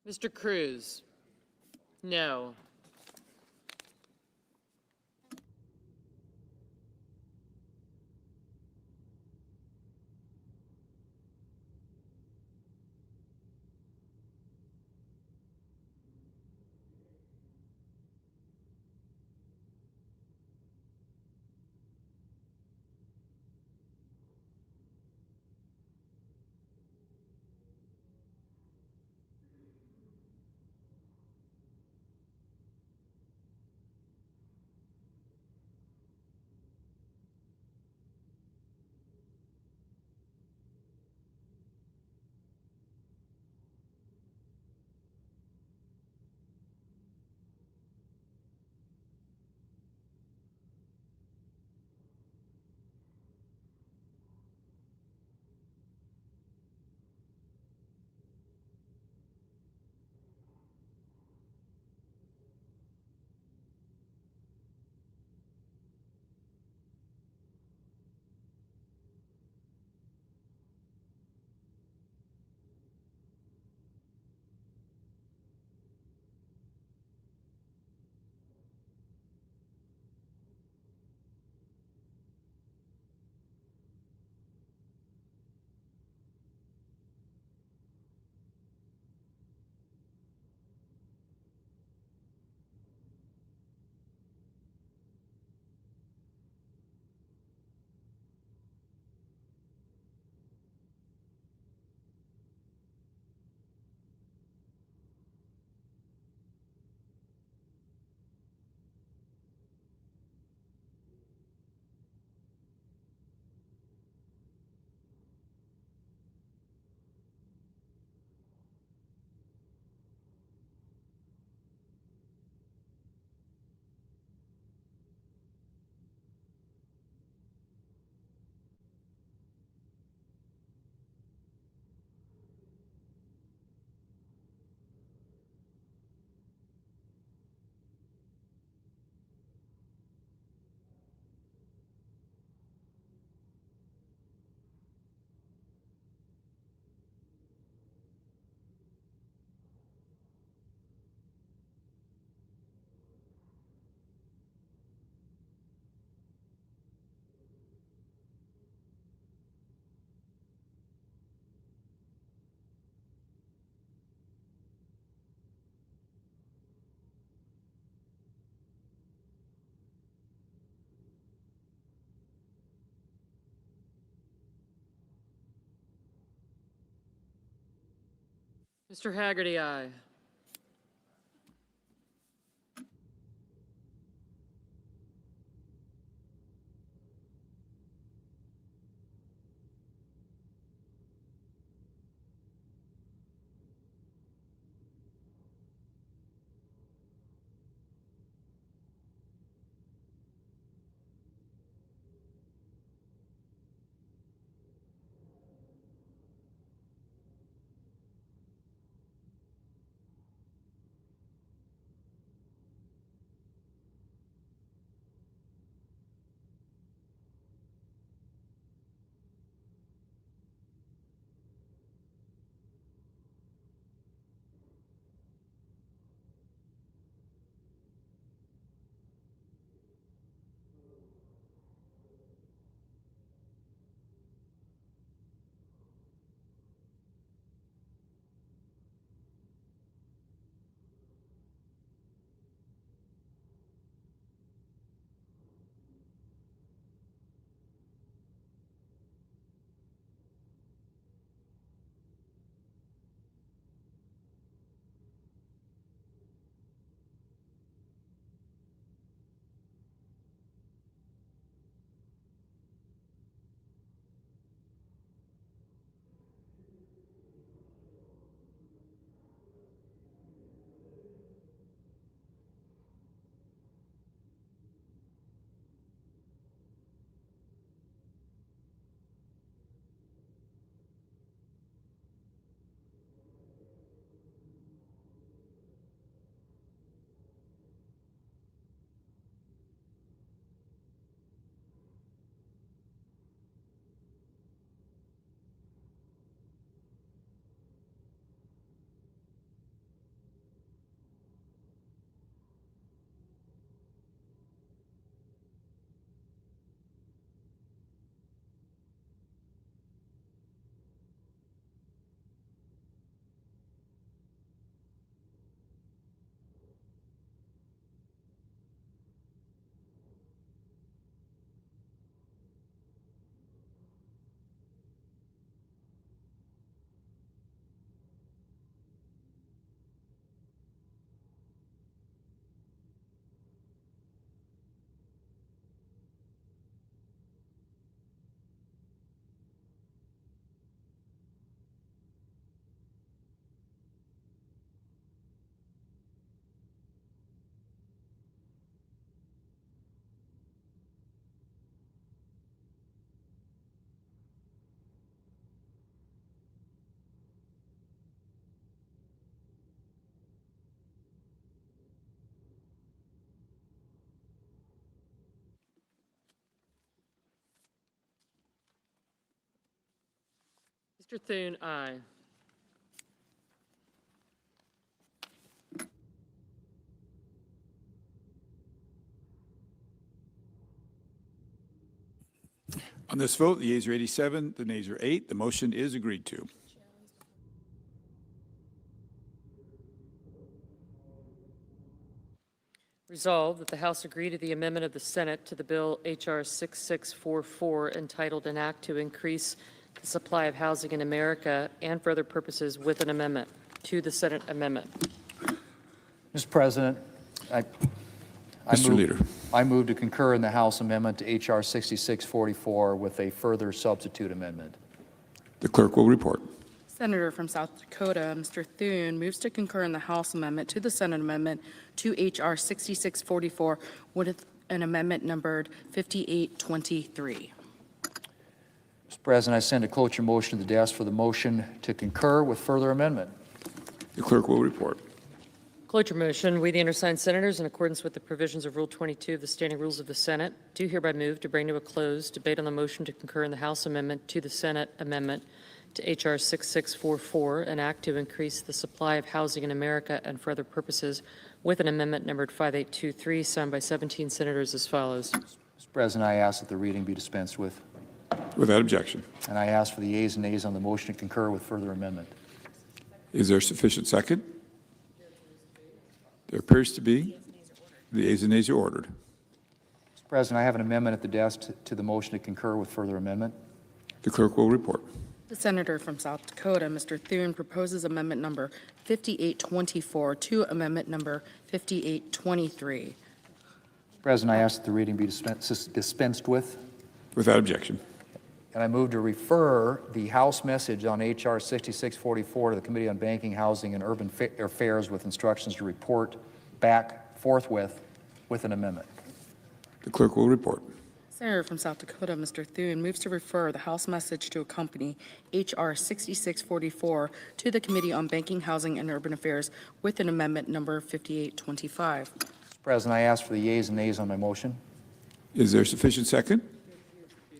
Mr. Cruz? No. Mr. Haggerty, aye. Mr. Thune, aye. On this vote, the yeas are 87, the nays are 8. The motion is agreed to. Resolved that the House agree to the amendment of the Senate to the bill H.R. 6644 entitled An Act to Increase the Supply of Housing in America and for other purposes with an amendment to the Senate amendment. Mr. President, Mr. Leader. I move to concur in the House amendment to H.R. 6644 with a further substitute amendment. The clerk will report. Senator from South Dakota, Mr. Thune, moves to concur in the House amendment to the Senate amendment to H.R. 6644 with an amendment numbered 5823. Mr. President, I send a cloture motion to the desk for the motion to concur with further amendment. The clerk will report. Cloture motion, we the undersigned senators, in accordance with the provisions of Rule 22 of the Standing Rules of the Senate, do hereby move to bring to a close debate on the motion to concur in the House amendment to the Senate amendment to H.R. 6644, an act to increase the supply of housing in America and for other purposes, with an amendment numbered 5823, signed by 17 senators as follows. Mr. President, I ask that the reading be dispensed with. Without objection. And I ask for the yeas and nays on the motion to concur with further amendment. Is there sufficient second? There appears to be. The yeas and nays are ordered. Mr. President, I have an amendment at the desk to the motion to concur with further amendment. The clerk will report. The Senator from South Dakota, Mr. Thune, proposes amendment number 5824 to amendment number 5823. Mr. President, I ask that the reading be dispensed with. Without objection. And I move to refer the House message on H.R. 6644 to the Committee on Banking, Housing, and Urban Affairs with instructions to report back forthwith with an amendment. The clerk will report. Senator from South Dakota, Mr. Thune, moves to refer the House message to accompany H.R. 6644 to the Committee on Banking, Housing, and Urban Affairs with an amendment number 5825. Mr. President, I ask for the yeas and nays on my motion. Is there sufficient second?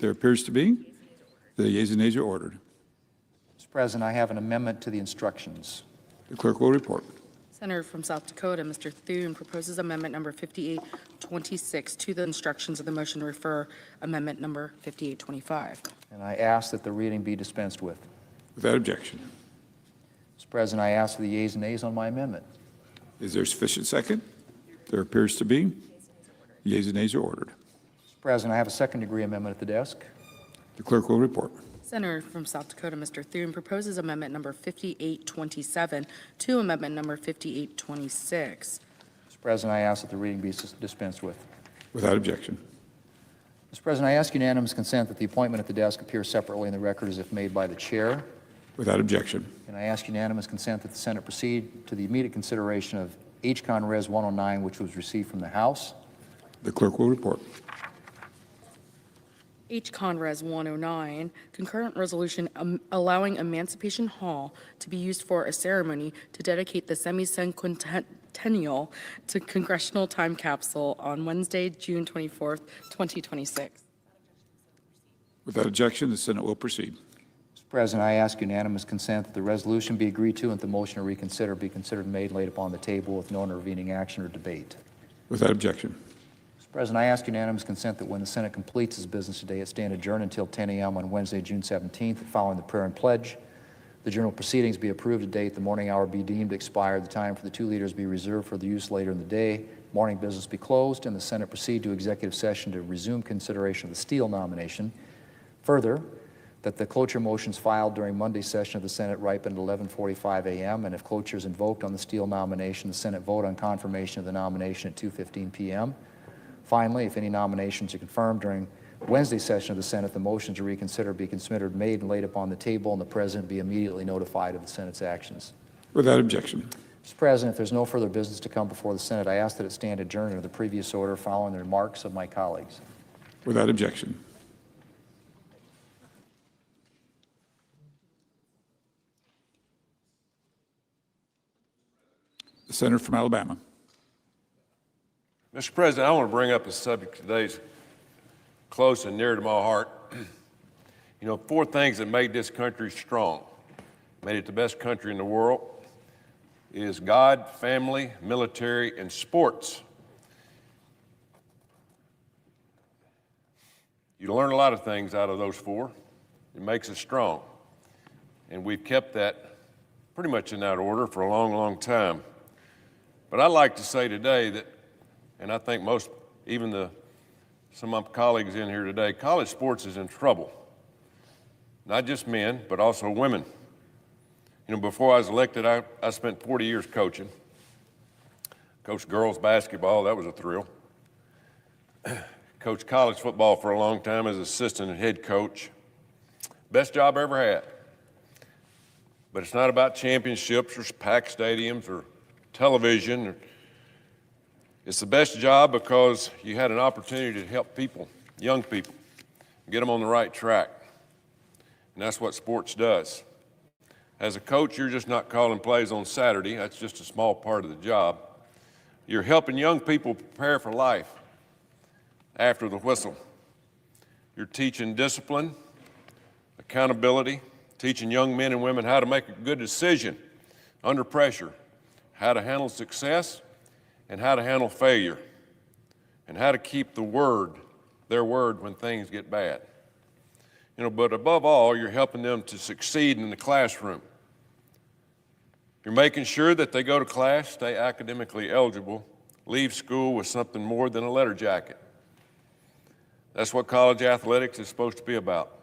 There appears to be. The yeas and nays are ordered. Mr. President, I have an amendment to the instructions. The clerk will report. Senator from South Dakota, Mr. Thune, proposes amendment number 5826 to the instructions of the motion to refer amendment number 5825. And I ask that the reading be dispensed with. Without objection. Mr. President, I ask for the yeas and nays on my amendment. Is there sufficient second? There appears to be. The yeas and nays are ordered. Mr. President, I have a second-degree amendment at the desk. The clerk will report. Senator from South Dakota, Mr. Thune, proposes amendment number 5827 to amendment number 5826. Mr. President, I ask that the reading be dispensed with. Without objection. Mr. President, I ask unanimous consent that the appointment at the desk appear separately in the record as if made by the chair. Without objection. And I ask unanimous consent that the Senate proceed to the immediate consideration of H-Con Res 109, which was received from the House. The clerk will report. H-Con Res 109, concurrent resolution allowing Emancipation Hall to be used for a ceremony to dedicate the semi-centennial to Congressional Time Capsule on Wednesday, June 24th, 2026. Without objection, the Senate will proceed. Mr. President, I ask unanimous consent that the resolution be agreed to and the motion to reconsider be considered made and laid upon the table with no intervening action or debate. Without objection. Mr. President, I ask unanimous consent that when the Senate completes its business today, it stand adjourned until 10 a.m. on Wednesday, June 17th, following the prayer and pledge. The general proceedings be approved today, the morning hour be deemed expired, the time for the two leaders be reserved for the use later in the day, morning business be closed, and the Senate proceed to executive session to resume consideration of the Steele nomination. Further, that the cloture motions filed during Monday's session of the Senate ripen at 11:45 a.m., and if cloture is invoked on the Steele nomination, the Senate vote on confirmation of the nomination at 2:15 p.m. Finally, if any nominations are confirmed during Wednesday's session of the Senate, the motion to reconsider be considered made and laid upon the table, and the President be immediately notified of the Senate's actions. Without objection. Mr. President, if there's no further business to come before the Senate, I ask that it stand adjourned under the previous order following the remarks of my colleagues. Without objection. The Senator from Alabama. Mr. President, I want to bring up a subject today that's close and near to my heart. You know, 4 things that made this country strong, made it the best country in the world, is God, family, military, and sports. You learn a lot of things out of those 4. It makes us strong. And we've kept that pretty much in that order for a long, long time. But I'd like to say today that, and I think most, even some of my colleagues in here today, college sports is in trouble. Not just men, but also women. You know, before I was elected, I spent 40 years coaching. Coached girls basketball, that was a thrill. Coached college football for a long time as assistant and head coach. Best job I ever had. But it's not about championships or packed stadiums or television. It's the best job because you had an opportunity to help people, young people, get them on the right track. And that's what sports does. As a coach, you're just not calling plays on Saturday. That's just a small part of the job. You're helping young people prepare for life after the whistle. You're teaching discipline, accountability, teaching young men and women how to make a good decision under pressure, how to handle success and how to handle failure, and how to keep their word when things get bad. You know, but above all, you're helping them to succeed in the classroom. You're making sure that they go to class, stay academically eligible, leave school with something more than a letter jacket. That's what college athletics is supposed to be about.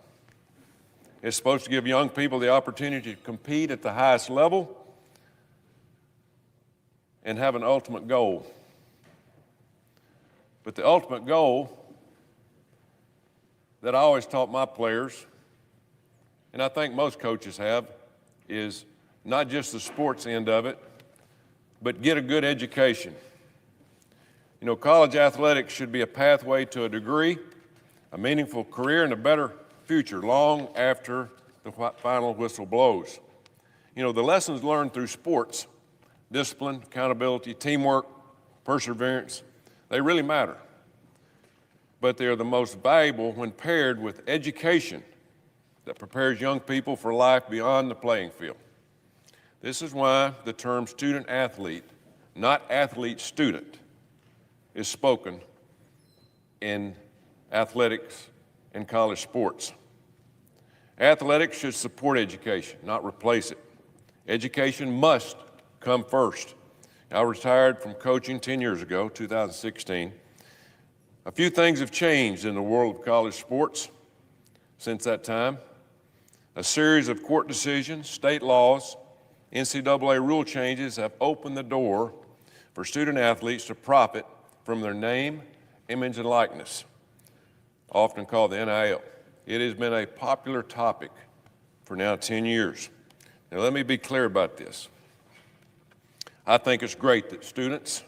It's supposed to give young people the opportunity to compete at the highest level and have an ultimate goal. But the ultimate goal that I always taught my players, and I think most coaches have, is not just the sports end of it, but get a good education. You know, college athletics should be a pathway to a degree, a meaningful career, and a better future long after the final whistle blows. You know, the lessons learned through sports, discipline, accountability, teamwork, perseverance, they really matter. But they are the most valuable when paired with education that prepares young people for life beyond the playing field. This is why the term student athlete, not athlete student, is spoken in athletics and college sports. Athletics should support education, not replace it. Education must come first. I retired from coaching 10 years ago, 2016. A few things have changed in the world of college sports since that time. A series of court decisions, state laws, NCAA rule changes have opened the door for student athletes to profit from their name, image, and likeness, often called the NIL. It has been a popular topic for now 10 years. Now let me be clear about this. I think it's great that students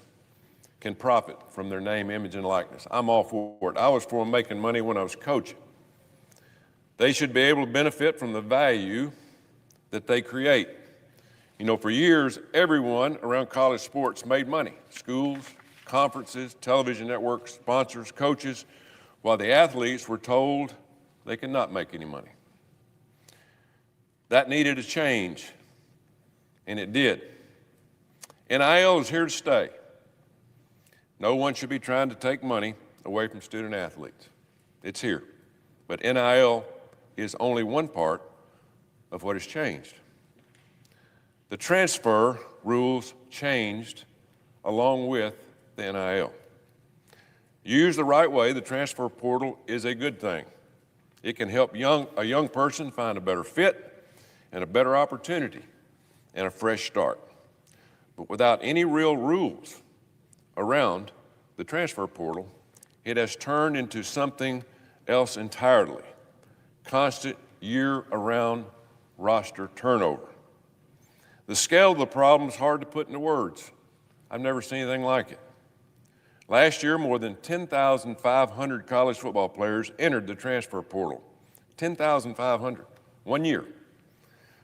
can profit from their name, image, and likeness. I'm all for it. I was for making money when I was coaching. They should be able to benefit from the value that they create. You know, for years, everyone around college sports made money. Schools, conferences, television networks, sponsors, coaches, while the athletes were told they could not make any money. That needed a change, and it did. NIL is here to stay. No one should be trying to take money away from student athletes. It's here. But NIL is only one part of what has changed. The transfer rules changed along with the NIL. Used the right way, the transfer portal is a good thing. It can help a young person find a better fit and a better opportunity and a fresh start. But without any real rules around the transfer portal, it has turned into something else entirely. Constant year-round roster turnover. The scale of the problem is hard to put into words. I've never seen anything like it. Last year, more than 10,500 college football players entered the transfer portal. 10,500, 1 year.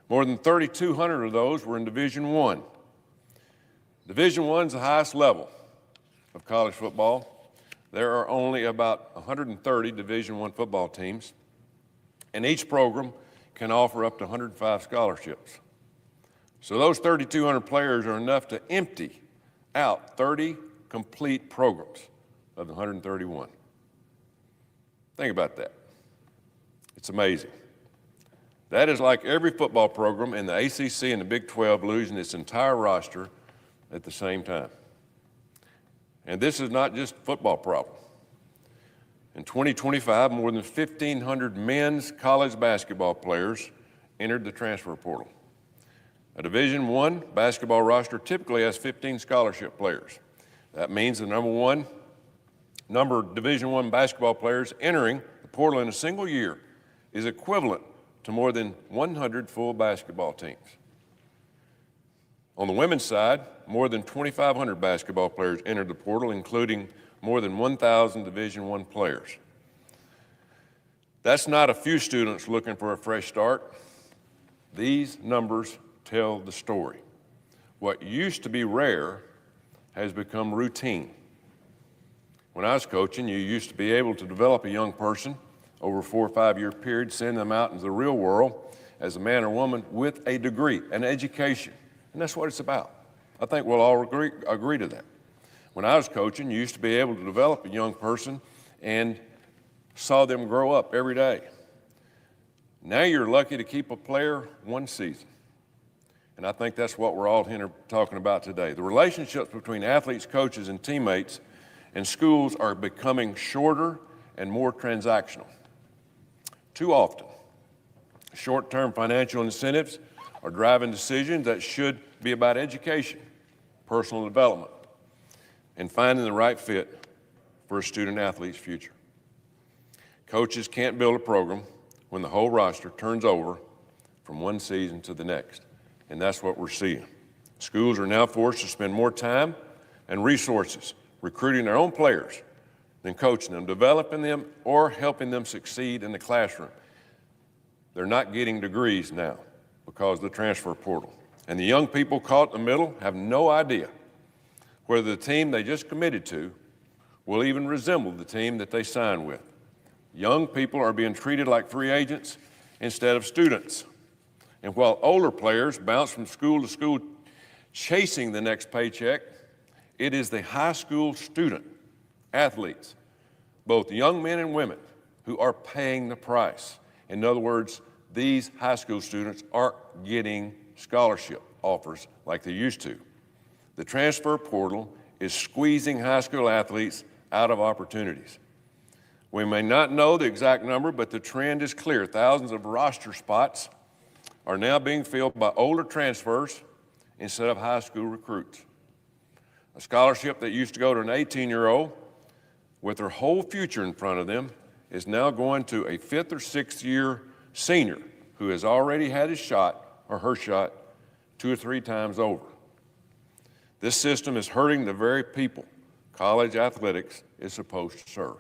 More than 3,200 of those were in Division I. Division I is the highest level of college football. There are only about 130 Division I football teams. and each program can offer up to 105 scholarships. So those 3,200 players are enough to empty out 30 complete programs of the 131. Think about that. It's amazing. That is like every football program in the ACC and the Big 12 losing its entire roster at the same time. And this is not just a football problem. In 2025, more than 1,500 men's college basketball players entered the transfer portal. A Division I basketball roster typically has 15 scholarship players. That means the number of Division I basketball players entering the portal in a single year is equivalent to more than 100 full basketball teams. On the women's side, more than 2,500 basketball players entered the portal, including more than 1,000 Division I players. That's not a few students looking for a fresh start. These numbers tell the story. What used to be rare has become routine. When I was coaching, you used to be able to develop a young person over a 4 or 5 year period, send them out into the real world as a man or woman with a degree, an education. And that's what it's about. I think we'll all agree to that. When I was coaching, you used to be able to develop a young person and saw them grow up every day. Now you're lucky to keep a player one season. And I think that's what we're all here talking about today. The relationships between athletes, coaches, and teammates and schools are becoming shorter and more transactional. Too often, short-term financial incentives are driving decisions that should be about education, personal development, and finding the right fit for a student-athlete's future. Coaches can't build a program when the whole roster turns over from one season to the next, and that's what we're seeing. Schools are now forced to spend more time and resources recruiting their own players than coaching them, developing them, or helping them succeed in the classroom. They're not getting degrees now because of the transfer portal. And the young people caught in the middle have no idea whether the team they just committed to will even resemble the team that they signed with. Young people are being treated like free agents instead of students. And while older players bounce from school to school chasing the next paycheck, it is the high school student athletes, both young men and women, who are paying the price. In other words, these high school students aren't getting scholarship offers like they used to. The transfer portal is squeezing high school athletes out of opportunities. We may not know the exact number, but the trend is clear. Thousands of roster spots are now being filled by older transfers instead of high school recruits. A scholarship that used to go to an 18-year-old with their whole future in front of them is now going to a 5th or 6th year senior who has already had his shot or her shot 2 or 3 times over. This system is hurting the very people college athletics is supposed to serve.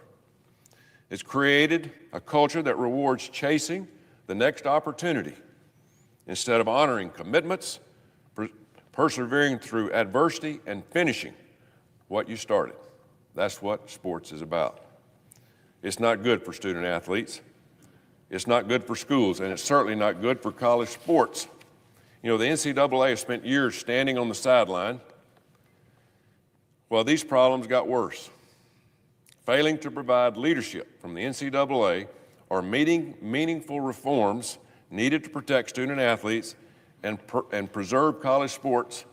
It's created a culture that rewards chasing the next opportunity instead of honoring commitments, persevering through adversity, and finishing what you started. That's what sports is about. It's not good for student athletes. It's not good for schools, and it's certainly not good for college sports. You know, the NCAA has spent years standing on the sideline. Well, these problems got worse. Failing to provide leadership from the NCAA or meaningful reforms needed to protect student athletes and preserve college sports,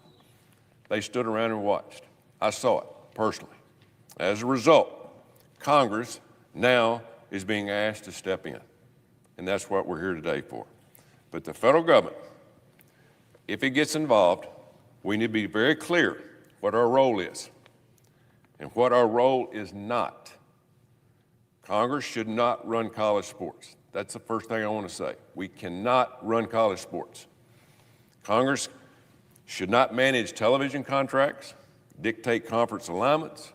they stood around and watched. I saw it personally. As a result, Congress now is being asked to step in, and that's what we're here today for. But the federal government, if it gets involved, we need to be very clear what our role is and what our role is not. Congress should not run college sports. That's the first thing I want to say. We cannot run college sports. Congress should not manage television contracts, dictate conference alignments,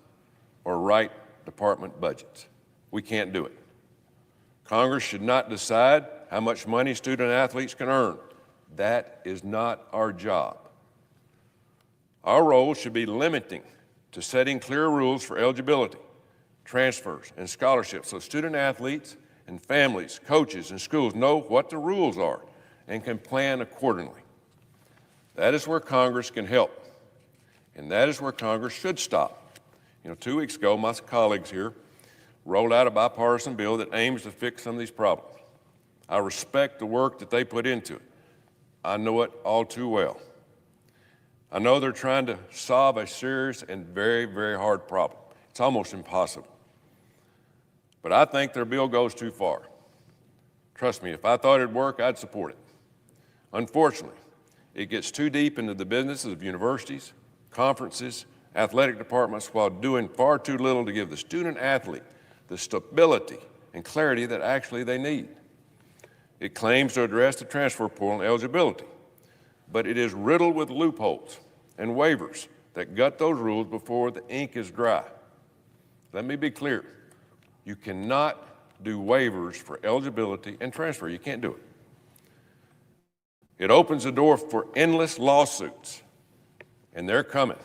or write department budgets. We can't do it. Congress should not decide how much money student athletes can earn. That is not our job. Our role should be limiting to setting clear rules for eligibility, transfers, and scholarships so student athletes and families, coaches, and schools know what the rules are and can plan accordingly. That is where Congress can help, and that is where Congress should stop. 2 weeks ago, my colleagues here rolled out a bipartisan bill that aims to fix some of these problems. I respect the work that they put into it. I know it all too well. I know they're trying to solve a serious and very, very hard problem. It's almost impossible. But I think their bill goes too far. Trust me, if I thought it'd work, I'd support it. Unfortunately, it gets too deep into the businesses of universities, conferences, athletic departments, while doing far too little to give the student athlete the stability and clarity that actually they need. It claims to address the transfer portal and eligibility, but it is riddled with loopholes and waivers that gut those rules before the ink is dry. Let me be clear. You cannot do waivers for eligibility and transfer. You can't do it. It opens the door for endless lawsuits, and they're coming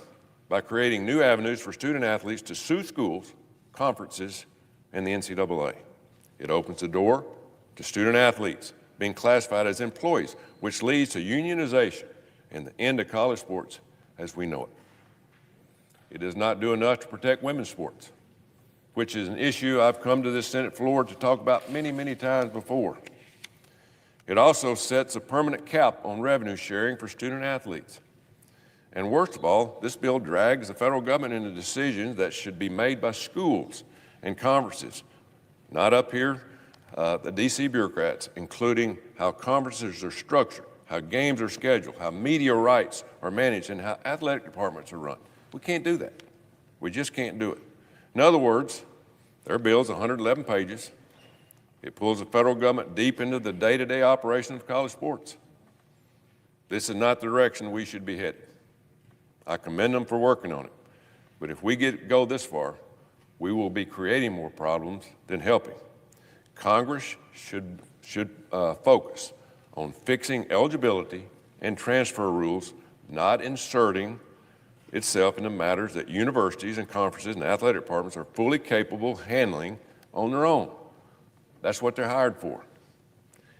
by creating new avenues for student athletes to sue schools, conferences, and the NCAA. It opens the door to student athletes being classified as employees, which leads to unionization and the end of college sports as we know it. It does not do enough to protect women's sports, which is an issue I've come to this Senate floor to talk about many, many times before. It also sets a permanent cap on revenue sharing for student athletes. And worst of all, this bill drags the federal government into decisions that should be made by schools and conferences, not up here, the DC bureaucrats, including how conferences are structured, how games are scheduled, how media rights are managed, and how athletic departments are run. We can't do that. We just can't do it. In other words, their bill is 111 pages. It pulls the federal government deep into the day-to-day operation of college sports. This is not the direction we should be headed. I commend them for working on it. But if we go this far, we will be creating more problems than helping. Congress should focus on fixing eligibility and transfer rules, not inserting itself into matters that universities and conferences and athletic departments are fully capable of handling on their own. That's what they're hired for.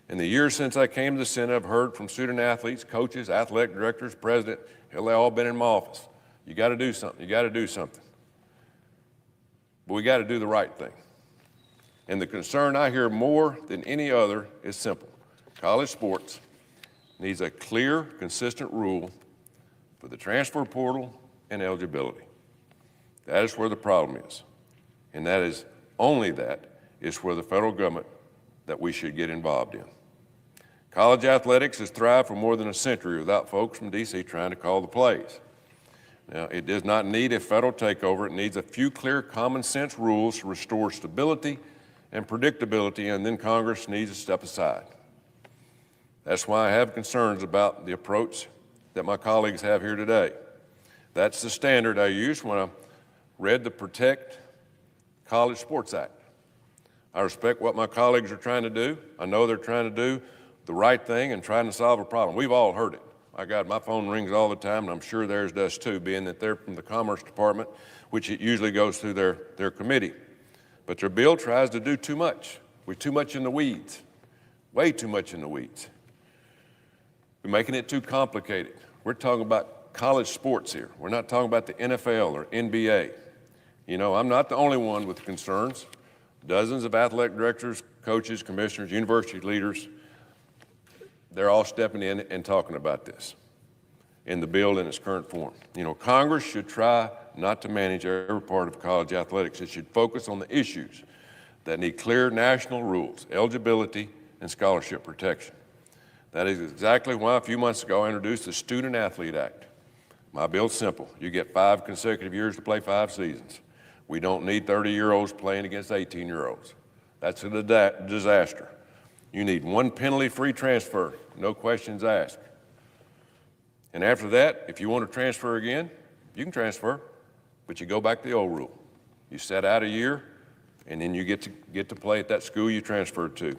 In the years since I came to the Senate, I've heard from student athletes, coaches, athletic directors, president, hell, they all been in my office. You got to do something. You got to do something. But we got to do the right thing. And the concern I hear more than any other is simple. College sports needs a clear, consistent rule for the transfer portal and eligibility. That is where the problem is. And that is only that is where the federal government that we should get involved in. College athletics has thrived for more than a century without folks from D.C. trying to call the plays. Now, it does not need a federal takeover. It needs a few clear common sense rules to restore stability and predictability, and then Congress needs to step aside. That's why I have concerns about the approach that my colleagues have here today. That's the standard I used when I read the Protect College Sports Act. I respect what my colleagues are trying to do. I know they're trying to do the right thing and trying to solve a problem. We've all heard it. My phone rings all the time, and I'm sure theirs does too, being that they're from the Commerce Department, which it usually goes through their committee. But their bill tries to do too much. We're too much in the weeds, way too much in the weeds. We're making it too complicated. We're talking about college sports here. We're not talking about the NFL or NBA. I'm not the only one with concerns. Dozens of athletic directors, coaches, commissioners, university leaders, they're all stepping in and talking about this in the bill in its current form. Congress should try not to manage every part of college athletics. It should focus on the issues that need clear national rules, eligibility, and scholarship protection. That is exactly why a few months ago I introduced the Student Athlete Act. My bill's simple. You get 5 consecutive years to play 5 seasons. We don't need 30-year-olds playing against 18-year-olds. That's a disaster. You need 1 penalty-free transfer, no questions asked. And after that, if you want to transfer again, you can transfer, but you go back to the old rule. You set out a year, and then you get to play at that school you transferred to.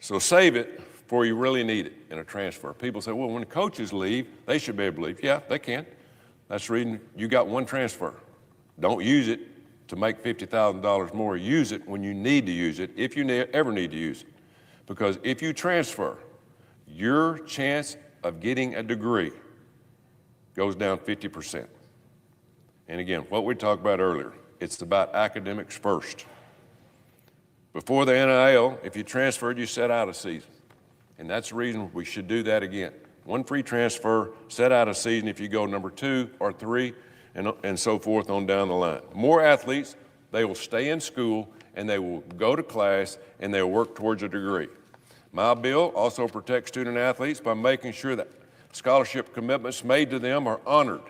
So save it before you really need it in a transfer. People say, well, when the coaches leave, they should be able to leave. Yeah, they can. That's the reason you got 1 transfer. Don't use it, to make $50,000 more, use it when you need to use it, if you ever need to use it. Because if you transfer, your chance of getting a degree goes down 50%. And again, what we talked about earlier, it's about academics first. Before the NIL, if you transferred, you set out a season. And that's the reason we should do that again. One free transfer, set out a season if you go number 2 or 3, and so forth on down the line. More athletes, they will stay in school, and they will go to class, and they'll work towards a degree. My bill also protects student athletes by making sure that scholarship commitments made to them are honored.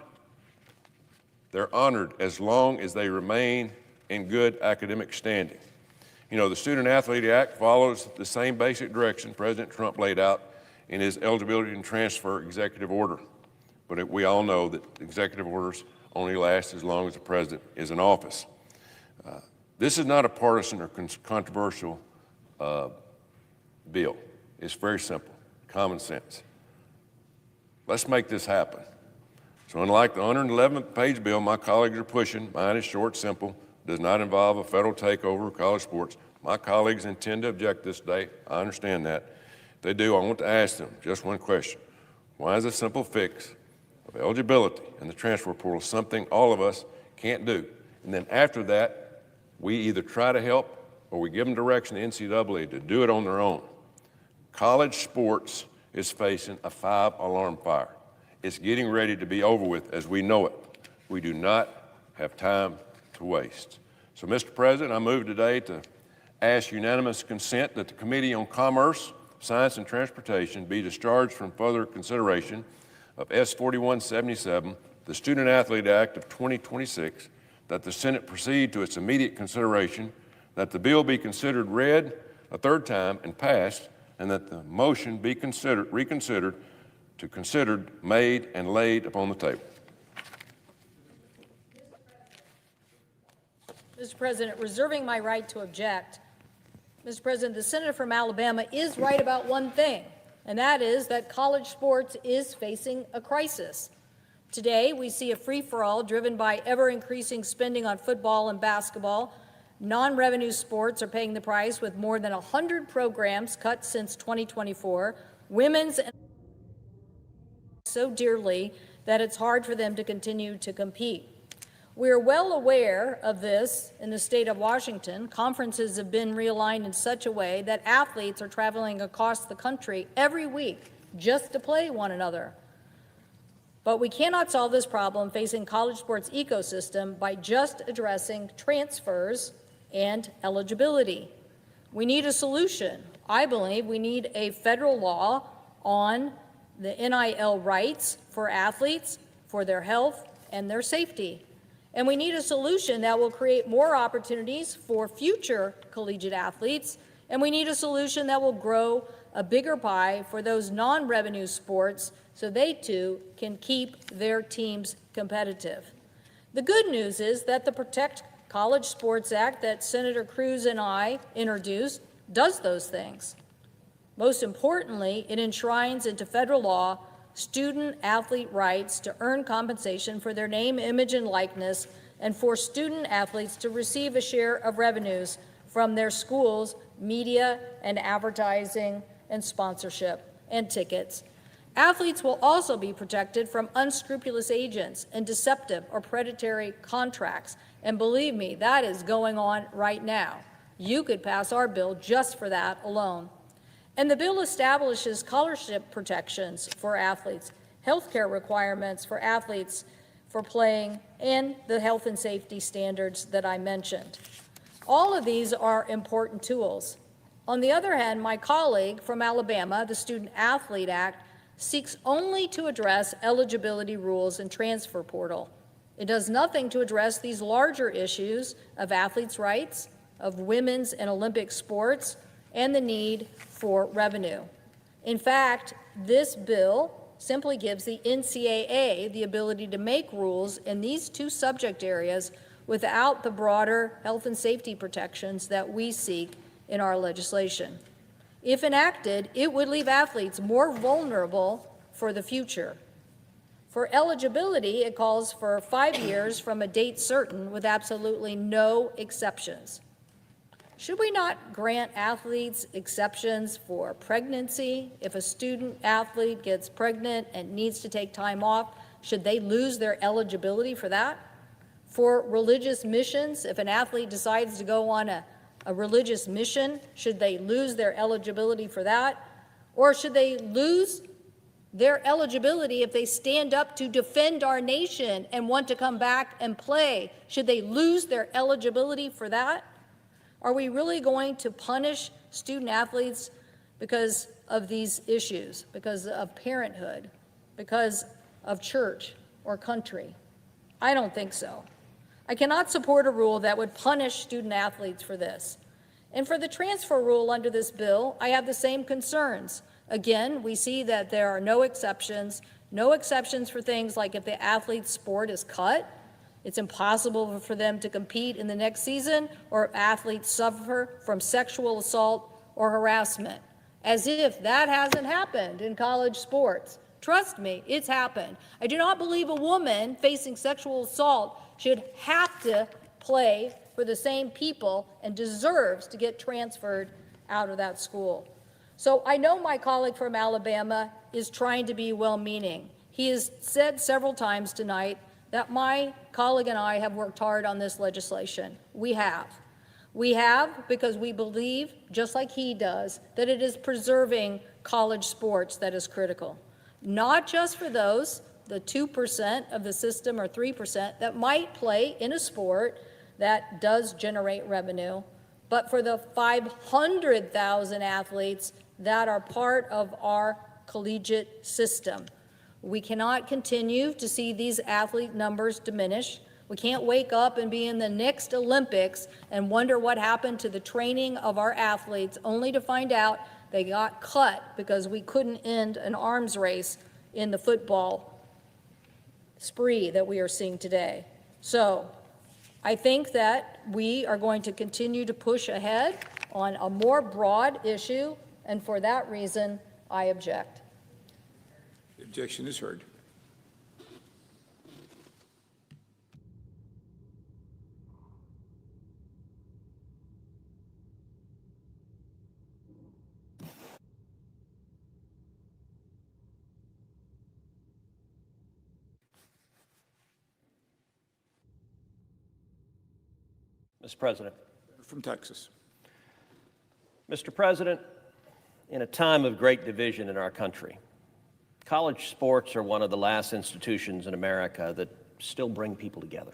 They're honored as long as they remain in good academic standing. You know, the Student Athlete Act follows the same basic direction President Trump laid out in his eligibility and transfer executive order. But we all know that executive orders only last as long as the president is in office. This is not a partisan or controversial bill. It's very simple, common sense. Let's make this happen. So unlike the 111-page bill my colleagues are pushing, mine is short, simple, does not involve a federal takeover of college sports. My colleagues intend to object this day. I understand that. If they do, I want to ask them just one question. Why is a simple fix of eligibility in the transfer portal something all of us can't do? And then after that, we either try to help or we give them direction to NCAA to do it on their own. College sports is facing a 5-alarm fire. It's getting ready to be over with as we know it. We do not have time to waste. So, Mr. President, I move today to ask unanimous consent that the Committee on Commerce, Science, and Transportation be discharged from further consideration of S-4177, the Student Athlete Act of 2026, that the Senate proceed to its immediate consideration, that the bill be considered read a third time and passed, and that the motion be reconsidered to considered, made, and laid upon the table. Mr. President, reserving my right to object, Mr. President, the senator from Alabama is right about one thing, and that is that college sports is facing a crisis. Today, we see a free-for-all driven by ever-increasing spending on football and basketball. Non-revenue sports are paying the price with more than 100 programs cut since 2024. Women's and so dearly that it's hard for them to continue to compete. We're well aware of this in the state of Washington. Conferences have been realigned in such a way that athletes are traveling across the country every week just to play one another. But we cannot solve this problem facing college sports ecosystem by just addressing transfers and eligibility. We need a solution. I believe we need a federal law on the NIL rights for athletes, for their health and their safety. And we need a solution that will create more opportunities for future collegiate athletes. And we need a solution that will grow a bigger pie for those non-revenue sports so they too can keep their teams competitive. The good news is that the Protect College Sports Act that Senator Cruz and I introduced does those things. Most importantly, it enshrines into federal law student-athlete rights to earn compensation for their name, image, and likeness, and for student-athletes to receive a share of revenues from their schools, media, and advertising, and sponsorship, and tickets. Athletes will also be protected from unscrupulous agents and deceptive or predatory contracts. And believe me, that is going on right now. You could pass our bill just for that alone. And the bill establishes scholarship protections for athletes, health care requirements for athletes for playing, and the health and safety standards that I mentioned. All of these are important tools. On the other hand, my colleague from Alabama, the Student Athlete Act, seeks only to address eligibility rules and transfer portal. It does nothing to address these larger issues of athletes' rights, of women's and Olympic sports, and the need for revenue. In fact, this bill simply gives the NCAA the ability to make rules in these two subject areas without the broader health and safety protections that we seek in our legislation. If enacted, it would leave athletes more vulnerable for the future. For eligibility, it calls for 5 years from a date certain with absolutely no exceptions. Should we not grant athletes exceptions for pregnancy? If a student athlete gets pregnant and needs to take time off, should they lose their eligibility for that? For religious missions, if an athlete decides to go on a religious mission, should they lose their eligibility for that? Or should they lose their eligibility if they stand up to defend our nation and want to come back and play? Should they lose their eligibility for that? Are we really going to punish student athletes because of these issues, because of parenthood, because of church or country? I don't think so. I cannot support a rule that would punish student athletes for this. And for the transfer rule under this bill, I have the same concerns. Again, we see that there are no exceptions for things like if the athlete's sport is cut, it's impossible for them to compete in the next season, or athletes suffer from sexual assault or harassment. As if that hasn't happened in college sports. Trust me, it's happened. I do not believe a woman facing sexual assault should have to play for the same people and deserves to get transferred out of that school. So I know my colleague from Alabama is trying to be well-meaning. He has said several times tonight that my colleague and I have worked hard on this legislation. We have. We have because we believe, just like he does, that it is preserving college sports that is critical. Not just for those, the 2% of the system or 3% that might play in a sport that does generate revenue, but for the 500,000 athletes that are part of our collegiate system. We cannot continue to see these athlete numbers diminish. We can't wake up and be in the next Olympics and wonder what happened to the training of our athletes, only to find out they got cut because we couldn't end an arms race in the football spree that we are seeing today. So I think that we are going to continue to push ahead on a more broad issue, and for that reason, I object. The objection is heard. Mr. President. From Texas. Mr. President, in a time of great division in our country, college sports are one of the last institutions in America that still bring people together.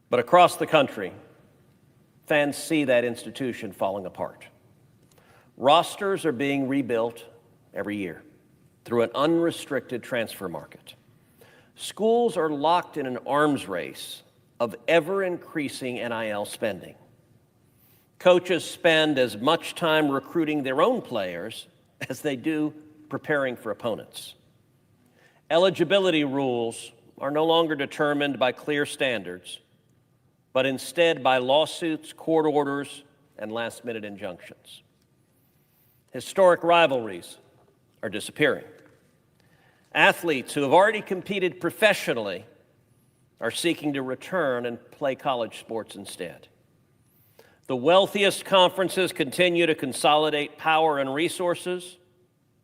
But across the country, fans see that institution falling apart. Rosters are being rebuilt every year through an unrestricted transfer market. Schools are locked in an arms race of ever-increasing NIL spending. Coaches spend as much time recruiting their own players as they do preparing for opponents. Eligibility rules are no longer determined by clear standards, but instead by lawsuits, court orders, and last-minute injunctions. Historic rivalries are disappearing. Athletes who have already competed professionally are seeking to return and play college sports instead. The wealthiest conferences continue to consolidate power and resources,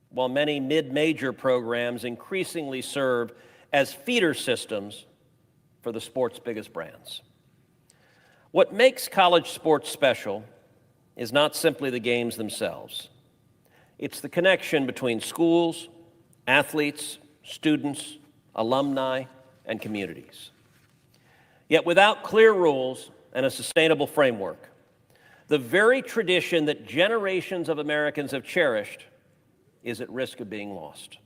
while many mid-major programs increasingly serve as feeder systems for the sport's biggest brands. What makes college sports special is not simply the games themselves. It's the connection between schools, athletes, students, alumni, and communities. Yet without clear rules and a sustainable framework, the very tradition that generations of Americans have cherished is at risk of being lost.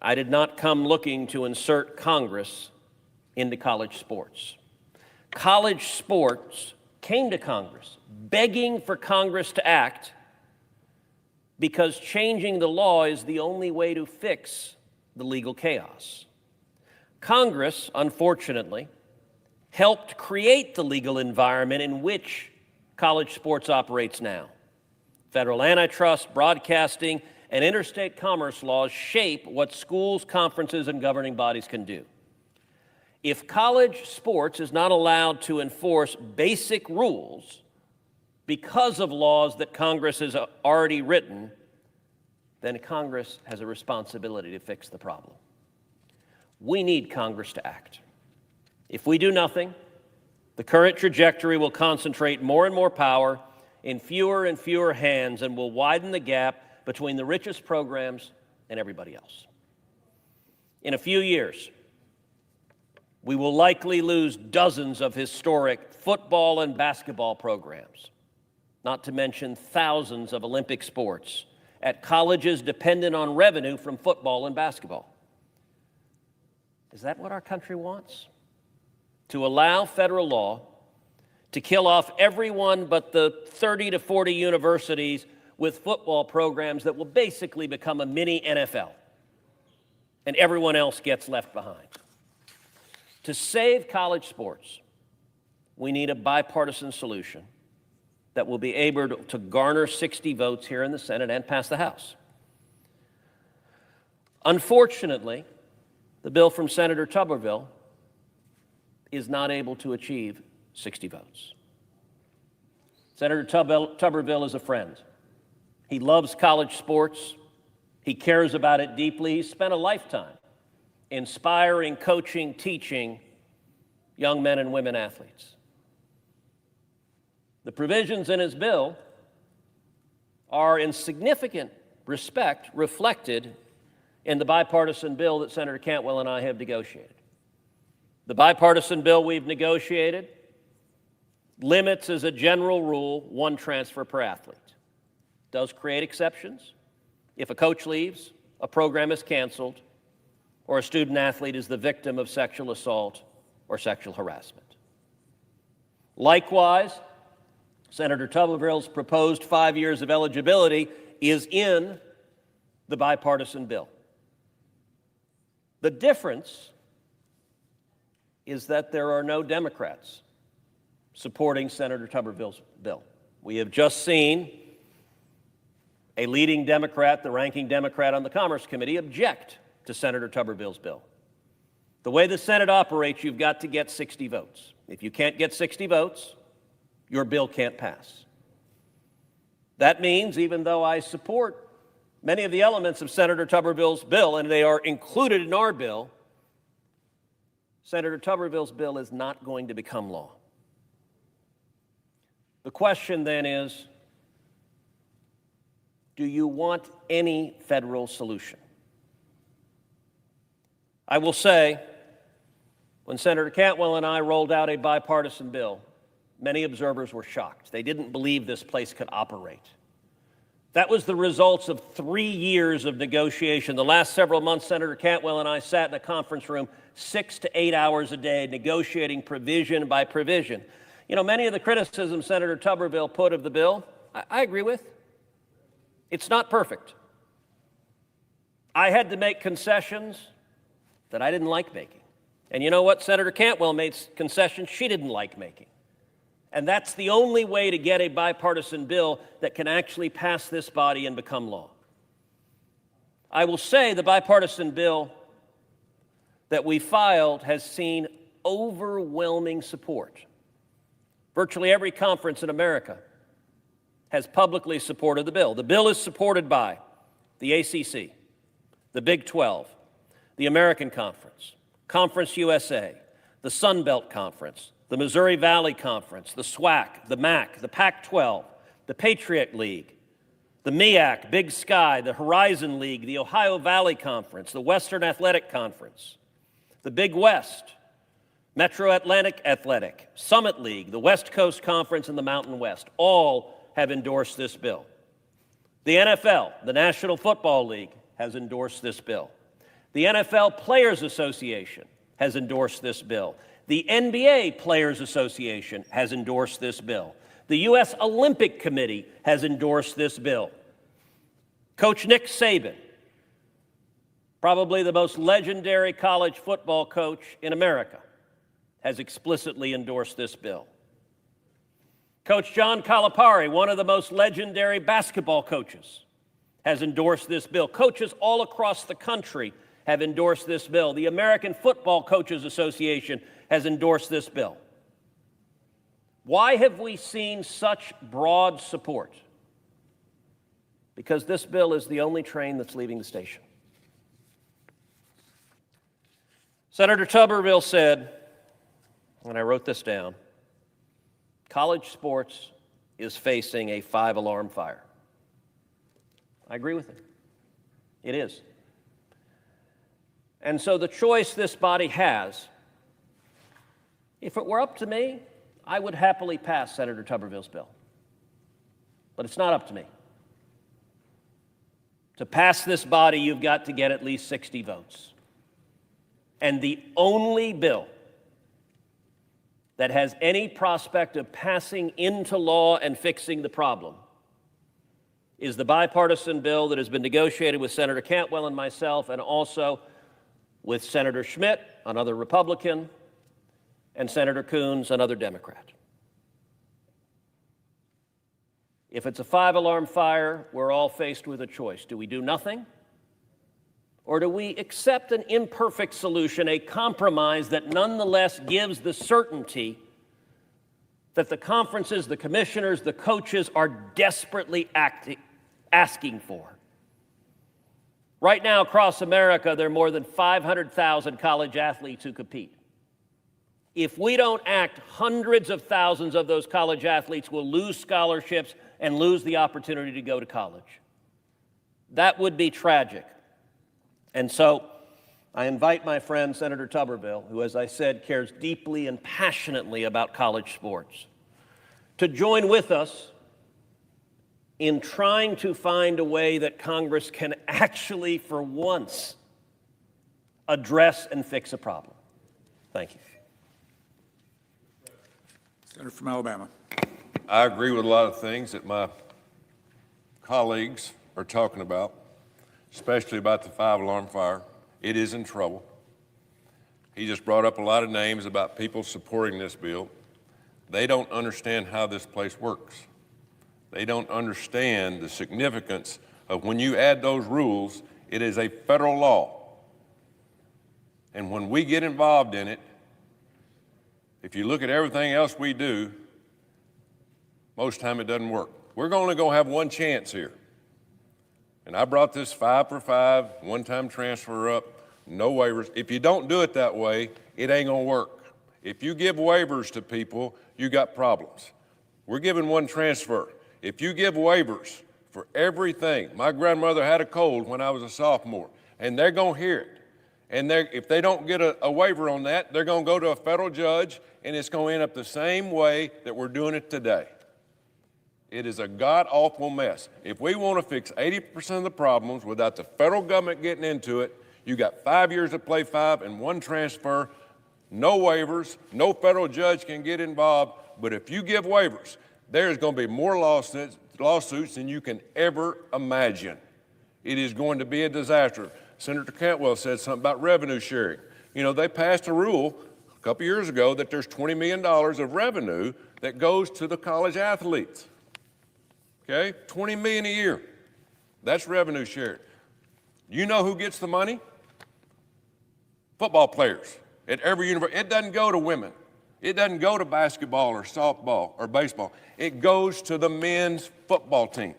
I did not come looking to insert Congress into college sports. College sports came to Congress begging for Congress to act because changing the law is the only way to fix the legal chaos. Congress, unfortunately, helped create the legal environment in which college sports operates now. Federal antitrust, broadcasting, and interstate commerce laws shape what schools, conferences, and governing bodies can do. If college sports is not allowed to enforce basic rules because of laws that Congress has already written, then Congress has a responsibility to fix the problem. We need Congress to act. If we do nothing, the current trajectory will concentrate more and more power in fewer and fewer hands and will widen the gap between the richest programs and everybody else. In a few years, we will likely lose dozens of historic football and basketball programs, not to mention thousands of Olympic sports at colleges dependent on revenue from football and basketball. Is that what our country wants? To allow federal law to kill off everyone but the 30 to 40 universities with football programs that will basically become a mini NFL, and everyone else gets left behind. To save college sports, we need a bipartisan solution that will be able to garner 60 votes here in the Senate and pass the House. Unfortunately, the bill from Senator Tuberville is not able to achieve 60 votes. Senator Tuberville is a friend. He loves college sports. He cares about it deeply. He spent a lifetime inspiring, coaching, teaching young men and women athletes. The provisions in his bill are in significant respect reflected in the bipartisan bill that Senator Cantwell and I have negotiated. The bipartisan bill we've negotiated limits, as a general rule, one transfer per athlete. It does create exceptions. If a coach leaves, a program is canceled, or a student athlete is the victim of sexual assault or sexual harassment. Likewise, Senator Tuberville's proposed 5 years of eligibility is in the bipartisan bill. The difference is that there are no Democrats supporting Senator Tuberville's bill. We have just seen a leading Democrat, the ranking Democrat on the Commerce Committee, object to Senator Tuberville's bill. The way the Senate operates, you've got to get 60 votes. If you can't get 60 votes, your bill can't pass. That means, even though I support many of the elements of Senator Tuberville's bill, and they are included in our bill, Senator Tuberville's bill is not going to become law. The question then is, do you want any federal solution? I will say, when Senator Cantwell and I rolled out a bipartisan bill, many observers were shocked. They didn't believe this place could operate. That was the results of 3 years of negotiation. The last several months, Senator Cantwell and I sat in a conference room 6 to 8 hours a day negotiating provision by provision. You know, many of the criticisms Senator Tuberville put of the bill, I agree with. It's not perfect. I had to make concessions that I didn't like making. And you know what? Senator Cantwell made concessions she didn't like making. And that's the only way to get a bipartisan bill that can actually pass this body and become law. I will say the bipartisan bill that we filed has seen overwhelming support. Virtually every conference in America has publicly supported the bill. The bill is supported by the ACC, the Big 12, the American Conference, Conference USA, the Sun Belt Conference, the Missouri Valley Conference, the SWAC, the MAC, the Pac-12, the Patriot League, the MEAC, Big Sky, the Horizon League, the Ohio Valley Conference, the Western Athletic Conference, the Big West, Metro Atlantic Athletic, Summit League, the West Coast Conference, and the Mountain West. All have endorsed this bill. The NFL, the National Football League, has endorsed this bill. The NFL Players Association has endorsed this bill. The NBA Players Association has endorsed this bill. The U.S. Olympic Committee has endorsed this bill. Coach Nick Saban, probably the most legendary college football coach in America, has explicitly endorsed this bill. Coach John Calipari, one of the most legendary basketball coaches, has endorsed this bill. Coaches all across the country have endorsed this bill. The American Football Coaches Association has endorsed this bill. Why have we seen such broad support? Because this bill is the only train that's leaving the station. Senator Tuberville said, and I wrote this down, college sports is facing a 5-alarm fire. I agree with him. It is. And so the choice this body has, if it were up to me, I would happily pass Senator Tuberville's bill. But it's not up to me. To pass this body, you've got to get at least 60 votes. And the only bill that has any prospect of passing into law and fixing the problem is the bipartisan bill that has been negotiated with Senator Cantwell and myself, and also with Senator Schmidt, another Republican, and Senator Coons, another Democrat. If it's a 5-alarm fire, we're all faced with a choice. Do we do nothing? Or do we accept an imperfect solution, a compromise that nonetheless gives the certainty that the conferences, the commissioners, the coaches are desperately asking for? Right now, across America, there are more than 500,000 college athletes who compete. If we don't act, hundreds of thousands of those college athletes will lose scholarships and lose the opportunity to go to college. That would be tragic. And so I invite my friend, Senator Tuberville, who, as I said, cares deeply and passionately about college sports, to join with us in trying to find a way that Congress can actually, for once, address and fix a problem. Thank you. Senator from Alabama. I agree with a lot of things that my colleagues are talking about, especially about the 5-alarm fire. It is in trouble. He just brought up a lot of names about people supporting this bill. They don't understand how this place works. They don't understand the significance of when you add those rules, it is a federal law. And when we get involved in it, if you look at everything else we do, most time it doesn't work. We're only going to have one chance here. And I brought this 5 for 5, one-time transfer up, no waivers. If you don't do it that way, it ain't going to work. If you give waivers to people, you got problems. We're giving one transfer. If you give waivers for everything, my grandmother had a cold when I was a sophomore, and they're going to hear it. And if they don't get a waiver on that, they're going to go to a federal judge, and it's going to end up the same way that we're doing it today. It is a god-awful mess. If we want to fix 80% of the problems without the federal government getting into it, you got 5 years to play 5 and one transfer, no waivers, no federal judge can get involved. But if you give waivers, there's going to be more lawsuits than you can ever imagine. It is going to be a disaster. Senator Cantwell said something about revenue sharing. You know, they passed a rule a couple years ago that there's $20 million of revenue that goes to the college athletes. Okay, $20 million a year. That's revenue shared. You know who gets the money? Football players at every university. It doesn't go to women. It doesn't go to basketball or softball or baseball. It goes to the men's football team.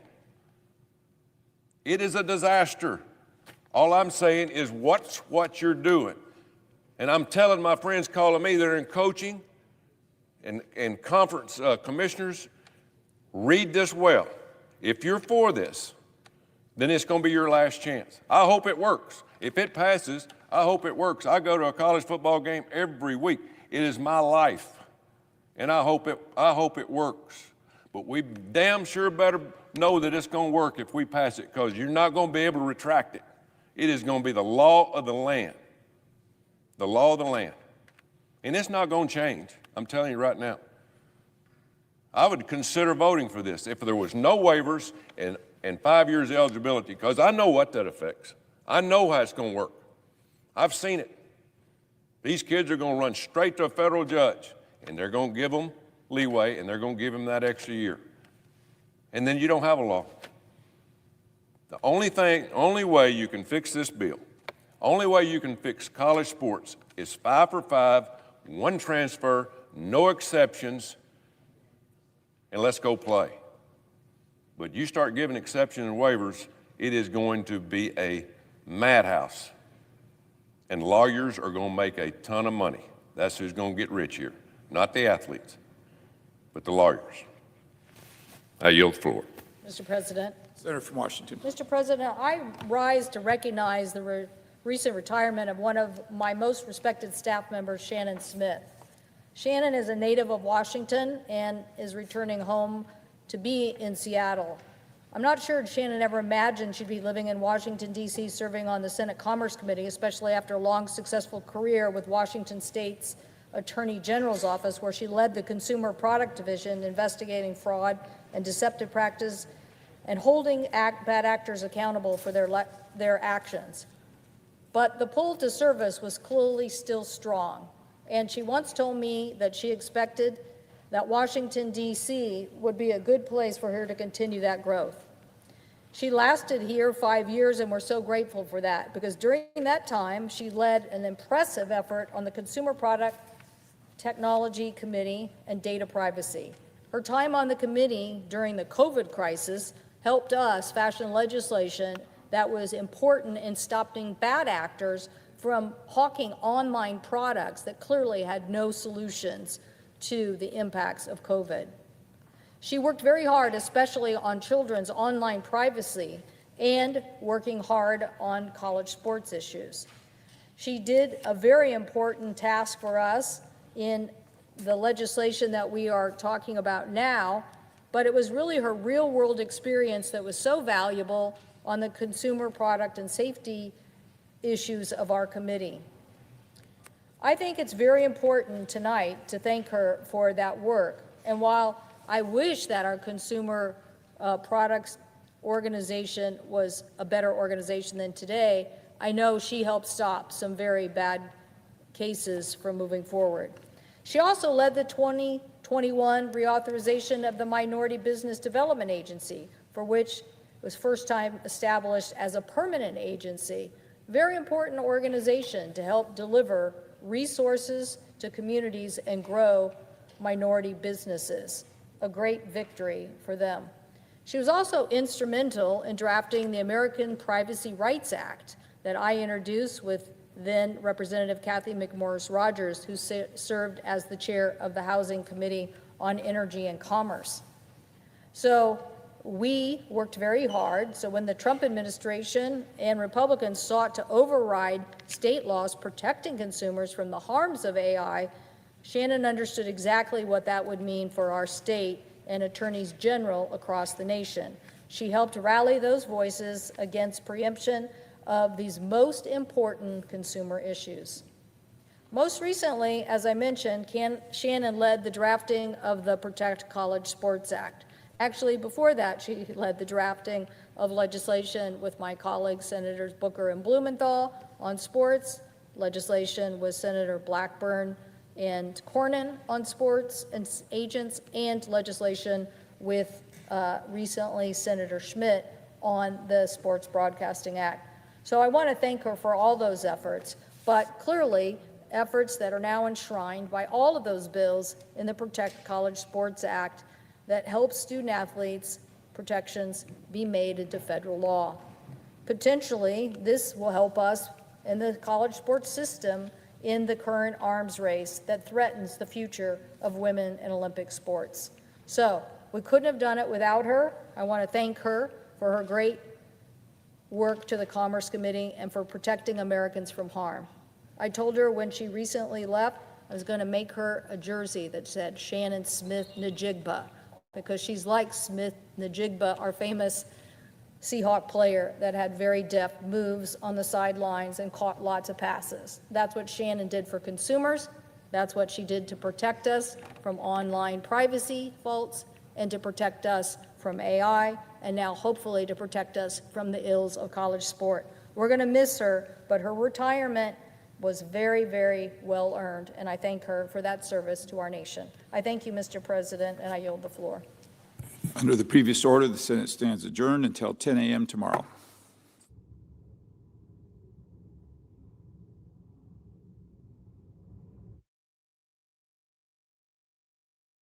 It is a disaster. All I'm saying is watch what you're doing. And I'm telling my friends calling me that are in coaching and conference commissioners, read this well. If you're for this, then it's going to be your last chance. I hope it works. If it passes, I hope it works. I go to a college football game every week. It is my life, and I hope it works. But we damn sure better know that it's going to work if we pass it, because you're not going to be able to retract it. It is going to be the law of the land. The law of the land. And it's not going to change. I'm telling you right now. I would consider voting for this if there was no waivers and 5 years of eligibility, because I know what that affects. I know how it's going to work. I've seen it. These kids are going to run straight to a federal judge, and they're going to give them leeway, and they're going to give them that extra year. And then you don't have a law. The only way you can fix this bill, only way you can fix college sports is 5 for 5, one transfer, no exceptions, and let's go play. But you start giving exceptions and waivers, it is going to be a madhouse. And lawyers are going to make a ton of money. That's who's going to get rich here. Not the athletes, but the lawyers. I yield the floor. Mr. President. Senator from Washington. Mr. President, I rise to recognize the recent retirement of one of my most respected staff members, Shannon Smith. Shannon is a native of Washington and is returning home to be in Seattle. I'm not sure Shannon ever imagined she'd be living in Washington, D.C., serving on the Senate Commerce Committee, especially after a long, successful career with Washington State's Attorney General's office, where she led the Consumer Product Division, investigating fraud and deceptive practice and holding bad actors accountable for their actions. But the pull to service was clearly still strong, and she once told me that she expected that Washington, D.C. would be a good place for her to continue that growth. She lasted here 5 years, and we're so grateful for that, because during that time, she led an impressive effort on the Consumer Product Technology Committee and data privacy. Her time on the committee during the COVID crisis helped us fashion legislation that was important in stopping bad actors from hawking online products that clearly had no solutions to the impacts of COVID. She worked very hard, especially on children's online privacy and working hard on college sports issues. She did a very important task for us in the legislation that we are talking about now, but it was really her real-world experience that was so valuable on the consumer product and safety issues of our committee. I think it's very important tonight to thank her for that work. And while I wish that our consumer products organization was a better organization than today, I know she helped stop some very bad cases from moving forward. She also led the 2021 reauthorization of the Minority Business Development Agency, for which it was first time established as a permanent agency. Very important organization to help deliver resources to communities and grow minority businesses. A great victory for them. She was also instrumental in drafting the American Privacy Rights Act that I introduced with then Representative Kathy McMorris Rogers, who served as the chair of the Housing Committee on Energy and Commerce. So we worked very hard. So when the Trump administration and Republicans sought to override state laws protecting consumers from the harms of AI, Shannon understood exactly what that would mean for our state and attorneys general across the nation. She helped rally those voices against preemption of these most important consumer issues. Most recently, as I mentioned, Shannon led the drafting of the Protect College Sports Act. Actually, before that, she led the drafting of legislation with my colleagues, Senators Booker and Blumenthal, on sports, legislation with Senator Blackburn and Cornyn on sports and agents, and legislation with recently Senator Schmidt on the Sports Broadcasting Act. So I want to thank her for all those efforts, but clearly efforts that are now enshrined by all of those bills in the Protect College Sports Act that helps student athletes' protections be made into federal law. Potentially, this will help us in the college sports system in the current arms race that threatens the future of women in Olympic sports. So we couldn't have done it without her. I want to thank her for her great work to the Commerce Committee and for protecting Americans from harm. I told her when she recently left, I was going to make her a jersey that said Shannon Smith Najigba, because she's like Smith Najigba, our famous Seahawk player that had very deft moves on the sidelines and caught lots of passes. That's what Shannon did for consumers. That's what she did to protect us from online privacy faults and to protect us from AI, and now hopefully to protect us from the ills of college sport. We're going to miss her, but her retirement was very, very well earned, and I thank her for that service to our nation. I thank you, Mr. President, and I yield the floor. Under the previous order, the Senate stands adjourned until 10 a.m. tomorrow.